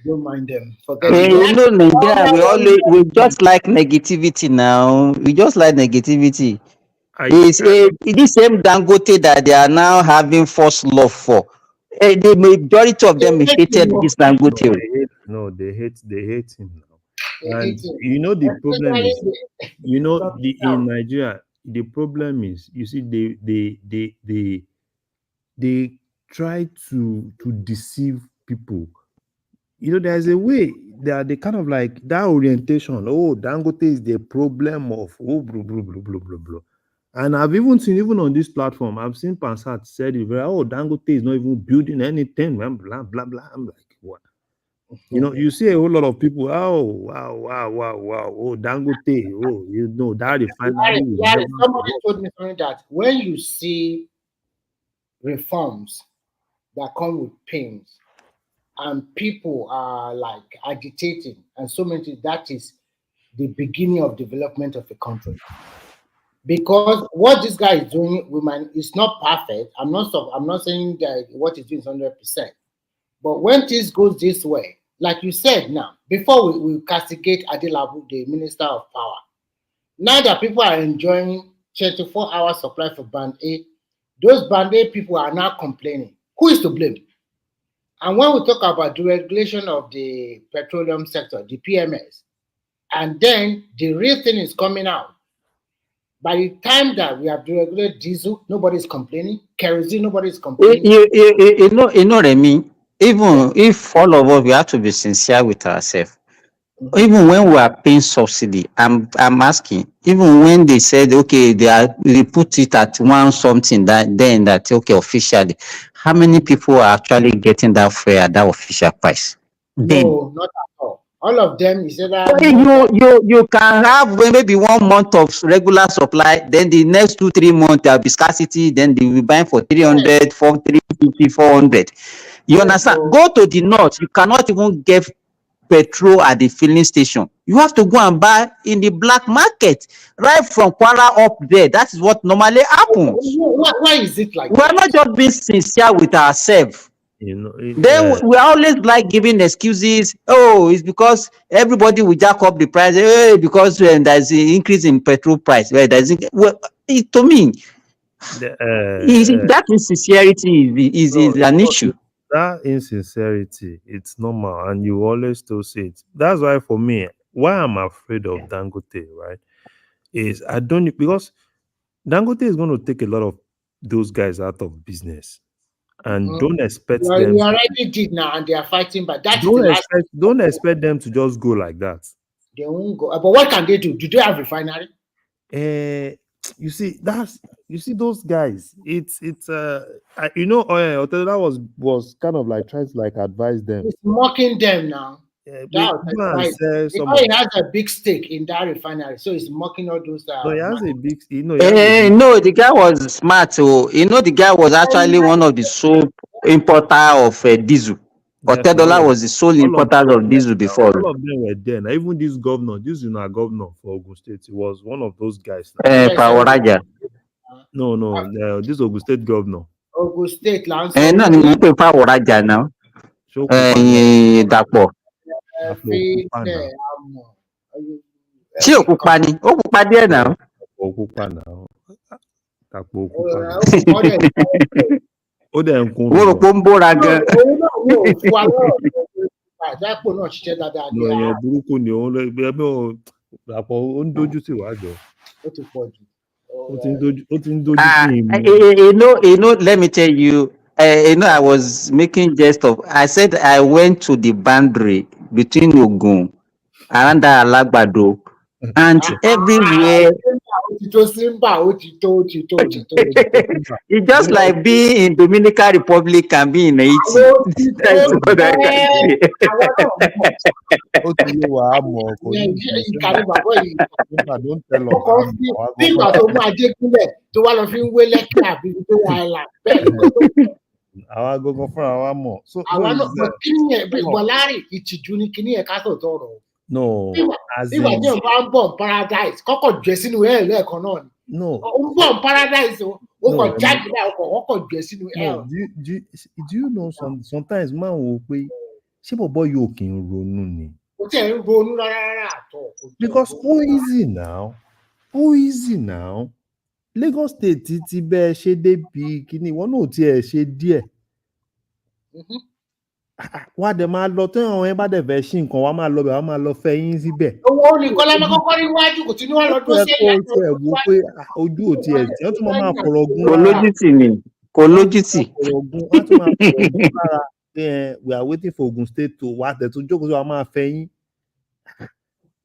Don't mind them. Forget it. You know, Nigeria, we just like negativity now. We just like negativity. It's this same Dangote that they are now having first love for. The majority of them hated this Dangote. They hate him now. They And hate him. you know the problem Especially is, in Nigeria, the problem is, you see, they try to deceive people. You know, there's a way they kind of like that orientation. Oh, Dangote is the problem of blah, blah, blah, blah, blah, blah. And I've even seen, even on this platform, I've seen Pansat said it very, oh, Dangote is not even building anything, blah, blah, blah. I'm like, what? You know, you see a whole lot of people, oh, wow. Oh, Dangote, oh, that refinery will Larry, never somebody work. told me something that when you see reforms that come with pains and people are like agitating and so many things, that is the beginning of development of a country. Because what this guy is doing, is not perfect. I'm not saying that what he's doing is 100%. But when things goes this way, like you said now, before we castigate Adelabu, the Minister of Power, now that people are enjoying 24-hour supply for Band A, those Band A people are now complaining. Who is to blame? And when we talk about the regulation of the petroleum sector, the PMS, and then the real thing is coming out. By the time that we have deregulated diesel, nobody is complaining. Kerosene, nobody is complaining. You know, Remy, even if all of us, we have to be sincere with ourselves. Even when we are paying subsidy, I'm asking, even when they said, okay, they put it at one something that okay, officially, how many people are actually getting that fare at that official price? No, not at all. All of them is either Okay, you can have maybe 1 month of regular supply, then the next 2-3 months there'll be scarcity, then they will buy for 300, 350, 400. You understand? so Go to the north, you cannot even get petrol at the filling station. You have to go and buy in the black market, right from Kwara up there. That is what normally happens. why is it like We are that? not just being sincere with ourselves. You know, Then we always like giving excuses. Oh, it's because everybody will jack up the price. Hey, because there's an increase in petrol price. Well, to me, that insincerity is an issue. that insincerity, it's normal, and you always still see it. That's why for me, why I'm afraid of Dangote, right, is I don't, because Dangote is going to take a lot of those guys out of business, and don't expect them. You already did now, and they are fighting, but that is the Don't last. don't expect them to just go like that. They won't go. But what can they do? Do they have refinery? You see, those guys. It's you know, Oteda was kind of like trying to like advise them. It's mocking them now. Because he has a big stake in that refinery, so he's mocking all those. So he has a big, no, the guy was smart. So the guy was actually one of the sole importer of diesel. Otedola was the sole importer of diesel before. All of them were there. Now, even this governor, this is not governor for Ogun State. He was one of those guys. Pawaraja. No, this Ogun State governor. Ogun State land. No, you pay Pawaraja now. Dapo. Ṣé òkúpa ni? Òkúpa díẹ̀ náà. Òkúpa náà. Dapo òkúpa. Ó dẹ̀ ń kún. Mo rò pé ó ń bóra gan. Àjápò náà ṣiṣẹ́ dáadáa. Èèyàn burúkú ni òun lọ ẹgbẹ́ Dàpọ̀ ó ń dojú sí ìwájọ. Ó ti pọ̀ jù. Ó ti ń dojú sí ìmú. Let me tell you, I was making jest of. I said I went to the boundary between Ogun around Alagbado, and everywhere. It's just like being in Dominican Republic and being in Haiti. That's what I can say. Àwa gbogbo fúnra wa mọ̀. Àwa náà mọ̀ kí ni Bọ̀lárí ìtìjú ni kí ni ẹ̀ka sọ̀tọ̀ ọ̀rọ̀. No, as in. Nígbà tí o bá ń bọ̀ paradise, kọ́kọ́ jẹ́ sínú ẹ̀ lẹ́ẹ̀kan náà ni. No. O ń bọ̀ paradise o kàn jáde láì ọkọ̀ jẹ́ sínú ẹ̀. Do you know sometimes máa ń wo pé ṣé bọ̀bọ̀ yóò kì í ronú ni? Kò tí ẹ̀ ń ronú rárá àtọ̀. Because ó easy now. Lagos State ti bẹ́ẹ̀ ṣe débi kíní ìwọ náà tiẹ̀ ṣe díẹ̀. Wá dẹ̀ máa lọ tó àwọn ẹ bá dẹ̀ fẹ́ ṣí nǹkan wá máa lọ bẹ̀ wá máa lọ fẹ́ yín síbẹ̀. Owó nìkan lẹ́nu kọ́kọ́ níwájú kò tí ní wọ́n lọ dúró sí ẹ̀yà. Ó ti ẹ̀ wo pé ojú ò tiẹ̀ tí wọ́n tún máa fọ̀rọ̀ gún. Kò lójútì ni kò lójútì. Wọ́n tún máa fọ̀rọ̀ gún lára we are waiting for Ogun State to wá tẹ̀ tó jókòó sí wa máa fẹ́ yín.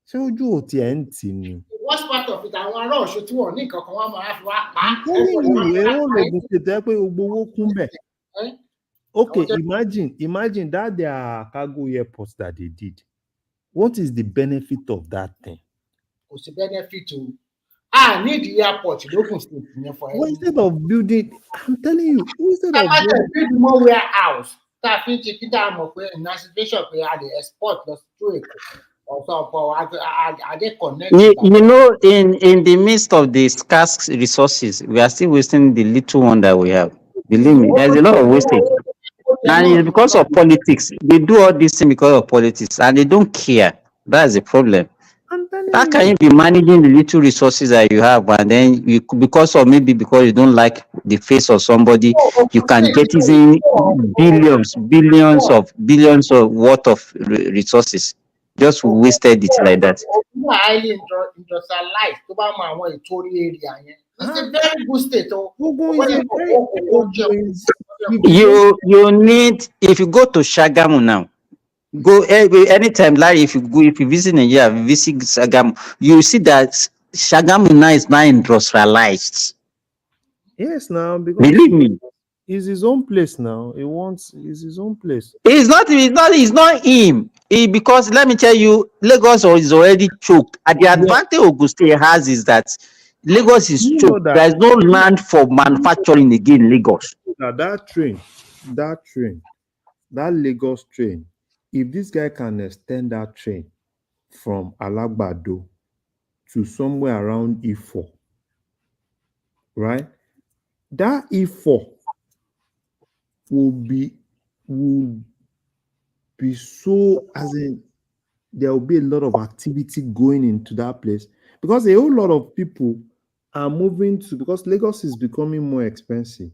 Ṣé ojú ò tiẹ̀ ń tì ní? What's part of it? Àwọn ará Ọ̀ṣun tí wọ́n ní nǹkan kan wá máa fi wá pa. Èrò l'Ogun State ẹ pé gbogbo owó kún bẹ̀. Okay, imagine that their cargo airports that they did. What is the benefit of that thing? What's the benefit to? Need the airport in Ogun State. Well, instead of building, I'm telling you, instead of building more warehouse, that means if you don't have a situation where they export the street. Are they connected? You know, in the midst of the scarce resources, we are still wasting the little one that we have. Believe me, there's a lot of wastage. And it's because of politics. They do all this thing because of politics, and they don't care. That's the problem. How can you be managing the little resources that you have, and then because you don't like the face of somebody, you can get in billions of worth of resources. Just wasted it like that. Highly industrialized. It's a very good state. You need, if you go to Shagamu now, go anytime, like if you visit Nigeria, visit Shagamu, you see that Shagamu now is not industrialized. Yes, now believe me. It's his own place now. He wants it's his own place. It's not him. Because let me tell you, Lagos is already choked. And the Yeah. advantage Ogun State has is that Lagos is You know choked. that There is no land for manufacturing again in Lagos. that train, that Lagos train, if this guy can extend that train from Alagbado to somewhere around E4, right? That E4 will be so, as in, there will be a lot of activity going into that place because a whole lot of people are moving to, because Lagos is becoming more expensive.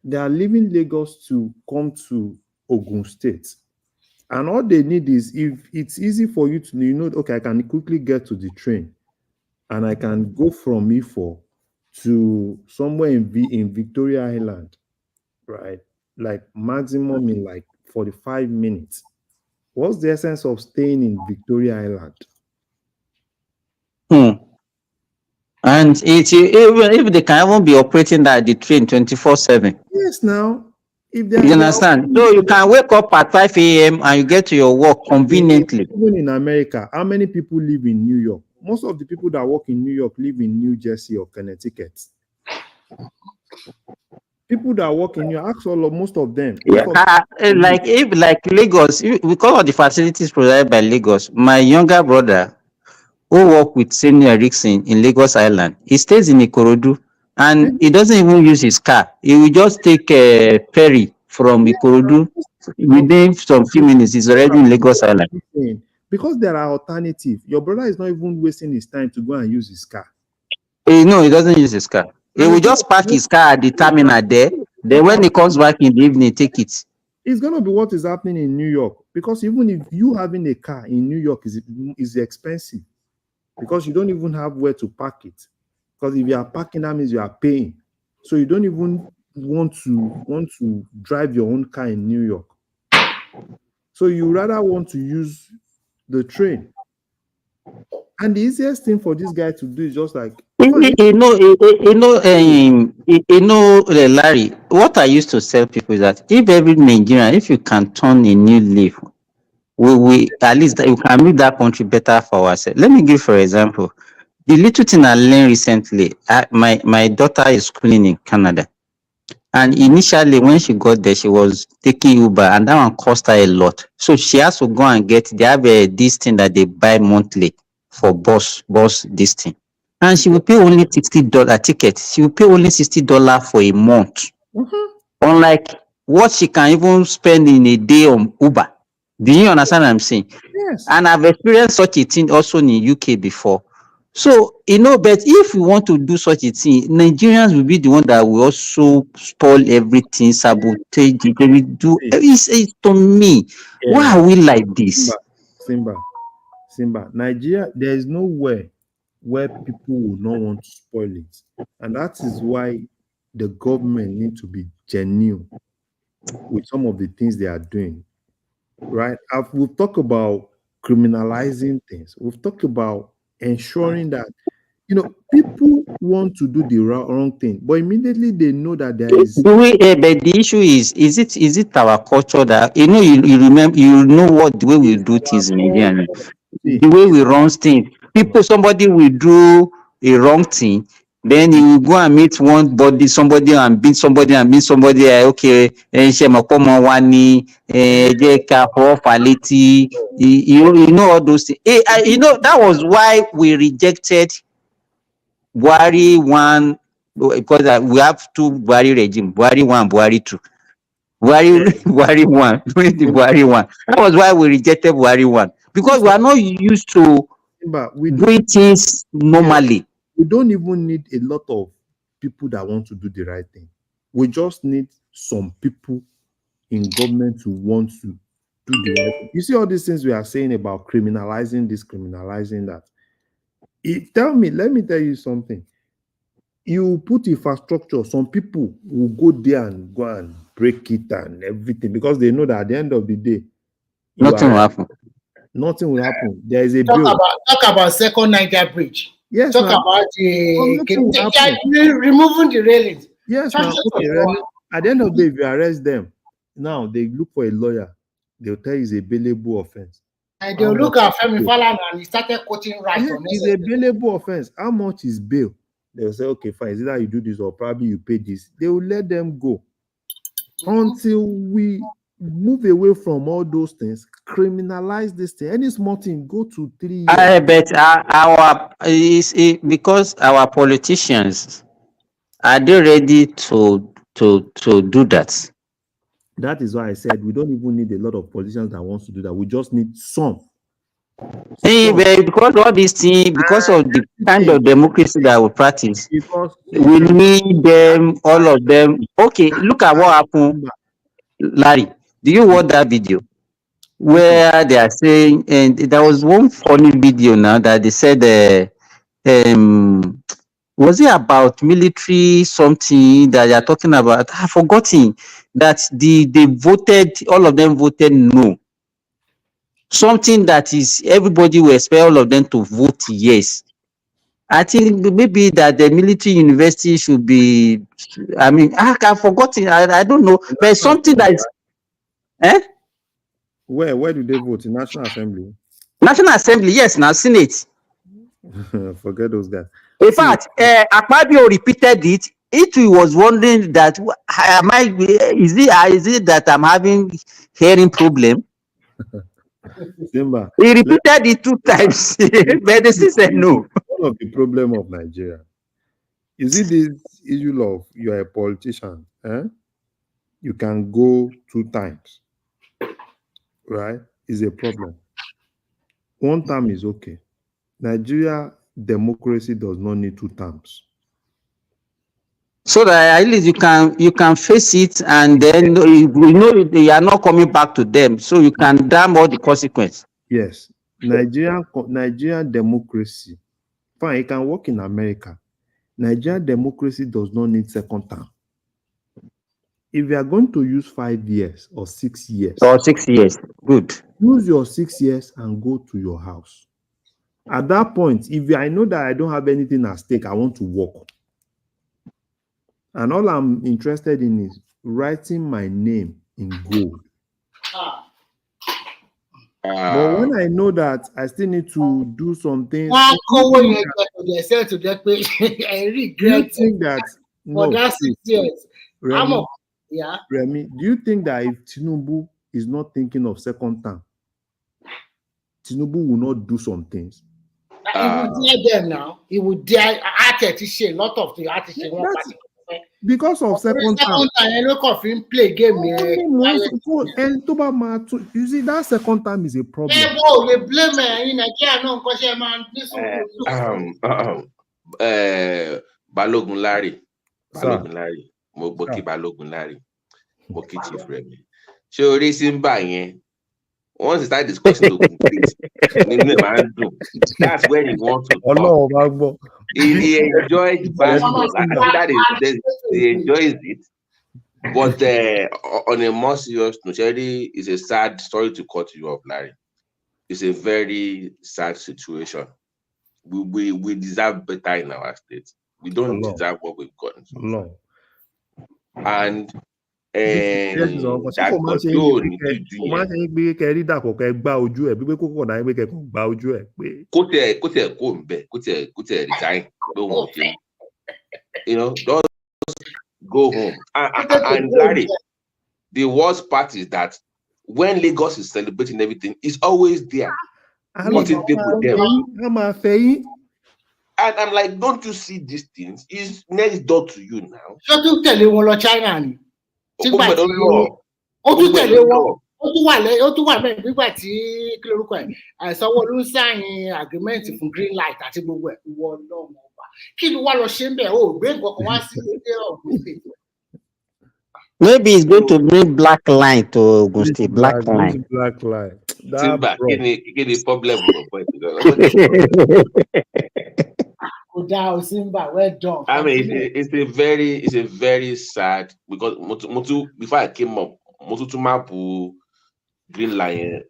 They are leaving Lagos to come to Ogun State. And all they need is, if it's easy for you to, okay, I can quickly get to the train and I can go from E4 to somewhere in Victoria Island, right? Like maximum in like 45 minutes. What's the essence of staying in Victoria Island? And even if they can even be operating that the train 24/7. Yes, now. If You understand? So you can wake up at 5 a.m. and you get to your work conveniently. Even in America, how many people live in New York? Most of the people that work in New York live in New Jersey or Connecticut. People that work in New York, most of them. Like Lagos, because of the facilities provided by Lagos, my younger brother who work with Senior Erickson in Lagos Island, he stays in Ikorodu and he doesn't even use his car. He will just take a ferry from Ikorodu. Within some few minutes, he's already in Lagos Island. Because there are alternatives. Your brother is not even wasting his time to go and use his car. No, he doesn't use his car. He will just park his car at the terminal there. Then when he comes back in the evening, take it. It's going to be what is happening in New York. Because even if you having a car in New York is expensive. Because you don't even have where to park it. Because if you are parking, that means you are paying. So you don't even want to drive your own car in New York. So you rather want to use the train. And the easiest thing for this guy to do is just like, Larry, what I used to tell people is that if every Nigerian, if you can turn a new leaf, we at least you can make that country better for ourselves. Let me give for example. The little thing I learned recently, my daughter is schooling in Canada. And initially when she got there, she was taking Uber and that one cost her a lot. So she has to go and they have this thing that they buy monthly for bus this thing. And she will pay only $60 ticket. She will pay only $60 for a month. Unlike what she can even spend in a day on Uber. Do you understand what I'm saying? Yes. And I've experienced such a thing also in UK before. So, but if we want to do such a thing, Nigerians will be the one that will also spoil everything, sabotage it, they will do. It's to me. Yeah. Why are we like this? Simba. Nigeria, there is nowhere where people will not want to spoil it. And that is why the government need to be genuine with some of the things they are doing. Right? We've talked about criminalizing things. We've talked about ensuring that people want to do the wrong thing, but immediately they know that there is. But the issue is it our culture that you remember what the way we do things in Nigeria, the way we run things. Somebody will do a wrong thing, then he will go and meet somebody and beat somebody. Okay, you know all those things. That was why we rejected Buhari 1, because we have two Buhari regime, Buhari 1, Buhari 2. Buhari 1, during the Buhari 1. That was why we rejected Buhari 1. Because we are not used to doing things normally. We don't even need a lot of people that want to do the right thing. We just need some people in government who want to do the right thing. You see all these things we are saying about criminalizing this, criminalizing that. Let me tell you something. You put infrastructure, some people will go there and go and break it and everything because they know that at the end of the day, nothing will happen. Nothing will happen. There is a talk about second Niger bridge. Yes. Talk about removing the railings. Yes. Now, okay. At the end of the day, if you arrest them, now they look for a lawyer. They'll tell you it's a bailable offense. And they'll look at Femi Falana and he started quoting right on It's a bailable offense. How much is bail? They'll say, okay, fine. Is either you do this or probably you pay this. They will let them go until we move away from all those things, criminalize this thing. Any small thing, go to 3 years. I bet our because our politicians are they ready to do that? That is why I said we don't even need a lot of politicians that wants to do that. We just need some. Because all these things, because of the kind of democracy that we practice, we need them, all of them. Okay, look at what happened, Larry. Do you watch that video where they are saying, and there was one funny video now that they said, was it about military something that they are talking about? I've forgotten that they voted, all of them voted no. Something that is everybody will expect all of them to vote yes. I think maybe that the military university should be. I mean, I've forgotten. I don't know, but something that is. Where do they vote? In National Assembly? National Assembly, yes, now Senate. Forget those guys. In fact, Akpabio repeated it. It was wondering that is it that I'm having hearing problem? Simba, he repeated it 2 times, but they still said no. One of the problem of Nigeria, you see this issue of you're a politician, you can go 2 times, right? Is a problem. 1 term is okay. Nigeria democracy does not need 2 terms. So that at least you can face it, and then you know you are not coming back to them, so you can damn all the consequence. Yes, Nigerian democracy, fine, it can work in America. Nigerian democracy does not need 2nd term. If you are going to use 5 years or 6 years, good. Use your 6 years and go to your house. At that point, if I know that I don't have anything at stake, I want to work. And all I'm interested in is writing my name in gold. But when I know that I still need to do some things, I regret that for that 6 years. Remy, do you think that if Tinubu is not thinking of 2nd term, Tinubu will not do some things? He would dare them now. He would dare a lot of the artists. Because of 2nd term, play game. You see, that 2nd term is a problem. Balogun Larry, Balogun Larry, Chief Remy. So Simba yẹn, once you start discussing that's where he wants to talk. He enjoys basketball. I think that is he enjoys it. But on a more serious note, it's a sad story to cut you off, Larry. It's a very sad situation. We deserve better in our state. We don't deserve what we've gotten. No. And just go home. And Larry, the worst part is that when Lagos is celebrating everything, it's always there. And I'm like, don't you see these things? It's next door to you now. Agreement from green light àti gbogbo ẹ̀ wọ lọ́mọ ọba kí ló wá lọ ṣe ń bẹ̀ ó gbé nǹkan kan wá sí ilé Ogun State. Maybe it's going to bring black line to Ogun State. Black line. Simba, give the problem. Simba, well done. I mean, it's a very sad, because Motu before I came up, Motu to map green line,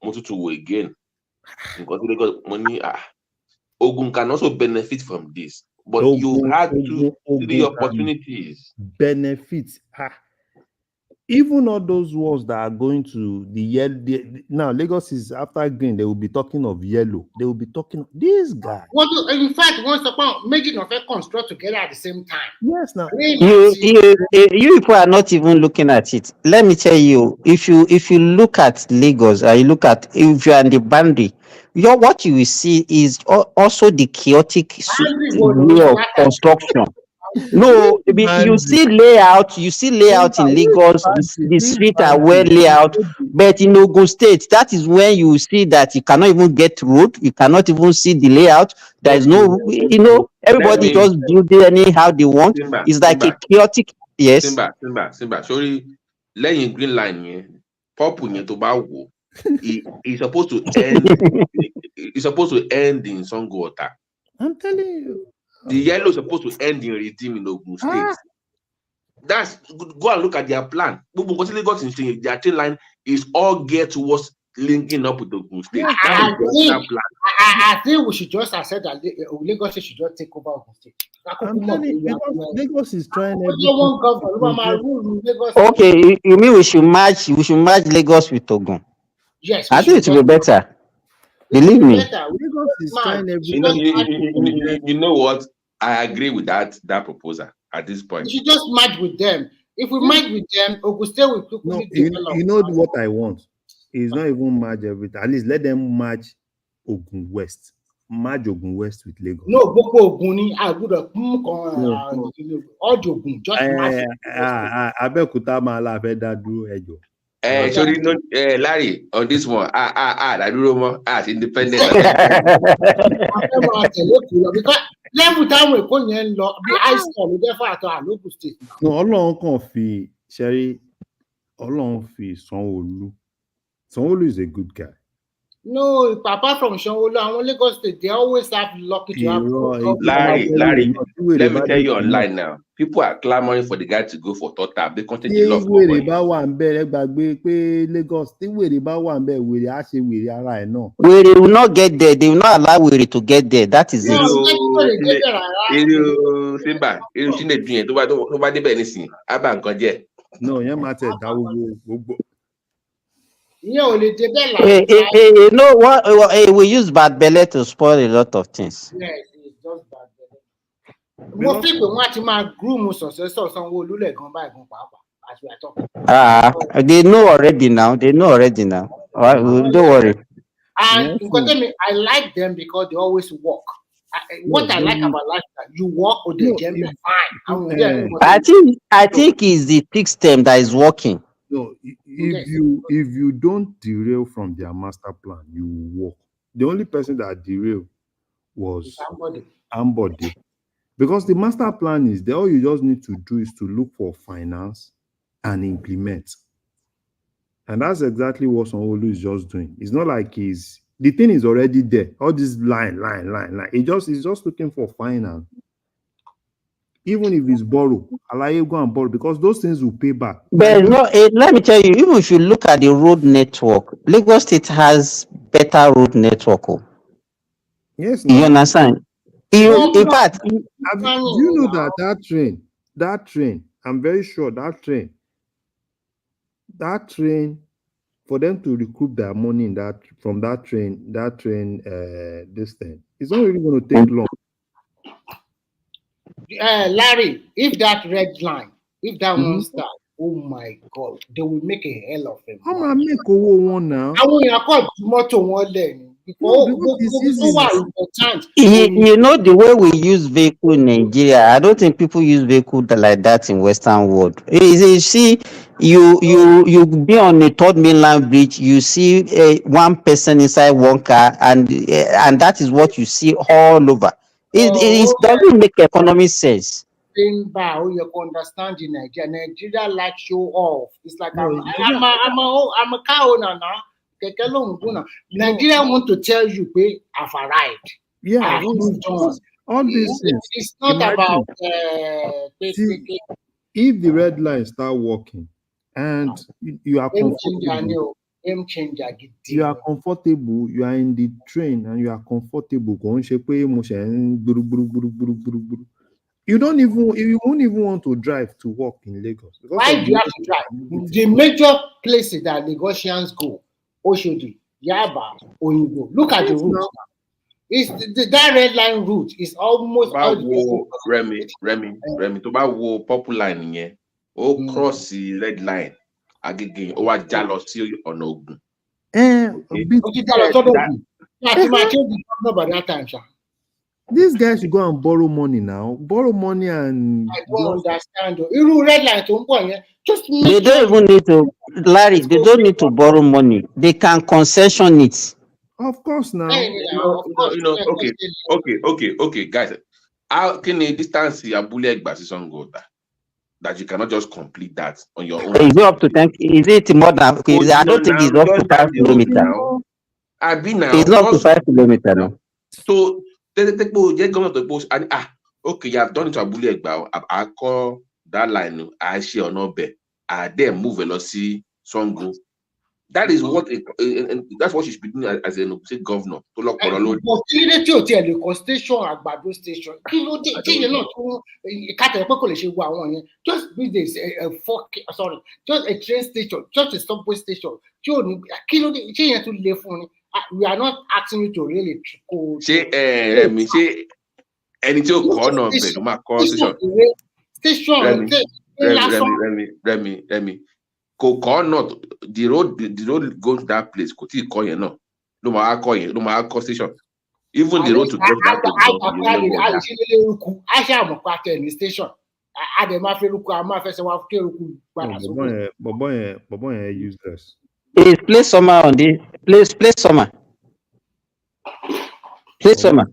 Motu to again, because they got money. Ogun can also benefit from this, but you had 2-3 opportunities. Benefits. Even all those ones that are going to the yellow, now Lagos is after green, they will be talking of yellow. They will be talking this guy. In fact, once upon making of a construct together at the same time. Yes, now you people are not even looking at it. Let me tell you, if you look at Lagos, or you look at, if you are in the boundary, what you will see is also the chaotic way of construction. No, you see layout. You see layout in Lagos. The streets are well laid out, but in Ogun State, that is when you see that you cannot even get road. You cannot even see the layout. There is no, everybody just build it anyhow they want. It's like a chaotic. Yes. Simba. Sorry, laying green line here. Purple yẹn tó bá wò. It's supposed to end. It's supposed to end in Sango Ota. I'm telling you. The yellow is supposed to end in Redeem in Ogun State. That's go and look at their plan. Their train line is all geared towards linking up with Ogun State. I think we should just accept that Lagos should just take over Ogun State. I'm telling you, Lagos is trying Okay, you mean we should merge Lagos with Ogun? Yes, I think it will be better. Believe me. Lagos is trying everything. You know what? I agree with that proposal at this point. We should just merge with them. If we merge with them, Ogun State will quickly develop. You know what I want? It's not even merge everything. At least let them merge Ogun West. Merge Ogun West with Lagos. No, Boko Oguni, I would have all Ogun. Just merge. Abeokuta Mala Vedadu Ejo. Sorry, no, Larry, on this one, I do more as independent. Because level time we go in law, the high school, we therefore to our local state. No, Ọlọ́run kàn fi Sherry, Ọlọ́run fi Sanwo-Olu. Sanwo-Olu is a good guy. No, apart from Sanwo-Olu, and Lagos State, they always have lucky to have. Larry, let me tell you online now. People are clamoring for the guy to go for third term. They continue to love wèrè bá wà ń bẹ̀ ẹ gbàgbé pé Lagos tí wèrè bá wà ń bẹ̀ wèrè á ṣe wèrè ara ẹ̀ náà. Wèrè will not get there. They will not allow wèrè to get there. That is it. Simba, Chinedu yẹn tó bá débẹ̀ nísìnyí, á bá nǹkan jẹ́. No, yẹn máa tẹ̀ dá gbogbo. You know what? We use bad belly to spoil a lot of things. Yes, it's just bad belly. Most people want to groom successor Sanwo-Olu as we are talking. They know already now. Don't worry. And I like them because they always walk. What I like about life is that you walk or they get me fine. I think it's the system that is working. No, if you don't derail from their master plan, you walk. The only person that derailed was Ambode. Because the master plan is there, all you just need to do is to look for finance and implement. And that's exactly what Sanwo-Olu is just doing. It's not like the thing is already there. All this line. He's just looking for finance. Even if it's borrow, allow you go and borrow because those things will pay back. But no, let me tell you, even if you look at the road network, Lagos State has better road network. Yes, you understand? In fact, do you know that train? I'm very sure that train, for them to recoup their money from that train, this thing, it's not really going to take long. Larry, if that red line, if that one starts, oh my God, they will make a hell of it. I'm gonna make one now. I want you call motto one then. You know the way we use vehicle in Nigeria. I don't think people use vehicle like that in Western world. You see, you be on the third mainland bridge. You see one person inside one car, and that is what you see all over. It doesn't make economic sense. You can understand in Nigeria like show off. It's like I'm a car owner now. Nigeria want to tell you, I've arrived. Yeah, all these things. It's not about. If the red line start working, and you are comfortable, you are comfortable, you are in the train, and you are comfortable. You won't even want to drive to work in Lagos because Why of do the you have to drive? The major places that Lagosians go, Oshodi, Yaba, Oyinbo. Look at the Yes, route now. now. It's that red line route is almost tó bá all the wo way. Rẹmi tó bá wo purple line yẹn ó cross red line Agége ó wá já lọ sí ọ̀nà Ògùn. These guys should go and borrow money now. Borrow money and I don't understand. Red line just make They don't even need to, Larry, they don't need to borrow money. They can concession it. Of course now. Okay, guys. How can a distance Abule Egba to Sango that you cannot just complete that on your own? Is it up to 10? Is it more than? Okay, I don't think it's up to 5 kilometers. It's not up to 5 kilometers now. So the government to post and okay, you have done it to Abule Egba. I call that line. I share or not bet. I then move velocity Sango. That is what that's what she should be doing as a state governor. To look for a station Agbado station. Just business just a train station, just a subway station. We are not asking you to really go. Say any to call no bed, ma call station. Remy. Call not the road goes to that place. Could he call you no? No matter call you, no matter call station. Even the road to get that place. Station. Useless. Please play summer on the play summer. Play summer.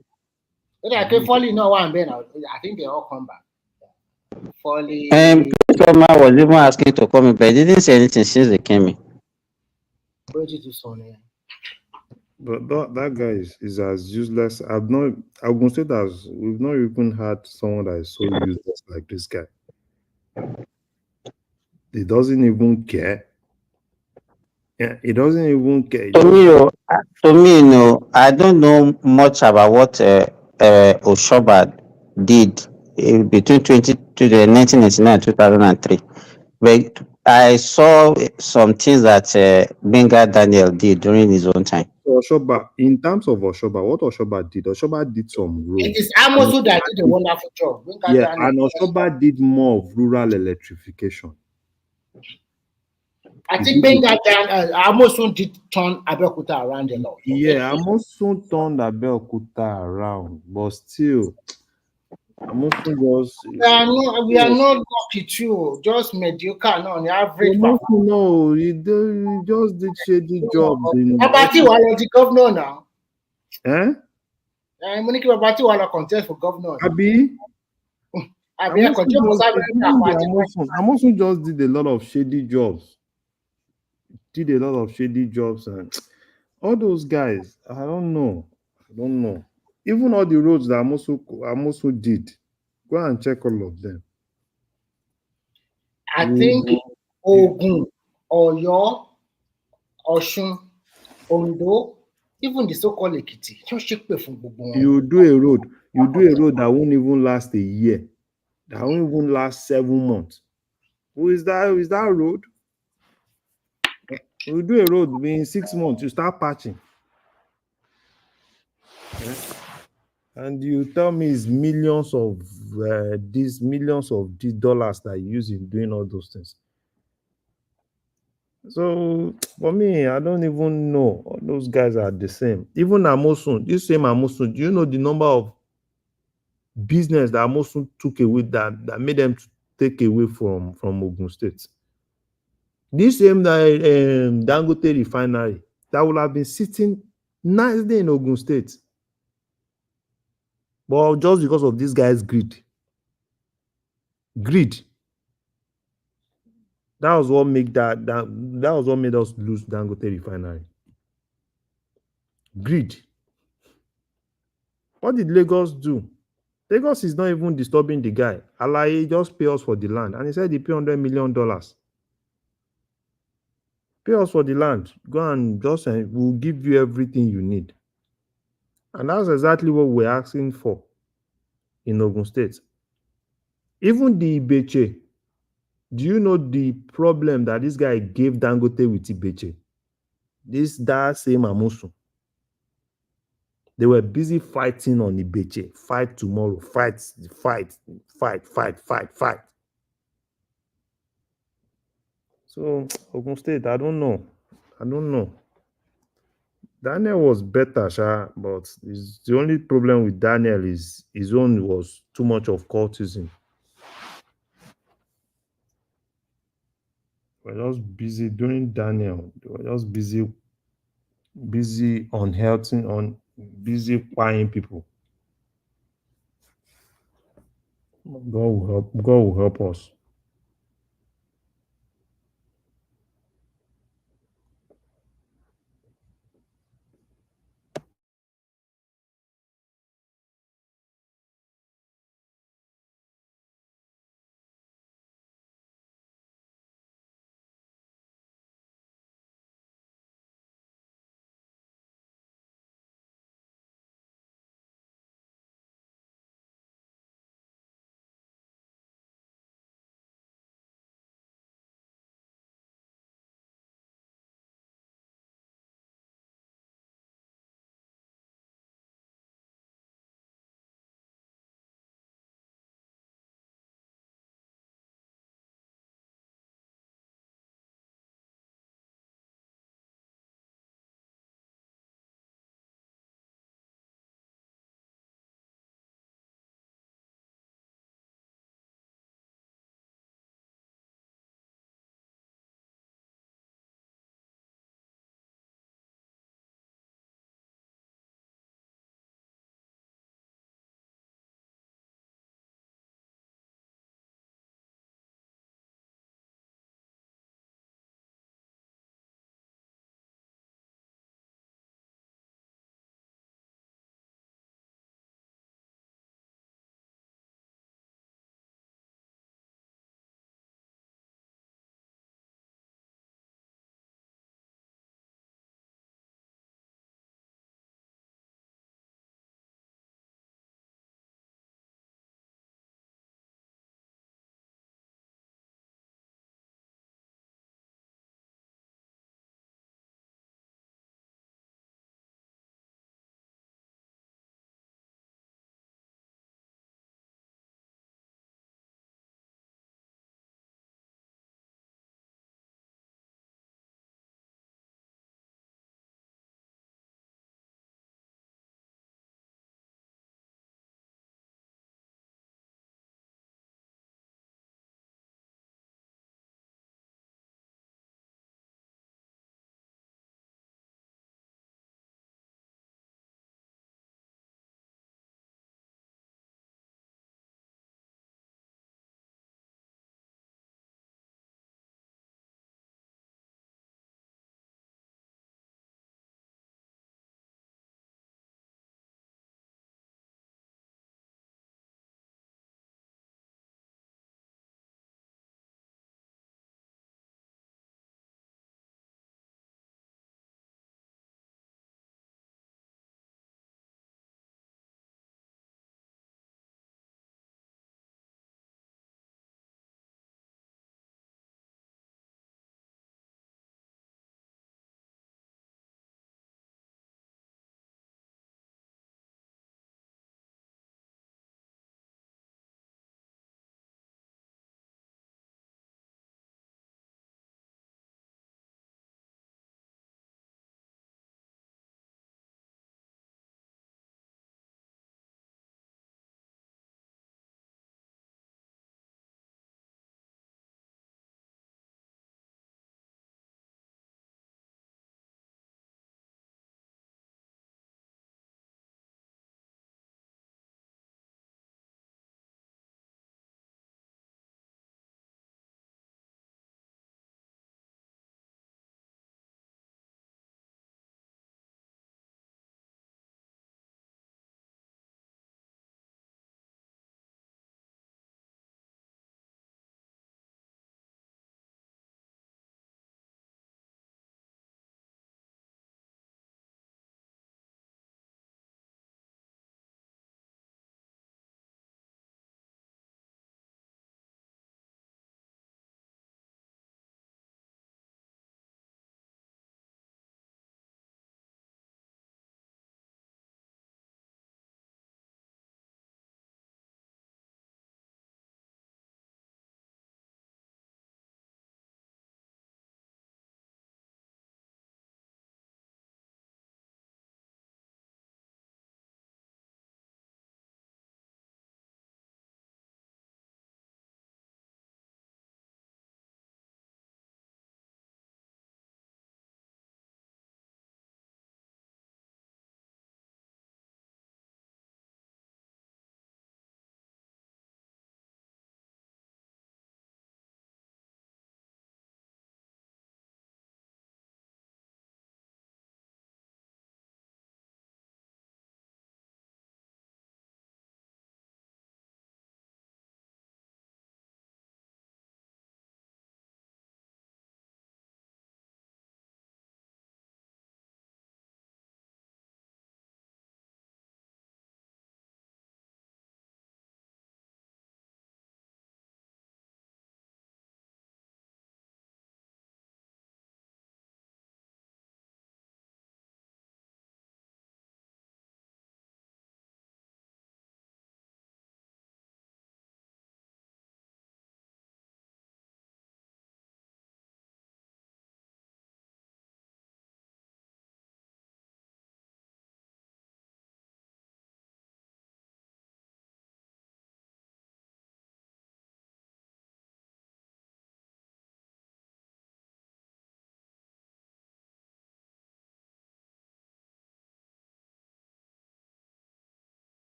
Folly no one then I think they all come back. Folly. Summer was even asking to come in, but he didn't say anything since they came in. But that guy is as useless. I'm gonna say that we've not even had someone that is so useless like this guy. He doesn't even care. Yeah, he doesn't even care. To me, no, I don't know much about what Oshoba did between 1999 and 2003. But I saw some things that Benga Daniel did during his own time. Oshoba, in terms of Oshoba, what Oshoba did some roads. It is Amosu that did a wonderful job. Yeah, and Oshoba did more of rural electrification. I think Benga Amosu did turn Abeokuta around a lot. Yeah, Amosu turned Abeokuta around, but still, Amosu was. We are not lucky too. Just mediocre, on the average. Amosu, no, he just did shady jobs. Babati was the governor now. Eh? Monique Babati was contest for governor. Amosu just did a lot of shady jobs. And all those guys, I don't know. Even all the roads that Amosu did, go and check all of them. I think Ogun, Oyo, Oshun, Ondo, even the so-called Ekiti. You do a road that won't even last a year, that won't even last 7 months. Who is that? Is that road? You do a road in 6 months, you start patching. Yeah. And you tell me it's millions of these dollars that you use in doing all those things. So for me, I don't even know. All those guys are the same. Even Amosun, this same Amosun, do you know the number of business that Amosun took away that made them to take away from Ogun State? This same Dangote refinery that would have been sitting nicely in Ogun State. But just because of this guy's greed. That was what made us lose Dangote refinery. Greed. What did Lagos do? Lagos is not even disturbing the guy. Alaye just pay us for the land. And he said he pay $100 million. Pay us for the land. Go and just we'll give you everything you need. And that's exactly what we're asking for in Ogun State. Even the Ibeche, do you know the problem that this guy gave Dangote with Ibeche? That same Amusu. They were busy fighting on Ibeche. Fight tomorrow. Fight. So, Ogun State, I don't know. Daniel was better, Sha, but the only problem with Daniel is his own was too much of cultism. We're just busy doing Daniel. We're just busy on helping, on busy buying people. God will help us.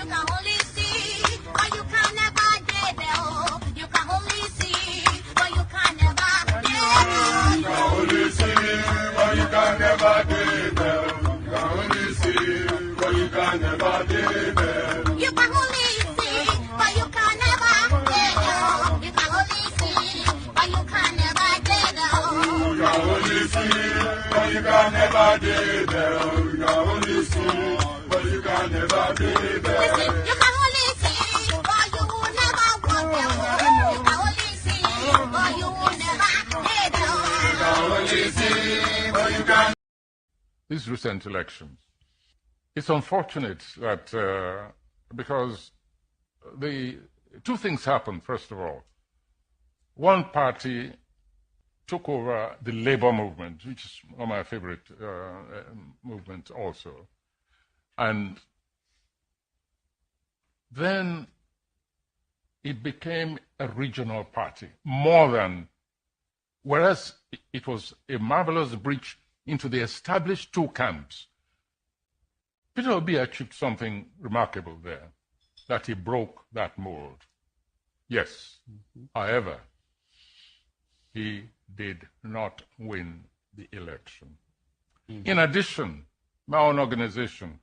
You can only see, but you can never get there. You can only see, but you can never get there. You can only see, but you can never get there. You can only see, but you can never get there. You can only see, but you can never get there. You can only see, but you can never get there. You can only see, but you can never get there. You can only see, but you can never get there. Listen, you can only see, but you will never walk there. You can only see, but you will never get there. You can only see, but you can. These recent elections, it's unfortunate that because the two things happened. First of all, one party took over the labor movement, which is one of my favorite movements also. And then it became a regional party, more than, whereas it was a marvelous breach into the established two camps. Peter Obi achieved something remarkable there, that he broke that mold. Yes, however, he did not win the election. In addition, my own organization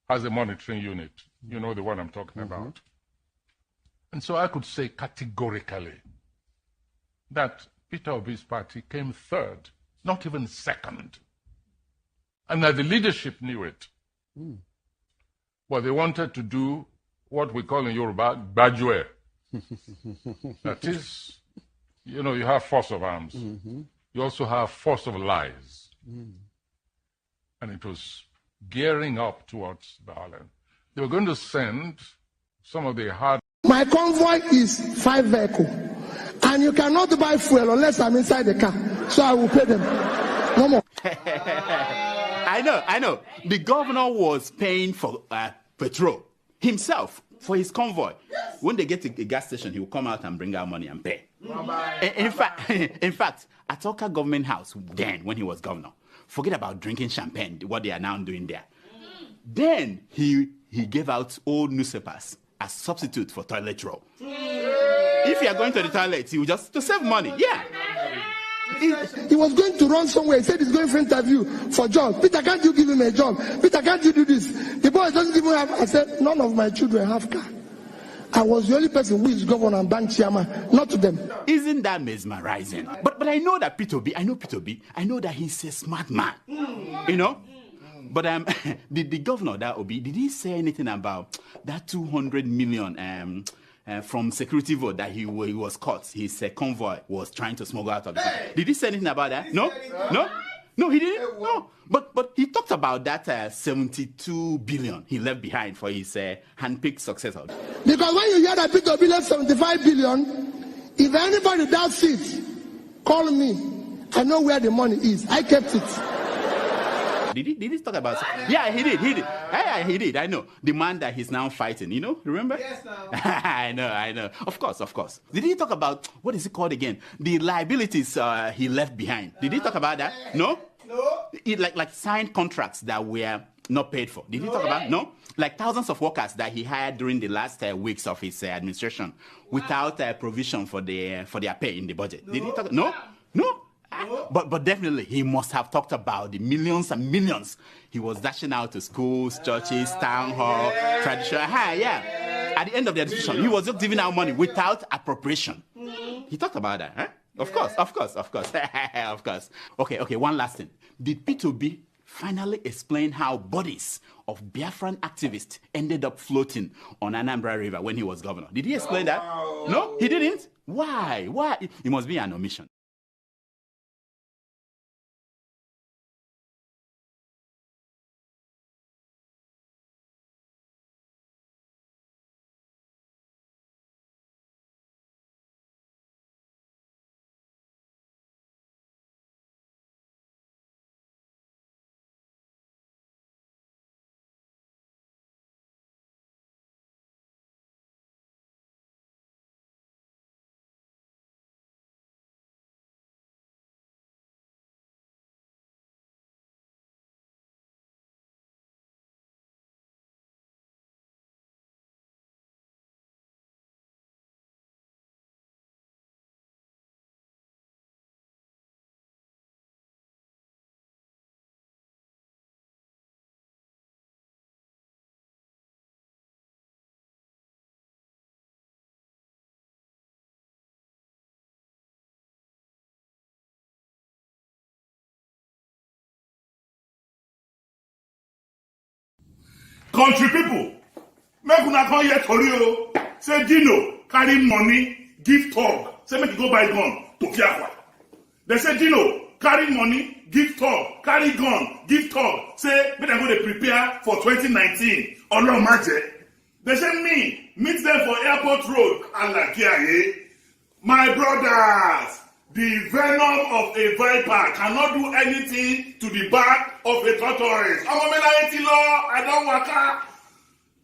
has a monitoring unit. You know the one I'm talking about. And so I could say categorically that Peter Obi's party came third, not even second. And that the leadership knew it. But they wanted to do what we call in Yoruba, gbajue. That is, you know, you have force of arms. You also have force of lies. And it was gearing up towards violence. They were going to send some of the hard... My convoy is 5 vehicles. And you cannot buy fuel unless I'm inside the car. So I will pay them. No more. I know. The governor was paying for petrol himself for his convoy. When they get to a gas station, he will come out and bring out money and pay. In fact, at Oka government house then, when he was governor, forget about drinking champagne, what they are now doing there. Then he gave out old newspapers as substitute for toilet roll. If you are going to the toilet, you just to save money. Yeah. He was going to run somewhere. He said he's going for interview for job. Peter, can't you give him a job? Peter, can't you do this? The boy doesn't even have. I said, none of my children have car. I was the only person who is governor and bank chairman, not to them. Isn't that mesmerizing? But I know that Peter Obi, I know that he's a smart man. You know? But the governor, that Obi, did he say anything about that 200 million from security vote that he was caught? His convoy was trying to smuggle out of the country. Did he say anything about that? No, he didn't. No, but he talked about that 72 billion he left behind for his handpicked successor. Because when you hear that Peter Obi left 75 billion, if anybody doubts it, call me. I know where the money is. I kept it. Did he talk about? Yeah, he did. Yeah, he did. I know the man that he's now fighting. You know, remember? Yes, I know. Of course. Did he talk about what is it called again? The liabilities he left behind. Did he talk about that? No. Like signed contracts that were not paid for. Did he talk about? No. Like thousands of workers that he hired during the last weeks of his administration without provision for their pay in the budget. Did he talk? No. But definitely he must have talked about the millions and millions he was dashing out to schools, churches, town hall, traditional. Yeah. At the end of the administration, he was just giving out money without appropriation. He talked about that, huh? Of course. Of course. Okay, one last thing. Did P2B finally explain how bodies of Biafran activists ended up floating on Anambra River when he was governor? Did he explain that? No, he didn't. Why? It must be an omission. Country people, make una come here tori o. Say Dino carry money, give talk. Say make you go buy gun to Fiakwa. They say Dino carry money, give talk, carry gun, give talk. Say make dem go dey prepare for 2019. Ọlọ́run má jẹ́. They say me meet them for airport road. Alakiaye. My brothers, the venom of a viper cannot do anything to the back of a tortoise. I don't waka.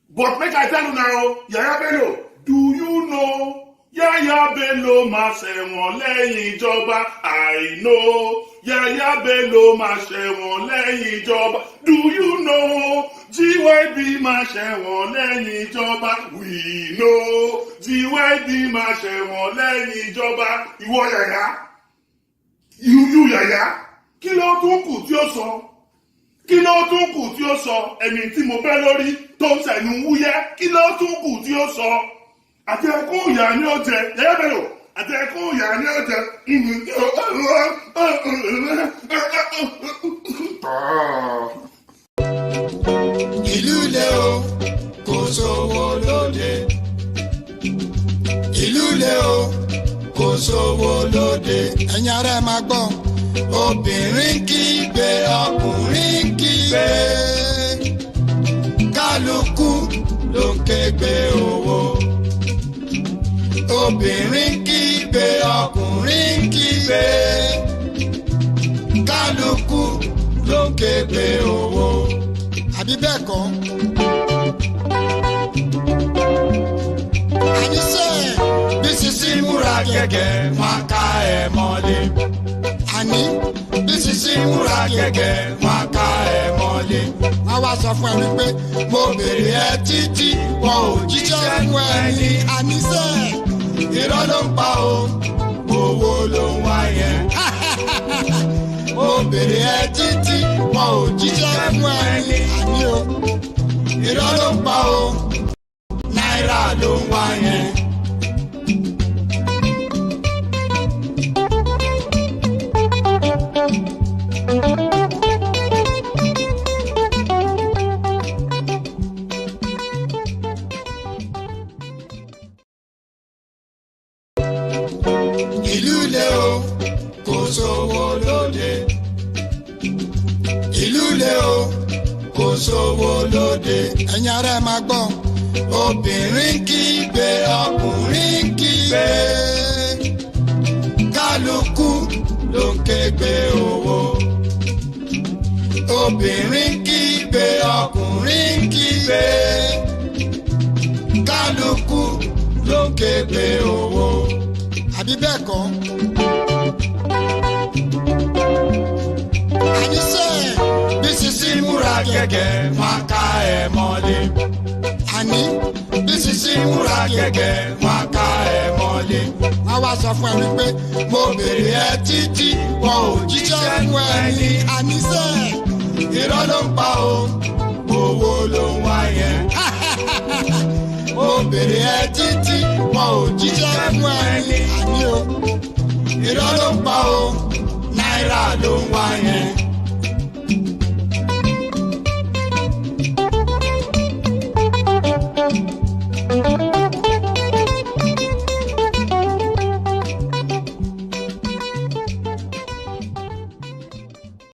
But make I tell you now, Yaya Bello, do you know? Yaya Bello ma ṣẹ̀wọ̀n lẹ́yìn ìjọba. I know. Yaya Bello ma ṣẹ̀wọ̀n lẹ́yìn ìjọba. Do you know? GYB ma ṣẹ̀wọ̀n lẹ́yìn ìjọba. We know. GYB ma ṣẹ̀wọ̀n lẹ́yìn ìjọba. Ìwọ Yaya. You Yaya. Kí ló tún kù tí ó sọ? Kí ló tún kù tí ó sọ? Ẹni tí mo bẹ́ lórí tó ń sẹ̀nu wúyẹ́. Kí ló tún kù tí ó sọ? Àti ẹkún ìyá ni ó jẹ. Yaya Bello. Àti ẹkún ìyá ni ó jẹ. Ìlú le o, kò sówó lóde. Ìlú le o, kò sówó lóde. Ẹ̀yin ará ẹ máa gbọ́. Obìnrin kígbe, ọkùnrin kígbe. Kálukú ló ń kégbe owó. Obìnrin kígbe, ọkùnrin kígbe. Kálukú ló ń kégbe owó. Àbí bẹ́ẹ̀ kọ́? Àníṣe bí Sisi múra gẹ́gẹ́ máa ká ẹ mọ́lé. Àní bí Sisi múra gẹ́gẹ́ máa ká ẹ mọ́lé. Wọ́n wá sọ fún ẹ wípé mo bèrè ẹ títí wọn ò jíṣẹ́ fún ẹ ní. Àníṣe irọ́ ló ń pa o, owó ló ń wá yẹn. Mo bèrè ẹ títí wọn ò jíṣẹ́ fún ẹ ní. Àní o, irọ́ ló ń pa o, náírà ló ń wá yẹn. Ìlú le o, kò sówó lóde. Ìlú le o, kò sówó lóde. Ẹ̀yin ará ẹ máa gbọ́. Obìnrin kígbe, ọkùnrin kígbe. Kálukú ló ń kégbe owó. Obìnrin kígbe, ọkùnrin kígbe. Kálukú ló ń kégbe owó. Àbí bẹ́ẹ̀ kọ́? Àníṣe bí Sisi múra gẹ́gẹ́ máa ká ẹ mọ́lé. Àní bí Sisi múra gẹ́gẹ́ máa ká ẹ mọ́lé. Wọ́n wá sọ fún ẹ wípé mo bèrè ẹ títí wọn ò jíṣẹ́ fún ẹ ní. Àníṣe irọ́ ló ń pa o, owó ló ń wá yẹn. Mo bèrè ẹ títí wọn ò jíṣẹ́ fún ẹ ní. Àní o, irọ́ ló ń pa o, náírà ló ń wá yẹn.